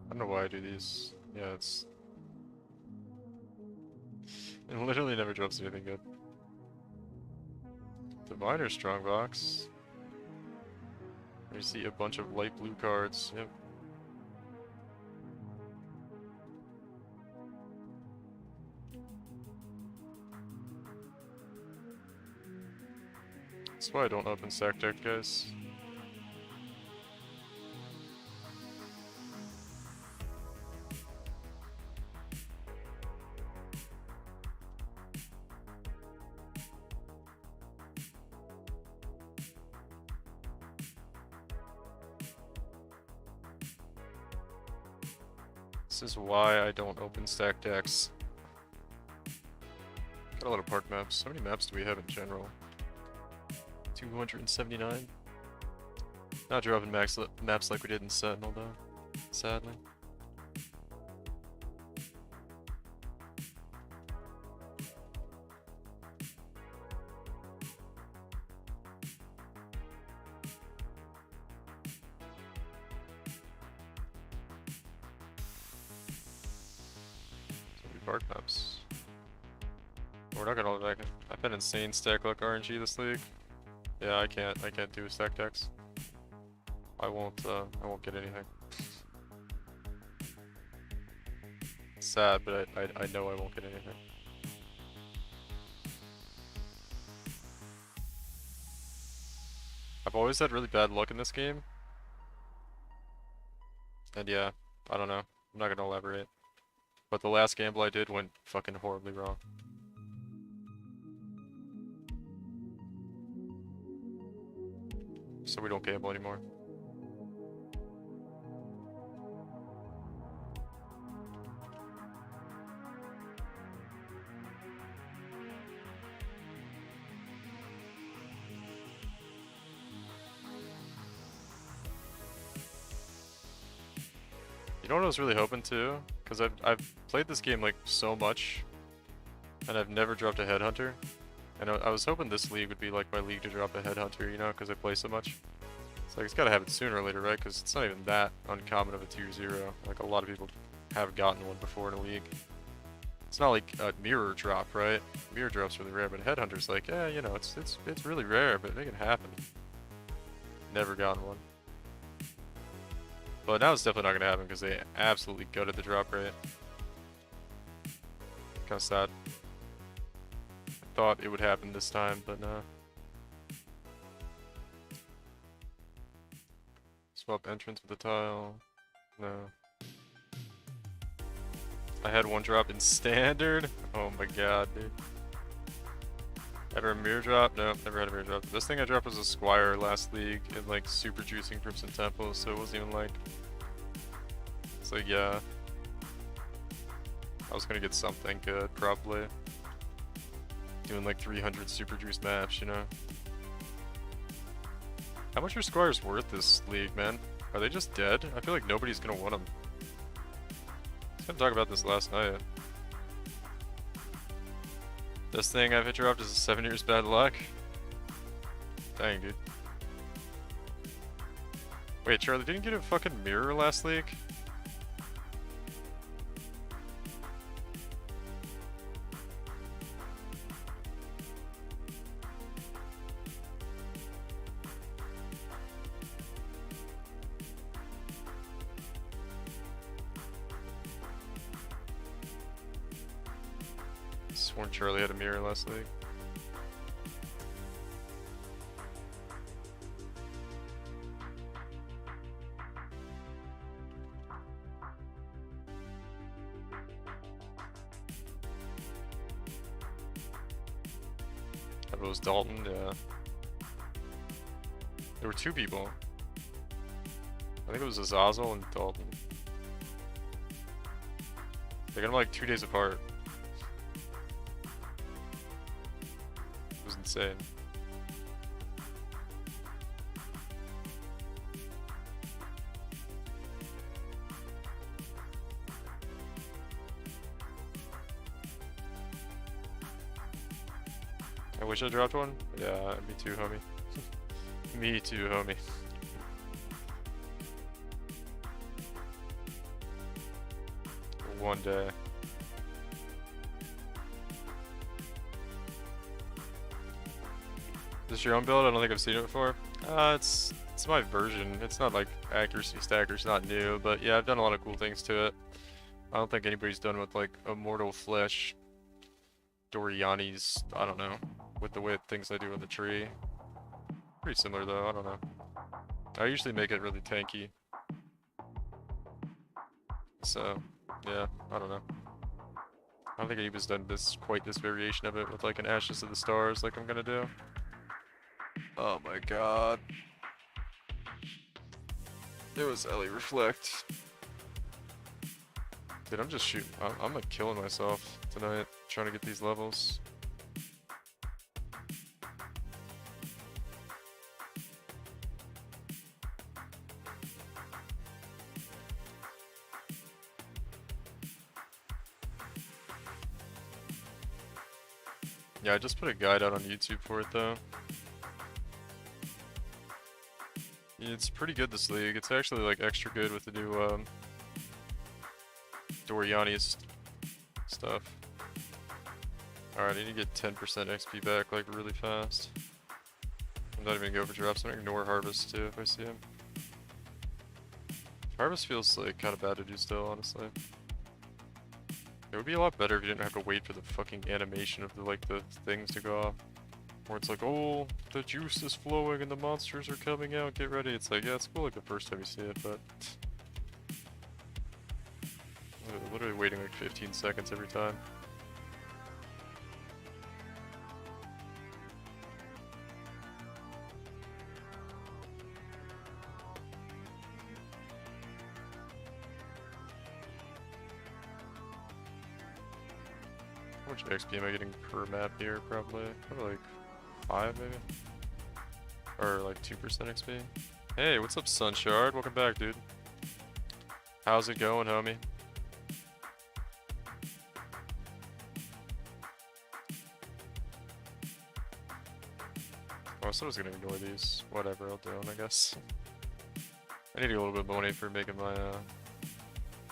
I don't know why I do these. Yeah, it literally never drops anything good. Diviner Strongbox. You see a bunch of light blue cards. Yep. That's why I don't open stack deck, guys. This is why I don't open stack decks. Got a lot of park maps. How many maps do we have in general? 279? Not dropping maps like we did in Sentinel though, sadly. Park maps. We're not gonna like I've been insane stack luck RNG this league. Yeah, I can't do stack decks. I won't get anything. Sad, but I know I won't get anything. I've always had really bad luck in this game. And yeah, I don't know. I'm not gonna elaborate. But the last gamble I did went fucking horribly wrong. So we don't gamble anymore. You know what I was really hoping to? Because I've played this game like so much, and I've never dropped a headhunter. And I was hoping this league would be like my league to drop a headhunter, you know, because I play so much. It's like it's gotta happen sooner or later, right? Because it's not even that uncommon of a 2-0. Like a lot of people have gotten one before in a league. It's not like a mirror drop, right? Mirror drop's really rare, but headhunter's like, yeah, you know, it's really rare, but it can happen. Never gotten one. But now it's definitely not gonna happen because they absolutely gutted the drop rate. Kind of sad. Thought it would happen this time, but no. Swap entrance with the tile. No. I had one drop in standard. Oh my god, dude. Ever a mirror drop? No, never had a mirror drop. The best thing I dropped was a Squire last league and like super juicing from some temples, so it wasn't even like. It's like, yeah. I was gonna get something good, probably. Doing like 300 super juice maps, you know? How much are Squires worth this league, man? Are they just dead? I feel like nobody's gonna want them. I was gonna talk about this last night. Best thing I've hit dropped is 7 years bad luck. Dang, dude. Wait, Charlie, didn't you get a fucking mirror last league? Sworn Charlie had a mirror last league. If it was Dalton, yeah. There were two people. I think it was Azazel and Dalton. They got them like 2 days apart. It was insane. I wish I dropped one. Yeah, me too, homie. Me too, homie. One day. Is this your own build? I don't think I've seen it before. It's my version. It's not like accuracy stacker. It's not new, but yeah, I've done a lot of cool things to it. I don't think anybody's done with like Immortal Flesh, Doriani's. I don't know, with the way things I do with the tree. Pretty similar though. I don't know. I usually make it really tanky. So yeah, I don't know. I don't think anybody's done quite this variation of it with like an Ashes of the Stars like I'm gonna do. Oh my god. It was Ellie Reflect. Dude, I'm just shooting. I'm like killing myself tonight trying to get these levels. Yeah, I just put a guide out on YouTube for it though. It's pretty good this league. It's actually like extra good with the new Doriani's stuff. Alright, I need to get 10% XP back like really fast. I'm not even gonna go for drops. I'm gonna ignore Harvest too if I see him. Harvest feels like kind of bad to do still, honestly. It would be a lot better if you didn't have to wait for the fucking animation of the things to go off. Where it's like, oh, the juice is flowing and the monsters are coming out, get ready. It's like, yeah, it's cool like the first time you see it, but literally waiting like 15 seconds every time. How much XP am I getting per map here? Probably like 5 maybe? Or like 2% XP? Hey, what's up Sunshard? Welcome back, dude. How's it going, homie? Oh, I said I was gonna ignore these. Whatever, I'll do them, I guess. I need a little bit of money for making my,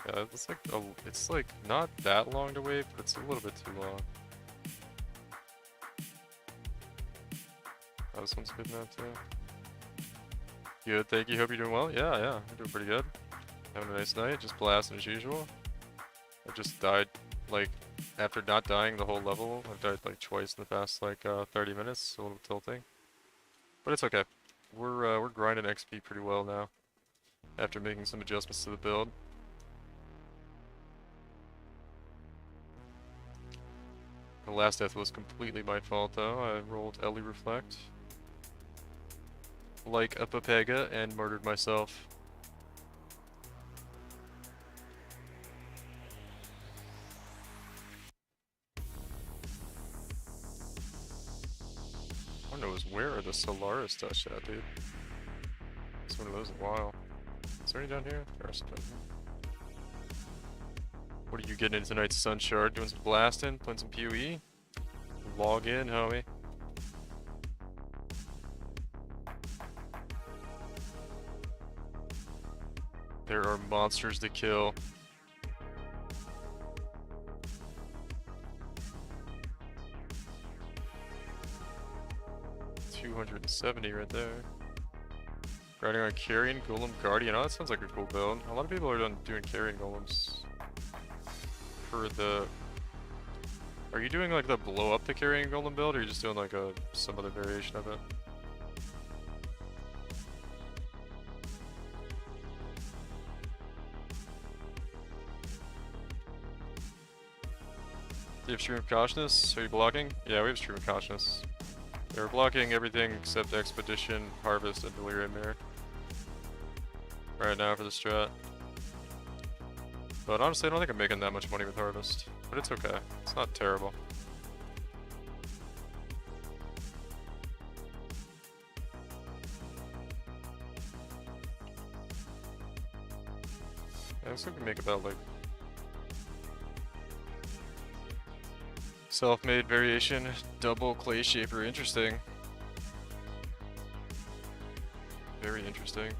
yeah, it's like not that long to wait, but it's a little bit too long. Oh, this one's good now too. Good, thank you. Hope you're doing well. Yeah, I'm doing pretty good. Having a nice night, just blasting as usual. I just died, like, after not dying the whole level. I've died like twice in the past like 30 minutes, a little tilting. But it's okay. We're grinding XP pretty well now, after making some adjustments to the build. The last death was completely my fault though. I rolled Ellie Reflect like a Papega and murdered myself. I don't know where are the Solaris touched at, dude. It's one of those in a while. Is there any down here? There are some down here. What are you getting into tonight, Sunshard? Doing some blasting? Playing some PoE? Log in, homie. There are monsters to kill. 270 right there. Riding on Carrion Golem Guardian. Oh, that sounds like a cool build. A lot of people are doing Carrion Golems. For the... Are you doing like the blow up the Carrion Golem build, or are you just doing like some other variation of it? Do you have Stream of Cautiousness? Are you blocking? Yeah, we have Stream of Cautiousness. Yeah, we're blocking everything except Expedition, Harvest, and Delirium Mirror. Right now for the strat. But honestly, I don't think I'm making that much money with Harvest. But it's okay. It's not terrible. Yeah, looks like we make about like... Self-made variation, double clay shaper, interesting. Very interesting.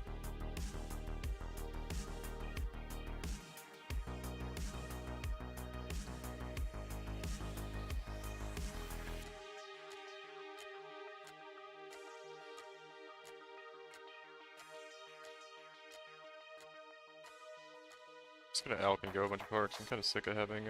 Just gonna Alp and go a bunch of parks. I'm kinda sick of having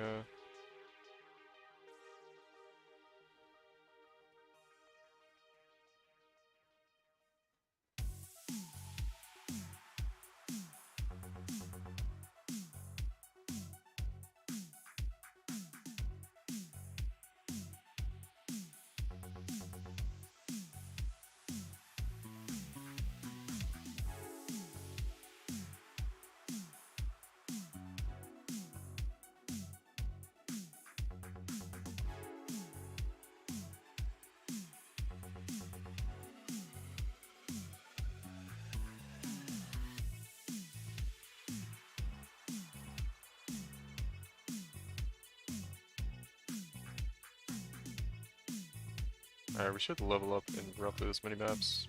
Alright, we should level up in roughly this many maps.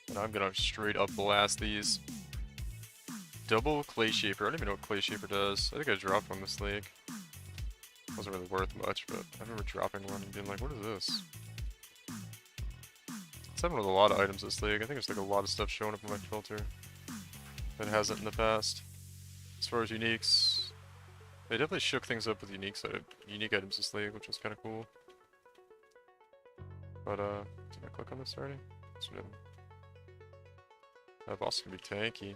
And I'm gonna straight up blast these. Double Clay Shaper. I don't even know what Clay Shaper does. I think I dropped one this league. Wasn't really worth much, but I remember dropping one and being like, what is this? It's happened with a lot of items this league. I think there's like a lot of stuff showing up in my filter that hasn't in the past. As far as uniques, they definitely shook things up with unique items this league, which was kind of cool. But, did I click on this already? Yes, we didn't. That boss can be tanky.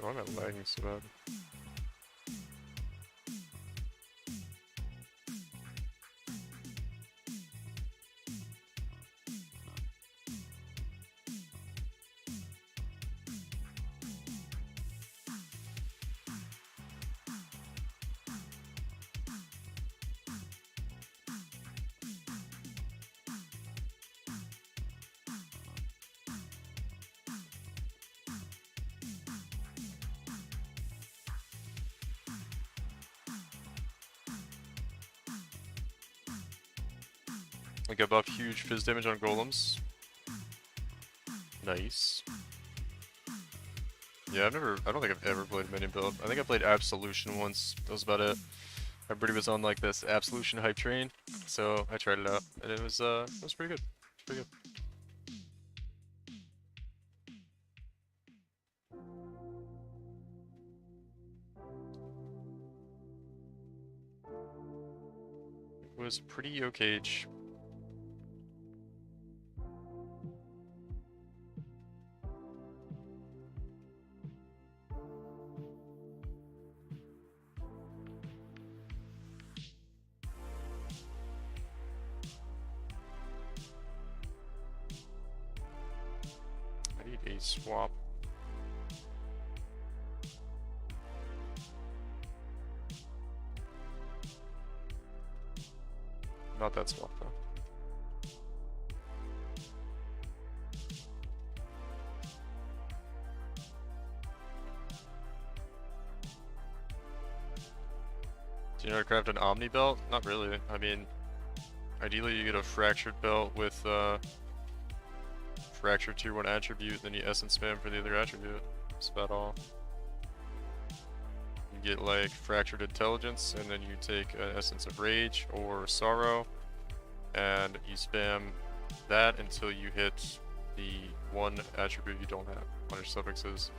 Why am I lagging so bad? We got buff huge fizz damage on golems. Nice. Yeah, I don't think I've ever played a minion build. I think I played Absolution once. That was about it. Everybody was on like this Absolution hype train, so I tried it out, and it was pretty good. Pretty good. It was pretty okay. I need a swap. Not that swap though. Do you know how to craft an Omni belt? Not really. I mean, ideally you get a fractured belt with fractured tier 1 attribute, then you essence spam for the other attribute. That's about all. You get like fractured intelligence, and then you take an essence of rage or sorrow, and you spam that until you hit the one attribute you don't have on your suffixes.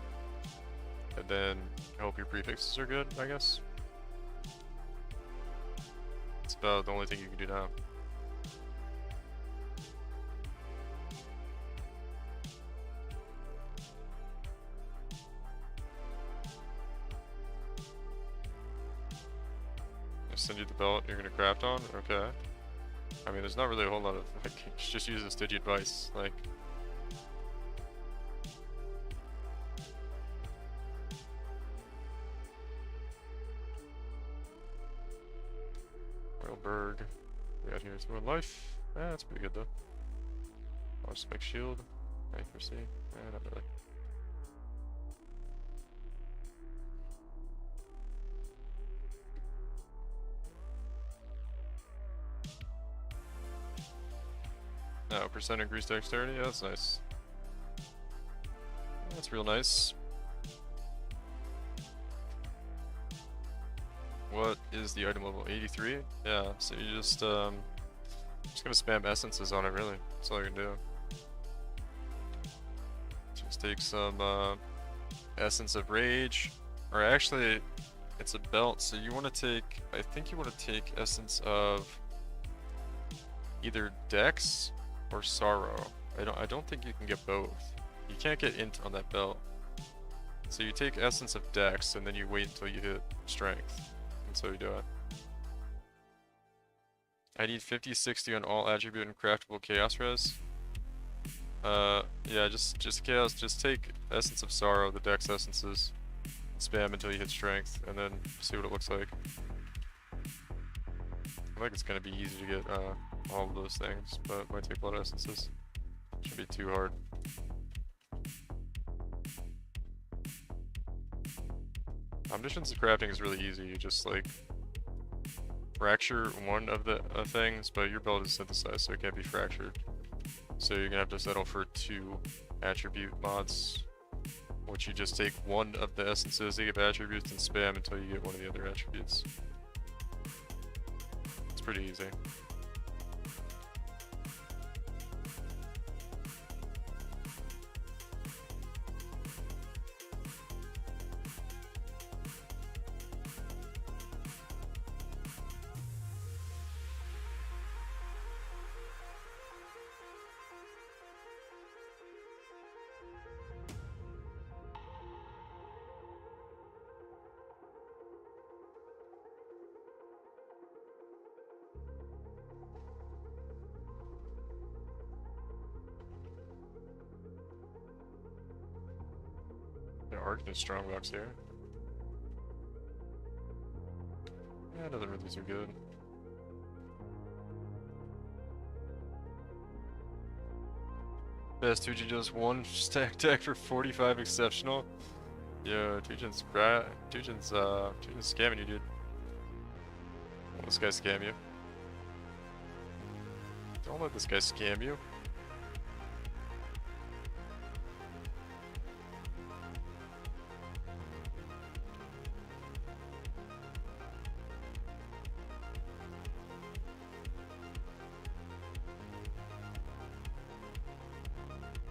And then hope your prefixes are good, I guess. It's about the only thing you can do now. I send you the belt you're gonna craft on? Okay. I mean, there's not really a whole lot of, like, just use a Stygian Vice, like. Royalberg. We got here, it's 1 life. Yeah, that's pretty good though. I'll spec shield. Accuracy. Yeah, not really. No, percent increased dexterity, yeah, that's nice. That's real nice. What is the item level? 83? Yeah, so you just gonna spam essences on it really. That's all you can do. Just take some essence of rage. Or actually it's a belt, so you wanna take, I think you wanna take essence of either dex or sorrow. I don't think you can get both. You can't get int on that belt. So you take essence of dex and then you wait until you hit strength. And so you do it. I need 50-60 on all attribute and craftable chaos res. Yeah, just chaos, just take essence of sorrow, the dex essences, spam until you hit strength, and then see what it looks like. I think it's gonna be easy to get all of those things, but it might take a lot of essences. Shouldn't be too hard. Omniscience crafting is really easy. You just like fracture one of the things, but your belt is synthesized, so it can't be fractured. So you're gonna have to settle for 2 attribute mods, which you just take one of the essences, they give attributes, and spam until you get one of the other attributes. It's pretty easy. There are good strongbox here. Yeah, nothing really too good. Best Tuji does 1 stack deck for 45 exceptional. Yo, Tujin's scamming you, dude. Won't this guy scam you? Don't let this guy scam you.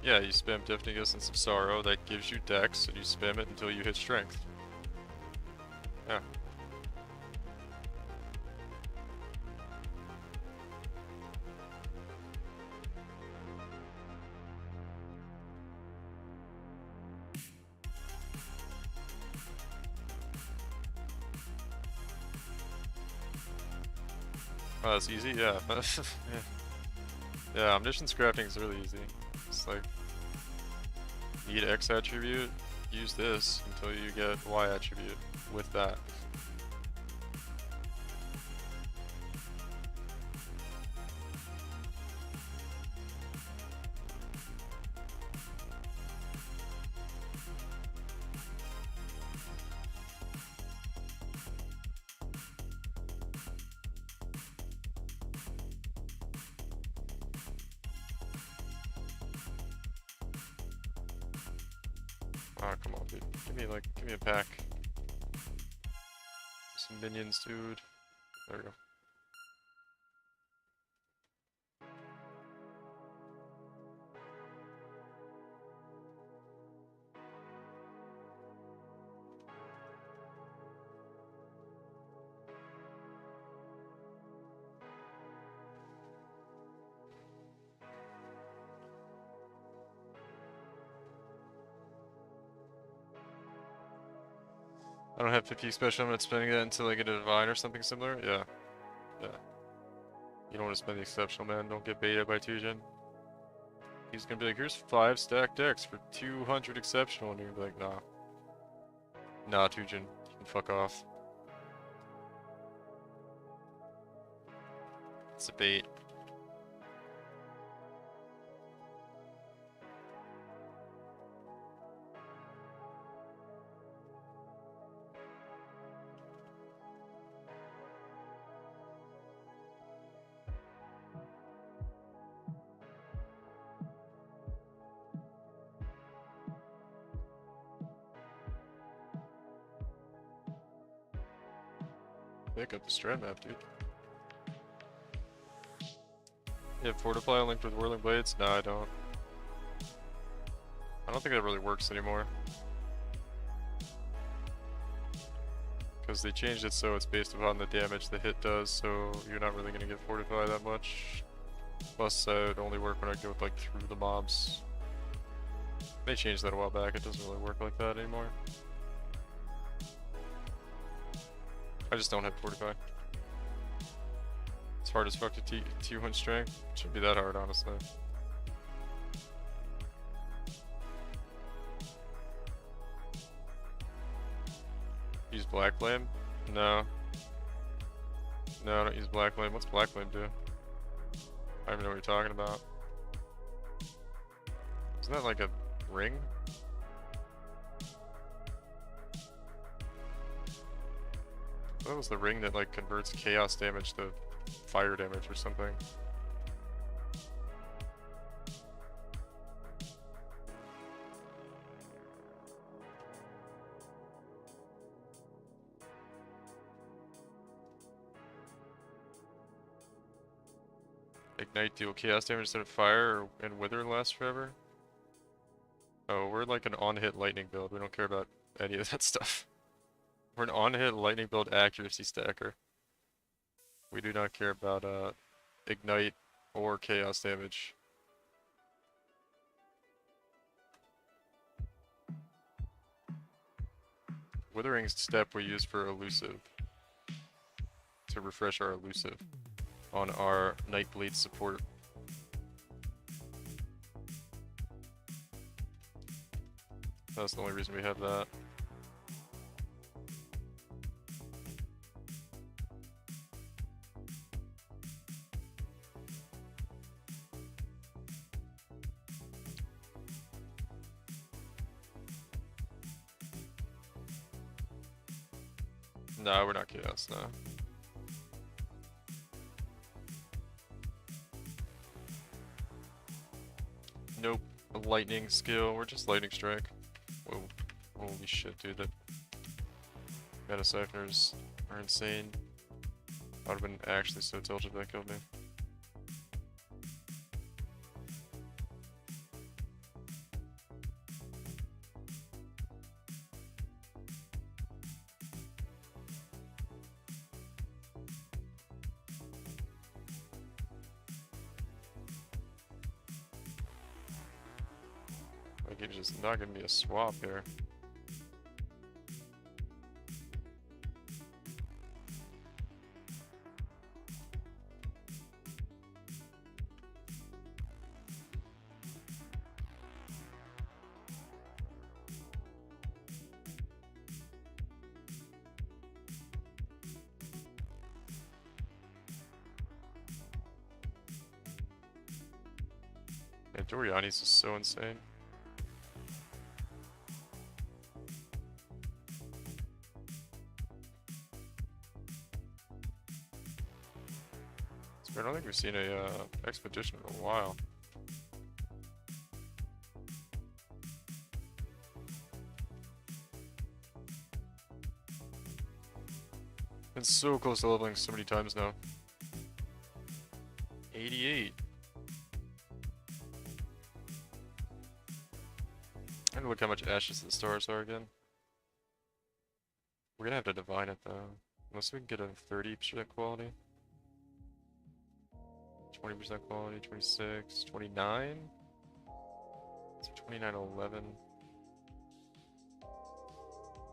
Yeah, you spam Deafening and some Sorrow, that gives you Dex, and you spam it until you hit Strength. Yeah. Oh, that's easy? Yeah. Yeah. Yeah, Omniscience crafting is really easy. It's like, need X attribute, use this until you get Y attribute with that. Ah, oh, come on, dude. Give me a pack. Some minions, dude. There we go. I don't have 50 special, I'm not spending that until I get a divine or something similar? Yeah. Yeah. You don't want to spend the exceptional, man. Don't get baited by Tujin. He's gonna be like, here's 5 stacked decks for 200 exceptional, and you're gonna be like, nah. Nah, Tujin, you can fuck off. It's a bait. Pick up the strat map, dude. You have Fortify linked with Whirling Blades? No, I don't. I don't think that really works anymore. Because they changed it so it's based upon the damage the hit does, so you're not really going to get Fortify that much. Plus, it only work when I go like through the mobs. They changed that a while back, it doesn't really work like that anymore. I just don't have Fortify. It's hard as fuck to 200 strength. Shouldn't be that hard, honestly. Use Black Flame? No. No, I don't use Black Flame. What's Black Flame do? I don't even know what you're talking about. Isn't that like a ring? That was the ring that like converts chaos damage to fire damage or something. Ignite, deal chaos damage instead of fire, and wither lasts forever? Oh, we're like an on-hit lightning build. We don't care about any of that stuff. We're an on-hit lightning build accuracy stacker. We do not care about ignite or chaos damage. Withering step we use for elusive. To refresh our elusive on our Nightbleed support. That's the only reason we have that. No, we're not chaos, no. Nope. A lightning skill. We're just lightning strike. Whoa. Holy shit, dude. That meta siphoners are insane. I would have been actually so tilted if that killed me. Like, he's just not giving me a swap here. Yeah, Doriani's is so insane. I don't think we've seen a expedition in a while. Been so close to leveling so many times now. 88. And look how much ashes the stars are again. We're gonna have to divine it though. Unless we can get a 30% quality. 20% quality, 26, 29? So 29, 11.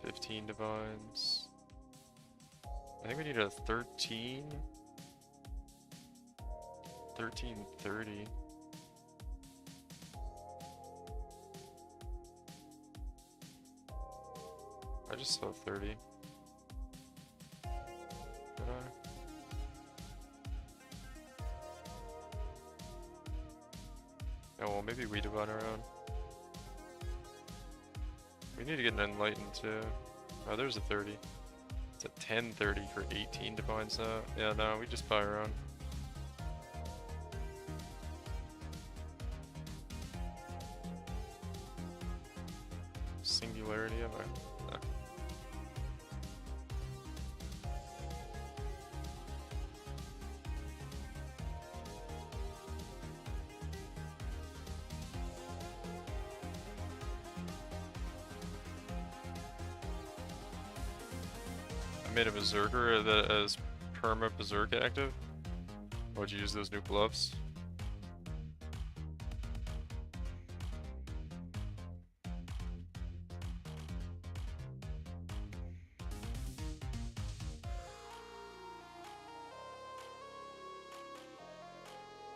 15 divines. I think we need a 13. 13, 30. I just saw 30. Did I? Oh, well, maybe we divine our own. We need to get an enlightened too. Oh, there's a 30. It's a 1030 for 18 divines now. Yeah, no, we just buy our own. Singularity, am I? No. I made a berserker that has perma berserk active. Would you use those new gloves?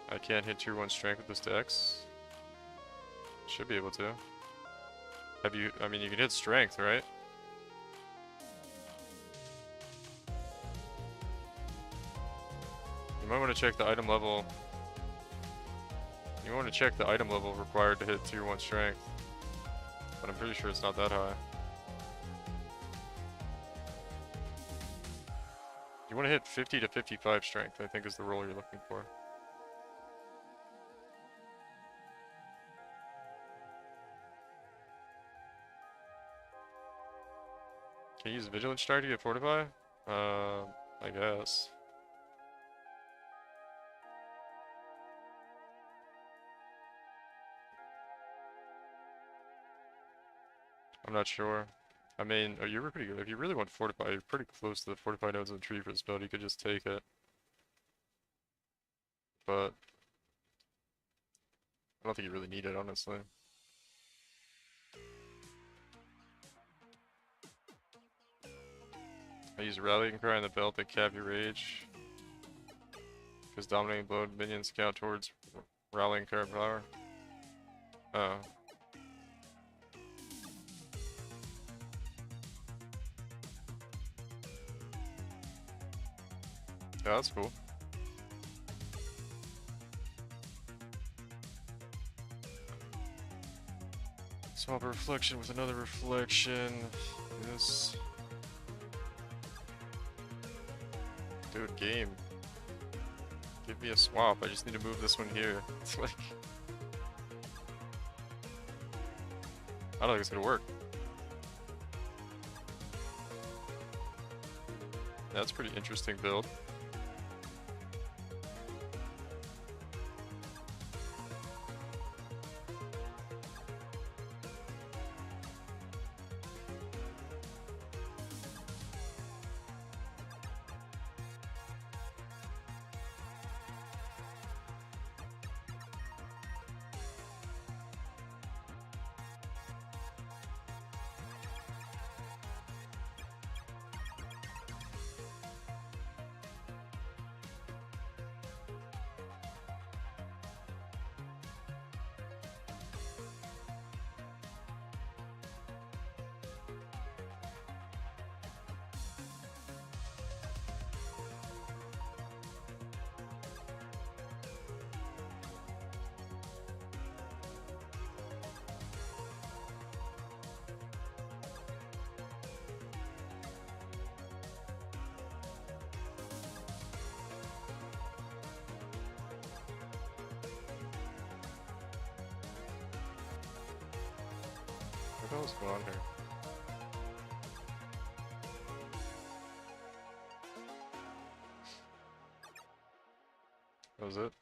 I can't hit tier 1 strength with this dex. Should be able to. Have you, I mean, you can hit strength, right? You might want to check the item level. You want to check the item level required to hit tier 1 strength. But I'm pretty sure it's not that high. You want to hit 50 to 55 strength, I think is the roll you're looking for. Can you use Vigilance Strike to get Fortify? I guess. I'm not sure. I mean, oh, you were pretty good. If you really want Fortify, you're pretty close to the Fortify nodes on the tree for this build. You could just take it. But I don't think you really need it, honestly. I use Rallying Cry on the belt to cap your rage. Because Dominating Blow minions count towards Rallying Cry power. Oh. Yeah, that's cool. Swap a reflection with another reflection. This. Dude, game. Give me a swap. I just need to move this one here. It's like. I don't think it's gonna work. That's a pretty interesting build. What the hell's going on here? That was it?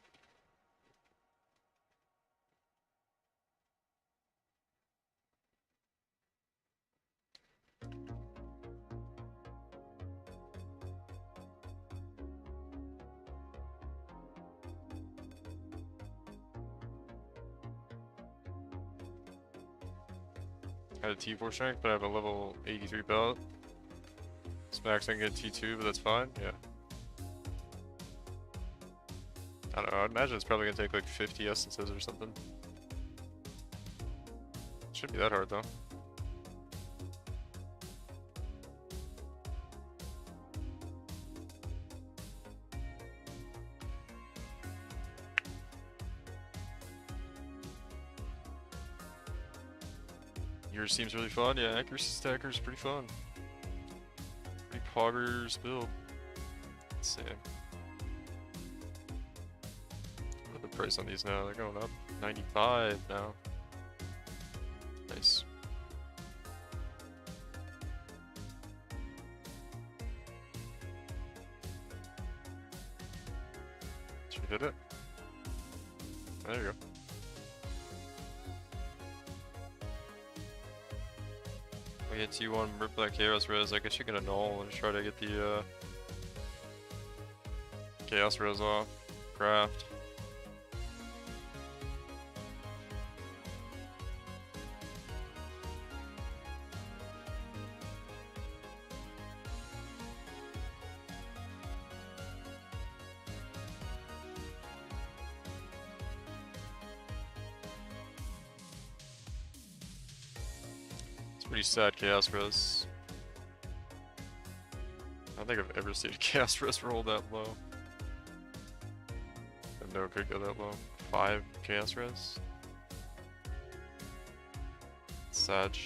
I had a T4 strength, but I have a level 83 belt. Smacks I can get T2, but that's fine, yeah. I don't know, I'd imagine it's probably gonna take like 50 essences or something. Shouldn't be that hard though. Yours seems really fun, yeah, accuracy stacker's pretty fun. Pretty poggers build. Let's see. What are the price on these now? They're going up. 95 now. Nice. Should we hit it? There you go. We hit T1, rip that Chaos Res. I guess you can annul and try to get the Chaos Res off. Craft. Pretty sad Chaos Res. I don't think I've ever seen a Chaos Res roll that low. I know it could go that low. 5 Chaos Res. Sag.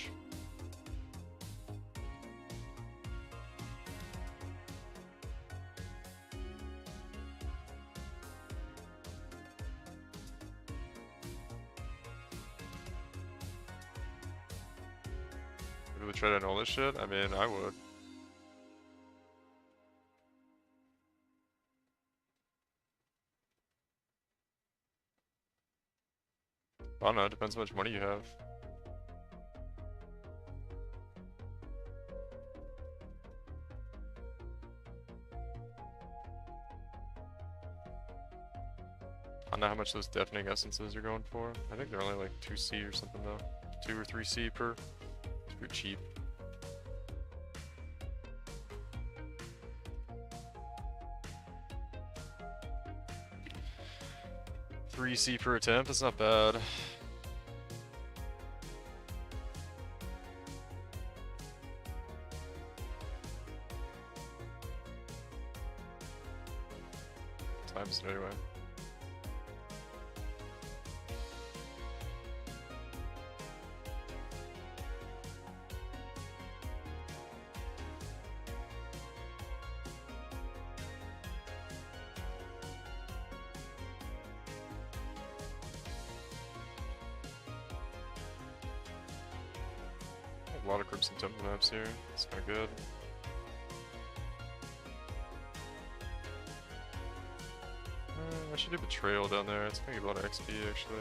Would we try to annul this shit? I mean, I would. I don't know, it depends how much money you have. I don't know how much those deafening essences are going for. I think they're only like 2C or something though. 2 or 3C per. Super cheap. $3C per attempt, that's not bad. Times it anyway. a lot of Crimson Temple maps here. It's not good. I should do Betrayal down there. It's gonna give a lot of XP actually.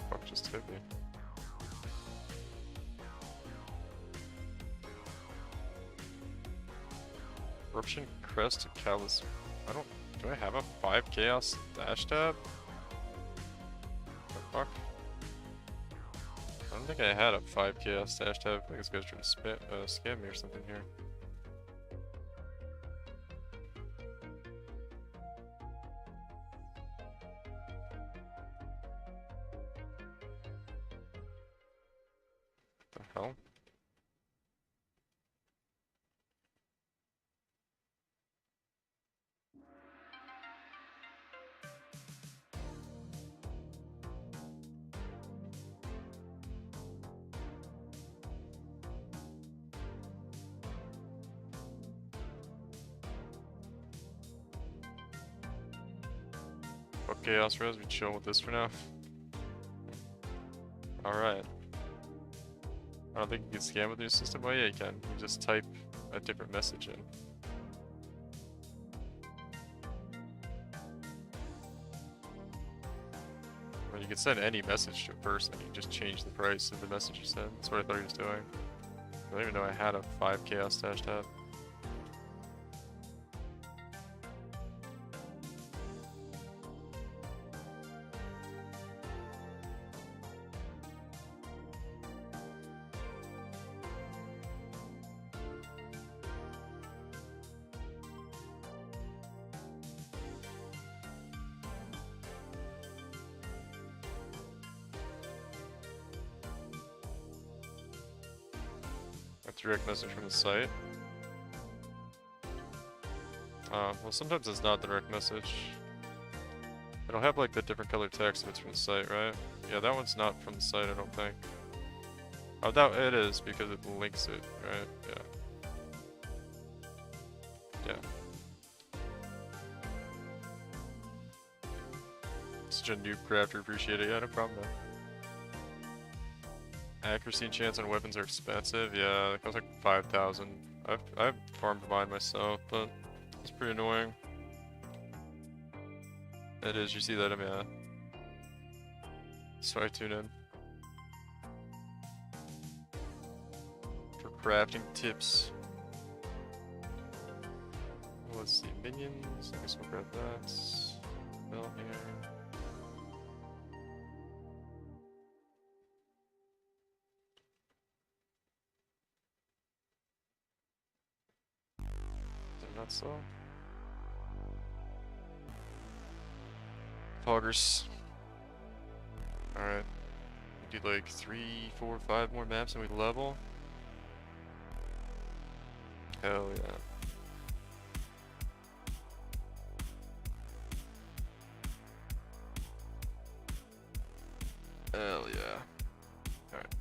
Fuck, just hit me. Corruption Crest Callus. Do I have a 5 Chaos dash tab? What the fuck? I don't think I had a 5 Chaos dash tab. I think this guy's trying to scam me or something here. What the hell? Fuck Chaos Res, we chill with this for now. Alright. I don't think you can scam with your system. Oh yeah, you can. You just type a different message in. Well, you can send any message to a person. You just change the price of the message you send. That's what I thought he was doing. I don't even know I had a 5 Chaos dash tab. Direct message from the site. Well, sometimes it's not direct message. It'll have like the different color text if it's from the site, right? Yeah, that one's not from the site, I don't think. Oh, that it is because it links it, right? Yeah. Yeah. Such a noob crafter, appreciate it. Yeah, no problem though. Accuracy and chance on weapons are expensive. Yeah, it costs like 5,000. I've farmed mine myself, but it's pretty annoying. It is. You see that? Yeah. So I tune in for crafting tips. Let's see, minions. I guess we'll grab that. Mill here. Not so. Poggers. Alright. We do like 3, 4, 5 more maps and we level. Hell yeah. Hell yeah. Alright.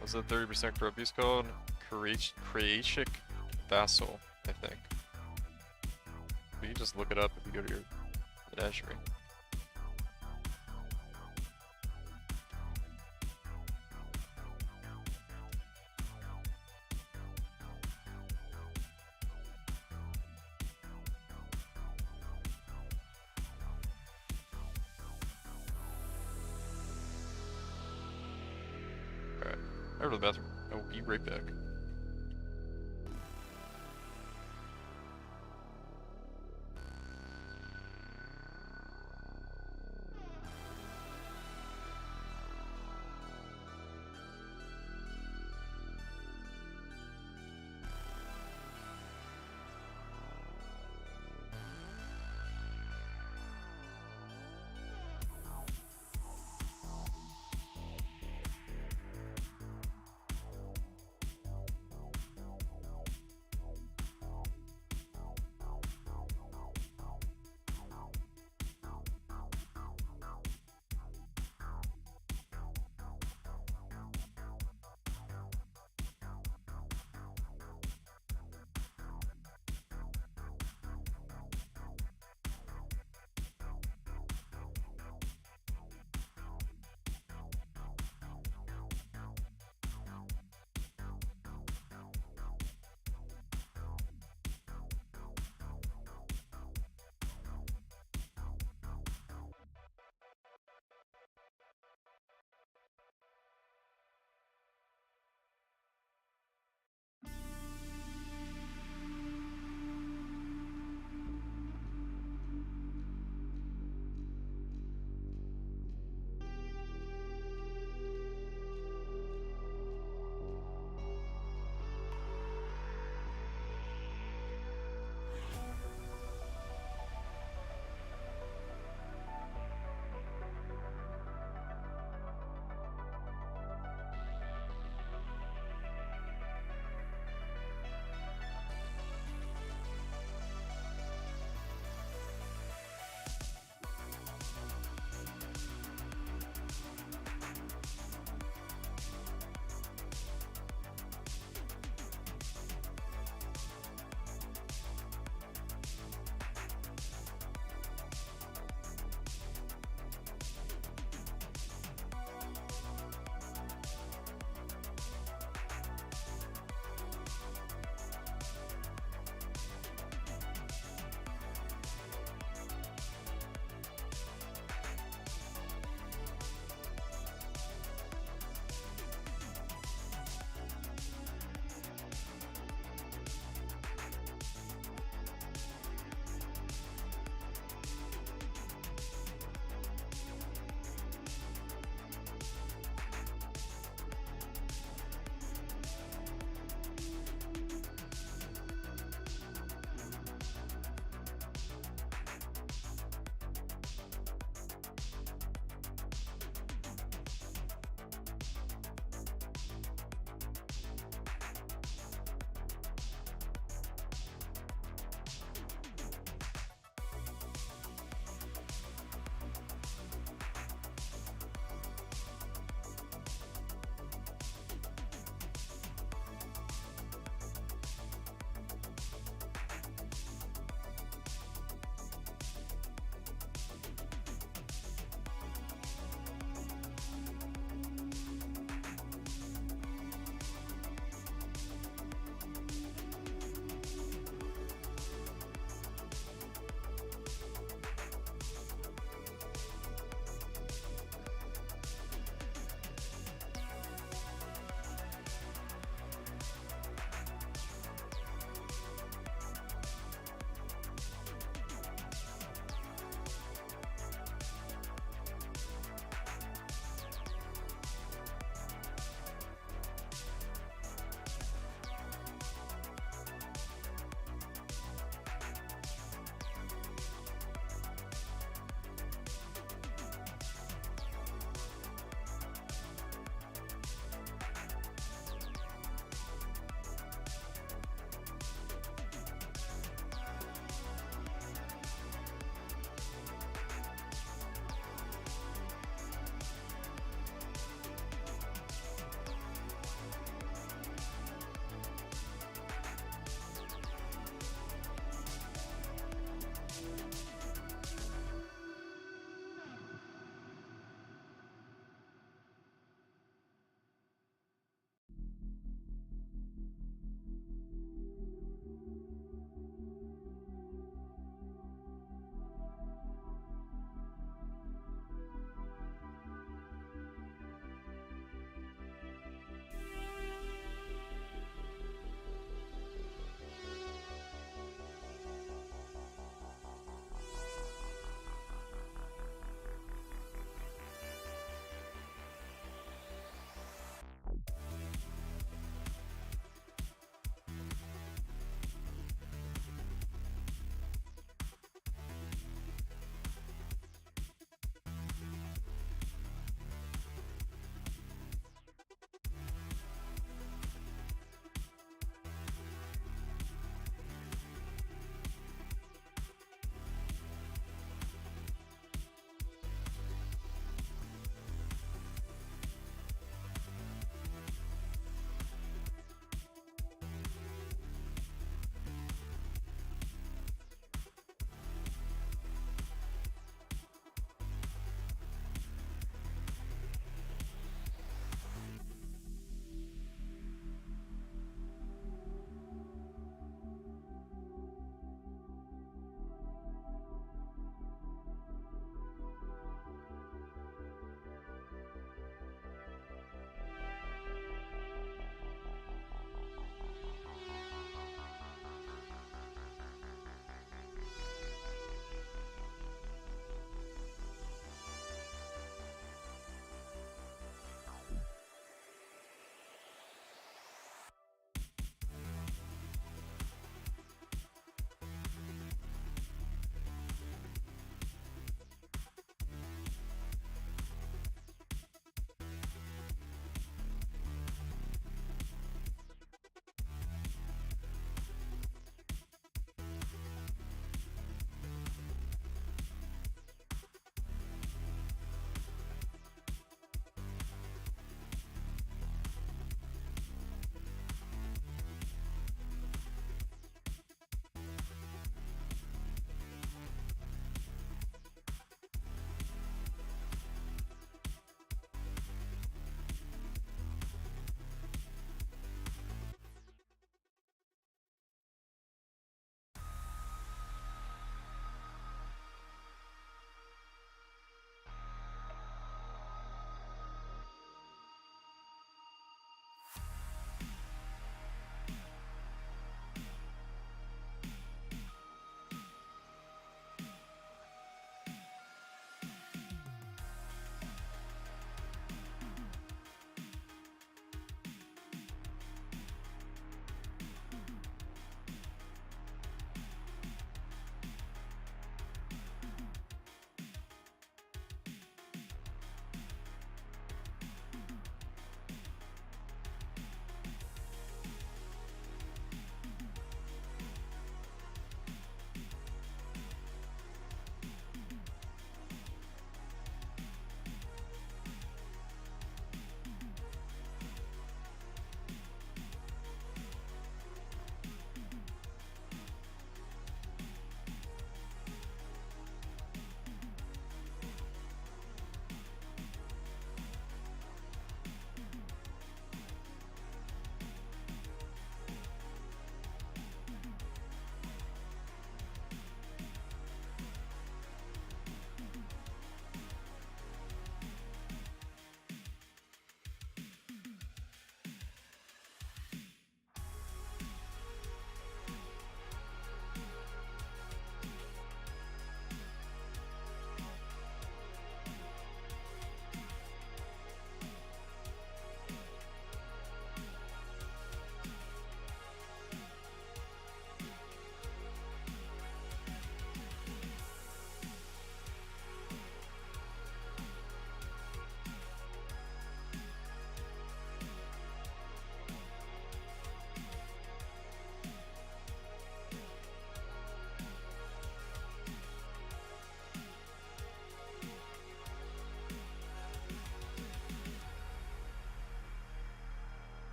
What's the 30% corrupt beast called? Kreatic Vassal, I think. But you just look it up if you go to your menagerie. I go to the bathroom. I will be right back.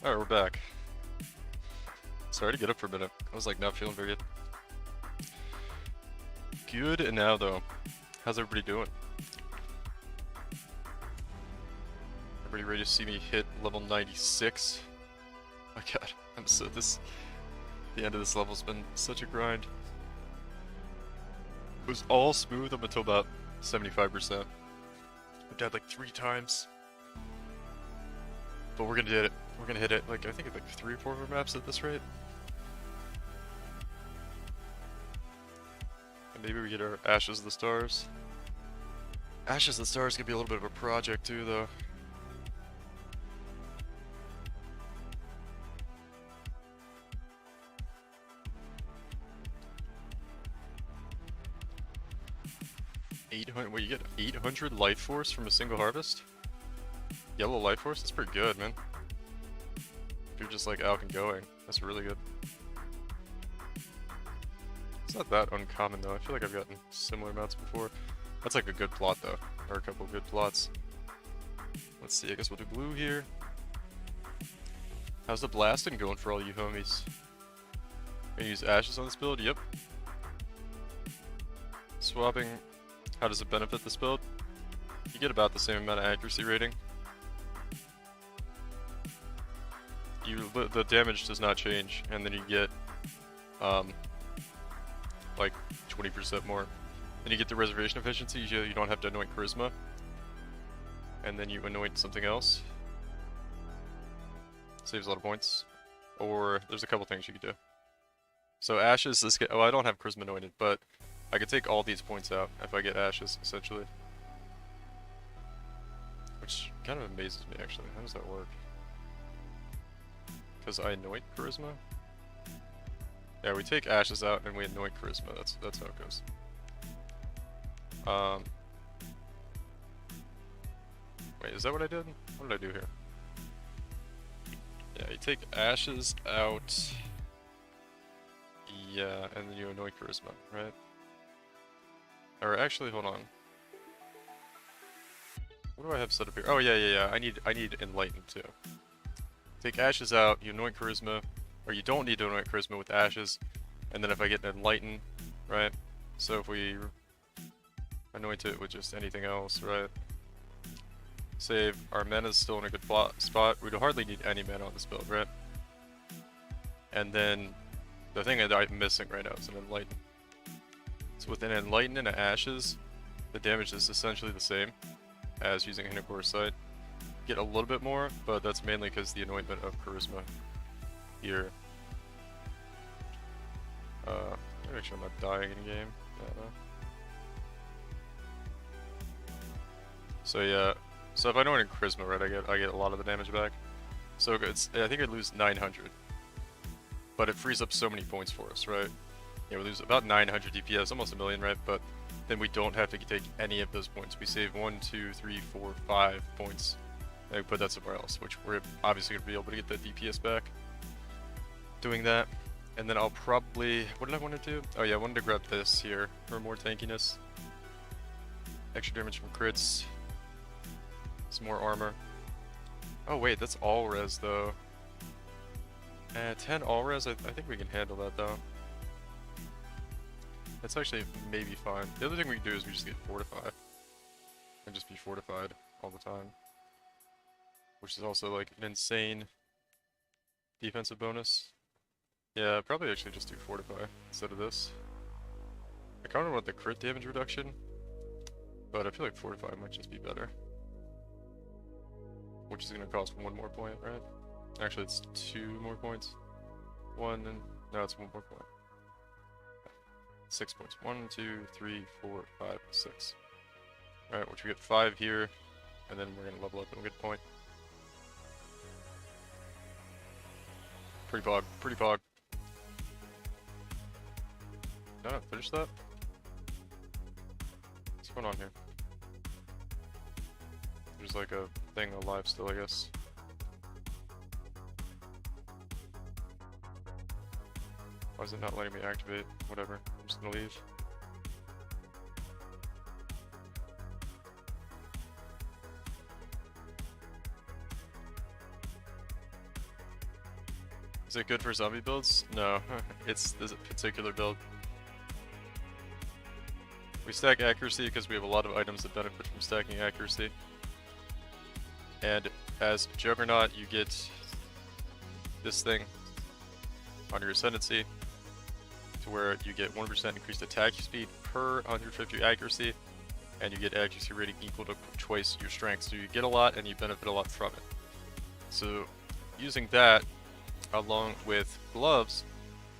Alright, we're back. Sorry to get up for a minute. I was like not feeling very good. Good and now though. How's everybody doing? Everybody ready to see me hit level 96? My god, I'm so the end of this level's been such a grind. It was all smooth up until about 75%. I died like 3 times. But we're gonna hit it. We're gonna hit it like I think it's like 3 or 4 more maps at this rate. And maybe we get our Ashes of the Stars. Ashes of the Stars could be a little bit of a project too though. Wait, you get 800 life force from a single harvest? Yellow life force? That's pretty good, man. If you're just like out and going, that's really good. It's not that uncommon though. I feel like I've gotten similar amounts before. That's like a good plot though, or a couple good plots. Let's see, I guess we'll do blue here. How's the blasting going for all you homies? Gonna use ashes on this build? Yep. Swapping, how does it benefit this build? You get about the same amount of accuracy rating. The damage does not change, and then you get like 20% more. Then you get the reservation efficiency, you don't have to anoint charisma. And then you anoint something else. Saves a lot of points. Or there's a couple things you could do. So ashes, oh, I don't have charisma anointed, but I could take all these points out if I get ashes, essentially. Which kind of amazes me, actually. How does that work? Because I anoint charisma? Yeah, we take ashes out and we anoint charisma. That's how it goes. Wait, is that what I did? What did I do here? Yeah, you take ashes out. Yeah, and then you anoint charisma, right? Or actually, hold on. What do I have set up here? Oh yeah. I need enlighten too. Take ashes out, you anoint charisma, or you don't need to anoint charisma with ashes, and then if I get enlighten, right? So if we anoint it with just anything else, right? Save, our mana's still in a good spot. We'd hardly need any mana on this build, right? And then the thing that I'm missing right now is an enlighten. So with an enlighten and an ashes, the damage is essentially the same as using Hinocore Sight. Get a little bit more, but that's mainly because the anointment of charisma here. Make sure I'm not dying in game. Yeah, no. So yeah, so if I anoint in charisma, right, I get a lot of the damage back. So I think I lose 900, but it frees up so many points for us, right? Yeah, we lose about 900 DPS, almost a million, right? But then we don't have to take any of those points. We save 1, 2, 3, 4, 5 points. And we put that somewhere else, which we're obviously going to be able to get that DPS back doing that. And then I'll probably, what did I want to do? Oh yeah, I wanted to grab this here for more tankiness. Extra damage from crits. Some more armor. Oh wait, that's all res though. 10 all res, I think we can handle that though. That's actually maybe fine. The other thing we can do is we just get fortified. And just be fortified all the time. Which is also like an insane defensive bonus. Yeah, probably actually just do fortify instead of this. I kind of want the crit damage reduction, but I feel like fortify might just be better. Which is going to cost 1 more point, right? Actually, it's 2 more points. 1 and no, it's 1 more point. 6 points. 1, 2, 3, 4, 5, 6. Alright, which we get 5 here, and then we're going to level up and get a point. Pretty pog, pretty pog. Did I not finish that? What's going on here? There's like a thing alive still, I guess. Why is it not letting me activate? Whatever, I'm just gonna leave. Is it good for zombie builds? No, it's this particular build. We stack accuracy because we have a lot of items that benefit from stacking accuracy. And as Juggernaut, you get this thing on your ascendancy to where you get 1% increased attack speed per 150 accuracy, and you get accuracy rating equal to twice your strength. So you get a lot and you benefit a lot from it. So using that along with gloves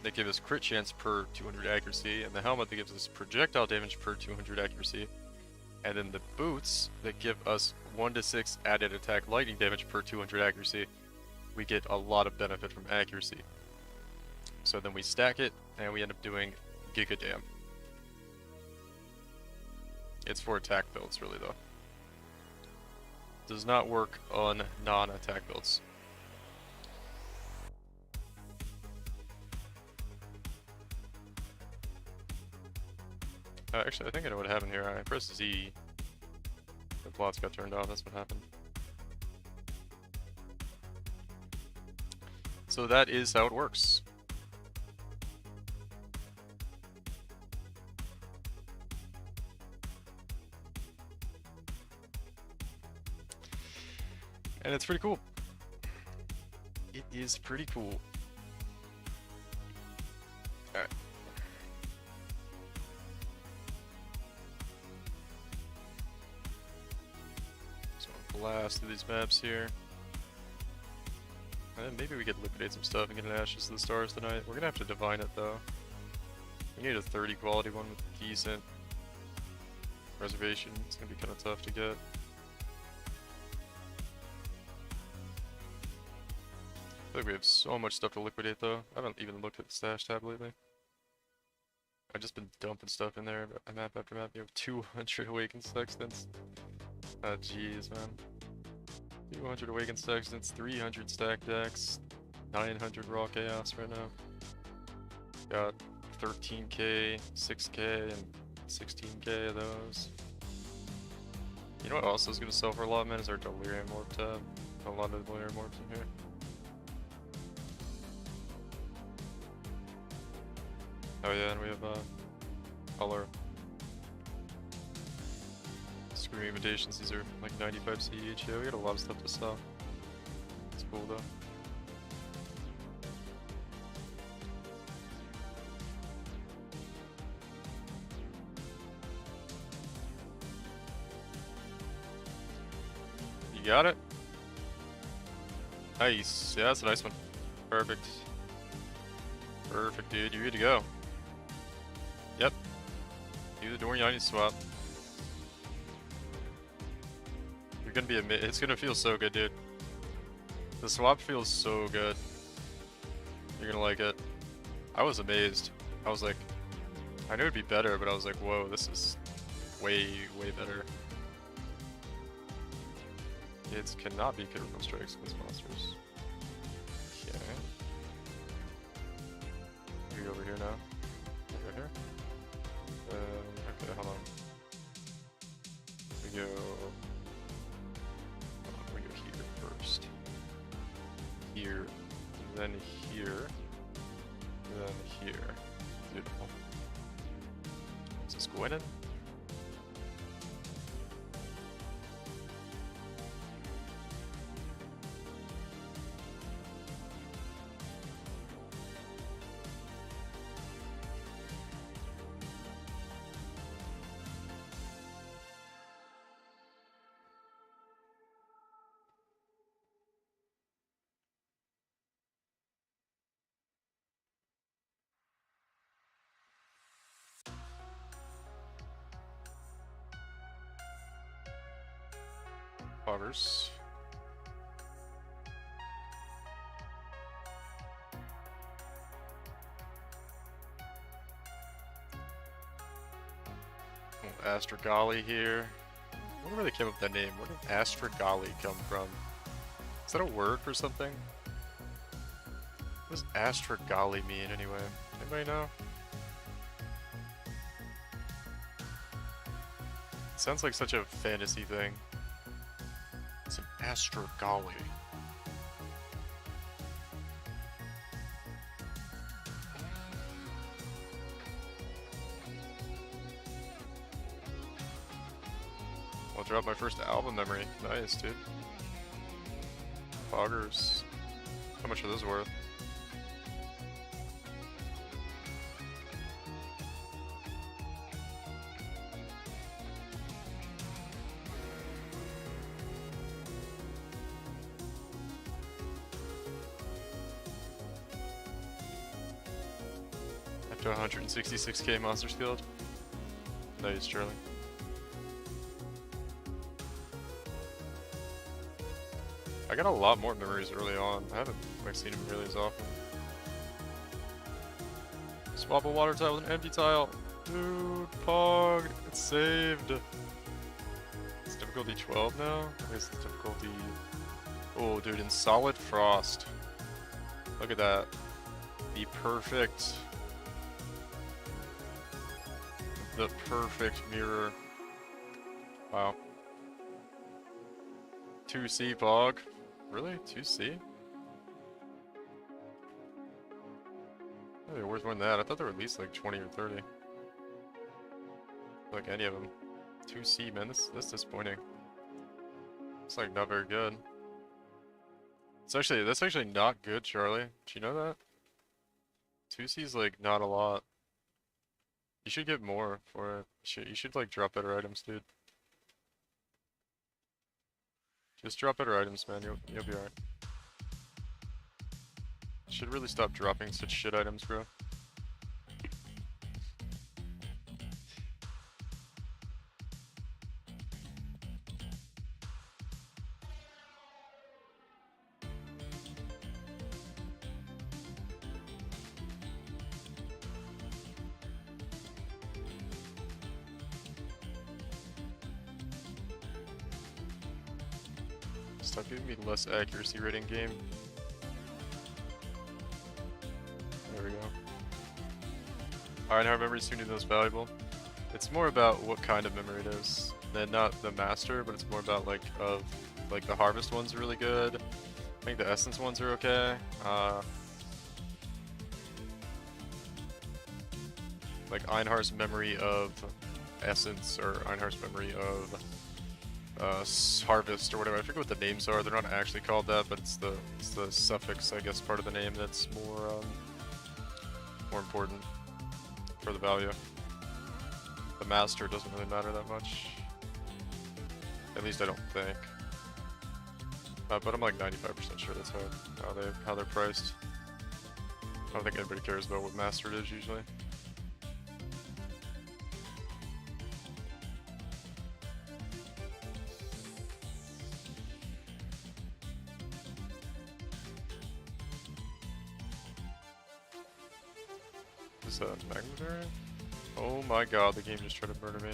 that give us crit chance per 200 accuracy, and the helmet that gives us projectile damage per 200 accuracy, and then the boots that give us 1 to 6 added attack lightning damage per 200 accuracy, we get a lot of benefit from accuracy. So then we stack it, and we end up doing Giga Dam. It's for attack builds, really, though. Does not work on non-attack builds. Actually, I think I know what happened here. I pressed Z. The plots got turned off, that's what happened. So that is how it works. And it's pretty cool. It is pretty cool. Alright. So I'll blast through these maps here. And then maybe we could liquidate some stuff and get an Ashes to the Stars tonight. We're gonna have to divine it though. We need a 30 quality one with decent reservation. It's gonna be kind of tough to get. I feel like we have so much stuff to liquidate though. I haven't even looked at the stash tab lately. I've just been dumping stuff in there, map after map. You have 200 Awakened Sextants. Ah, jeez, man. 200 Awakened Sextants, 300 stack decks, 900 Raw Chaos right now. Got 13k, 6k, and 16k of those. You know what also is going to sell for a lot, man, is our Delirium Orb tab. A lot of Delirium Orbs in here. Oh yeah, and we have all our Screaming Invitations. These are like 95 CE each. Yeah, we got a lot of stuff to sell. It's cool though. You got it? Nice. Yeah, that's a nice one. Perfect. Perfect, dude. You're good to go. Yep. Do the Dorian swap. You're gonna be it's gonna feel so good, dude. The swap feels so good. You're gonna like it. I was amazed. I was like, I knew it'd be better, but I was like, whoa, this is way, way better. It cannot be critical strikes against monsters. Okay. We go over here now. Over here. Okay, hold on. We go here first. Here, then here, then here. Beautiful. Is this Gwynin? Poggers. Oh, Astragali here. I wonder where they came up with that name. Where did Astragali come from? Is that a word for something? What does Astragali mean anyway? Anybody know? It sounds like such a fantasy thing. It's an Astragali. dropped my first album memory. Nice, dude. Poggers. How much are those worth? Up to 166k Monsters Guild. Nice, Charlie. I got a lot more memories early on. I haven't like seen them really as often. Swap a water tile with an empty tile. Dude, Pog, it's saved. It's difficulty 12 now? I guess it's difficulty... Oh, dude, in Solid Frost. Look at that. The perfect mirror. Wow. 2C Pog. Really? 2C? Oh, they're worth more than that. I thought they were at least like 20 or 30. Like any of them. 2C, man. That's disappointing. It's like not very good. That's actually not good, Charlie. Did you know that? 2C is like not a lot. You should get more for it. You should like drop better items, dude. Just drop better items, man. You'll be alright. Should really stop dropping such shit items, bro. Stop giving me less accuracy rating game. There we go. Alright, now memory is soon to be the most valuable. It's more about what kind of memory it is. And not the master, but it's more about like the harvest ones are really good. I think the essence ones are okay. Like Einhar's memory of essence or Einhar's memory of harvest or whatever. I forget what the names are. They're not actually called that, but it's the suffix, I guess, part of the name that's more important for the value. The master doesn't really matter that much. At least I don't think. But I'm like 95% sure that's how they're priced. I don't think anybody cares about what master it is usually. Is that magma variant? Oh my god, the game just tried to murder me.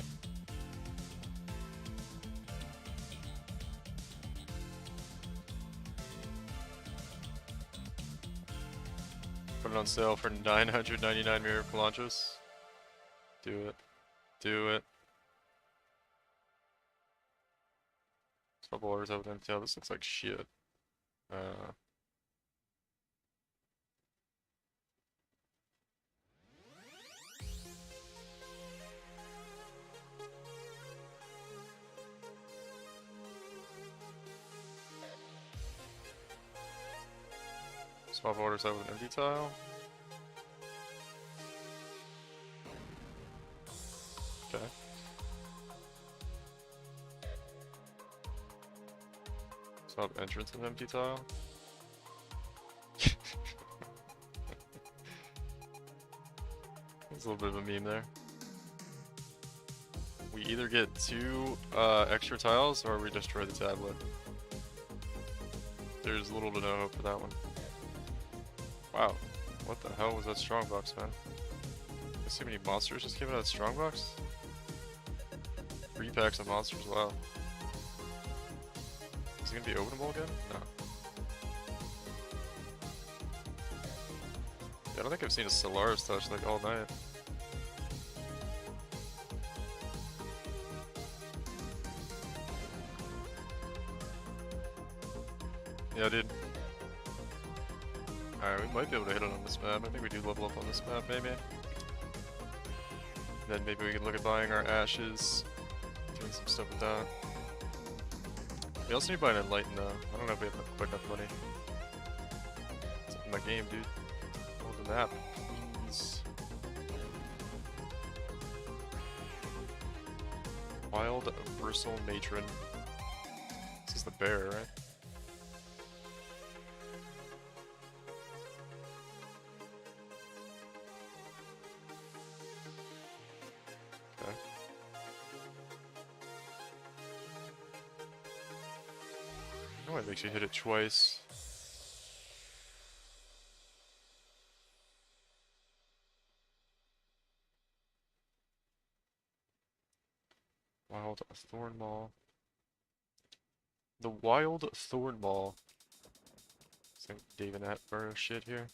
Put it on sale for 999 mirror Kalandras. Do it. Do it. Swap orders out with MTL. This looks like shit. Swap orders out with an empty tile. Okay. Swap entrance with empty tile. There's a little bit of a meme there. We either get 2 extra tiles or we destroy the tablet. There's little to no hope for that one. Wow, what the hell was that strongbox, man? I see how many monsters just came out of that strongbox? 3 packs of monsters, wow. Is it gonna be openable again? No. Yeah, I don't think I've seen a Solaris touch like all night. Yeah, dude. Alright, we might be able to hit it on this map. I think we do level up on this map, maybe. Then maybe we can look at buying our ashes, doing some stuff with that. We also need to buy an Enlighten though. I don't know if we have quite enough money. It's in my game, dude. Hold the map, please. Wild Bristle Matron. This is the bear, right? Okay. Oh, it makes you hit it twice. Wild Thorn Maul. The Wild Thorn Maul. Some David Attenborough shit here.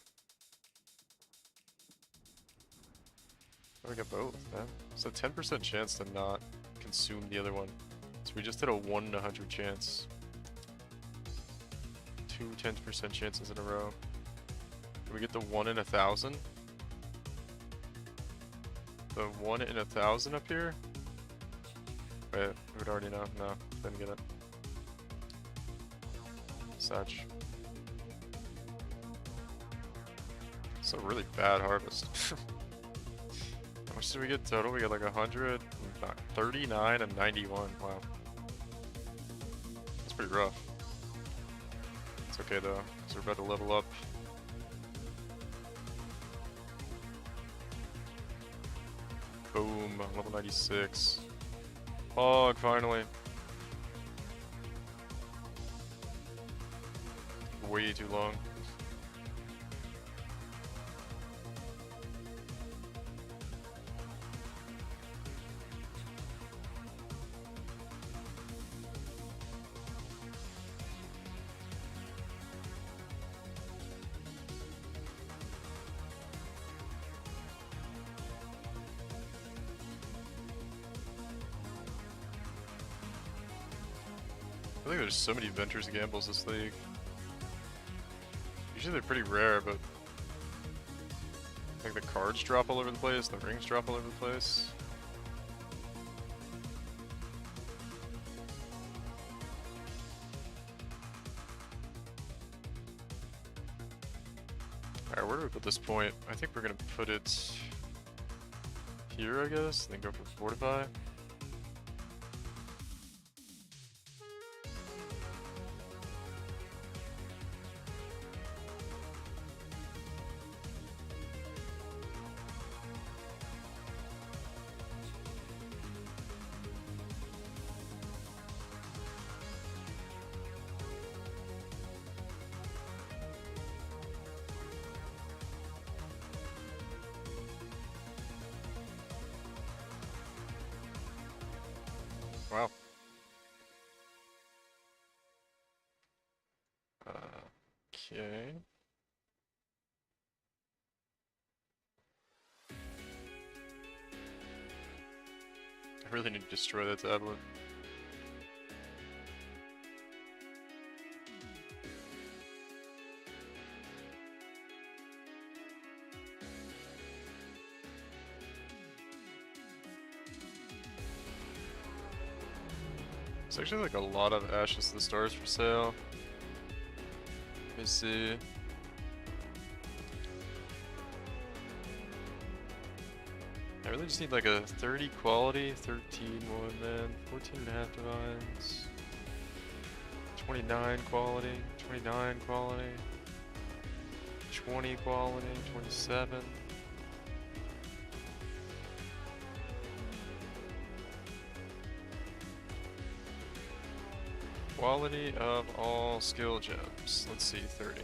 Oh, we got both, man. It's a 10% chance to not consume the other one. So we just did a 1 in 100 chance. Two 10% chances in a row. Can we get the 1 in 1,000? The 1 in 1,000 up here? Wait, we would already know. No, didn't get it. Such. It's a really bad harvest. How much did we get total? We got like 100, 39, and 91. Wow. That's pretty rough. It's okay though, because we're about to level up. Boom, level 96. Hog, finally. Way too long. I think there's so many Ventures gambles this league. Usually they're pretty rare, but I think the cards drop all over the place, the rings drop all over the place. Alright, where do we put this point? I think we're gonna put it here, I guess, then go for Fortify. Wow. Okay. I really need to destroy that tablet. There's actually like a lot of Ashes to the Stars for sale. Let me see. I really just need like a 30 quality, 13 one man, 14 and a half divines, 29 quality, 29 quality, 20 quality, 27. Quality of all skill gems. Let's see, 30.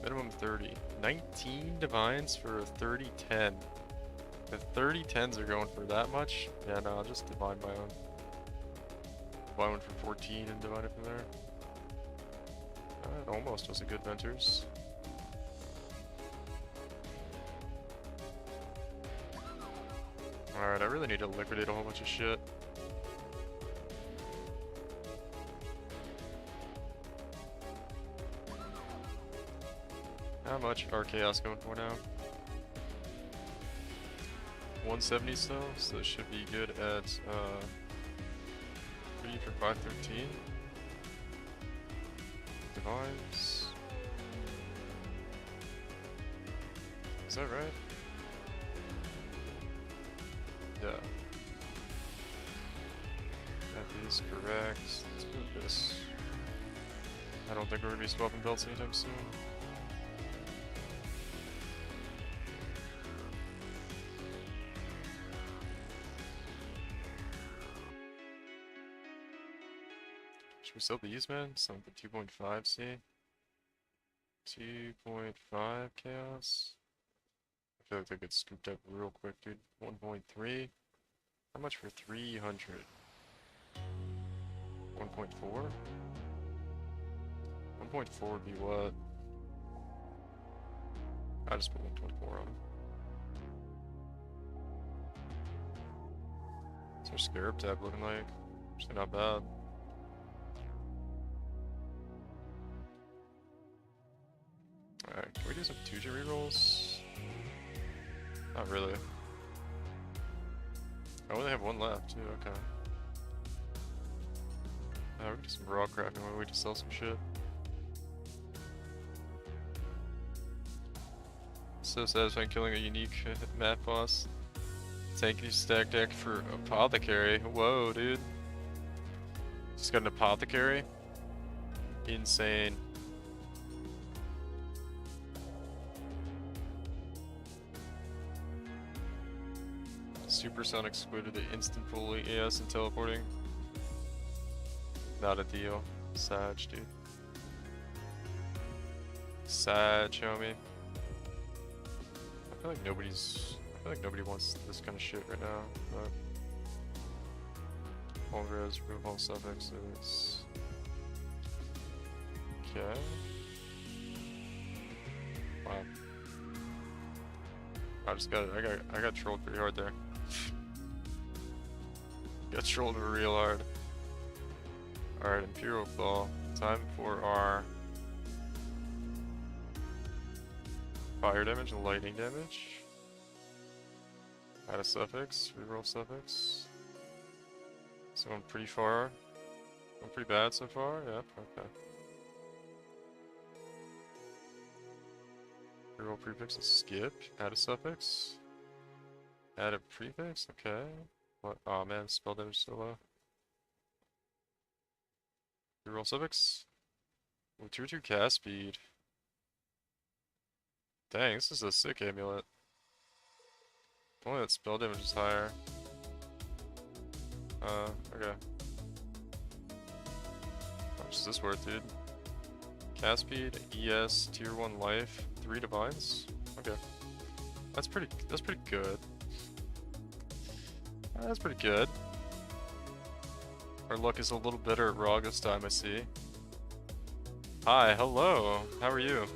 Minimum 30. 19 divines for a 30-10. If 30 10s are going for that much, yeah, no, I'll just divine my own. Buy one for 14 and divine it from there. It almost was a good Ventures. Alright, I really need to liquidate a whole bunch of shit. How much are Chaos going for now? 170 still, so it should be good at 3 speed for 513. Divines. Is that right? Yeah. That is correct. Let's move this. I don't think we're gonna be swapping belts anytime soon. Should we sell these, man? Something for 2.5, see? 2.5 chaos. I feel like they get scooped up real quick, dude. 1.3. How much for 300? 1.4? 1.4 would be what? I just put 124 on. What's our scarab tab looking like? Actually not bad. Alright, can we do some 2G rerolls? Not really. I only have one left too, okay. We can do some raw crafting while we just sell some shit. So satisfying killing a unique map boss. Tanky stack deck for apothecary. Whoa, dude. Just got an apothecary? Insane. Supersonic squid with the instant full AS and teleporting. Not a deal. Sag, dude. Sag, homie. I feel like nobody wants this kind of shit right now, but all res, remove all suffixes. Okay. Wow. I got trolled pretty hard there. Got trolled real hard. Alright, Imperial Claw. Time for our fire damage and lightning damage. Add a suffix, reroll suffix. So I'm pretty far. I'm pretty bad so far, yep, okay. Reroll prefix and skip. Add a suffix. Add a prefix, okay. What? Oh man, spell damage so low. Reroll suffix. Ooh, 2/2 cast speed. Dang, this is a sick amulet. If only that spell damage is higher. Okay. How much is this worth, dude? Cast speed, ES, tier 1 life, 3 divines? Okay. That's pretty good. That's pretty good. Our luck is a little better at ROG this time, I see. Hi, hello. How are you?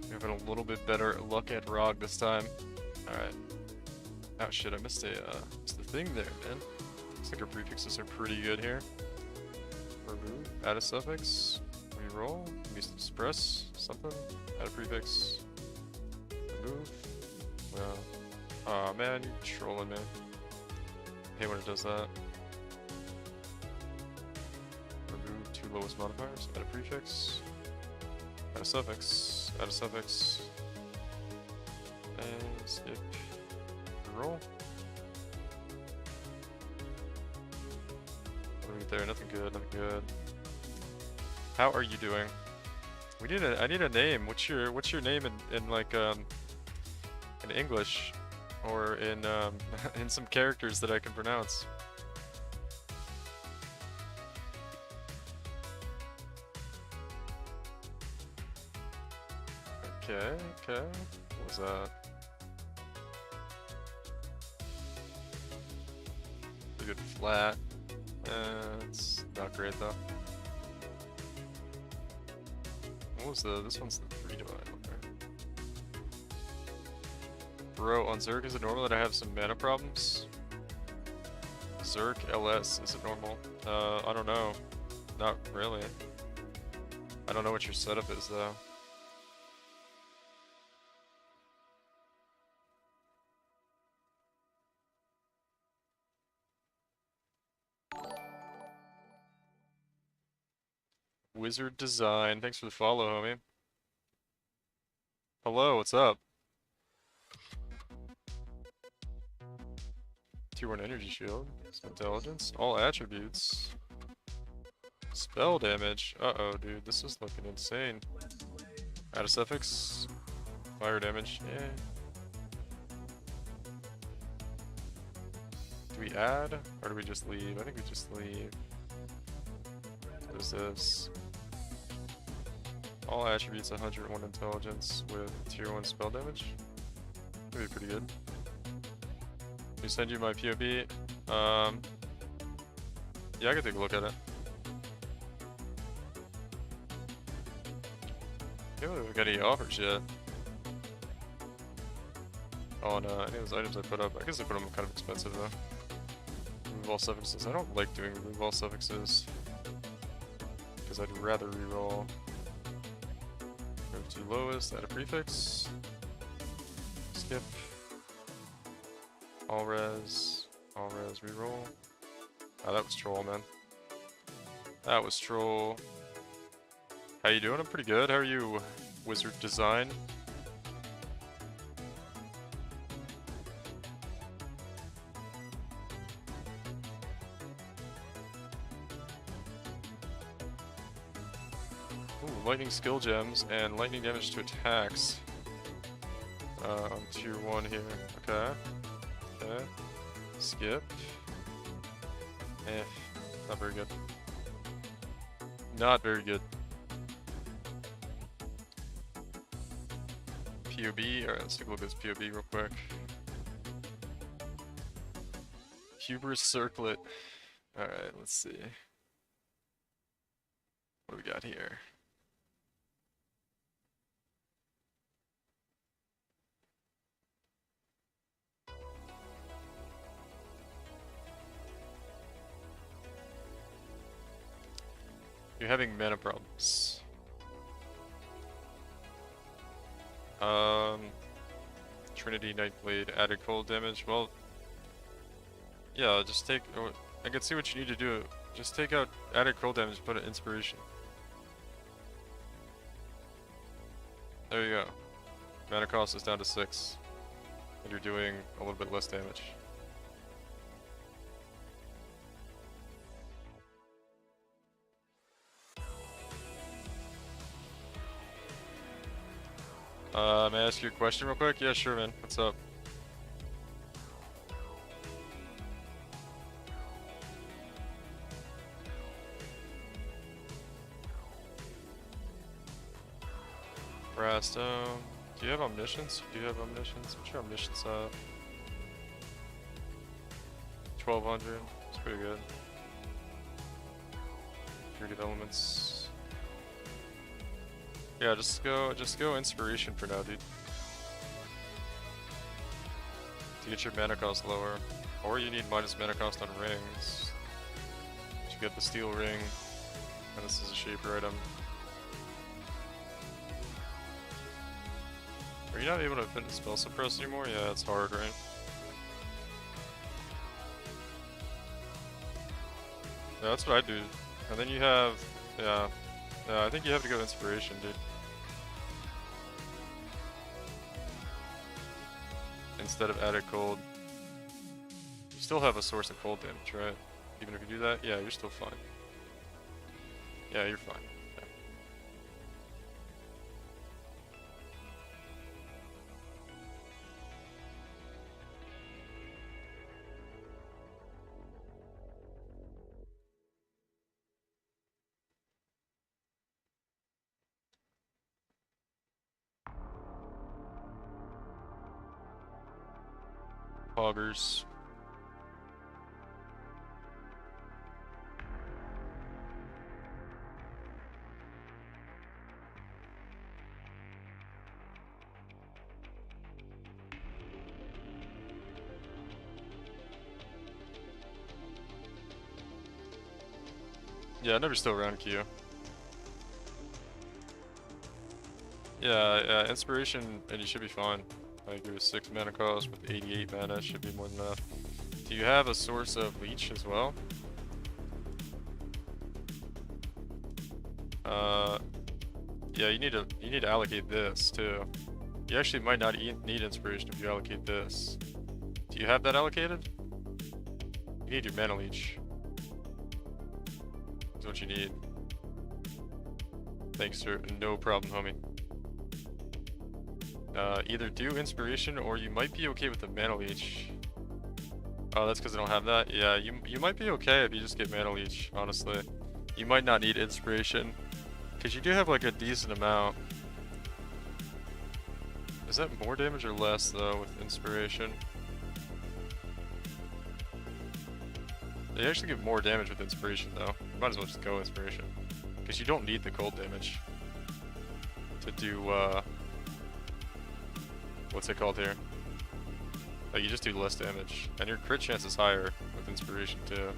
We're having a little bit better luck at ROG this time. Alright. Oh shit, I missed a thing there, man. Looks like our prefixes are pretty good here. Remove, add a suffix, reroll, maybe express, something, add a prefix, remove. Well, aw man, you're trolling me. I hate when it does that. Remove 2 lowest modifiers, add a prefix, add a suffix, and skip, roll. What do we get there? Nothing good, nothing good. How are you doing? I need a name. What's your name in like in English or in in some characters that I can pronounce? Okay, okay. What was that? A good flat. It's not great though. What was this one's the 3 divine, okay. Bro, on Zerg is it normal that I have some mana problems? Zerg LS, is it normal? I don't know. Not really. I don't know what your setup is though. Wizard Design. Thanks for the follow, homie. Hello, what's up? Tier 1 energy shield. Intelligence. All attributes. Spell damage. Uh-oh, dude. This is looking insane. Add a suffix. Fire damage. Yeah. Do we add? Or do we just leave? I think we just leave. What is this? All attributes 101 intelligence with tier 1 spell damage. That'd be pretty good. Let me send you my POB. Yeah, I can take a look at it. I don't know if we got any offers yet. On any of those items I put up. I guess I put them kind of expensive though. Remove all suffixes. I don't like doing remove all suffixes. Because I'd rather reroll. Move to lowest, add a prefix. Skip. All res, reroll. Ah, that was troll, man. That was troll. How you doing? I'm pretty good. How are you, Wizard Design? Ooh, lightning skill gems and lightning damage to attacks. On tier 1 here. Okay. Okay. Skip. Not very good. Not very good. POB. Alright, let's take a look at this POB real quick. Hubris Circlet. Alright, let's see. What do we got here? You're having mana problems. Trinity Nightblade added cold damage. Well, yeah, just take. I can see what you need to do. Just take out added cold damage, put an inspiration. There you go. Mana cost is down to 6, and you're doing a little bit less damage. May I ask you a question real quick? Yeah, sure, man. What's up? Brasto. Do you have omniscience? Do you have omniscience? What's your omniscience at? 1200. It's pretty good. Pretty good elements. Yeah, just go inspiration for now, dude. To get your mana cost lower. Or you need minus mana cost on rings. You get the steel ring. And this is a shaper item. Are you not able to fit spell suppress anymore? Yeah, it's hard, right? Yeah, that's what I do. And then you have, yeah, I think you have to go inspiration, dude. Instead of added cold. You still have a source of cold damage, right? Even if you do that, yeah, you're still fine. Yeah, you're fine. Yeah. Poggers. Yeah, never still around Q. Yeah, inspiration, and you should be fine. Like, it was 6 mana cost with 88 mana, should be more than enough. Do you have a source of leech as well? Yeah, you need to allocate this too. You actually might not need inspiration if you allocate this. Do you have that allocated? You need your mana leech. That's what you need. Thanks, sir. No problem, homie. Either do inspiration or you might be okay with the mana leech. Oh, that's because I don't have that? Yeah, you might be okay if you just get mana leech, honestly. You might not need inspiration. Because you do have like a decent amount. Is that more damage or less though with inspiration? They actually give more damage with inspiration though. You might as well just go inspiration. Because you don't need the cold damage to do what's it called here? Like you just do less damage. And your crit chance is higher with inspiration too.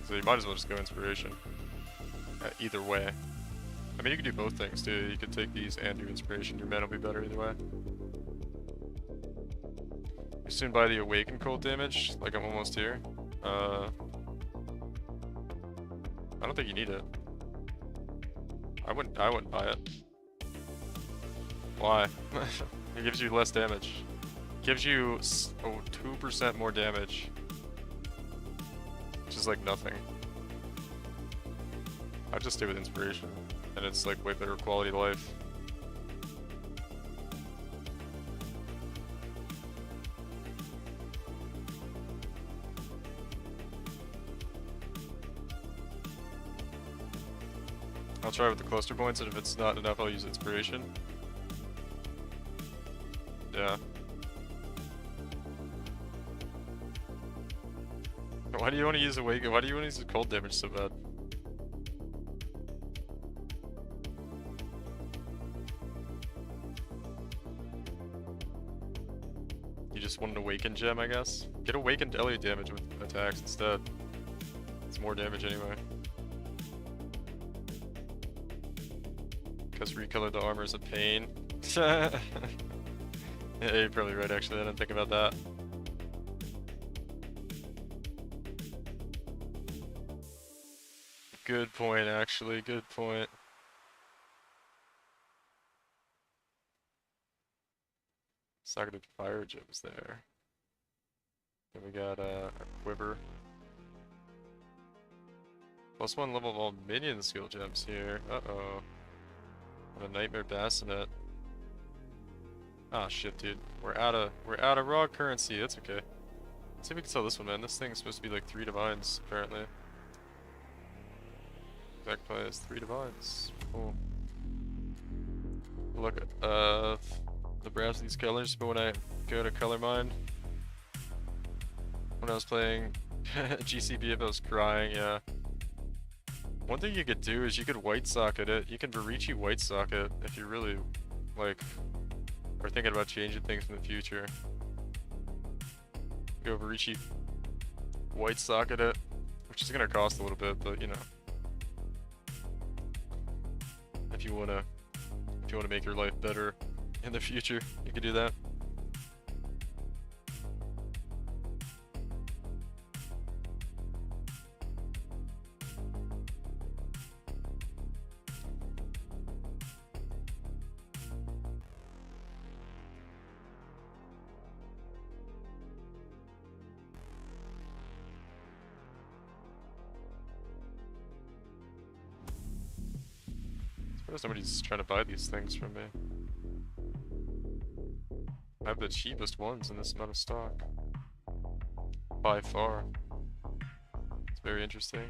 So you might as well just go inspiration. Either way. I mean, you could do both things too. You could take these and do inspiration. Your mana will be better either way. You soon buy the awaken cold damage. Like I'm almost here. I don't think you need it. I wouldn't buy it. Why? It gives you less damage. It gives you 2% more damage. Which is like nothing. I'd just stay with inspiration. And it's like way better quality of life. I'll try with the cluster points, and if it's not enough, I'll use inspiration. Yeah. Why do you want to use awaken? Why do you want to use the cold damage so bad? You just want an awakened gem, I guess? Get awakened Elliot damage with attacks instead. It's more damage anyway. Because recolor the armor is a pain. Yeah, you're probably right actually, I didn't think about that. Good point actually, good point. Socketed fire gems there. Then we got a quiver. +1 level of all minion skill gems here. Uh-oh. And a nightmare bassinet. Ah shit, dude. We're out of raw currency. It's okay. Let's see if we can sell this one, man. This thing's supposed to be like 3 divines, apparently. Exact price, 3 divines. Cool. Look at the browse of these colors, but when I go to color mine, when I was playing GCB, I was crying. Yeah. One thing you could do is you could white socket it. You can Varici white socket if you really like are thinking about changing things in the future. Go Varici white socket it, which is gonna cost a little bit, but you know, if you wanna make your life better in the future, you could do that. Somebody's trying to buy these things from me. I have the cheapest ones in this amount of stock. By far. It's very interesting.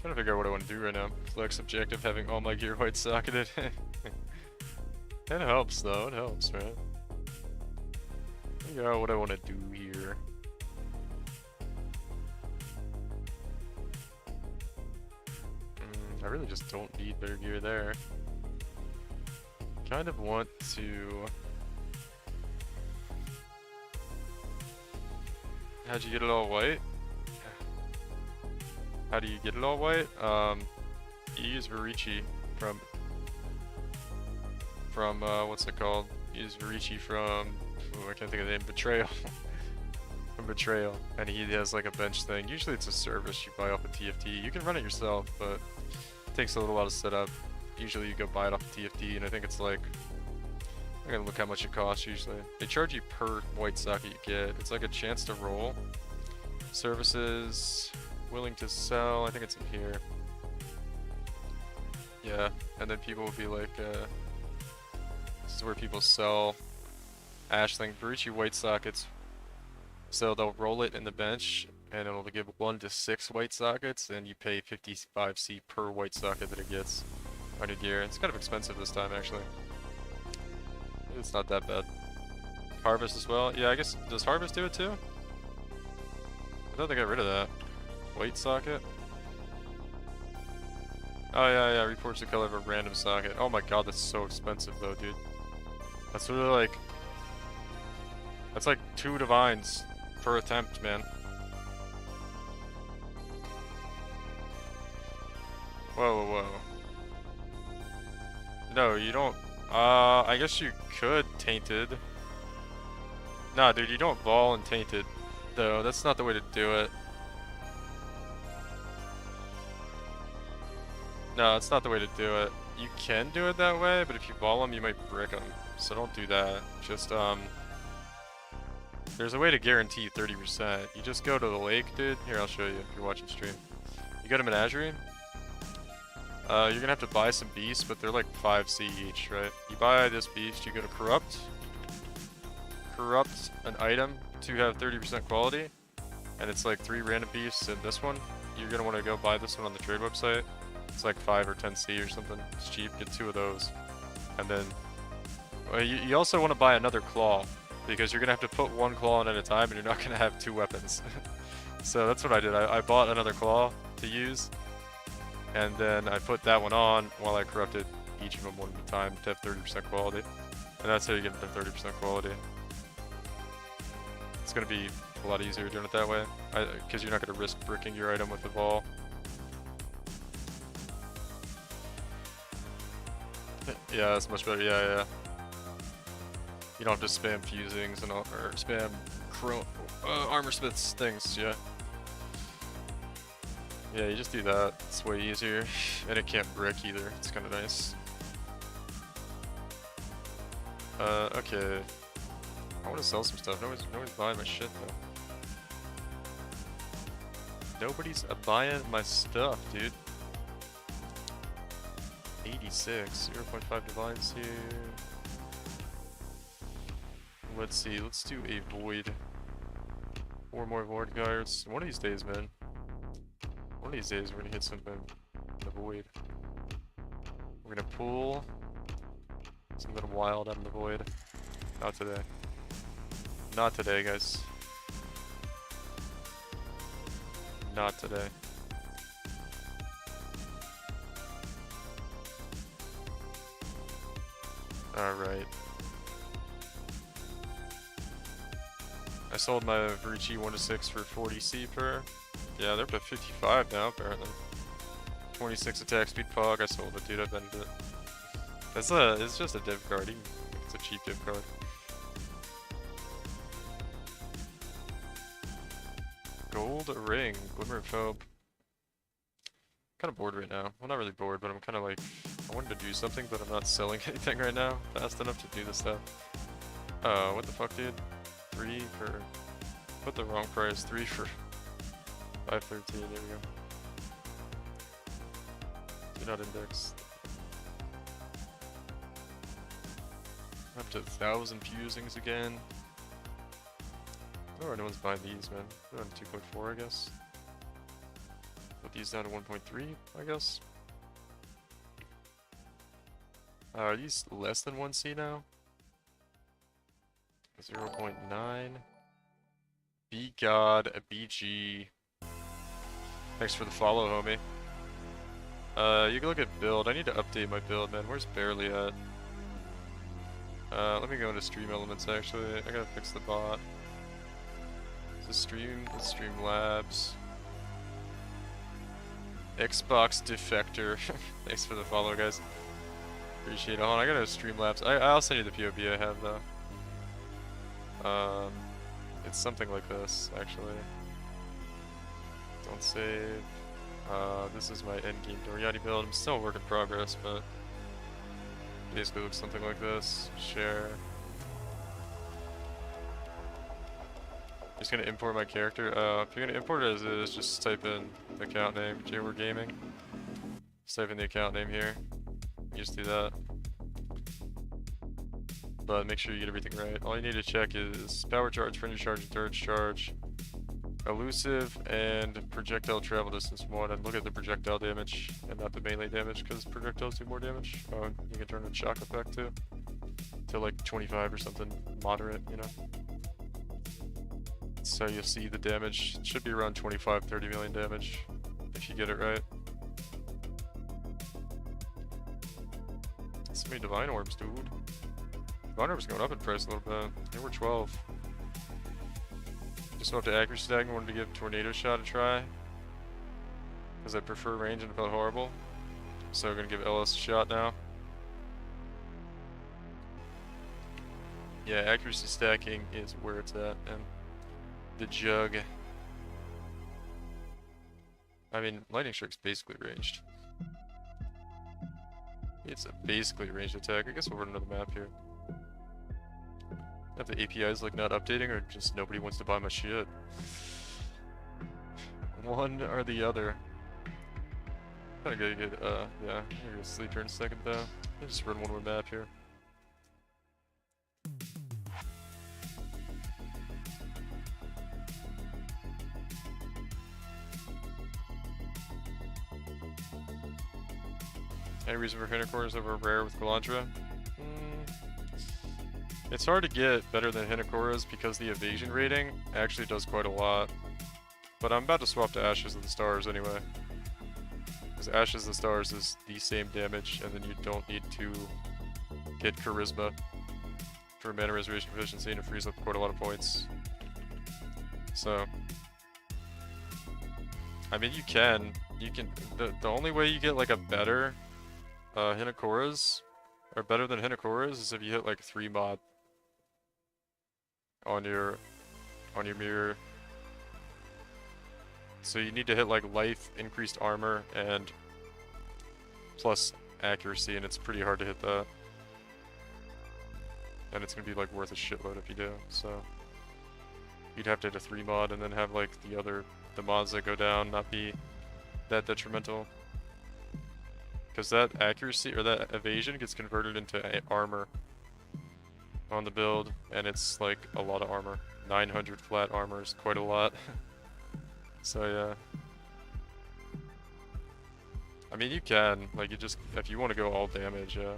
Trying to figure out what I want to do right now. Flex objective, having all my gear white socketed. It helps though, it helps, right? Figure out what I want to do here. I really just don't need better gear there. Kind of want to... How'd you get it all white? How do you get it all white? You use Varici from what's it called? You use Varici from, oh, I can't think of the name, Betrayal. From Betrayal, and he has like a bench thing. Usually it's a service you buy off of TFT. You can run it yourself, but it takes a little while to set up. Usually you go buy it off of TFT, and I think it's like, I'm gonna look how much it costs usually. They charge you per white socket you get. It's like a chance to roll. Services, willing to sell, I think it's in here. Yeah, and then people will be like, this is where people sell Ashling Baruchi white sockets. So they'll roll it in the bench, and it'll give 1 to 6 white sockets, and you pay 55C per white socket that it gets on your gear. It's kind of expensive this time, actually. It's not that bad. Harvest as well. Yeah, I guess, does Harvest do it too? I thought they got rid of that. White socket? Oh yeah, reports the color of a random socket. Oh my god, that's so expensive though, dude. That's really like... That's like 2 divines per attempt, man. Whoa, whoa, whoa. No, you don't... I guess you could Tainted. Nah, dude, you don't Vol and Tainted. Though, that's not the way to do it. No, it's not the way to do it. You can do it that way, but if you Vol them, you might brick them. So don't do that. Just, there's a way to guarantee 30%. You just go to the lake, dude. Here, I'll show you if you're watching stream. You go to Menagerie. You're gonna have to buy some beasts, but they're like 5C each, right? You buy this beast, you go to Corrupt. Corrupt an item to have 30% quality. And it's like 3 random beasts in this one. You're gonna want to go buy this one on the trade website. It's like 5 or 10C or something. It's cheap, get 2 of those. And then, you also want to buy another claw. Because you're gonna have to put 1 claw on at a time and you're not gonna have 2 weapons. So that's what I did. I bought another claw to use. And then I put that one on while I corrupted each of them one at a time to have 30% quality. And that's how you get the 30% quality. It's going to be a lot easier doing it that way, because you're not going to risk bricking your item with the ball. Yeah, that's much better. Yeah. You don't have to spam fusings and all, or spam armor smiths things, yeah. Yeah, you just do that. It's way easier. And it can't brick either. It's kind of nice. Okay. I want to sell some stuff. Nobody's buying my shit, though. Nobody's buying my stuff, dude. 86. 0.5 divines here. Let's see. Let's do a void. 4 more void guards. One of these days, man. One of these days we're gonna hit something in the void. We're gonna pull something wild out in the void. Not today. Not today, guys. Not today. Alright. I sold my Varici 1 to 6 for 40C per. Yeah, they're up to 55 now, apparently. 26 attack speed pog, I sold it, dude, I've ended it. It's just a div card, it's a cheap div card. Gold ring, Glimmer of Hope. Kind of bored right now. Well, not really bored, but I'm kind of like, I wanted to do something, but I'm not selling anything right now fast enough to do this stuff. Oh, what the fuck, dude? 3 for... Put the wrong price, 3 for... 513, there we go. Do not index. Up to 1,000 fusings again. Oh, no one's buying these, man. They're on 2.4, I guess. Put these down to 1.3, I guess. Are these less than 1C now? 0.9. Be God, BG. Thanks for the follow, homie. You can look at build. I need to update my build, man. Where's Barely at? Let me go into stream elements actually. I gotta fix the bot. Is this stream? It's Streamlabs. Xbox Defector. Thanks for the follow, guys. Appreciate it. Hold on, I gotta Streamlabs. I'll send you the POV I have though. It's something like this, actually. Don't save. This is my endgame Doriani build. I'm still a work in progress, but basically looks something like this. Share. Just gonna import my character. If you're gonna import it as is, just type in account name, Jwar Gaming. Just type in the account name here. You just do that. But make sure you get everything right. All you need to check is power charge, fringe charge, and turret charge, elusive, and projectile travel distance 1. And look at the projectile damage and not the melee damage, because projectiles do more damage. Oh, and you can turn the shock effect too to like 25 or something moderate, you know. So you'll see the damage. It should be around 25-30 million damage if you get it right. So many divine orbs, dude. Divine orbs going up in price a little bit. They were 12. Just went to accuracy tag and wanted to give tornado shot a try, because I prefer range and it felt horrible. So we're gonna give LS a shot now. Yeah, accuracy stacking is where it's at, and the Jugg. I mean, lightning strike's basically ranged. It's a basically ranged attack. I guess we'll run another map here. If the API is like not updating, or just nobody wants to buy my shit. One or the other. Kinda gotta get, yeah, I'm gonna sleep here in a second though. I'll just run one more map here. Any reason for Hinacores over rare with Kalandra? It's hard to get better than Hinacora's because the evasion rating actually does quite a lot. But I'm about to swap to Ashes of the Stars anyway. Because Ashes of the Stars is the same damage, and then you don't need to get Charisma for mana reservation efficiency, and it frees up quite a lot of points. So, I mean, you can. The only way you get like a better Hinacora's, or better than Hinacora's, is if you hit like 3 mod on your mirror. So you need to hit like life, increased armor, and plus accuracy, and it's pretty hard to hit that. And it's gonna be like worth a shitload if you do, so you'd have to hit a 3 mod and then have like the mods that go down not be that detrimental. Because that accuracy, or that evasion, gets converted into armor on the build, and it's like a lot of armor. 900 flat armor is quite a lot. So yeah. I mean, you can, like, you just, if you want to go all damage, yeah.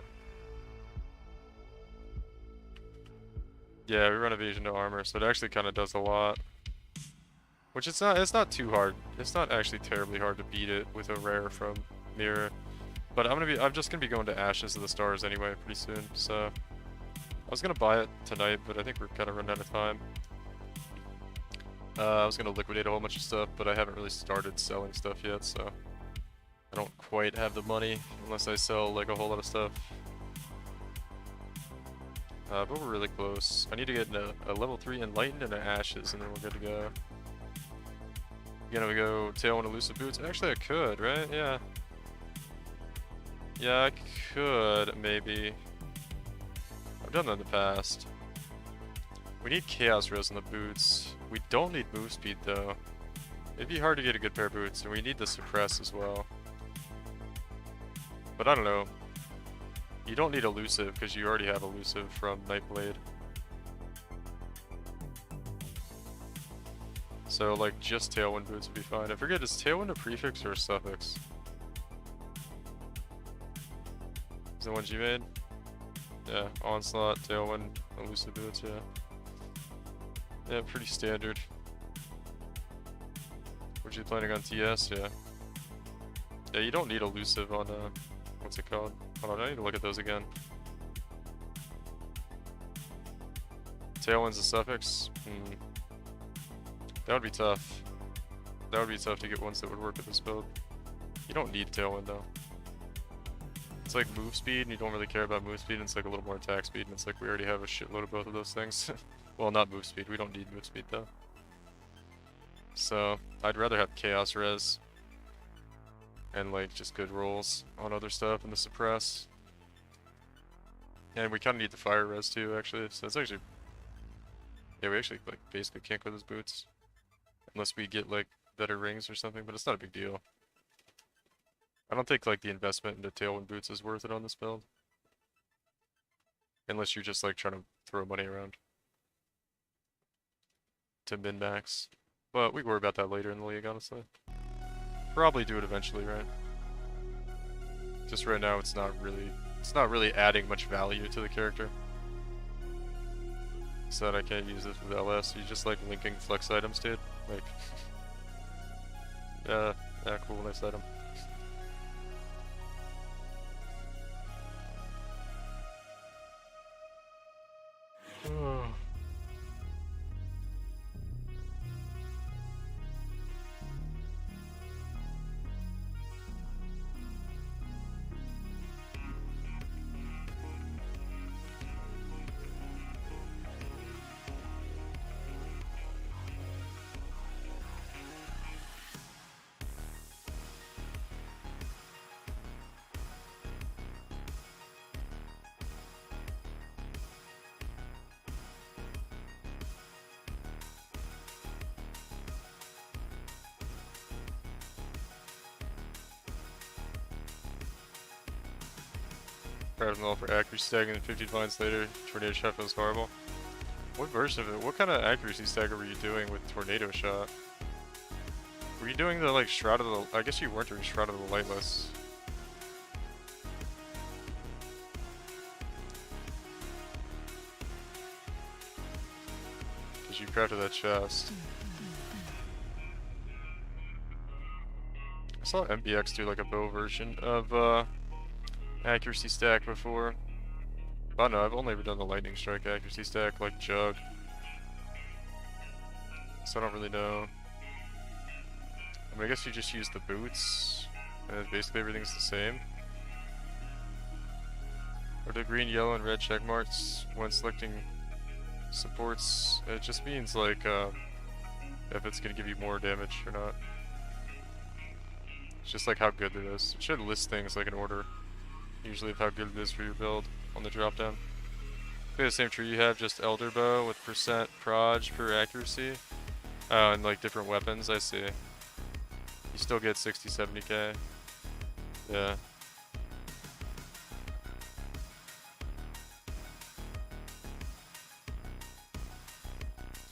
Yeah, we run evasion to armor, so it actually kind of does a lot. Which it's not too hard. It's not actually terribly hard to beat it with a rare from Mirror. But I'm just gonna be going to Ashes of the Stars anyway pretty soon, so I was gonna buy it tonight, but I think we're kind of running out of time. I was gonna liquidate a whole bunch of stuff, but I haven't really started selling stuff yet, so I don't quite have the money unless I sell like a whole lot of stuff. But we're really close. I need to get a level 3 Enlightened and an Ashes, and then we're good to go. Again, we go Tailwind Elusive Boots. Actually, I could, right? Yeah. Yeah, I could, maybe. I've done that in the past. We need Chaos Res on the boots. We don't need move speed, though. It'd be hard to get a good pair of boots, and we need the Suppress as well. But I don't know. You don't need Elusive, because you already have Elusive from Nightblade. So, like, just Tailwind boots would be fine. I forget, is Tailwind a prefix or a suffix? Is that ones you made? Yeah, Onslaught, Tailwind, Elusive boots, yeah. Yeah, pretty standard. Were you planning on TS? Yeah. Yeah, you don't need elusive on, what's it called? Hold on, I need to look at those again. Tailwind's a suffix? Hmm. That would be tough. That would be tough to get ones that would work with this build. You don't need Tailwind though. It's like move speed, and you don't really care about move speed, and it's like a little more attack speed, and it's like we already have a shitload of both of those things. Well, not move speed, we don't need move speed though. So, I'd rather have Chaos Res, and like just good rolls on other stuff, and the suppress. And we kinda need the fire res too, actually, so it's actually... Yeah, we actually like basically can't go with his boots. Unless we get like better rings or something, but it's not a big deal. I don't think like the investment into Tailwind boots is worth it on this build. Unless you're just like trying to throw money around to min-max. But we can worry about that later in the league, honestly. Probably do it eventually, right? Just right now it's not really adding much value to the character. So that I can't use this with LS. You just like linking flex items, dude. Like, yeah, cool, nice item. Grab them all for accuracy stag and 50 vines later, tornado shot feels horrible. What version of it? What kind of accuracy stagger were you doing with tornado shot? Were you doing the like shroud of the... I guess you weren't doing shroud of the lightless. Because you crafted that chest. I saw MBX do like a bow version of accuracy stack before. Oh no, I've only ever done the lightning strike accuracy stack like Jugg. So I don't really know. I mean, I guess you just use the boots, and basically everything's the same. Or the green, yellow, and red check marks when selecting supports. It just means like if it's gonna give you more damage or not. It's just like how good it is. It should list things like in order, usually of how good it is for your build on the drop down. The same tree you have, just Elder Bow with percent proj per accuracy. Oh, and like different weapons, I see. You still get 60, 70k. Yeah.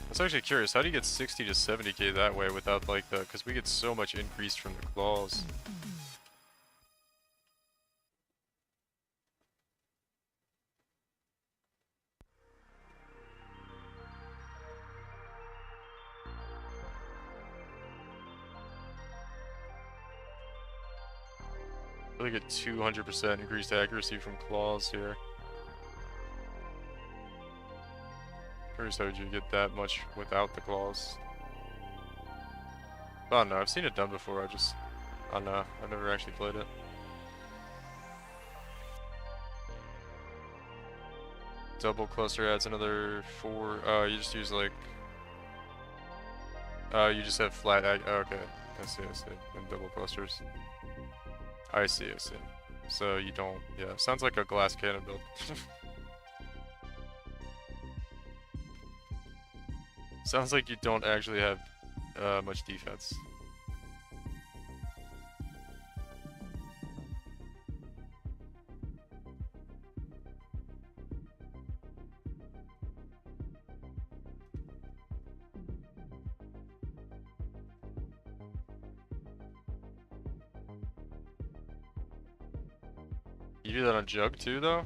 I was actually curious, how do you get 60 to 70k that way without like the... Because we get so much increase from the claws. I really get 200% increased accuracy from claws here. Curious how would you get that much without the claws? I don't know, I've seen it done before, I don't know, I've never actually played it. Double cluster adds another 4, you just use like... you just have flat oh, okay, I see, and double clusters. I see. So you don't, yeah, sounds like a glass cannon build. Sounds like you don't actually have much defense. You do that on Jugg too, though?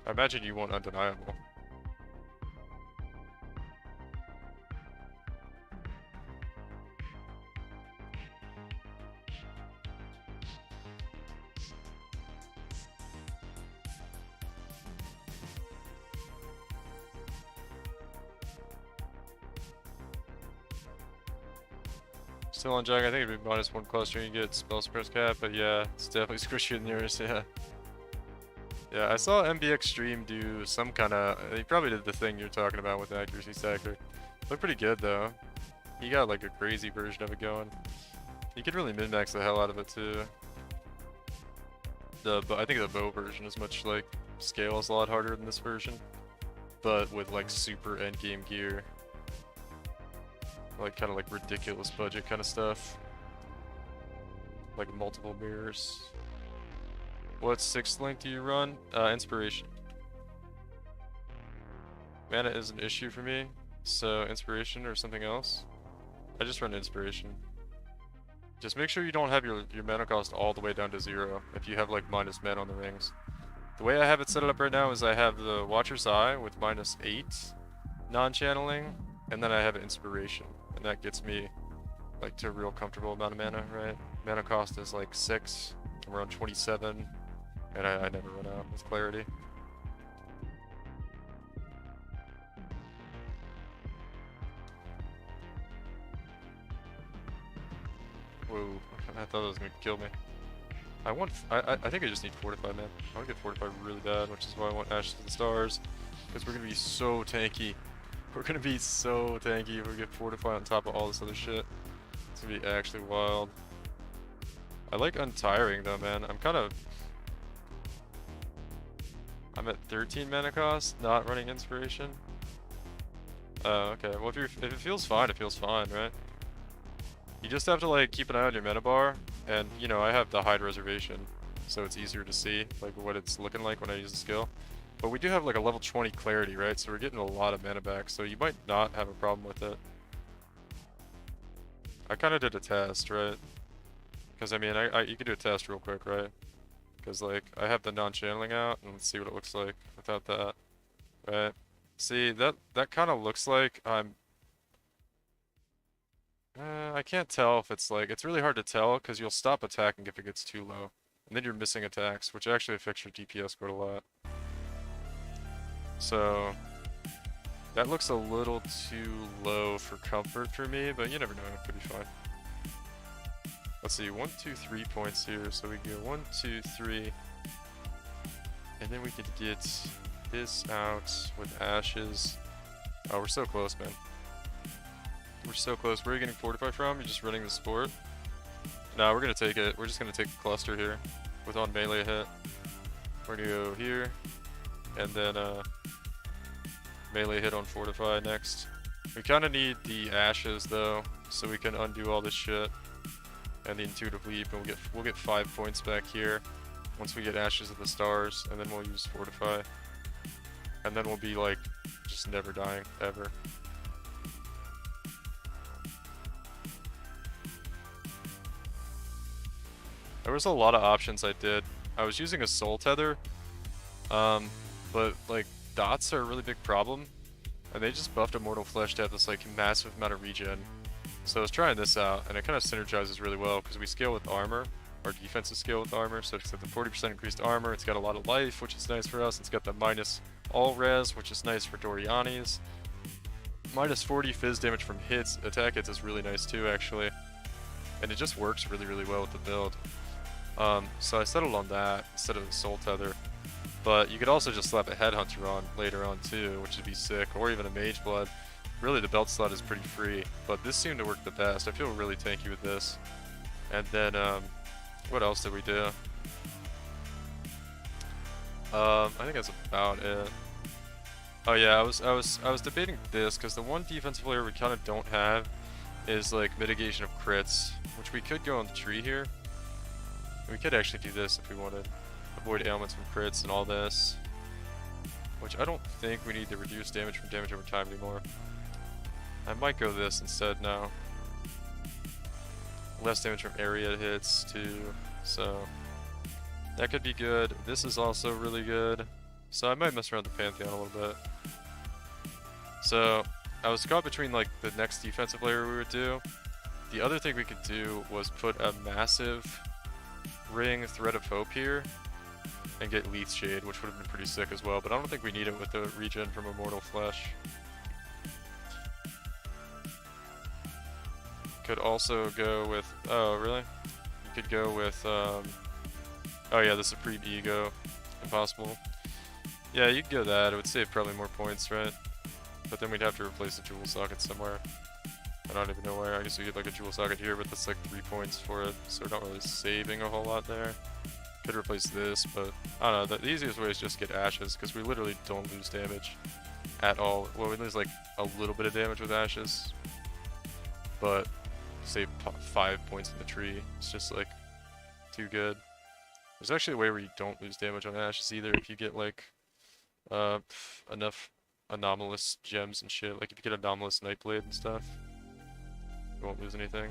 I imagine you want Undeniable. Still on Jugg, I think it'd be -1 cluster and you get spell suppress cap, but yeah, it's definitely squishier than yours, yeah. Yeah, I saw MBX stream do some kind of, he probably did the thing you're talking about with the accuracy stacker. Looked pretty good though. He got like a crazy version of it going. You could really min-max the hell out of it too. I think the bow version is much like, scales a lot harder than this version. But with like super endgame gear. Like kind of like ridiculous budget kind of stuff. Like multiple mirrors. What 6th link do you run? Inspiration. Mana is an issue for me, so inspiration or something else. I just run inspiration. Just make sure you don't have your mana cost all the way down to 0 if you have like minus mana on the rings. The way I have it set up right now is I have the Watcher's Eye with -8 non-channeling, and then I have inspiration, and that gets me like to a real comfortable amount of mana, right? Mana cost is like 6, I'm around 27, and I never run out with clarity. Whoa, I thought that was gonna kill me. I think I just need Fortify, man. I want to get Fortify really bad, which is why I want Ashes to the Stars. Because we're gonna be so tanky. We're gonna be so tanky if we get Fortify on top of all this other shit. It's gonna be actually wild. I like Untiring though, man. I'm at 13 mana cost, not running Inspiration. Oh, okay. Well, if it feels fine, it feels fine, right? You just have to like keep an eye on your mana bar, and you know I have the hide reservation, so it's easier to see like what it's looking like when I use the skill. But we do have like a level 20 clarity, right? So we're getting a lot of mana back, so you might not have a problem with it. I kind of did a test, right? Because I mean, you can do a test real quick, right? Because like I have the non-channeling out, and let's see what it looks like without that, right? See that kind of looks like I can't tell if it's like, it's really hard to tell because you'll stop attacking if it gets too low. And then you're missing attacks, which actually affects your DPS quite a lot. So, that looks a little too low for comfort for me, but you never know, it could be fine. Let's see, 1, 2, 3 points here, so we go 1, 2, 3. And then we could get this out with Ashes. Oh, we're so close, man. We're so close. Where are you getting Fortify from? You're just running the Sport? No, we're gonna take it. We're just gonna take the cluster here with on melee hit. We're gonna go here, and then melee hit on Fortify next. We kind of need the Ashes though, so we can undo all this shit, and the Intuitive Leap, and we'll get 5 points back here once we get Ashes of the Stars, and then we'll use Fortify, and then we'll be like just never dying ever. There was a lot of options I did. I was using a Soul Tether, but like dots are a really big problem, and they just buffed Immortal Flesh to have this like massive amount of regen. So I was trying this out, and it kind of synergizes really well because we scale with armor. Our defensive scale with armor, so it's got the 40% increased armor. It's got a lot of life, which is nice for us. It's got the minus all res, which is nice for Doriani's. Minus 40 fizz damage from hits, attack hits is really nice too, actually, and it just works really, really well with the build. So I settled on that instead of the Soul Tether. But you could also just slap a Headhunter on later on too, which would be sick, or even a Mage Blood. Really, the belt slot is pretty free, but this seemed to work the best. I feel really tanky with this. And then, what else did we do? I think that's about it. Oh yeah, I was debating this because the one defensive layer we kind of don't have is like mitigation of crits, which we could go on the tree here. We could actually do this if we wanted. Avoid ailments from crits and all this. Which I don't think we need to reduce damage from damage over time anymore. I might go this instead now. Less damage from area hits too, so that could be good. This is also really good. So I might mess around with the Pantheon a little bit. So I was caught between like the next defensive layer we would do. The other thing we could do was put a massive ring Thread of Hope here and get Leaf Shade, which would have been pretty sick as well, but I don't think we need it with the regen from Immortal Flesh. could also go with, oh really? You could go with, oh yeah, the Supreme Ego. Impossible. Yeah, you could go that. It would save probably more points, right? But then we'd have to replace the jewel socket somewhere. I don't even know where. I guess we get like a jewel socket here, but that's like 3 points for it, so we're not really saving a whole lot there. Could replace this, but I don't know. The easiest way is just get ashes, because we literally don't lose damage at all. Well, we lose like a little bit of damage with ashes, but save 5 points in the tree. It's just like too good. There's actually a way where you don't lose damage on ashes either if you get like enough anomalous gems and shit. Like if you get anomalous nightblade and stuff, you won't lose anything.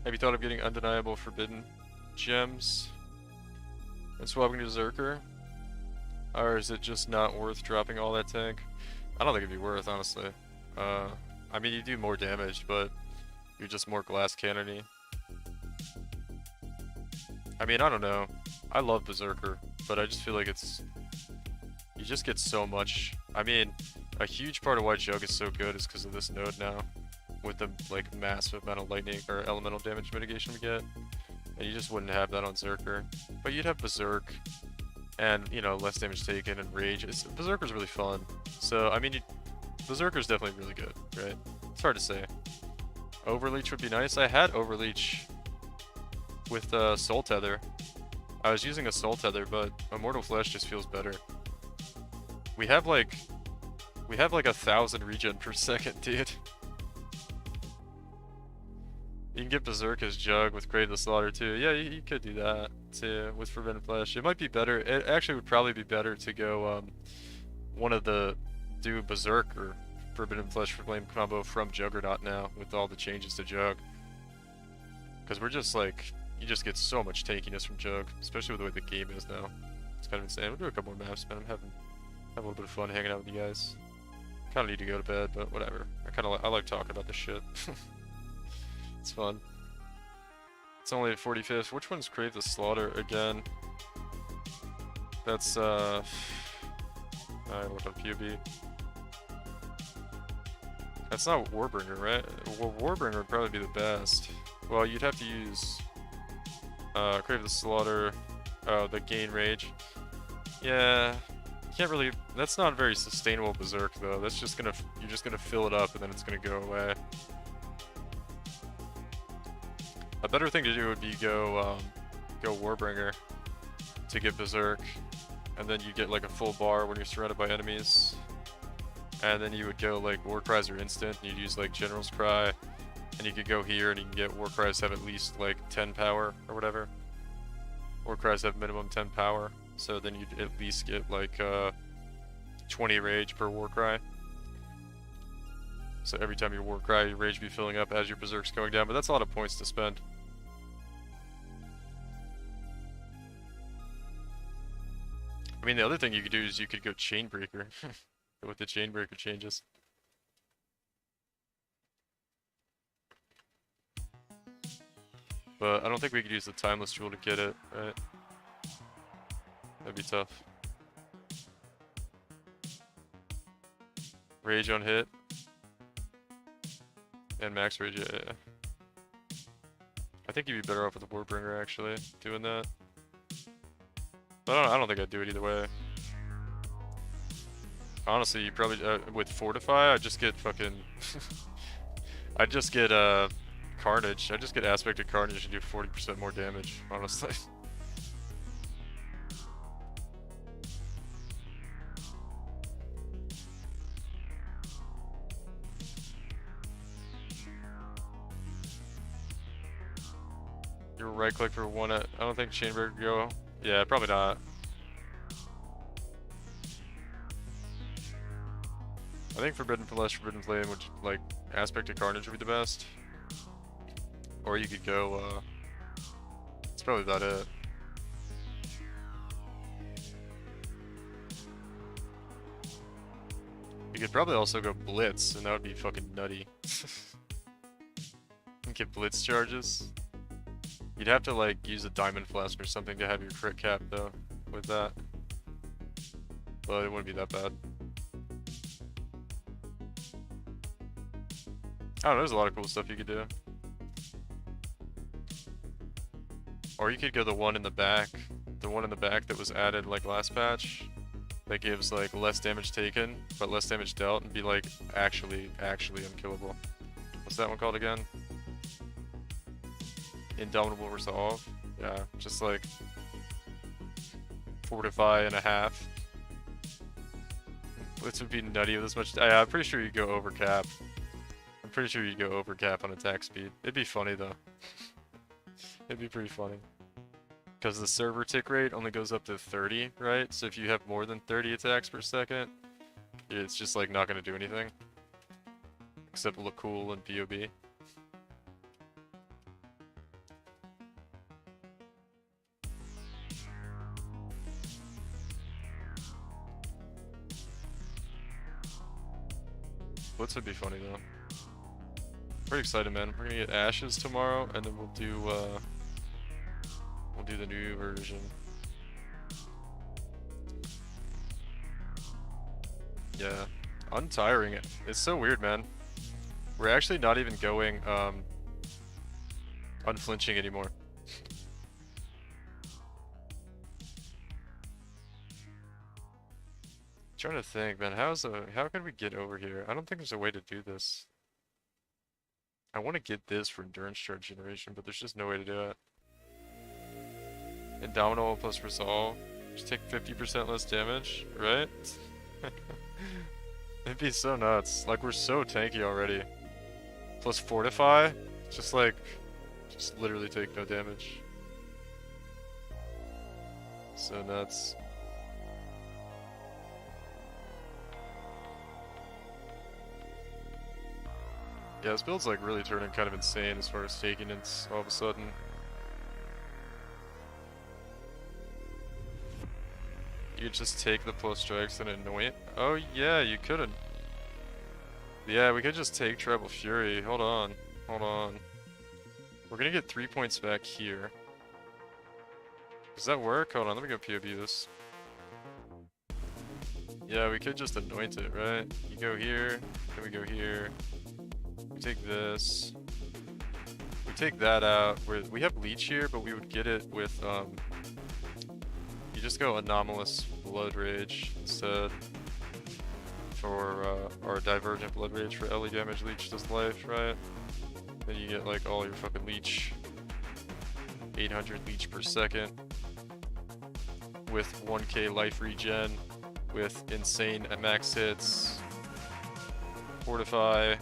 Have you thought of getting undeniable forbidden gems and swapping to Zerker? Or is it just not worth dropping all that tank? I don't think it'd be worth, honestly. I mean, you do more damage, but you're just more glass cannony. I mean, I don't know. I love Berserker, but I just feel like it's... You just get so much... I mean, a huge part of why Jugg is so good is because of this node now. With the, like, massive amount of lightning or elemental damage mitigation we get. And you just wouldn't have that on Zerker. But you'd have Berserk, and, you know, less damage taken and Rage. Berserker's really fun. So, I mean, Berserker's definitely really good, right? It's hard to say. Overleech would be nice. I had Overleech with Soul Tether. I was using a Soul Tether, but Immortal Flesh just feels better. We have like 1,000 regen per second, dude. You can get Berserk as Jugg with Crave the Slaughter too. Yeah, you could do that too with Forbidden Flesh. It might be better. It actually would probably be better to go do Berserk or Forbidden Flesh for Flame combo from Juggernaut now with all the changes to Jugg. Because we're just like, you just get so much tankiness from Jugg, especially with the way the game is now. It's kind of insane. We'll do a couple more maps, man. I'm having a little bit of fun hanging out with you guys. Kind of need to go to bed, but whatever. I like talking about this shit. It's fun. It's only at 45th. Which one's Crave the Slaughter again? That's I look up POB. That's not Warbringer, right? Well, Warbringer would probably be the best. Well, you'd have to use Crave the Slaughter, the gain rage. Yeah, you can't really. That's not very sustainable Berserk though. That's just gonna, you're just gonna fill it up and then it's gonna go away. A better thing to do would be go Warbringer to get Berserk, and then you get like a full bar when you're surrounded by enemies. And then you would go like Warcries are instant, and you'd use like General's Cry, and you could go here and you can get Warcries have at least like 10 power or whatever. Warcries have minimum 10 power, so then you'd at least get like 20 rage per Warcry. So every time you Warcry, your rage be filling up as your Berserk's going down, but that's a lot of points to spend. I mean, the other thing you could do is you could go Chainbreaker with the Chainbreaker changes. But I don't think we could use the Timeless Jewel to get it, right? That'd be tough. Rage on hit. And max rage, yeah. I think you'd be better off with the Warbringer, actually, doing that. But I don't think I'd do it either way. Honestly, you probably, with Fortify, I'd just get fucking... I'd just get, Carnage. I'd just get Aspected Carnage and do 40% more damage, honestly. You right click for one at, I don't think Chainbreaker go. Yeah, probably not. I think Forbidden Flesh, Forbidden Flame, which like Aspected Carnage would be the best. Or you could go, that's probably about it. You could probably also go Blitz, and that would be fucking nutty. And get Blitz charges. You'd have to like use a Diamond Flask or something to have your crit cap though, with that. But it wouldn't be that bad. I don't know, there's a lot of cool stuff you could do. Or you could go the one in the back. The one in the back that was added like last patch. That gives like less damage taken, but less damage dealt, and be like actually unkillable. What's that one called again? Indomitable Resolve. Yeah, just like fortify and a half. This would be nutty with this much. I'm pretty sure you'd go over cap. I'm pretty sure you'd go over cap on attack speed. It'd be funny though. It'd be pretty funny. Because the server tick rate only goes up to 30, right? So if you have more than 30 attacks per second, it's just like not going to do anything. Except look cool in POB. Blitz would be funny though. Pretty excited, man. We're gonna get Ashes tomorrow, and then we'll do the new version. Yeah, untiring it. It's so weird, man. We're actually not even going unflinching anymore. Trying to think, man. How can we get over here? I don't think there's a way to do this. I want to get this for endurance charge generation, but there's just no way to do it. Indomitable plus resolve. Just take 50% less damage, right? It'd be so nuts. Like, we're so tanky already. Plus fortify. Just literally take no damage. So nuts. Yeah, this build's like really turning kind of insane as far as taking it all of a sudden. You could just take the plus strikes and annoy it. Oh yeah, you couldn't. Yeah, we could just take Tribal Fury. Hold on. Hold on. We're gonna get 3 points back here. Does that work? Hold on, let me go POB this. Yeah, we could just anoint it, right? You go here, then we go here. We take this. We take that out. We have Leech here, but we would get it with, you just go Anomalous Blood Rage instead. For, our Divergent Blood Rage for LE damage, Leech does life, right? Then you get, like, all your fucking Leech. 800 Leech per second. With 1k life regen. With insane max hits. Fortify.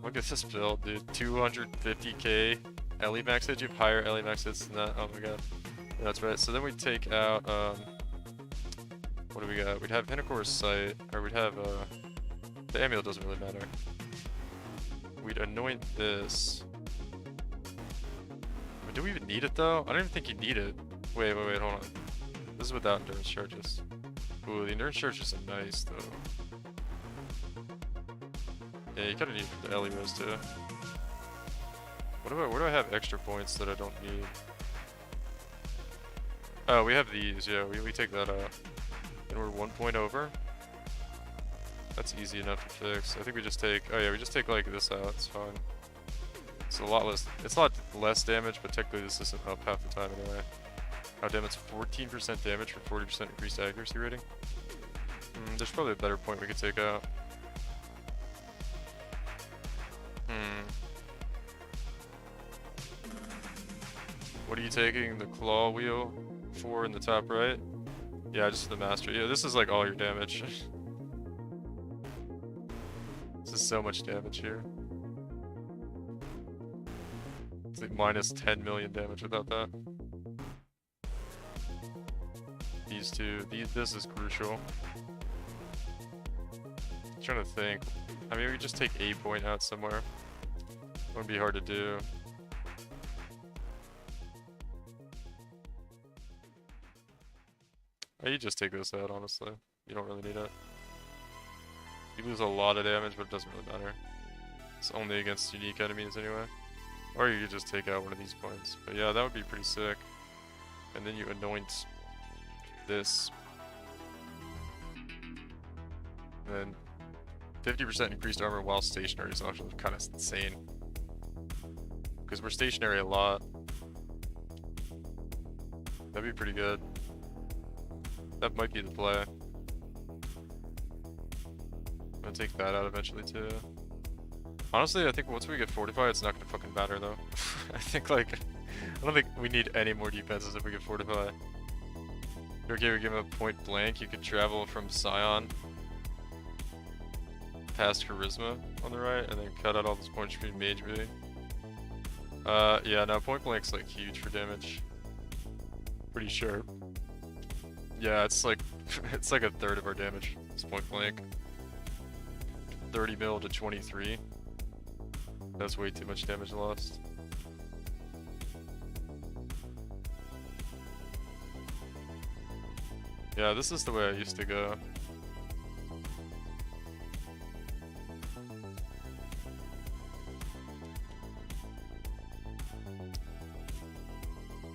Look at this build, dude. 250k LE max hits. You have higher LE max hits than that. Oh my god. Yeah, that's right. So then we take out, what do we got? We'd have Pinnacore's Sight, or we'd have, the Amulet doesn't really matter. We'd anoint this. Do we even need it though? I don't even think you need it. Wait, hold on. This is without endurance charges. Ooh, the endurance charges are nice though. Yeah, you kinda need the LE res too. Where do I have extra points that I don't need? Oh, we have these, yeah, we take that out. And we're 1 point over. That's easy enough to fix. I think we just take, oh yeah, we just take like this out, it's fine. It's a lot less damage, but technically this isn't up half the time anyway. Oh damn, it's 14% damage for 40% increased accuracy rating. There's probably a better point we could take out. What are you taking the claw wheel for in the top right? Yeah, just the master. Yeah, this is like all your damage. This is so much damage here. It's like minus 10 million damage without that. These two, this is crucial. I'm trying to think. I mean, we could just take a point out somewhere. Wouldn't be hard to do. You just take this out, honestly. You don't really need it. You lose a lot of damage, but it doesn't really matter. It's only against unique enemies anyway. Or you could just take out one of these points. But yeah, that would be pretty sick. And then you anoint this. And then 50% increased armor while stationary is actually kind of insane. Because we're stationary a lot. That'd be pretty good. That might be the play. I'm gonna take that out eventually too. Honestly, I think once we get fortified, it's not gonna fucking matter though. I think like, I don't think we need any more defenses if we get fortified. Okay, we give him a point blank. You could travel from Scion past Charisma on the right, and then cut out all this point screen mage beauty. Yeah, no, point blank's like huge for damage. Pretty sharp. Yeah, it's like it's like a third of our damage. It's point blank. 30 mil to 23. That's way too much damage lost. Yeah, this is the way I used to go.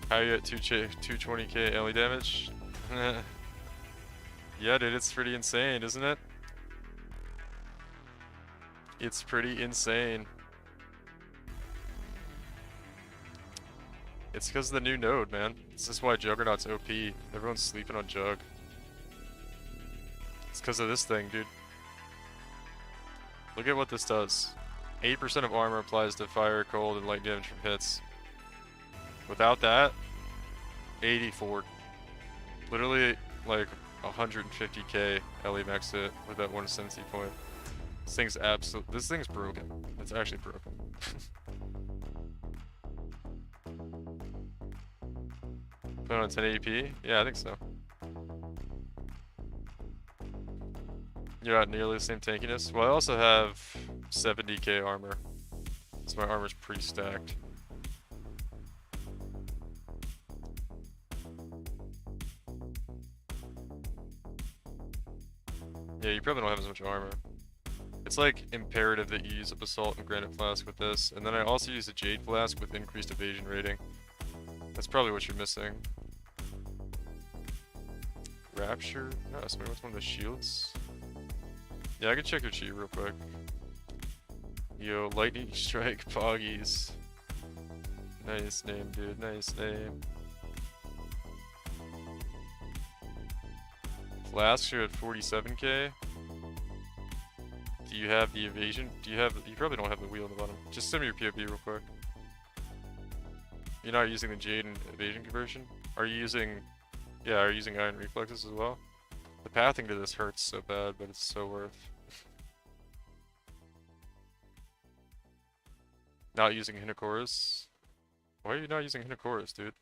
How you at 220k LE damage? Yeah, dude, it's pretty insane, isn't it? It's pretty insane. It's because of the new node, man. This is why Juggernaut's OP. Everyone's sleeping on Jugg. It's because of this thing, dude. Look at what this does. 8% of armor applies to fire, cold, and light damage from hits. Without that, 84. Literally, like, 150k LE max hit with that 170 point. This thing's broken. It's actually broken. Put on 1080p? Yeah, I think so. You're at nearly the same tankiness. Well, I also have 70k armor. So my armor's pretty stacked. Yeah, you probably don't have as much armor. It's like imperative that you use a Basalt and Granite Flask with this. And then I also use a Jade Flask with increased evasion rating. That's probably what you're missing. Rapture? No, somebody wants one of the shields. Yeah, I can check your cheat real quick. Yo, Lightning Strike Poggies. Nice name, dude. Nice name. Flasks, you're at 47k. Do you have the evasion? You probably don't have the wheel on the bottom. Just send me your POB real quick. You're not using the Jade and evasion conversion? Are you using... Yeah, are you using Iron Reflexes as well? The pathing to this hurts so bad, but it's so worth. Not using Hinocorus? Why are you not using Hinocorus, dude?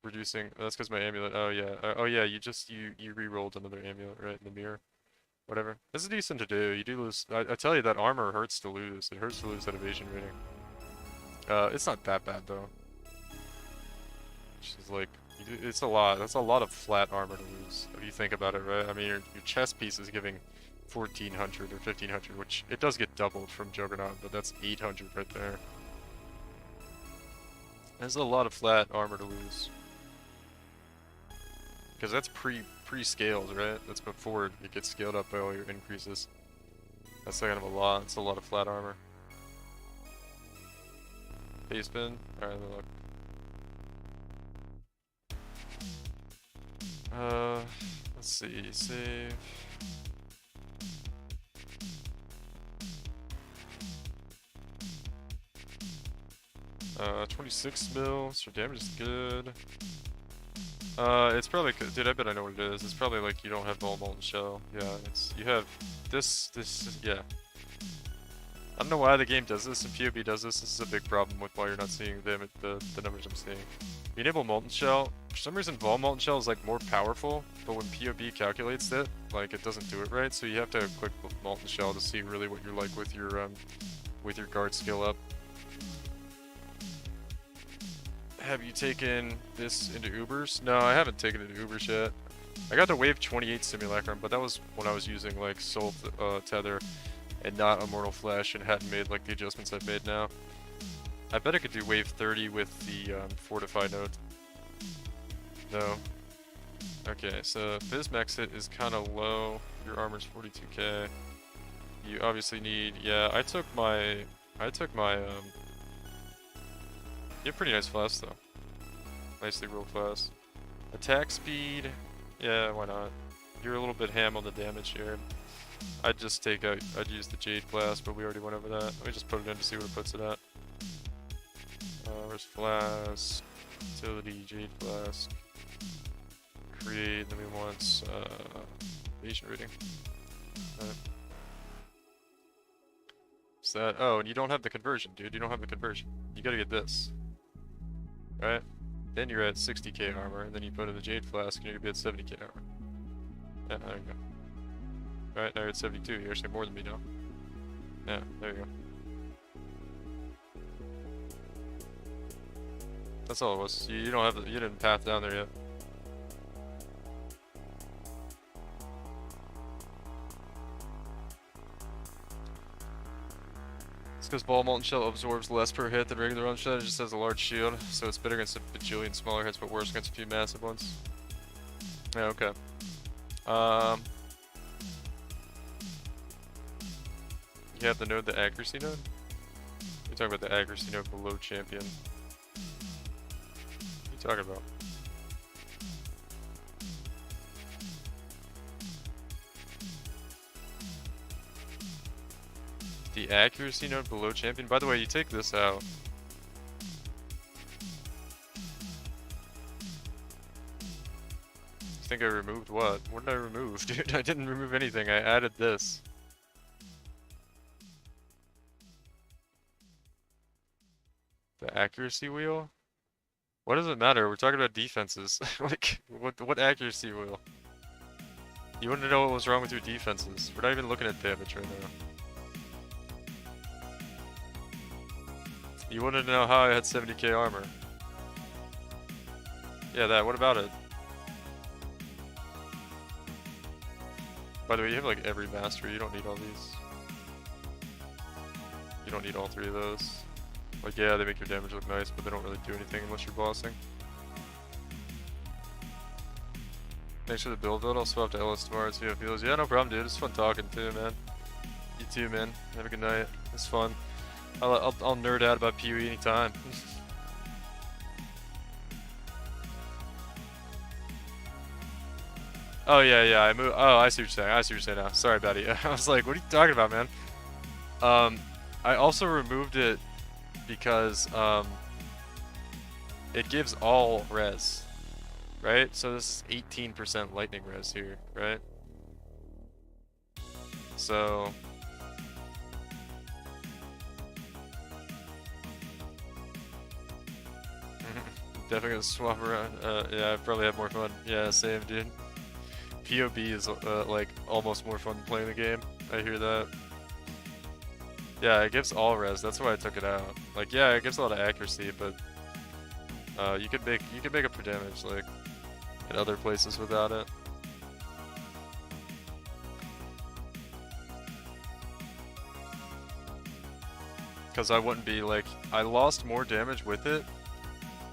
Reducing... That's because my amulet... Oh yeah. Oh yeah, you re-rolled another amulet right in the mirror. Whatever. This is decent to do. You do lose... I tell you, that armor hurts to lose. It hurts to lose that evasion rating. It's not that bad though. It's like, it's a lot. That's a lot of flat armor to lose, if you think about it, right? I mean, your chest piece is giving 1400 or 1500, which it does get doubled from Juggernaut, but that's 800 right there. There's a lot of flat armor to lose. Because that's pre-scaled, right? That's before it gets scaled up by all your increases. That's kind of a lot. It's a lot of flat armor. Base bin? Alright, look. Let's see, save. 26 mil, so damage is good. It's probably, dude, I bet I know what it is. It's probably like you don't have the whole molten shell. Yeah, you have this, yeah. I don't know why the game does this, and POB does this. This is a big problem with why you're not seeing the numbers I'm seeing. You enable Molten Shell. For some reason, Vol Molten Shell is like more powerful, but when POB calculates it, like it doesn't do it right. So you have to click Molten Shell to see really what you're like with your guard skill up. Have you taken this into Ubers? No, I haven't taken it into Ubers yet. I got the Wave 28 Simulacrum, but that was when I was using like Soul Tether and not Immortal Flesh and hadn't made like the adjustments I've made now. I bet I could do Wave 30 with the Fortify node. No. Okay, so Fizz max hit is kind of low. Your armor's 42k. You obviously need, yeah, I took my, you have pretty nice flask though. Nicely rolled flask. Attack speed, yeah, why not? You're a little bit ham on the damage here. I'd just take out, I'd use the Jade Flask, but we already went over that. Let me just put it in to see what it puts it at. Where's Flask? Utility, Jade Flask. Create, then we want, Asian rating. Is that, oh, and you don't have the conversion, dude. You don't have the conversion. You gotta get this. Right? Then you're at 60k armor, and then you put in the Jade Flask, and you're gonna be at 70k armor. Yeah, there you go. Alright, now you're at 72. You're actually more than me now. Yeah, there you go. That's all it was. You don't have the, you didn't path down there yet. It's because Ball Molten Shell absorbs less per hit than regular Unshot. It just has a large shield, so it's better against a bajillion smaller hits, but worse against a few massive ones. Yeah, okay. You have the node, the accuracy node? You're talking about the accuracy node below champion. What are you talking about? The accuracy node below champion? By the way, you take this out. I think I removed what? What did I remove? Dude, I didn't remove anything. I added this. The accuracy wheel? What does it matter? We're talking about defenses. Like, what accuracy wheel? You want to know what was wrong with your defenses. We're not even looking at damage right now. You wanted to know how I had 70k armor. Yeah, that. What about it? By the way, you have like every mastery. You don't need all these. You don't need all three of those. Like, yeah, they make your damage look nice, but they don't really do anything unless you're bossing. Thanks for the build. I'll swap to Ellis tomorrow and see how it feels. Yeah, no problem, dude. It's fun talking too, man. You too, man. Have a good night. It's fun. I'll nerd out about PoE anytime. Oh yeah, I moved. Oh, I see what you're saying. I see what you're saying now. Sorry, Betty. I was like, what are you talking about, man? I also removed it because it gives all res, right? So this is 18% lightning res here, right? So definitely gonna swap around. Yeah, I probably have more fun. Yeah, same, dude. POB is like almost more fun than playing the game. I hear that. Yeah, it gives all res. That's why I took it out. Like, yeah, it gives a lot of accuracy, but you could make up for damage like in other places without it. Because I wouldn't be like, I lost more damage with it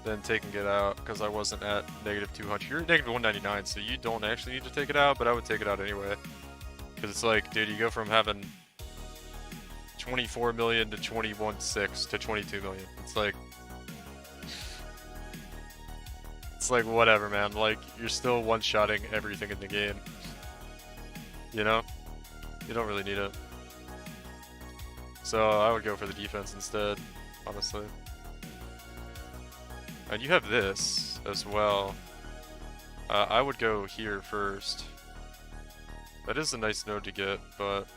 than taking it out because I wasn't at negative 200. You're at negative 199, so you don't actually need to take it out, but I would take it out anyway. Because it's like, dude, you go from having 24 million to 21.6 to 22 million. It's like whatever, man. Like, you're still one-shotting everything in the game. You know? You don't really need it. So I would go for the defense instead, honestly. And you have this as well. I would go here first. That is a nice node to get, but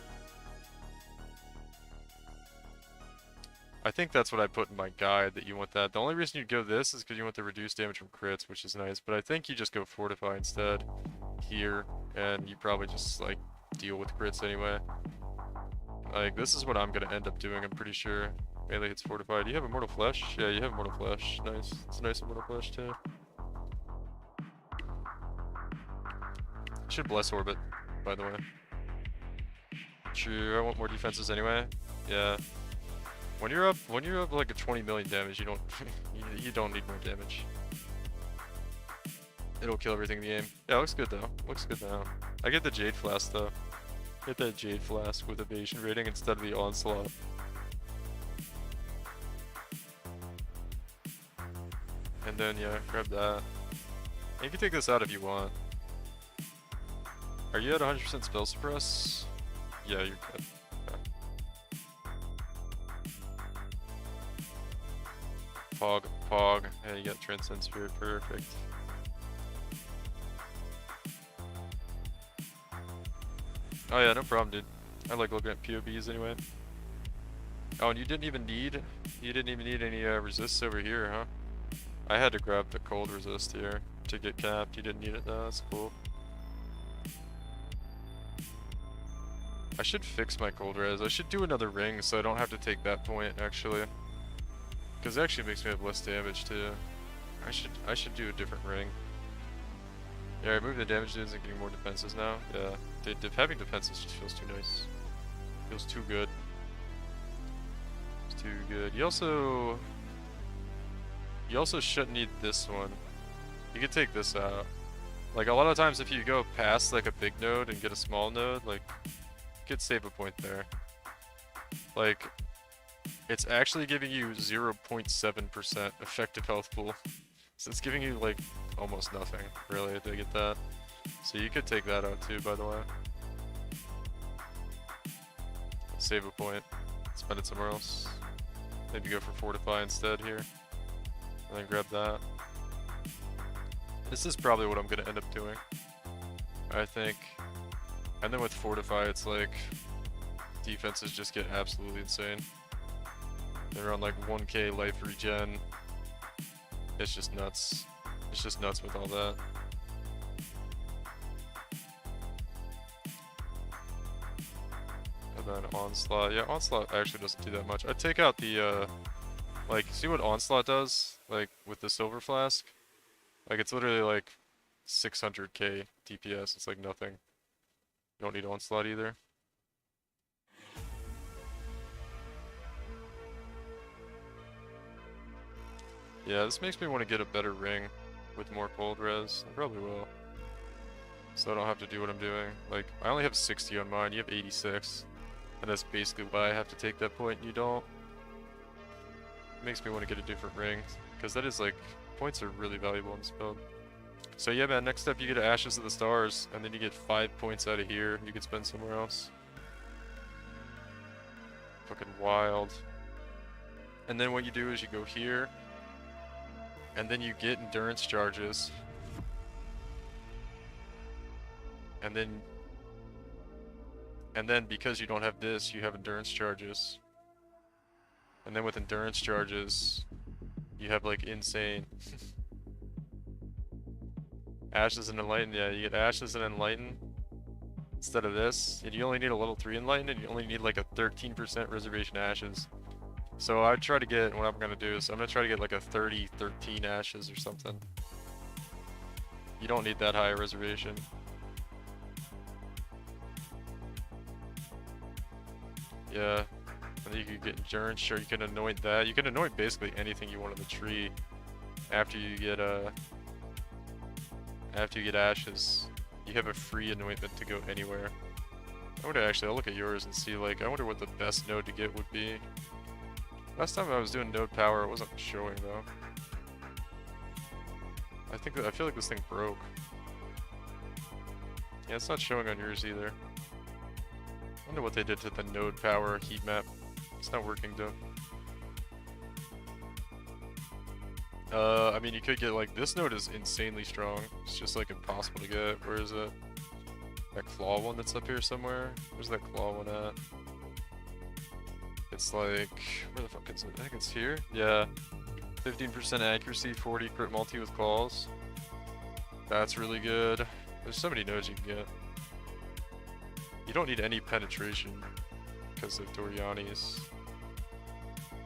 I think that's what I put in my guide, that you want that. The only reason you'd go this is because you want the reduced damage from crits, which is nice, but I think you just go Fortify instead here, and you probably just, like, deal with crits anyway. Like, this is what I'm gonna end up doing, I'm pretty sure. Melee hits Fortify. Do you have Immortal Flesh? Yeah, you have Immortal Flesh. Nice. It's a nice Immortal Flesh, too. Should Bless Orbit, by the way. True, I want more defenses anyway. Yeah. When you're up like a 20 million damage, you don't you don't need more damage. It'll kill everything in the game. Yeah, looks good though. Looks good now. I get the Jade Flask though. Get that Jade Flask with evasion rating instead of the Onslaught. And then yeah, grab that. And you can take this out if you want. Are you at 100% spell suppress? Yeah, you're good. Okay. Pog. Yeah, you got Transcend Spirit, perfect. Oh yeah, no problem, dude. I like looking at POBs anyway. Oh, and you didn't even need any resists over here, huh? I had to grab the cold resist here to get capped. You didn't need it though, that's cool. I should fix my cold res. I should do another ring so I don't have to take that point actually. Because it actually makes me have less damage too. I should do a different ring. Yeah, remove the damage dudes and getting more defenses now. Yeah, having defenses just feels too nice. Feels too good. It's too good. You also shouldn't need this one. You could take this out. Like a lot of times if you go past like a big node and get a small node, like you could save a point there. Like it's actually giving you 0.7% effective health pool. So it's giving you like almost nothing really to get that. So you could take that out too, by the way. Save a point. Spend it somewhere else. Maybe go for Fortify instead here. And then grab that. This is probably what I'm gonna end up doing, I think. And then with Fortify, it's like defenses just get absolutely insane. They're on like 1k life regen. It's just nuts. It's just nuts with all that. And then Onslaught. Yeah, Onslaught actually doesn't do that much. I'd take out the, like, see what Onslaught does? Like, with the Silver Flask? Like, it's literally like 600k DPS. It's like nothing. You don't need Onslaught either. Yeah, this makes me want to get a better ring with more cold res. I probably will. So I don't have to do what I'm doing. Like, I only have 60 on mine, you have 86. And that's basically why I have to take that point and you don't. It makes me want to get a different ring. Because that is like, points are really valuable in this build. So yeah man, next up you get Ashes of the Stars, and then you get 5 points out of here you can spend somewhere else. Fucking wild. And then what you do is you go here, and then you get endurance charges. And then because you don't have this, you have endurance charges. And then with endurance charges, you have like insane Ashes and Enlighten. Yeah, you get Ashes and Enlighten instead of this. And you only need a level 3 Enlighten, and you only need like a 13% reservation Ashes. So I try to get, what I'm gonna do is I'm gonna try to get like a 13 Ashes or something. You don't need that high a reservation. Yeah, and then you can get endurance. Sure, you can anoint that. You can anoint basically anything you want on the tree after you get Ashes. You have a free anointment to go anywhere. I wonder actually, I'll look at yours and see, like, I wonder what the best node to get would be. Last time I was doing node power, it wasn't showing though. I feel like this thing broke. Yeah, it's not showing on yours either. I wonder what they did to the node power heat map. It's not working though. I mean, you could get like, this node is insanely strong. It's just like impossible to get. Where is it? That claw one that's up here somewhere? Where's that claw one at? It's like, where the fuck is it? I think it's here. Yeah. 15% accuracy, 40 crit multi with claws. That's really good. There's so many nodes you can get. You don't need any penetration because of Doriani's.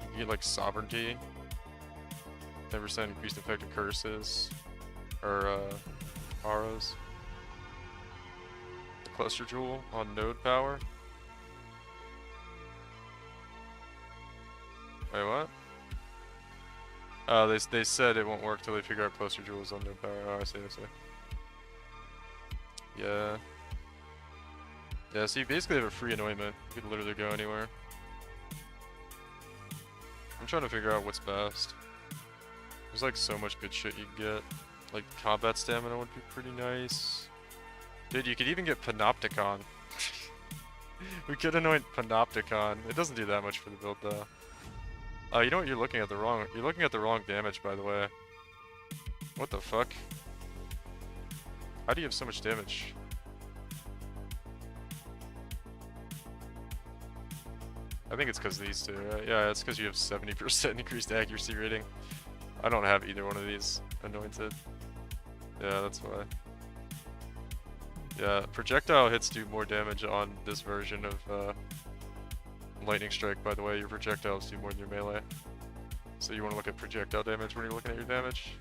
You can get like Sovereignty. 10% increased effective curses. Or auras. The Cluster Jewel on node power. Wait, what? Oh, they said it won't work till they figure out Cluster Jewels on node power. Oh, I see. Yeah. Yeah, so you basically have a free anointment. You could literally go anywhere. I'm trying to figure out what's best. There's like so much good shit you can get. Like combat stamina would be pretty nice. Dude, you could even get Panopticon. We could anoint Panopticon. It doesn't do that much for the build though. You know what? You're looking at the wrong damage, by the way. What the fuck? How do you have so much damage? I think it's because of these two, right? Yeah, it's because you have 70% increased accuracy rating. I don't have either one of these anointed. Yeah, that's why. Yeah, projectile hits do more damage on this version of Lightning Strike, by the way. Your projectiles do more than your melee. So you want to look at projectile damage when you're looking at your damage.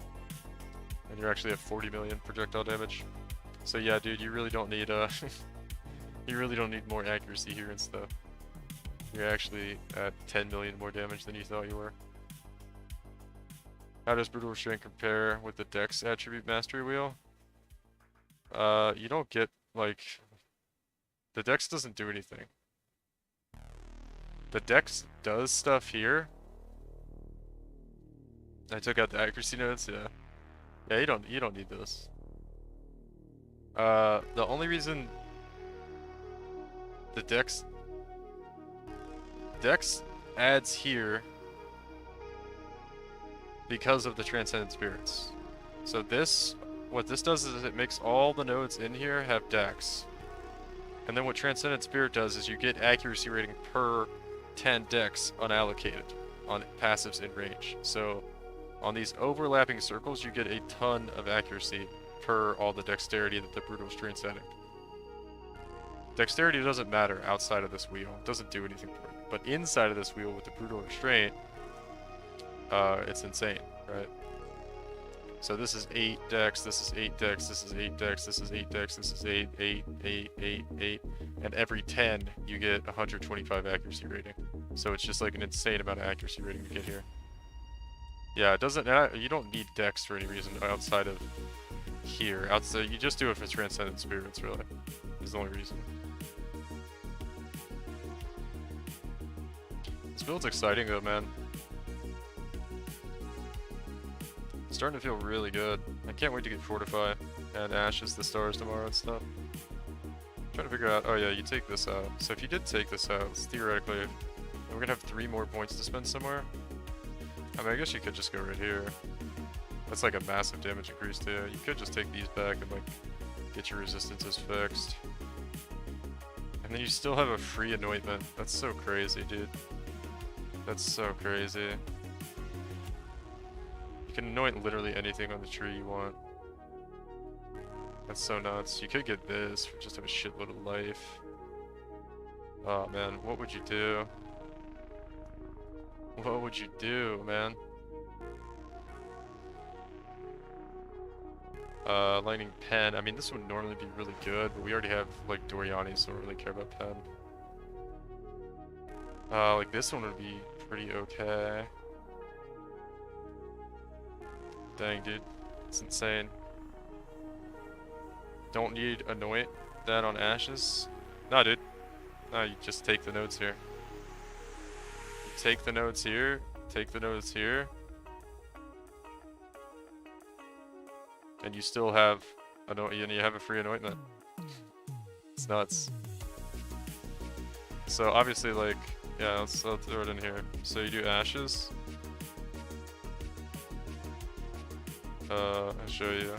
And you're actually at 40 million projectile damage. So yeah, dude, you really don't need you really don't need more accuracy here and stuff. You're actually at 10 million more damage than you thought you were. How does Brutal Restraint compare with the Dex attribute mastery wheel? You don't get, like... The Dex doesn't do anything. The Dex does stuff here. I took out the accuracy notes, yeah. Yeah, you don't need this. The only reason the Dex adds here because of the Transcendent Spirits. So this, what this does is it makes all the nodes in here have Dex. And then what Transcendent Spirit does is you get accuracy rating per 10 Dex unallocated on passives in range. So on these overlapping circles, you get a ton of accuracy per all the dexterity that the Brutal Restraint's adding. Dexterity doesn't matter outside of this wheel. It doesn't do anything for you. But inside of this wheel with the Brutal Restraint, it's insane, right? So this is 8 dex, this is 8 dex, this is 8 dex, this is 8 dex, this is 8, 8, 8, 8, 8, and every 10 you get 125 accuracy rating. So it's just like an insane amount of accuracy rating to get here. Yeah, it doesn't, you don't need dex for any reason outside of here. Outside, you just do it for Transcendent Spirits, really. Is the only reason. This build's exciting though, man. It's starting to feel really good. I can't wait to get Fortify and Ashes the Stars tomorrow and stuff. I'm trying to figure out, oh yeah, you take this out. So if you did take this out, theoretically, we're gonna have 3 more points to spend somewhere. I mean, I guess you could just go right here. That's like a massive damage increase too. You could just take these back and like get your resistances fixed. And then you still have a free anointment. That's so crazy, dude. That's so crazy. You can anoint literally anything on the tree you want. That's so nuts. You could get this for just have a shitload of life. Oh man, what would you do? What would you do, man? Lightning Pen. I mean, this would normally be really good, but we already have, like, Doriani, so I don't really care about Pen. Like, this one would be pretty okay. Dang, dude. It's insane. Don't need Anoint that on Ashes. Nah, dude. Nah, you just take the nodes here. You take the nodes here, take the nodes here. And you still have you have a free anointment. It's nuts. So obviously, like, yeah, let's throw it in here. So you do Ashes. I'll show you.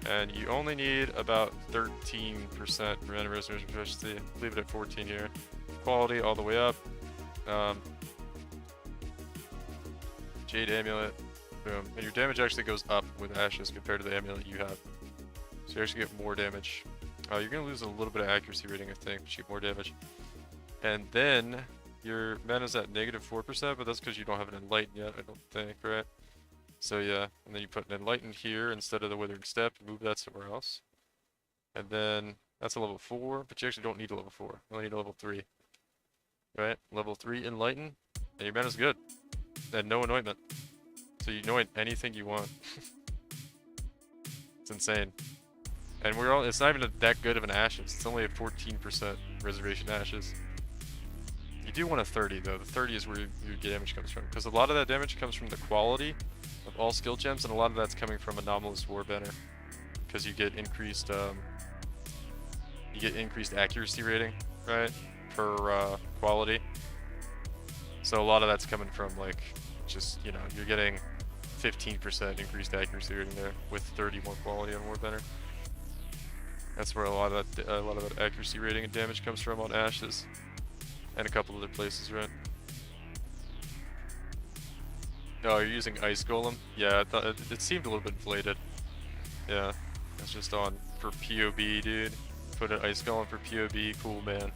And you only need about 13% random restoration efficiency. Leave it at 14 here. Quality all the way up. Jade Amulet. Boom. And your damage actually goes up with Ashes compared to the amulet you have. So you actually get more damage. You're going to lose a little bit of accuracy rating, I think, but you get more damage. And then your mana's at negative 4%, but that's because you don't have an Enlighten yet, I don't think, right? So yeah, and then you put an Enlighten here instead of the Withering Step, move that somewhere else. And then that's a level 4, but you actually don't need a level 4. You only need a level 3. Right? Level 3 Enlighten, and your mana's good. And no anointment. So you anoint anything you want. It's insane. And it's not even that good of an Ashes. It's only a 14% reservation Ashes. You do want a 30 though. The 30 is where your damage comes from. Because a lot of that damage comes from the quality of all skill gems, and a lot of that's coming from Anomalous Warbanner. Because you get increased accuracy rating, right? Per quality. So a lot of that's coming from like just, you know, you're getting 15% increased accuracy rating there with 30 more quality on Warbanner. That's where a lot of that accuracy rating and damage comes from on Ashes, and a couple other places, right? Oh, you're using Ice Golem? Yeah, I thought it seemed a little bit inflated. Yeah, it's just on for POB, dude. Put an Ice Golem for POB, cool man.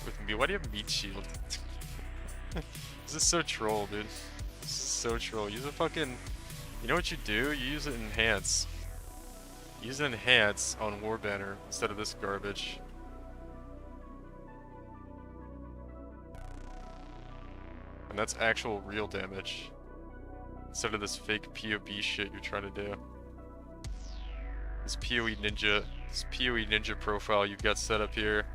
With me, why do you have Meat Shield? This is so troll, dude. This is so troll. Use a fucking, you know what you do? You use it in Enhance. Use Enhance on Warbanner instead of this garbage. And that's actual real damage. Instead of this fake POB shit you're trying to do. This PoE ninja profile you've got set up here.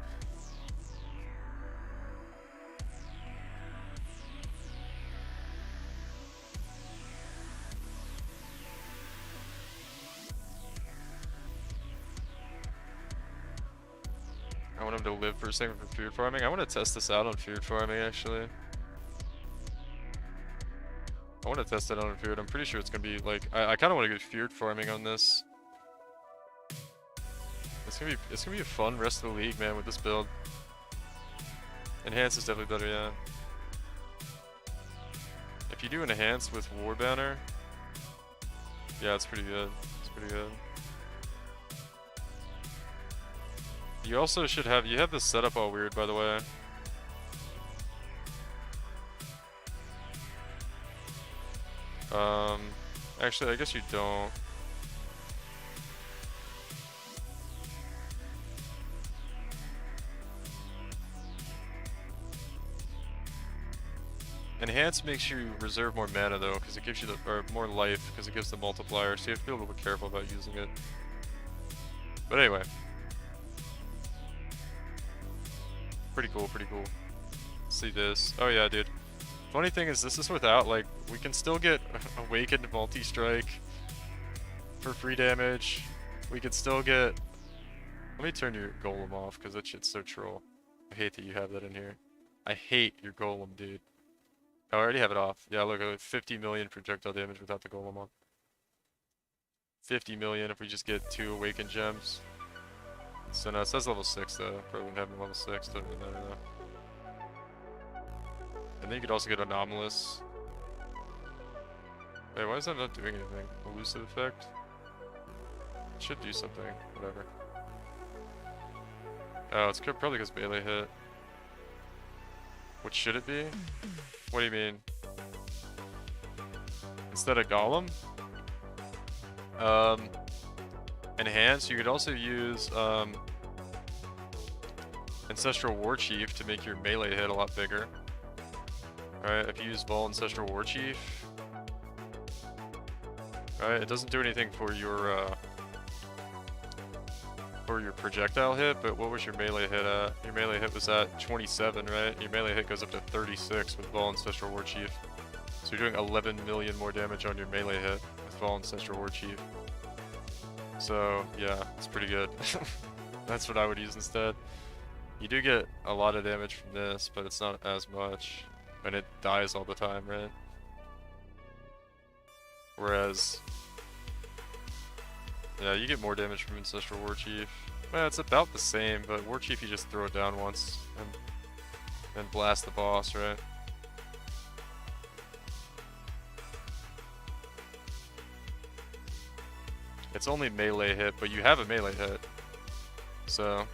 I want him to live for a second for food farming. I want to test this out on food farming, actually. I want to test it on food. I'm pretty sure it's going to be, like... I kind of want to get food farming on this. It's gonna be a fun rest of the league, man, with this build. Enhance is definitely better, yeah. If you do Enhance with Warbanner... Yeah, it's pretty good. It's pretty good. You also should have, you have this setup all weird, by the way. Actually, I guess you don't. Enhance makes you reserve more mana though, because it gives you or more life, because it gives the multiplier, so you have to be a little bit careful about using it. But anyway. Pretty cool, pretty cool. See this. Oh yeah, dude. Funny thing is, this is without, like, we can still get Awakened Multi-Strike for free damage. We can still get... Let me turn your Golem off, because that shit's so troll. I hate that you have that in here. I hate your Golem, dude. Oh, I already have it off. Yeah, look, 50 million projectile damage without the Golem on. 50 million if we just get 2 Awakened Gems. So no, it says level 6 though. Probably wouldn't have him level 6, doesn't really matter though. And then you could also get Anomalous. Wait, why is that not doing anything? Elusive effect? It should do something, whatever. Oh, it's probably because melee hit. What should it be? What do you mean? Instead of Golem? Enhance, you could also use Ancestral War Chief to make your melee hit a lot bigger. Alright, if you use Vol Ancestral War Chief. Alright, it doesn't do anything for your projectile hit, but what was your melee hit at? Your melee hit was at 27, right? Your melee hit goes up to 36 with Vol Ancestral War Chief. So you're doing 11 million more damage on your melee hit with Vol Ancestral War Chief. So, yeah, it's pretty good. That's what I would use instead. You do get a lot of damage from this, but it's not as much. And it dies all the time, right? Whereas... Yeah, you get more damage from Ancestral War Chief. Well, it's about the same, but War Chief you just throw it down once and blast the boss, right? It's only melee hit, but you have a melee hit. So...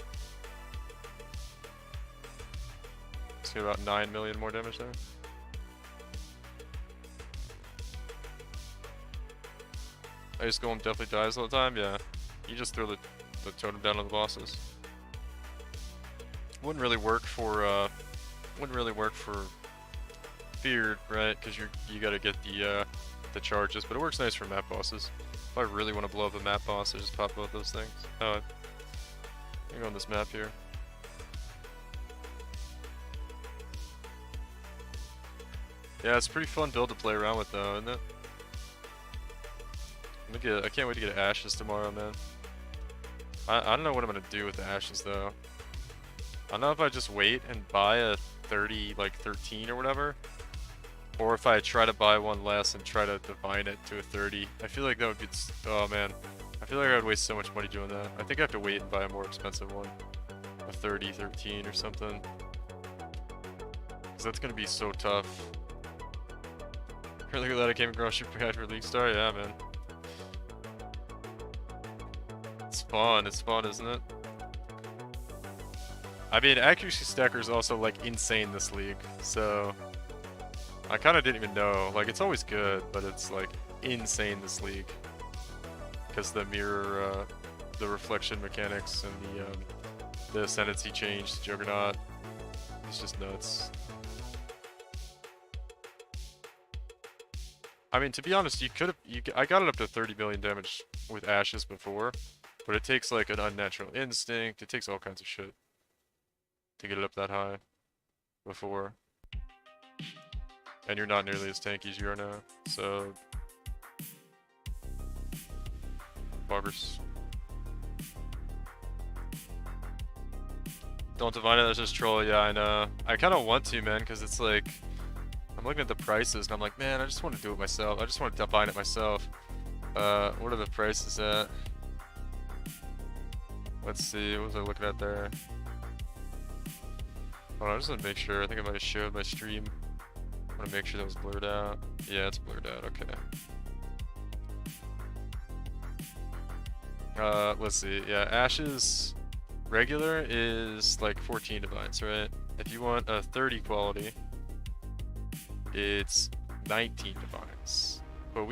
Let's get about 9 million more damage there. Ice Golem definitely dies all the time, yeah. You just throw the totem down on the bosses. Wouldn't really work for Feared, right? Because you gotta get the charges, but it works nice for map bosses. If I really want to blow up a map boss, I just pop both those things. Oh, I can go on this map here. Yeah, it's a pretty fun build to play around with though, isn't it? I can't wait to get ashes tomorrow, man. I don't know what I'm gonna do with the ashes though. I don't know if I just wait and buy a 30, like 13 or whatever, or if I try to buy one less and try to divine it to a 30. I feel like that would be, oh man, I feel like I would waste so much money doing that. I think I have to wait and buy a more expensive one, a 30, 13 or something, because that's gonna be so tough. Really glad I came across your guide for League Star, yeah, man. It's fun, isn't it? I mean, accuracy stacker is also like insane this league, so I kind of didn't even know. Like, it's always good, but it's like insane this league because the mirror, the reflection mechanics, and the ascendancy change, Juggernaut. It's just nuts. I mean, to be honest, I got it up to 30 million damage with ashes before, but it takes like an unnatural instinct. It takes all kinds of shit to get it up that high before. And you're not nearly as tanky as you are now, so buggers. Don't divine it, that's just troll. Yeah, I know. I kind of want to, man, because it's like, I'm looking at the prices and I'm like, man, I just want to do it myself. I just want to divine it myself. What are the prices at? Let's see, what was I looking at there? Hold on, I just want to make sure. I think I might have showed my stream. I want to make sure that was blurred out. Yeah, it's blurred out, okay. Let's see. Yeah, Ashes regular is like 14 divines, right? If you want a 30 quality, it's 19 divines. But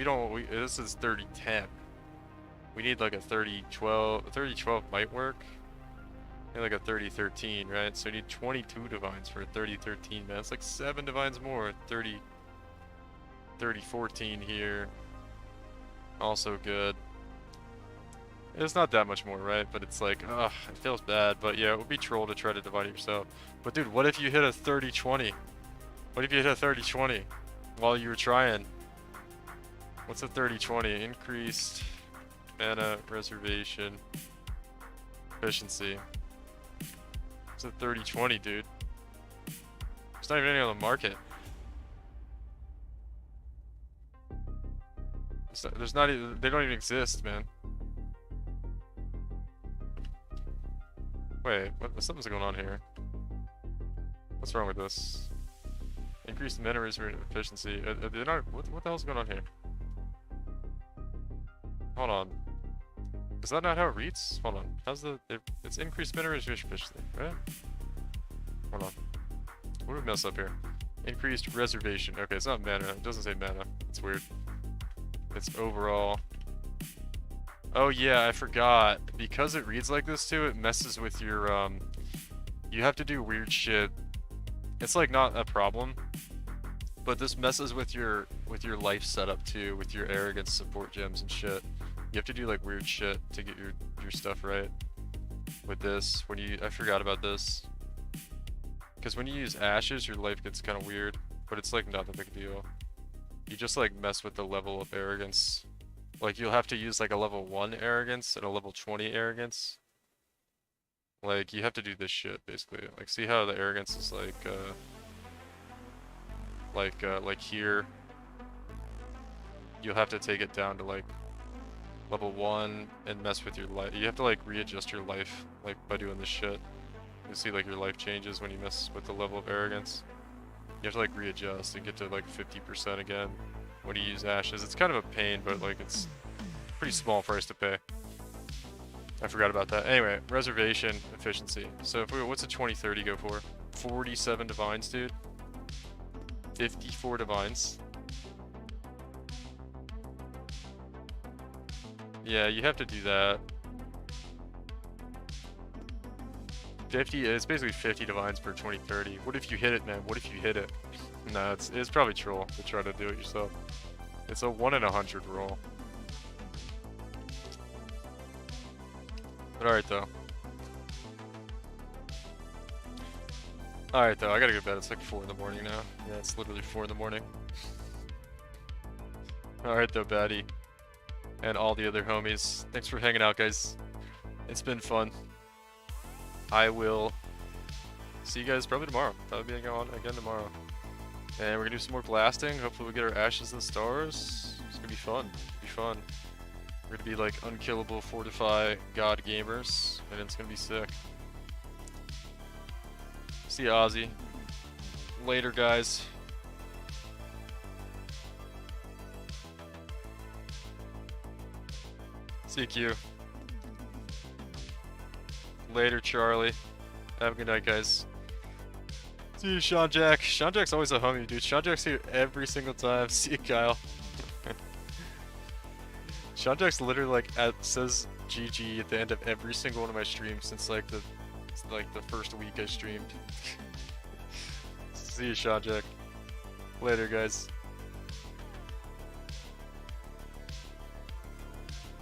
this is 30-10. We need like a 30-12. 30-12 might work. Like a 30-13, right? So you need 22 divines for a 30-13, man. It's like 7 divines more. 30-14 here. Also good. It's not that much more, right? But it's like, ugh, it feels bad. But yeah, it would be troll to try to divide it yourself. But dude, what if you hit a 30-20? What if you hit a 30-20 while you were trying? What's a 30-20? Increased mana reservation efficiency. It's a 30-20, dude. There's not even any on the market. There's not even, they don't even exist, man. Wait, something's going on here. What's wrong with this? Increased mana reservation efficiency. They're not, what the hell's going on here? Hold on. Is that not how it reads? Hold on. It's increased mana reservation efficiency, right? Hold on. What did we mess up here? Increased reservation. Okay, it's not mana. It doesn't say mana. It's weird. It's overall. Oh yeah, I forgot. Because it reads like this too, it messes with your, you have to do weird shit. It's like not a problem, but this messes with your life setup too, with your arrogance support gems and shit. You have to do like weird shit to get your stuff right with this. I forgot about this. Because when you use ashes, your life gets kind of weird, but it's like not a big deal. You just like mess with the level of arrogance. Like you'll have to use like a level 1 arrogance and a level 20 arrogance. Like you have to do this shit basically. Like see how the arrogance is like here. You'll have to take it down to like level 1 and mess with your life. You have to like readjust your life like by doing this shit. You see like your life changes when you mess with the level of arrogance. You have to like readjust and get to like 50% again when you use ashes. It's kind of a pain, but like it's a pretty small price to pay. I forgot about that. Anyway, reservation efficiency. So if what's a 20-30 go for? 47 divines, dude. 54 divines. Yeah, you have to do that. 50, it's basically 50 divines per 20-30. What if you hit it, man? What if you hit it? No, it's probably troll to try to do it yourself. It's a 1 in 100 roll. But alright though. Alright though, I gotta go to bed. It's like 4 in the morning now. Yeah, it's literally 4 in the morning. Alright though, Batty. And all the other homies. Thanks for hanging out, guys. It's been fun. I will see you guys probably tomorrow. That'll be on again tomorrow. And we're gonna do some more blasting. Hopefully we get our ashes and stars. It's gonna be fun. It'll be fun. We're gonna be like unkillable Fortify God gamers, and it's gonna be sick. See ya, Ozzy. Later, guys. See you, Q. Later, Charlie. Have a good night, guys. See you, Sean Jack. Sean Jack's always a homie, dude. Sean Jack's here every single time. See you, Kyle. Sean Jack's literally like says GG at the end of every single one of my streams since like the first week I streamed. See you, Sean Jack. Later, guys.